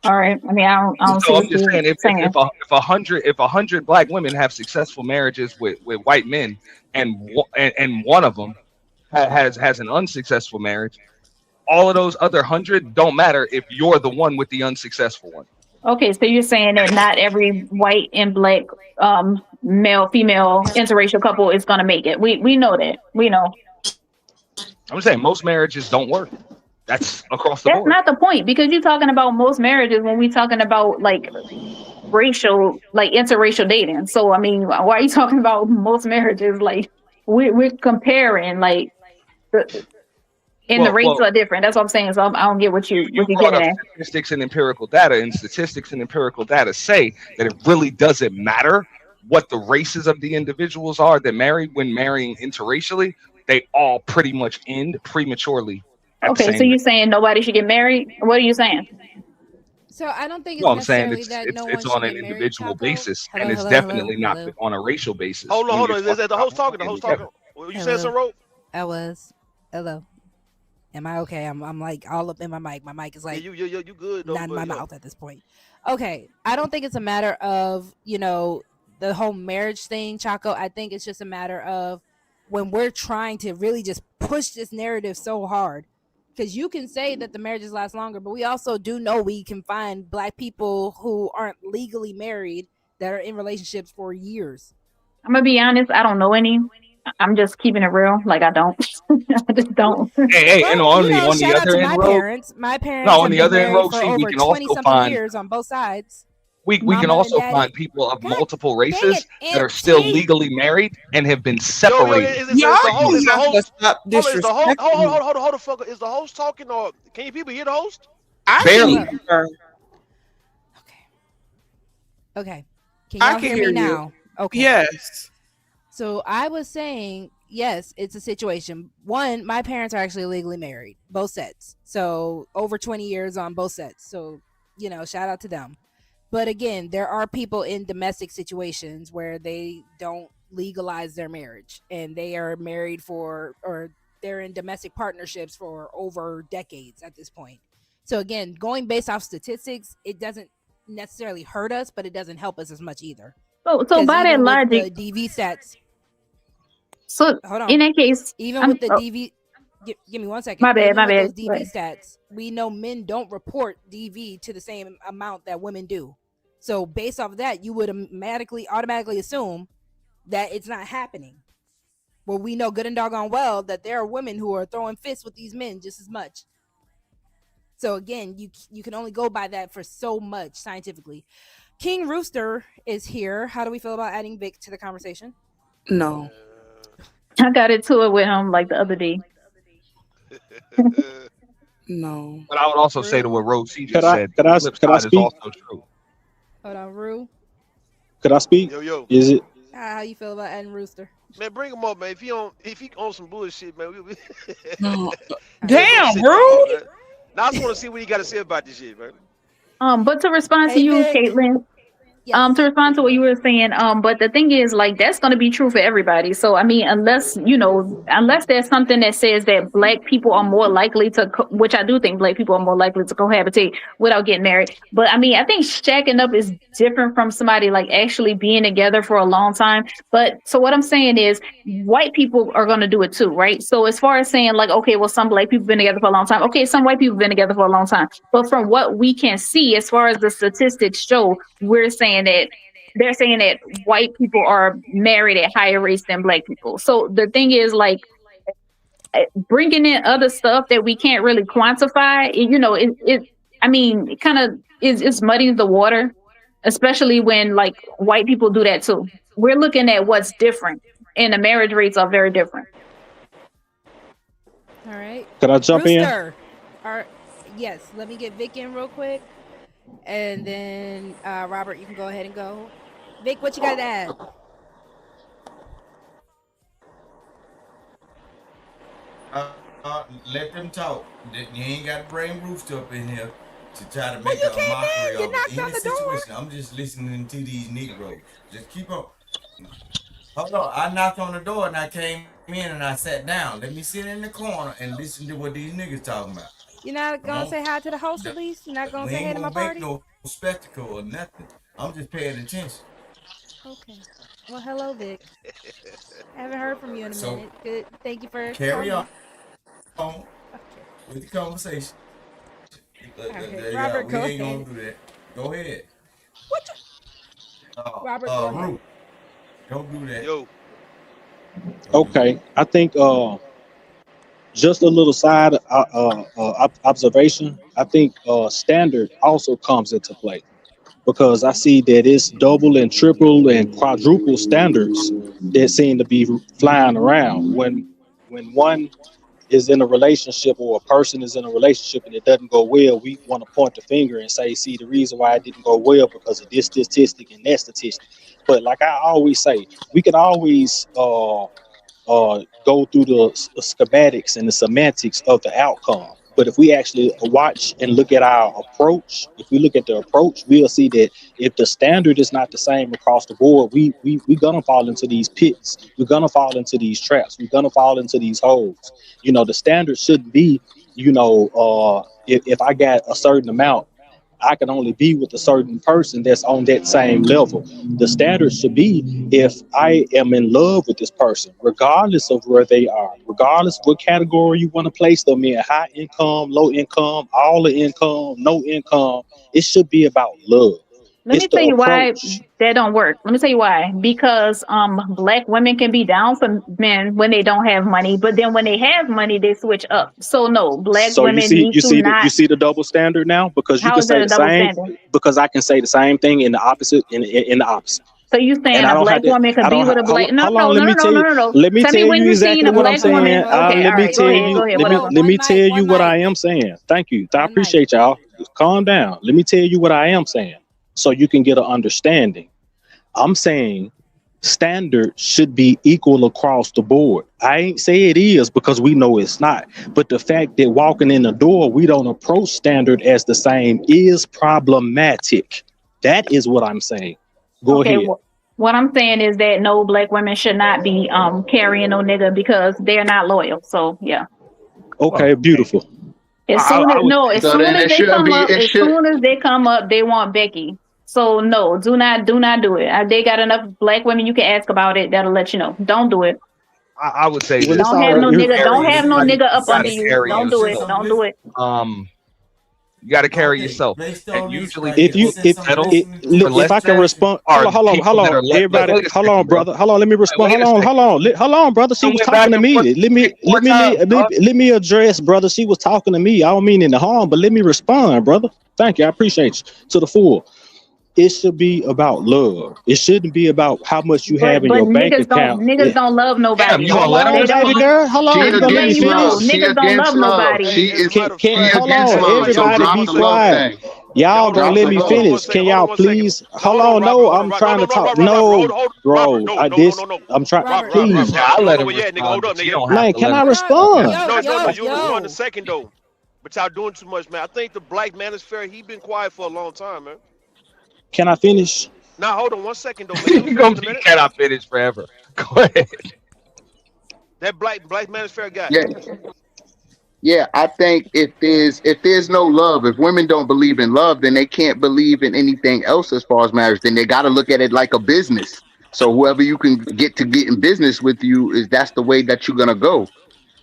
All right. I mean, I don't see So I'm what just you're saying, saying. if 100 black women have successful marriages with white men, and one of them has an unsuccessful marriage, all of those other 100 don't matter if you're the one with the unsuccessful one. Okay, so you're saying that not every white and black male female interracial couple is gonna make it. We know that. We know. I'm saying most marriages don't work. That's across the That's board. not the point, because you're talking about most marriages when we're talking about like racial, like interracial dating. So I mean, why are you talking about most marriages? Like we're comparing like the rates are different. That's what I'm saying. So I don't get what you're Brought getting up at. statistics and empirical data, and statistics and empirical data say that it really doesn't matter what the races of the individuals are that marry when marrying interracially. They all pretty much end prematurely. Okay, so you're saying nobody should get married? What are you saying? So I don't think it's No, I'm saying necessarily that no one it's should on an get married, individual Chaco. basis, Hello, and it's hello, definitely hello, not hello. on a racial basis. Hold on. when Is you're that the host talking? The host talking. Well, you said some rope. I was. Hello. Am I okay? I'm like all up in my mic. My mic is like you good though, not in my but, mouth at this point. Okay. I don't think it's a matter of, the whole marriage thing, Chaco. I think it's just a matter of when we're trying to really just push this narrative so hard. Because you can say that the marriages last longer, but we also do know we can find black people who aren't legally married that are in relationships for years. I'm gonna be honest, I don't know any. I'm just keeping it real. Like I don't. I just don't. Hey, and on the other end, My parents no, have on the been other end, married RogueC, for we over can 20 also something find years on both sides. we can Mama also and daddy. find people of multiple races that are still legally married and have been separated. Is the host? Hold the fuck. Is the host talking, or can you people hear the host? Barely. Okay. Can y'all hear me now? Okay. Yes. So I was saying, yes, it's a situation. One, my parents are actually legally married, both sets. So over 20 years on both sets. So, shout out to them. But again, there are people in domestic situations where they don't legalize their marriage and they are married or they're in domestic partnerships for over decades at this point. So again, going based off statistics, it doesn't necessarily hurt us, but it doesn't help us as much either. So by that logic, the DV stats. So hold on. In that case, even with the DV, give me 1 second. My bad. Those DV stats, we know men don't report DV to the same amount that women do. So based off of that, you would automatically assume that it's not happening. Well, we know good and doggone well that there are women who are throwing fists with these men just as much. So again, you can only go by that for so much scientifically. King Rooster is here. How do we feel about adding Vic to the conversation? No. I got into it with him like the other day. No. But I would also say to what RogueC just said, could I the flip side is speak? also true. Hold on, Rue. Could I speak? Yo. Is it? How you feel about adding Rooster? Man, bring him up, man. If he on some bullshit, man. No. Damn, bro. Now I just want to see what he got to say about this shit, man. But to respond to you, Caitlin, to respond to what you were saying, but the thing is, like, that's going to be true for everybody. So, I mean, unless there's something that says that black people are more likely to, which I do think black people are more likely to cohabitate without getting married. But I mean, I think shacking up is different from somebody like actually being together for a long time. But so what I'm saying is white people are going to do it too, right? So as far as saying like, okay, well, some black people have been together for a long time. Okay, some white people have been together for a long time. But from what we can see, as far as the statistics show, we're saying that they're saying that white people are married at higher rates than black people. So the thing is, like, bringing in other stuff that we can't really quantify, I mean, it kind of it's muddies the water, especially when like white people do that too. We're looking at what's different, and the marriage rates are very different. All right. Can I jump in? All right. Yes. Let me get Vic in real quick, and then Robert, you can go ahead and go. Vic, what you got to add? Let them talk. You ain't got to bring Rooster up in here to try to make a mockery of any situation. I'm just listening to these Negroes. Just keep on. Hold on. I knocked on the door and I came in and I sat down. Let me sit in the corner and listen to what these niggas talking about. You're not gonna say hi to the host at least? You're not gonna say hi to my party? We ain't gonna make no spectacle or nothing. I'm just paying attention. Okay. Well, hello, Vic. I haven't heard from you in a minute. Good. Thank you for carry on with the conversation. Robert, we go ain't ahead. gonna do that. Go ahead. What? Robert, go ahead. Root. Don't do that. Yo. Okay, I think just a little side observation. I think standard also comes into play, because I see that it's double and triple and quadruple standards that seem to be flying around when one is in a relationship, or a person is in a relationship and it doesn't go well. We want to point the finger and say, see, the reason why it didn't go well because of this statistic and that statistic. But like I always say, we can always go through the schematics and the semantics of the outcome. But if we actually watch and look at our approach, if we look at the approach, we'll see that if the standard is not the same across the board, we're gonna fall into these pits. We're gonna fall into these traps. We're gonna fall into these holes. The standard shouldn't be, if I got a certain amount, I can only be with a certain person that's on that same level. The standard should be, if I am in love with this person, regardless of where they are, regardless of what category you want to place them in, high income, low income, all the income, no income, it should be about love. Let me tell you why that don't work. Let me tell you why. Because black women can be down for men when they don't have money, but then when they have money, they switch up. So no, black women need to not. You see the double standard now, because you How can is say that the a double same. standard? Because I can say the same thing in the opposite. In the opposite. So you saying And I a don't black have to- woman could I be don't with a ha- black? hold- No, hold no, on, no, let me no, tell no, you- no, no. Let me Tell tell me when you you seen exactly a what I'm black woman. saying. Okay, Let all me right, tell go ahead, you. go ahead, Let me whatever. let me tell you what I am saying. Thank you. I appreciate y'all. Calm down. Let me tell you what I am saying, so you can get an understanding. I'm saying standard should be equal across the board. I ain't say it is, because we know it's not. But the fact that walking in the door, we don't approach standard as the same is problematic. That is what I'm saying. Go Okay, ahead. what I'm saying is that no, black women should not be carrying no nigga because they're not loyal. So yeah. Okay, beautiful. As soon as So then it they should come be. up, It as should. soon as they come up, they want Becky. So no, do not do it. They got enough black women you can ask about it that'll let you know. Don't do it. I would say Well, this. it's Don't have no already. nigga. Don't have no nigga up under gotta you. carry Don't do it. yourself. Don't do it. You got to carry yourself, and usually If you people settle for look, less if I can than respond, are hold on, people that are everybody, wait a hold on, second, bro. brother, hold on, let me respond, Wait a hold second. on, brother, she You was went talking back to and me, forth four times, dog. let me address, brother, she was talking to me, I don't mean any harm, but let me respond, brother, thank you, I appreciate you, to the full. It should be about love. It shouldn't be about how much you have in But your bank niggas account. don't love nobody. You gonna Hold let them on, They respond? baby don't. girl. Hold on. She You gonna let me against finish? love. She Niggas don't love against love. nobody. She is. Can She hold against on, love. So everybody drop be the love quiet. thing. Y'all Drop gonna the let me love. finish? Can y'all please? Hold on, no, I'm trying to talk. No, bro, I'm trying. Please, I let him Yeah, nigga, hold respond, up, but you nigga. don't have man, to can let I him respond? No, you respond in a second though. But y'all doing too much, man. I think the black manosphere, he been quiet for a long time, man. Can I finish? Now hold on 1 second though, man. Let me You finish gonna in a be minute. cannot finish forever. Go ahead. That black manosphere guy. Yeah. Yeah, I think if there's no love, if women don't believe in love, then they can't believe in anything else as far as marriage. Then they got to look at it like a business. So whoever you can get in business with you, is that's the way that you're gonna go.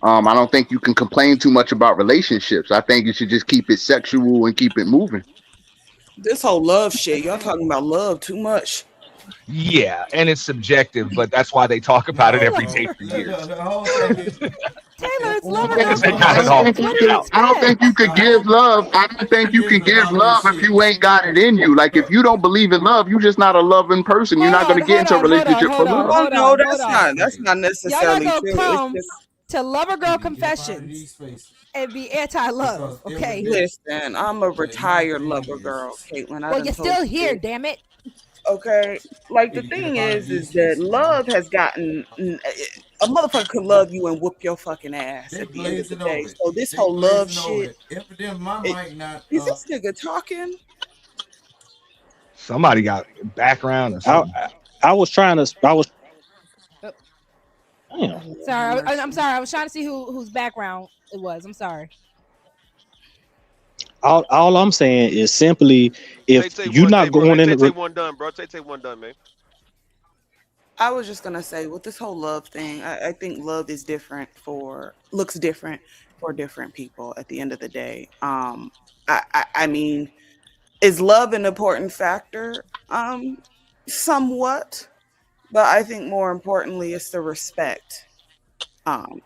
I don't think you can complain too much about relationships. I think you should just keep it sexual and keep it moving. This whole love shit, y'all talking about love too much. Yeah, and it's subjective, but that's why they talk about it every day for years. The whole thing is, Taylor, it's I lover don't girl Because they got it all confessions. What do figured you out. I don't think you could give love. I don't think you can give love if you ain't got it in you. Like if you don't believe in love, you're just not a loving person. You're not gonna get into a relationship for love. Oh no, hold that's not Y'all necessarily not true. gonna It's come just to lover girl confessions and be anti-love, okay? listen. I'm a retired lover girl, Caitlin. I Well, done you're told still you here, this. damn it. Okay, like the thing is that love has gotten a motherfucker could love you and whoop your fucking ass they at the end of the glazing over day. it. So this They whole love glazing over shit. it. Evidently, my mic not. Is this nigga talking? Somebody got background or something. I was trying to. I was. Damn. Sorry, I'm sorry. I was trying to see whose background it was. I'm sorry. All I'm saying is simply if you're not going in Tay one done, bro. Tay one done, man. I was just gonna say with this whole love thing, I think love is looks different for different people at the end of the day. I mean, is love an important factor? Somewhat, but I think more importantly, it's the respect.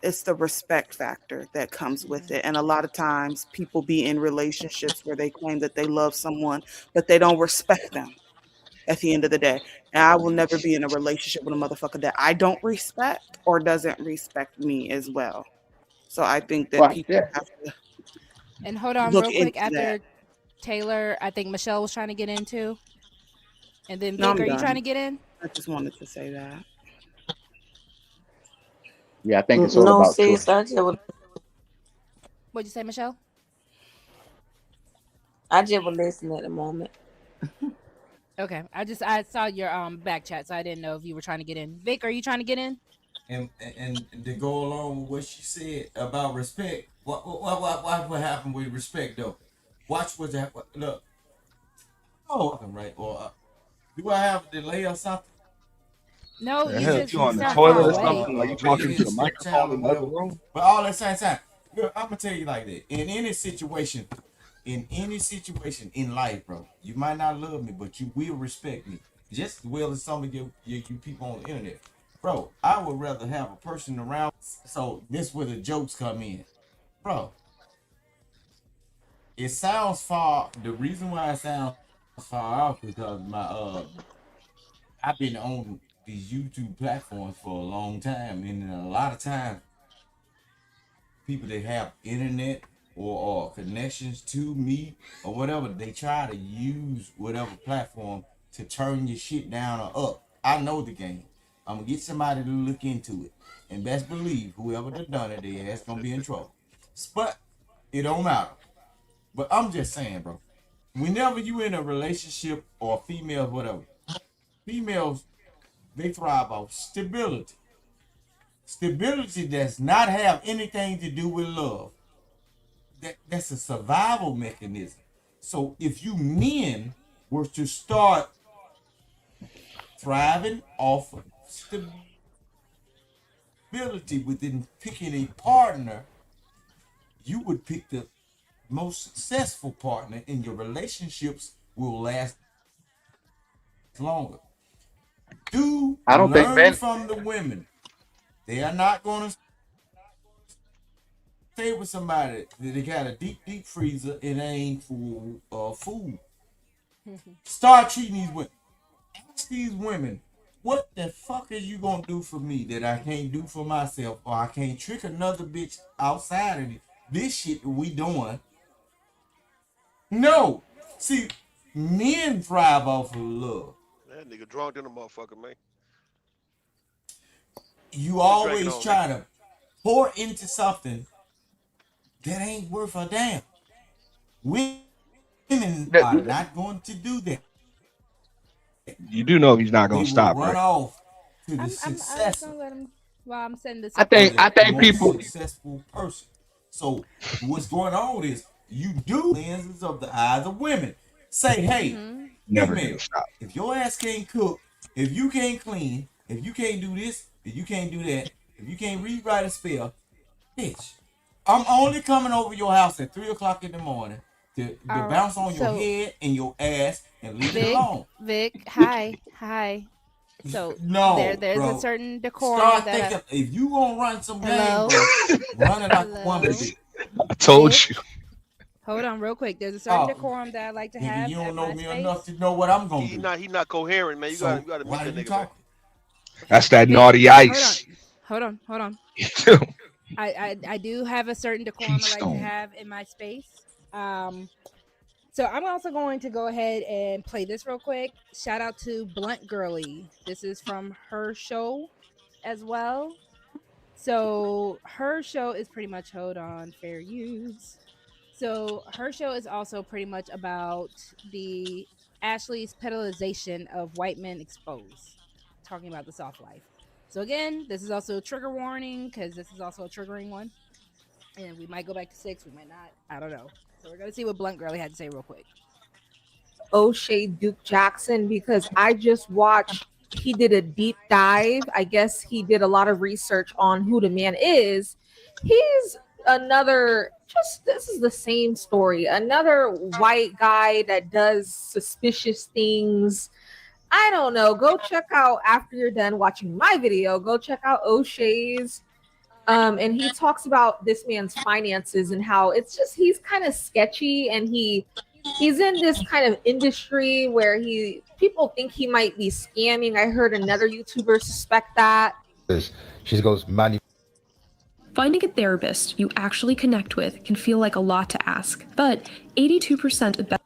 It's the respect factor that comes with it. And a lot of times people be in relationships where they claim that they love someone, but they don't respect them at the end of the day. And I will never be in a relationship with a motherfucker that I don't respect or doesn't respect me as well. So I think that people have to And hold on look real quick. into that. After Taylor, I think Michelle was trying to get into. And then No, Vic, I'm are you trying done. to get in? I just wanted to say that. Yeah, I think it's all No, about choice. sis, I just was, What'd you say, Michelle? listening at the moment. Okay. I saw your back chat, so I didn't know if you were trying to get in. Vic, are you trying to get in? And to go along with what she said about respect, what happened with respect though? Watch what's happening. Look, right? Or do I have a delay or something? No, The you hell, just you on the sound toilet far or away. something? Like you talking to the microphone in the other room? But all that same time, look, I'm gonna tell you like that. In any situation in life, bro, you might not love me, but you will respect me just as well as some of you people on the internet, bro. I would rather have a person around. So this where the jokes come in, bro. It sounds far. The reason why it sounds far off because I've been on these YouTube platforms for a long time, and a lot of times people that have internet or connections to me or whatever, they try to use whatever platform to turn your shit down or up. I know the game. I'm gonna get somebody to look into it, and best believe whoever done it, their ass gonna be in trouble. But it don't matter. But I'm just saying, bro. Whenever you in a relationship or females, whatever, females they thrive off stability. Stability does not have anything to do with love. That's a survival mechanism. So if you men were to start thriving off of stability within picking a partner, you would pick the most successful partner, and your relationships will last longer. I don't think Learn from the women. They are not going to stay with somebody that they got a deep freezer and ain't full of food. Start treating these women. Ask these women, what the fuck are you gonna do for me that I can't do for myself, or I can't trick another bitch outside of this shit that we doing? No. See, men thrive off of love. That nigga drunk than a motherfucker, man. You always try to pour into something that ain't worth a damn. Women are not going to do that. You do know he's not gonna They stop, will run right? off to the I'm just successor. gonna let him while I'm sending this. I think people successful person. So what's going on is you do lenses of the eyes of women. Say, hey, Never female, gonna stop. if your ass can't cook, if you can't clean, if you can't do this, if you can't do that, if you can't read, write, or spell, bitch, I'm only coming over your house at 3 o'clock in the morning to All bounce on right, your so head and your ass and leave it Vic, alone. Vic, hi. So No, there's a bro. certain decorum Start that thinking if you gonna run some game, hello, bro, run it like a woman hello, did. I told Vic. you. Hold on, real quick. There's a certain Oh, decorum that I like to nigga, have you at don't know my me space. enough to know what I'm gonna do. He not coherent, man. You So gotta why mute are that you nigga, man. talking? That's that Vic, naughty ice. hold on. I do have a certain decorum I like to Keystone. have in my space. So I'm also going to go ahead and play this real quick. Shout out to Blunt Girly. This is from her show as well. So her show is pretty much, hold on, fair use. So her show is also pretty much about the Ashley's pedalization of white men exposed, talking about the soft life. So again, this is also a trigger warning because this is also a triggering one, and we might go back to 6, we might not. I don't know. So we're gonna see what Blunt Girly had to say real quick. O'Shea Duke Jackson, because I just watched, he did a deep dive. I guess he did a lot of research on who the man is. He's another, just this is the same story. Another white guy that does suspicious things. I don't know. Go check out, after you're done watching my video, go check out O'Shea's. And he talks about this man's finances and how it's just, he's kind of sketchy, and he's in this kind of industry where people think he might be scamming. I heard another YouTuber suspect that. She goes, money. Finding a therapist you actually connect with can feel like a lot to ask, but 82% of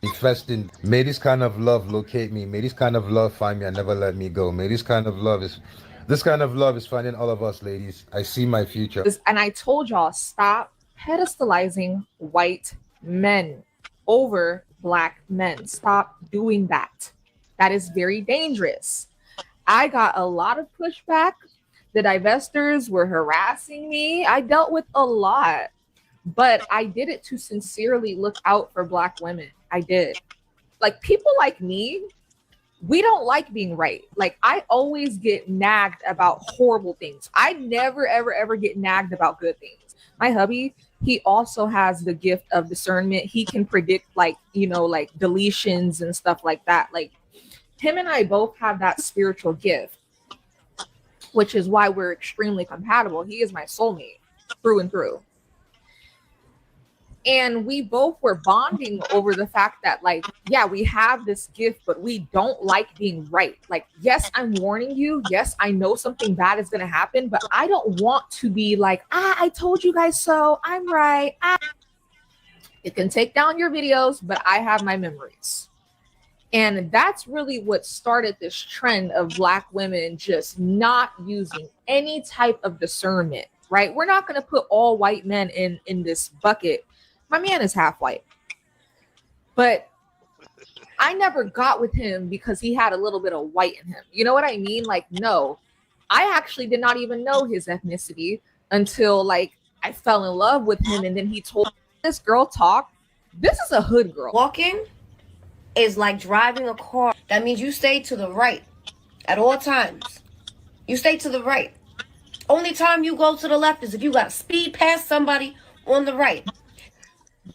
Manifesting, may this kind of love locate me. May this kind of love find me and never let me go. May this kind of love is finding all of us, ladies. I see my future. And I told y'all, stop pedestalizing white men over black men. Stop doing that. That is very dangerous. I got a lot of pushback. The divesters were harassing me. I dealt with a lot, but I did it to sincerely look out for black women. I did. Like, people like me, we don't like being right. Like, I always get nagged about horrible things. I never, ever get nagged about good things. My hubby, he also has the gift of discernment. He can predict, like, like deletions and stuff like that. Like, him and I both have that spiritual gift, which is why we're extremely compatible. He is my soulmate through and through. And we both were bonding over the fact that, like, yeah, we have this gift, but we don't like being right. Like, yes, I'm warning you. Yes, I know something bad is going to happen, but I don't want to be like, I told you guys so. I'm right. You can take down your videos, but I have my memories. And that's really what started this trend of black women just not using any type of discernment, right? We're not going to put all white men in this bucket. My man is half white, but I never got with him because he had a little bit of white in him. You know what I mean? Like, no, I actually did not even know his ethnicity until, like, I fell in love with him. And then he told this girl talk. This is a hood girl. Walking is like driving a car. That means you stay to the right at all times. You stay to the right. Only time you go to the left is if you got to speed past somebody on the right.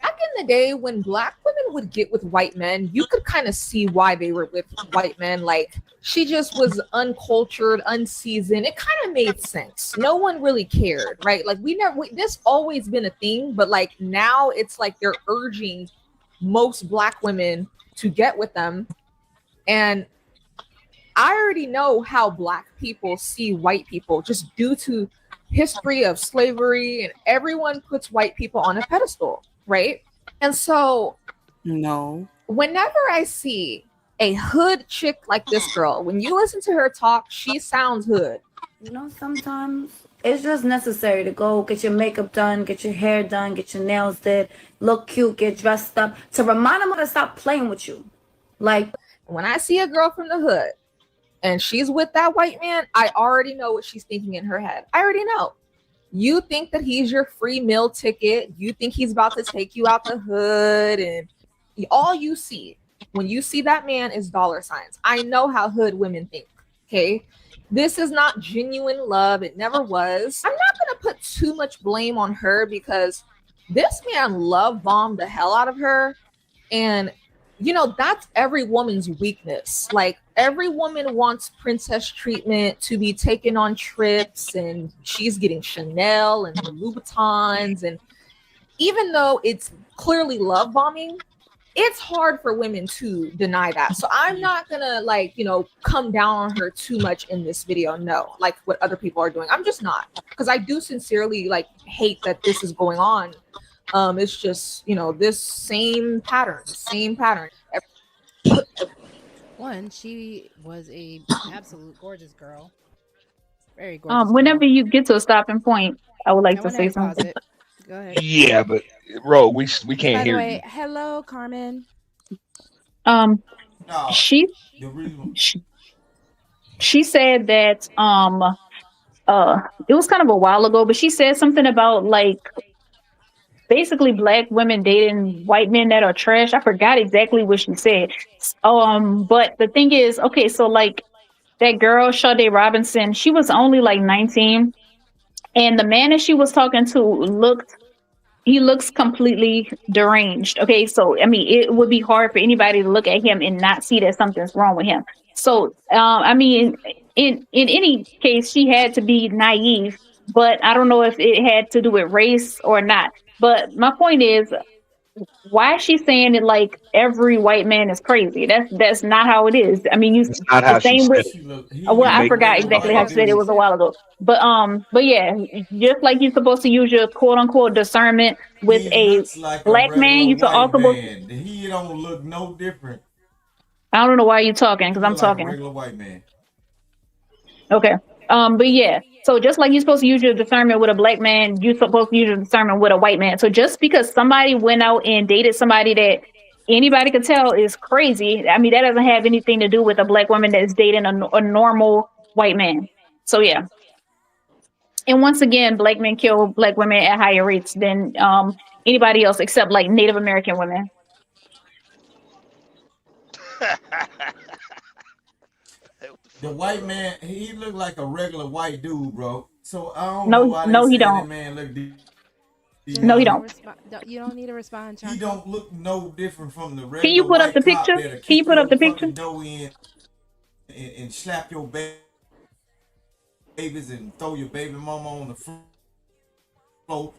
Back in the day when black women would get with white men, you could kind of see why they were with white men. Like, she just was uncultured, unseasoned. It kind of made sense. No one really cared, right? Like, this always been a thing, but like now it's like they're urging most black women to get with them. And I already know how black people see white people just due to history of slavery, and everyone puts white people on a pedestal. Right. And so whenever I see a hood chick like this girl, when you listen to her talk, she sounds hood. Sometimes it's just necessary to go get your makeup done, get your hair done, get your nails did, look cute, get dressed up, to remind them to stop playing with you. Like, when I see a girl from the hood and she's with that white man, I already know what she's thinking in her head. I already know. You think that he's your free meal ticket. You think he's about to take you out the hood, and all you see when you see that man is dollar signs. I know how hood women think. Okay. This is not genuine love. It never was. I'm not going to put too much blame on her because This man love bombed the hell out of her. And that's every woman's weakness. Like, every woman wants princess treatment, to be taken on trips, and she's getting Chanel and Louboutins. And even though it's clearly love bombing, it's hard for women to deny that. So I'm not gonna come down on her too much in this video. No, like what other people are doing. I'm just not, because I do sincerely hate that this is going on. It's just, this same pattern. One, she was a absolute gorgeous girl. Very gorgeous. Whenever you get to a stopping point, I would like to say something. Go ahead. Yeah, but Rogue, we can't By the hear way, you. hello, Carmen. She said that it was kind of a while ago, but she said something about basically black women dating white men that are trash. I forgot exactly what she said. But the thing is, okay, so that girl, Sade Robinson, she was only 19, and the man that she was talking to looks completely deranged. Okay, so I mean, it would be hard for anybody to look at him and not see that something's wrong with him. So I mean, in any case, she had to be naive, but I don't know if it had to do with race or not. But my point is, why is she saying it like every white man is crazy? That's not how it is. I mean, That's not how she said it. Well, I forgot exactly how she said it. Was a while ago. But yeah, just like you're supposed to use your quote unquote discernment with a black man, you can also. He don't look no different. I don't know why you're talking, because I'm talking. Regular white man. Okay. But yeah. So just like you're supposed to use your discernment with a black man, you're supposed to use your discernment with a white man. So just because somebody went out and dated somebody that anybody could tell is crazy, I mean, that doesn't have anything to do with a black woman that is dating a normal white man. So yeah. And once again, black men kill black women at higher rates than anybody else except Native American women. The white man, he looked like a regular white dude, bro. So I don't know why no, he that don't. man look No, he don't. You don't need to respond, Chuck. He don't look no different from the regular. Can you put up the picture? Can you put up the picture? And slap your babies and throw your baby mama on the floor,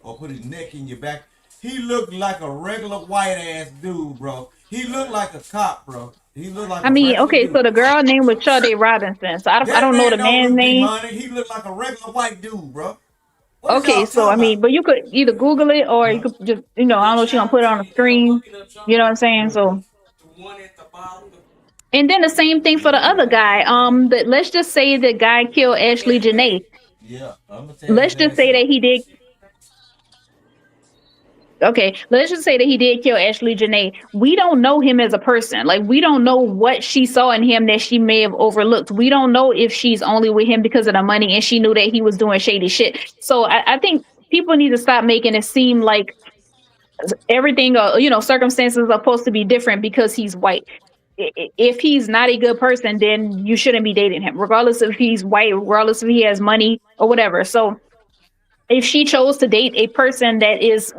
or put his neck in your back. He looked like a regular white ass dude, bro. He looked like a cop, bro. He looked like. I mean, okay, so the girl name was Sade Robinson. So I don't know the man's name. He looked like a regular white dude, bro. Okay, so I mean, but you could either Google it or you could just, I don't know, she's gonna put it on the screen. You know what I'm saying? So. And then the same thing for the other guy. Let's just say the guy killed Ashley Janae. Yeah. Let's just say that he did. Okay, let's just say that he did kill Ashley Janae. We don't know him as a person. We don't know what she saw in him that she may have overlooked. We don't know if she's only with him because of the money and she knew that he was doing shady shit. So I think people need to stop making it seem like everything, circumstances are supposed to be different because he's white. If he's not a good person, then you shouldn't be dating him, regardless if he's white, regardless if he has money or whatever. So if she chose to date a person that is,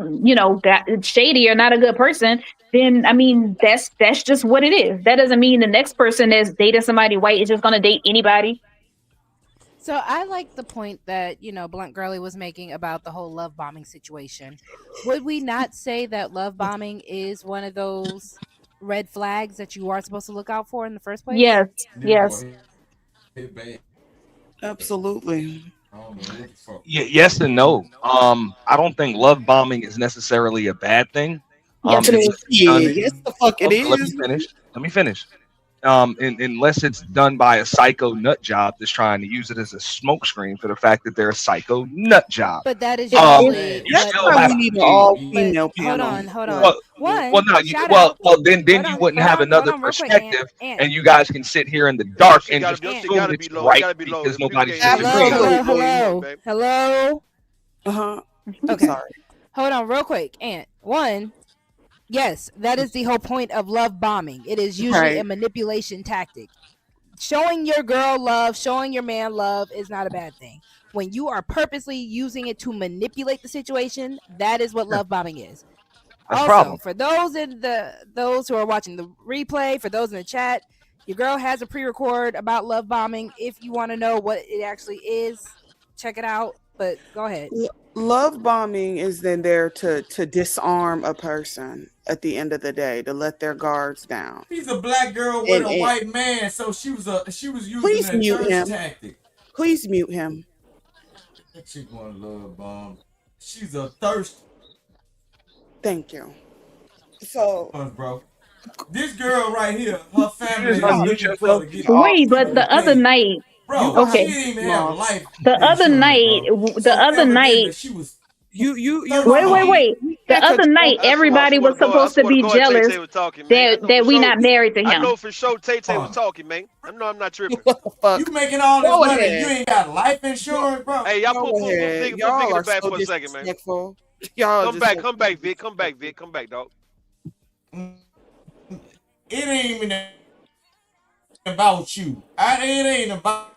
shady or not a good person, then I mean that's just what it is. That doesn't mean the next person that's dating somebody white is just gonna date anybody. So I like the point that Blunt Girly was making about the whole love bombing situation. Would we not say that love bombing is one of those red flags that you are supposed to look out for in the first place? Yes. Yes. Absolutely. Yeah, yes and no. I don't think love bombing is necessarily a bad thing. Yes, it is. Yes, the fuck it is. Let me finish. Unless it's done by a psycho nut job that's trying to use it as a smokescreen for the fact that they're a psycho nut job. But that is usually. That's why we need an all-female panel. Hold on. Then you wouldn't have another perspective, and you guys can sit here in the dark and just assume it's right because nobody's Hello. Okay. Sorry. Hold on, real quick. Aunt, one. Yes, that is the whole point of love bombing. It is usually a manipulation tactic. Showing your girl love, showing your man love is not a bad thing. When you are purposely using it to manipulate the situation, that is what love bombing is. That's also, problem. for those who are watching the replay, for those in the chat, your girl has a pre-record about love bombing. If you want to know what it actually is, check it out. But go ahead. Love bombing is then there to disarm a person at the end of the day, to let their guards down. She's a black girl with a white man, so she was using Please a mute church him. tactic. Please mute him. That chick want love bomb. She's a thirst. Thank you. So, bro, this girl right here, her family is Just looking for to get Wait, but the other night, bro, okay. she didn't even have a life. The other night, you wait. The other night, everybody was supposed to be jealous that we not married to him. I know for sure Tay was talking, man. I know I'm not tripping. You making all this money, you ain't got life insurance, bro. Hey, y'all put Vic in the back for a second, man. Y'all come back, Vic. Come back, dog. It ain't even about you. It ain't about.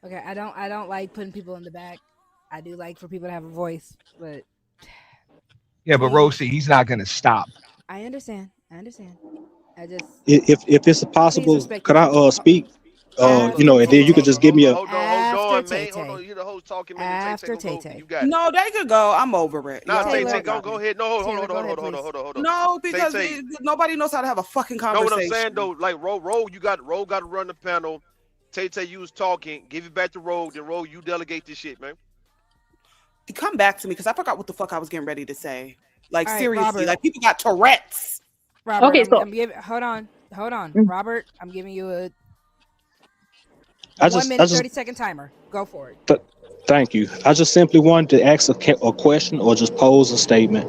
Okay, I don't like putting people in the back. I do like for people to have a voice, but yeah, but RogueC, he's not gonna stop. I understand. I just if it's possible, could I speak? And then you could just give me a. Hold on, man. Hold on, you the host talking, man. After Tay. You got it. No, they could go. I'm over it. No, Tay, go ahead. No, hold on. No, because nobody knows how to have a fucking conversation. Know what I'm saying though? Like Rogue, Rogue got to run the panel. Tay, you was talking. Give it back to Rogue. Then Rogue, you delegate this shit, man. Come back to me because I forgot what the fuck I was getting ready to say. Like all right, seriously, Robert. like people got Tourette's. Robert, okay, so hold on. Robert, I'm giving you a 1 minute 30-second timer. Go for it. Thank you. I just simply wanted to ask a question or just pose a statement.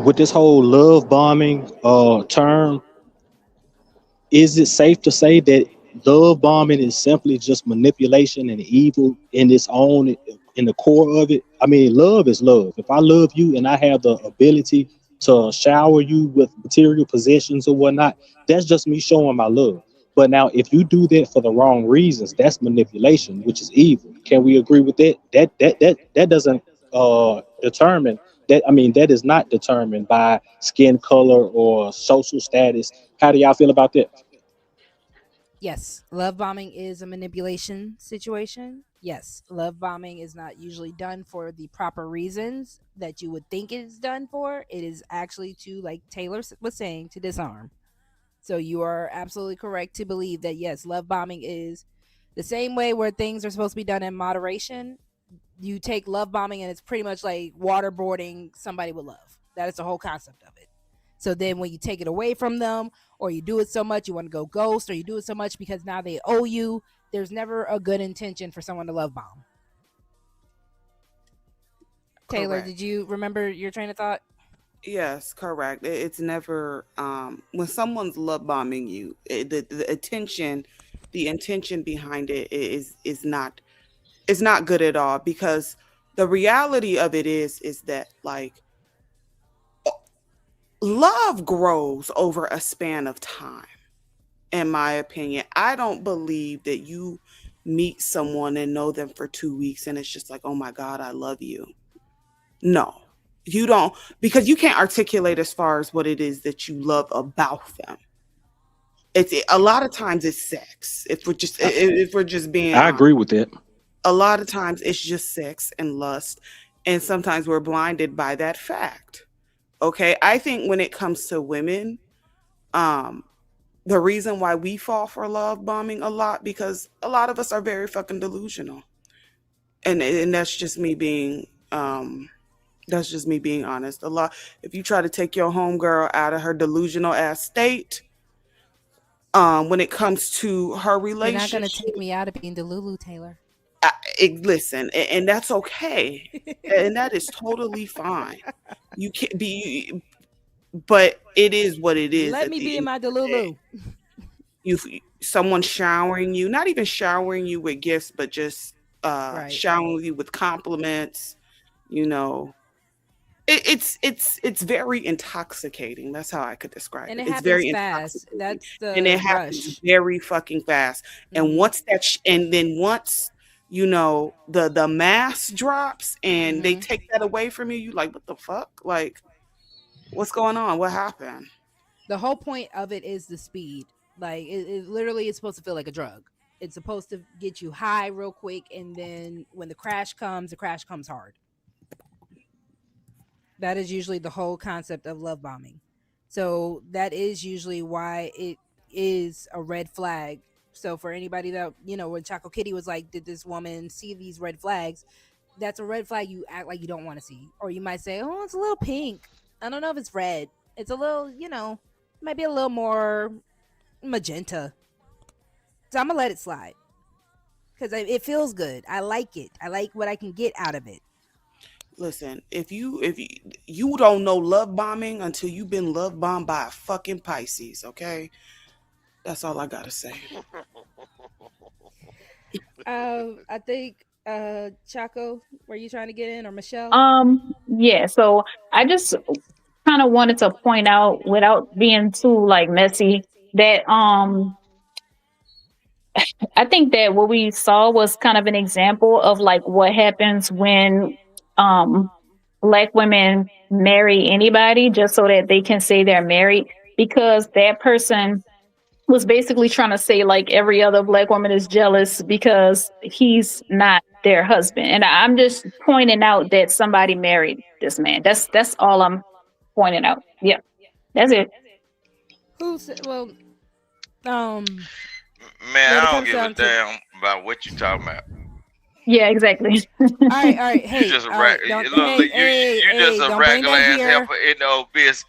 With this whole love bombing term, is it safe to say that love bombing is simply just manipulation and evil in its own, in the core of it? I mean, love is love. If I love you and I have the ability to shower you with material possessions or whatnot, that's just me showing my love. But now, if you do that for the wrong reasons, that's manipulation, which is evil. Can we agree with that? That doesn't determine that. I mean, that is not determined by skin color or social status. How do y'all feel about that? Yes, love bombing is a manipulation situation. Yes, love bombing is not usually done for the proper reasons that you would think it is done for. It is actually to, like Taylor was saying, to disarm. So you are absolutely correct to believe that, yes, love bombing is the same way where things are supposed to be done in moderation. You take love bombing and it's pretty much like waterboarding somebody with love. That is the whole concept of it. So then when you take it away from them, or you do it so much you want to go ghost, or you do it so much because now they owe you, there's never a good intention for someone to love bomb. Taylor, did you remember your train of thought? Yes, correct. It's never when someone's love bombing you, the intention behind it is not good at all, because the reality of it is that, like, love grows over a span of time. In my opinion, I don't believe that you meet someone and know them for 2 weeks and it's just like, oh my God, I love you. No. You don't, because you can't articulate as far as what it is that you love about them. It's a lot of times it's sex. If we're just being I agree with that. A lot of times it's just sex and lust, and sometimes we're blinded by that fact. Okay, I think when it comes to women, the reason why we fall for love bombing a lot, because a lot of us are very fucking delusional, and that's just me being honest. A lot. If you try to take your homegirl out of her delusional ass state, when it comes to her relationship, you're not gonna take me out of being Delulu, Taylor. Listen, and that's okay, and that is totally fine. You can't be, but it is what it is. Let me be in my Delulu. Someone showering you, not even showering you with gifts, but just showering you with compliments. You know, it's very intoxicating. That's how I could describe it. And it it's happens very fast. That's the and it rush. happens very fucking fast. And once you know, the mass drops and they take that away from you, you like, what the fuck? Like, what's going on? What happened? The whole point of it is the speed. Like it literally is supposed to feel like a drug. It's supposed to get you high real quick, and then when the crash comes hard. That is usually the whole concept of love bombing. So that is usually why it is a red flag. So for anybody that, you know, when Choco Kitty was like, did this woman see these red flags? That's a red flag you act like you don't want to see. Or you might say, oh, it's a little pink. I don't know if it's red. It's a little, you know, might be a little more magenta. So I'm going to let it slide. Because it feels good. I like it. I like what I can get out of it. Listen, if you don't know love bombing until you've been love bombed by a fucking Pisces, okay? That's all I gotta say. I think Chaco, were you trying to get in, or Michelle? Yeah, so I just kind of wanted to point out, without being too like messy, that I think that what we saw was kind of an example of like what happens when Black women marry anybody just so that they can say they're married, because that person was basically trying to say like every other Black woman is jealous because he's not their husband. And I'm just pointing out that somebody married this man. That's all I'm pointing out. Yeah, that's it. Well, man, I don't give a damn about what you talking about. Yeah, exactly. All right. Hey, you just a regular ass helper in the abyss.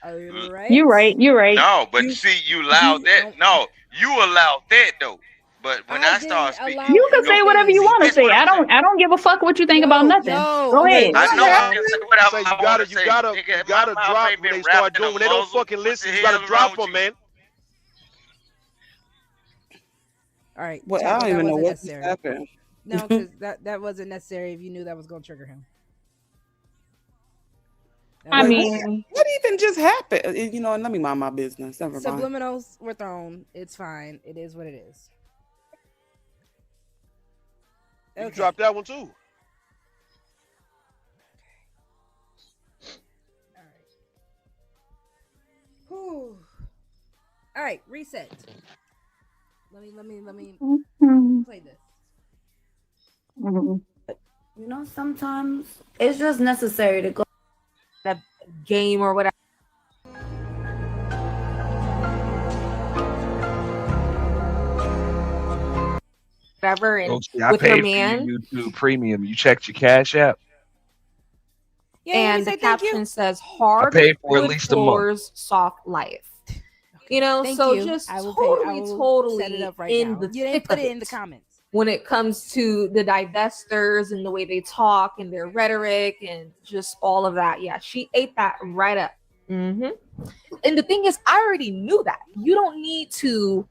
You're right. No, but see, you allowed that. No, you allowed that though. But when I start speaking, you can say whatever you want to say. I don't give a fuck what you think about nothing. Go ahead. I know I can say whatever you gotta drop when they start doing. When they don't fucking listen, you gotta drop them, man. All right. Well, I don't even know what happened. No, because that wasn't necessary if you knew that was going to trigger him. I mean, what even just happened? You know, let me mind my business. Never mind. Subliminals were thrown. It's fine. It is what it is. You dropped that one too. All right, reset. Let me play this. You know, sometimes it's just necessary to go a game or whatever. Whatever, and I with paid her man. for your YouTube Premium. You checked your Cash App? Yeah, and the caption says hard I paid for at wood least a month. floors, soft life. You know, Thank so you. just I will totally set it up right in now. the You didn't put it in the comments. when it comes to the divesters and the way they talk and their rhetoric and just all of that. Yeah, she ate that right up. And the thing is, I already knew that. You don't need to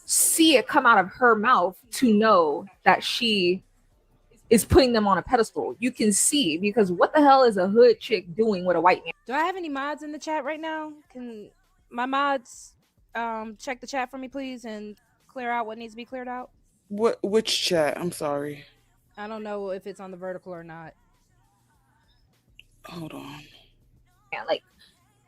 see it come out of her mouth to know that she is putting them on a pedestal. You can see, because what the hell is a hood chick doing with a white man? Do I have any mods in the chat right now? Can my mods check the chat for me, please, and clear out what needs to be cleared out? Which chat? I'm sorry. I don't know if it's on the vertical or not. Hold on. Like,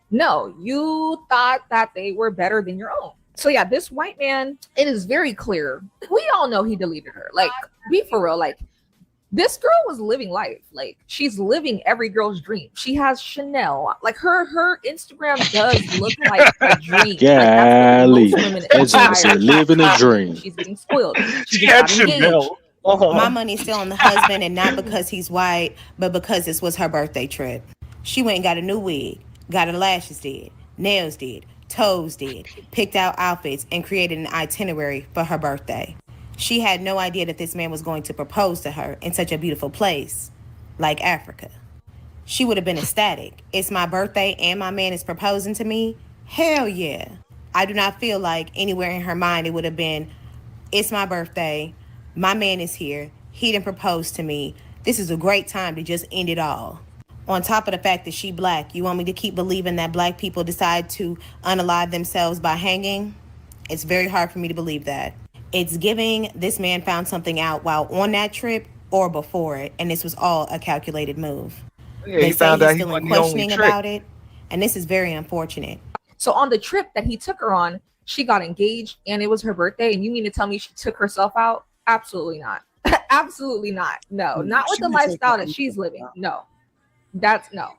no, you thought that they were better than your own. So yeah, this white man, it is very clear. We all know he deleted her. Like, be for real. Like, this girl was living life. Like, she's living every girl's dream. She has Chanel. Like, her Instagram does look like a dream. Golly, Like, that's just living a dream. She's getting spoiled. She had Chanel. My money's still on the husband, and not because he's white, but because this was her birthday trip. She went and got a new wig, got her lashes did, nails did, toes did, picked out outfits, and created an itinerary for her birthday. She had no idea that this man was going to propose to her in such a beautiful place, like Africa. She would have been ecstatic. It's my birthday and my man is proposing to me? Hell yeah. I do not feel like anywhere in her mind it would have been, it's my birthday, my man is here, he didn't propose to me, this is a great time to just end it all. On top of the fact that she black, you want me to keep believing that black people decide to unalive themselves by hanging? It's very hard for me to believe that. It's giving this man found something out while on that trip or before it, and this was all a calculated move. Yeah, They he say found he's out he still in wasn't the only questioning trick. about it, and this is very unfortunate. So on the trip that he took her on, she got engaged and it was her birthday, and you mean to tell me she took herself out? Absolutely not. Absolutely not. No, not with the lifestyle that she's living. No. That's no.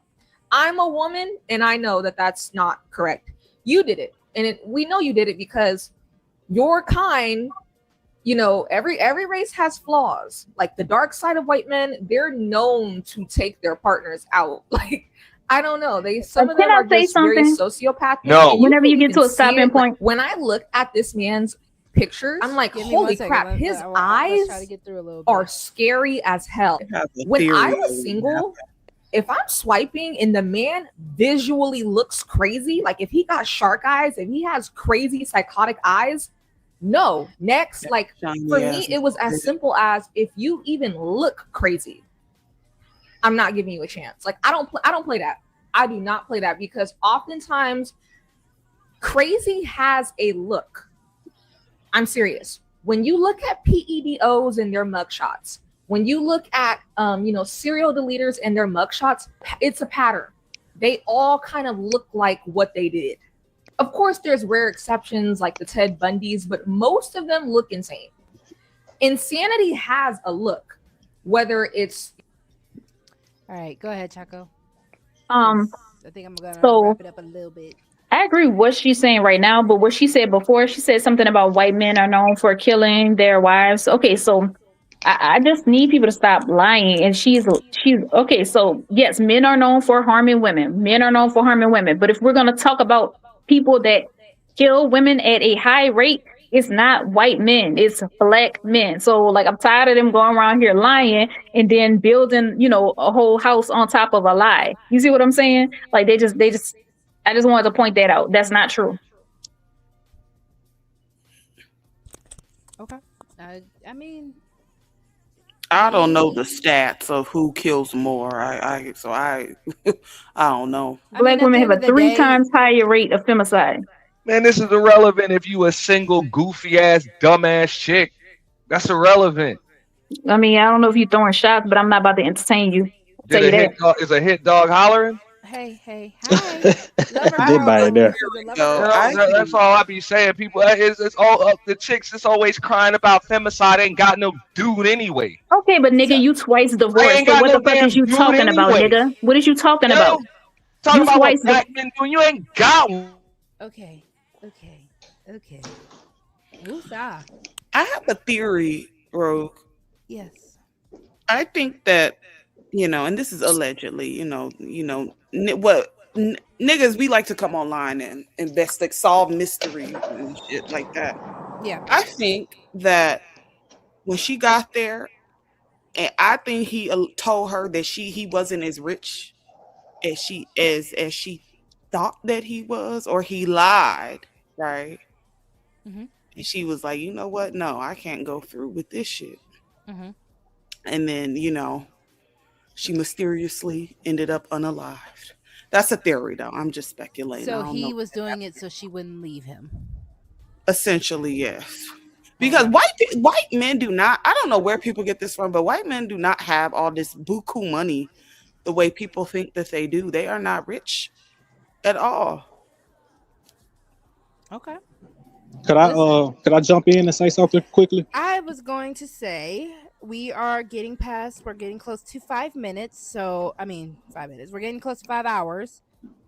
I'm a woman and I know that that's not correct. You did it. And we know you did it because your kind, you know, every race has flaws. Like the dark side of white men, they're known to take their partners out. Like, I don't know. Some of them are just very sociopathic. No. Whenever you get to a stopping point. Like, when I look at this man's pictures, I'm like, Give me 1 holy second. crap, his eyes try to get through a little bit. are scary as hell. When I was single, if I'm swiping and the man visually looks crazy, like if he got shark eyes, if he has crazy psychotic eyes, no. Next, like for me, it was as simple as if you even look crazy, I'm not giving you a chance. Like I don't play that. I do not play that because oftentimes crazy has a look. I'm serious. When you look at PEDOs and their mugshots, when you look at serial deleters and their mugshots, it's a pattern. They all kind of look like what they did. Of course, there's rare exceptions like the Ted Bundys, but most of them look insane. Insanity has a look, whether it's. All right, go ahead, Chaco. I think I'm gonna wrap it up a little bit. I agree with what she's saying right now, but what she said before, she said something about white men are known for killing their wives. Okay, so I just need people to stop lying. And she's okay. So yes, men are known for harming women. Men are known for harming women. But if we're going to talk about people that kill women at a high rate, it's not white men, it's black men. So like, I'm tired of them going around here lying and then building, a whole house on top of a lie. You see what I'm saying? Like I just wanted to point that out. That's not true. Okay. I mean, I don't know the stats of who kills more. I don't know. Black women have a 3 times higher rate of femicide. Man, this is irrelevant if you a single goofy ass dumbass chick. That's irrelevant. I mean, I don't know if you're throwing shots, but I'm not about to entertain you. Is a hit dog hollering? Hey, hi. Everybody there. That's all I be saying. People, it's all up. The chicks is always crying about femicide. Ain't got no dude anyway. Okay, but nigga, you twice divorced. So what the fuck is you talking about, nigga? What is you talking about? Talking about what black men doing. You ain't got one. Okay. Woosah. I have a theory, Rogue. Yes. I think that, and this is allegedly, niggas, we like to come online and investigate, solve mysteries and shit like that. Yeah. I think that when she got there, and I think he told her that he wasn't as rich as she thought that he was, or he lied, right? Mm-hmm. And she was like, you know what? No, I can't go through with this shit. Mm-hmm. And then, she mysteriously ended up unalived. That's a theory, though. I'm just speculating. So he was doing it so she wouldn't leave him. Essentially, yes. Because white men do not, I don't know where people get this from, but white men do not have all this buku money the way people think that they do. They are not rich at all. Okay. Could I jump in and say something quickly? I was going to say we're getting close to 5 minutes. So, 5 minutes. We're getting close to 5 hours.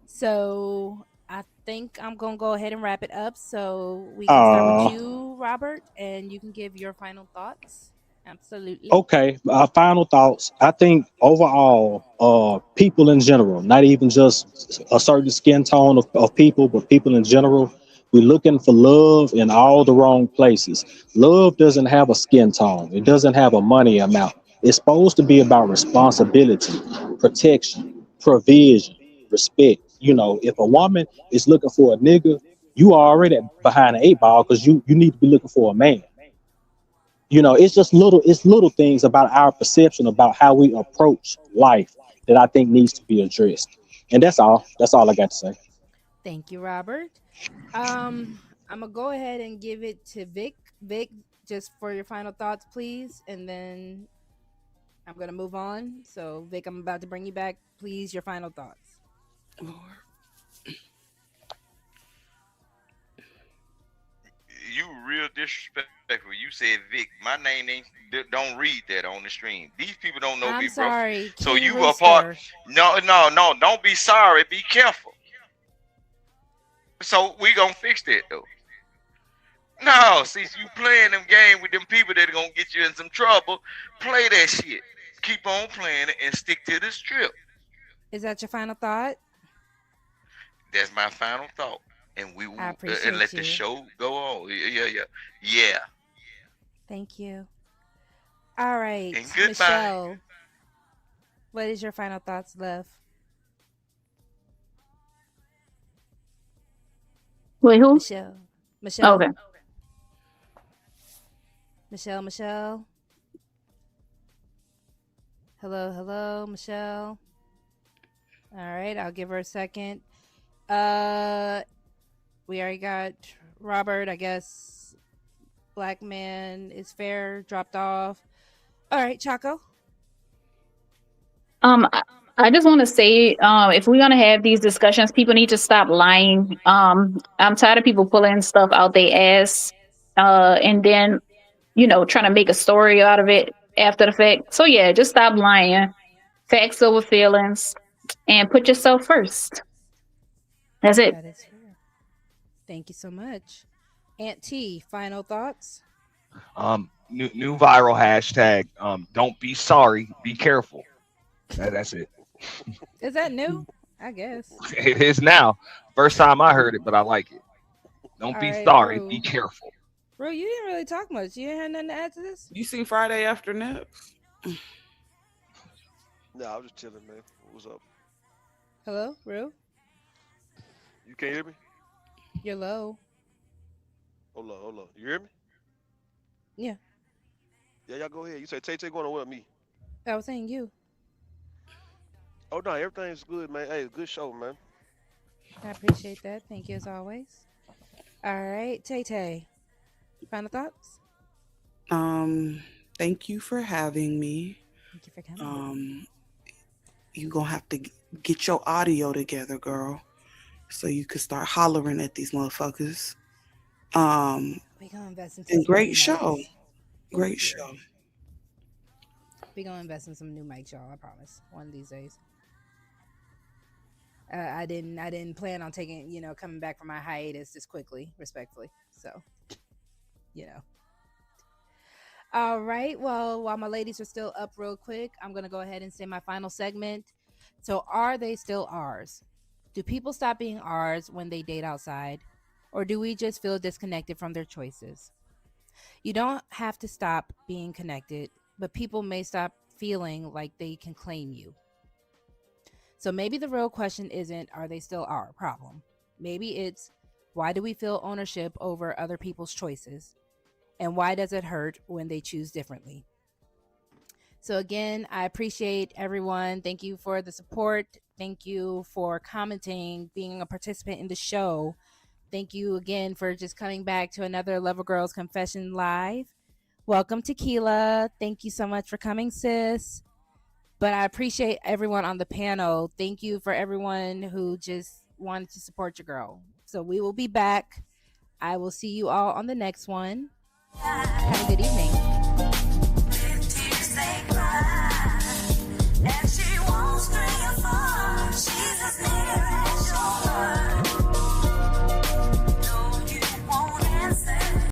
So, I think I'm going to go ahead and wrap it up. So, we can start with you, Robert, and you can give your final thoughts. Absolutely. Okay. Final thoughts. I think overall, people in general, not even just a certain skin tone of people, but people in general, we're looking for love in all the wrong places. Love doesn't have a skin tone. It doesn't have a money amount. It's supposed to be about responsibility, protection, provision, respect. If a woman is looking for a nigga, you are already behind the 8 ball because you need to be looking for a man. It's just little things about our perception about how we approach life that I think needs to be addressed. And that's all. That's all I got to say. Thank you, Robert. I'm gonna go ahead and give it to Vic. Vic, just for your final thoughts, please, and then I'm gonna move on. So, Vic, I'm about to bring you back. Please, your final thoughts. Lord. You real disrespectful. You said Vic. My name ain't. Don't read that on the stream. These people don't know I'm me, sorry. bro. So King you a part. Rooster. No. Don't be sorry. Be careful. So we gonna fix that though. No, see, you playing them game with them people that are gonna get you in some trouble. Play that shit. Keep on playing it and stick to the strip. Is that your final thought? That's my final thought. And we will I appreciate and let you. the show go on. Yeah. Thank you. All right, And goodbye. Michelle. What is your final thoughts, love? Wait, who? Michelle. Michelle. Okay. Michelle. Hello, Michelle. All right, I'll give her a second. We already got Robert, I guess. Black man is fair, dropped off. All right, Chaco. I just want to say, if we're gonna have these discussions, people need to stop lying. I'm tired of people pulling stuff out their ass, and then, trying to make a story out of it after the fact. So yeah, just stop lying. Facts over feelings, and put yourself first. That's it. That is fair. Thank you so much. Aunt T, final thoughts? New viral hashtag. Don't be sorry. Be careful. That's it. Is that new? I guess. It is now. First time I heard it, but I like it. Don't All be right, sorry. Rue. Be careful. Bro, you didn't really talk much. You ain't had nothing to add to this? You seen Friday After Next? Nah, I was just chilling, man. What's up? Hello, Rue? You can't hear me? You're low. Hold on. You hear me? Yeah. Yeah, y'all go ahead. You say Tay going on with me. I was saying you. Oh no, everything's good, man. Hey, good show, man. I appreciate that. Thank you as always. All right, Tay. Final thoughts? Thank you for having me. Thank you for coming. You gonna have to get your audio together, girl, so you can start hollering at these motherfuckers. We gonna invest in And some great new show. mics. Great show. We gonna invest in some new mics, y'all. I promise. One of these days. I didn't plan on coming back from my hiatus this quickly, respectfully. So, All right. Well, while my ladies are still up real quick, I'm going to go ahead and say my final segment. So, are they still ours? Do people stop being ours when they date outside? Or do we just feel disconnected from their choices? You don't have to stop being connected, but people may stop feeling like they can claim you. So maybe the real question isn't, are they still our problem? Maybe it's, why do we feel ownership over other people's choices? And why does it hurt when they choose differently? So again, I appreciate everyone. Thank you for the support. Thank you for commenting, being a participant in the show. Thank you again for just coming back to another Lover Girls Confession Live. Welcome, Tequila. Thank you so much for coming, sis. But I appreciate everyone on the panel. Thank you for everyone who just wanted to support your girl. So we will be back. I will see you all on the next one. Have a good evening.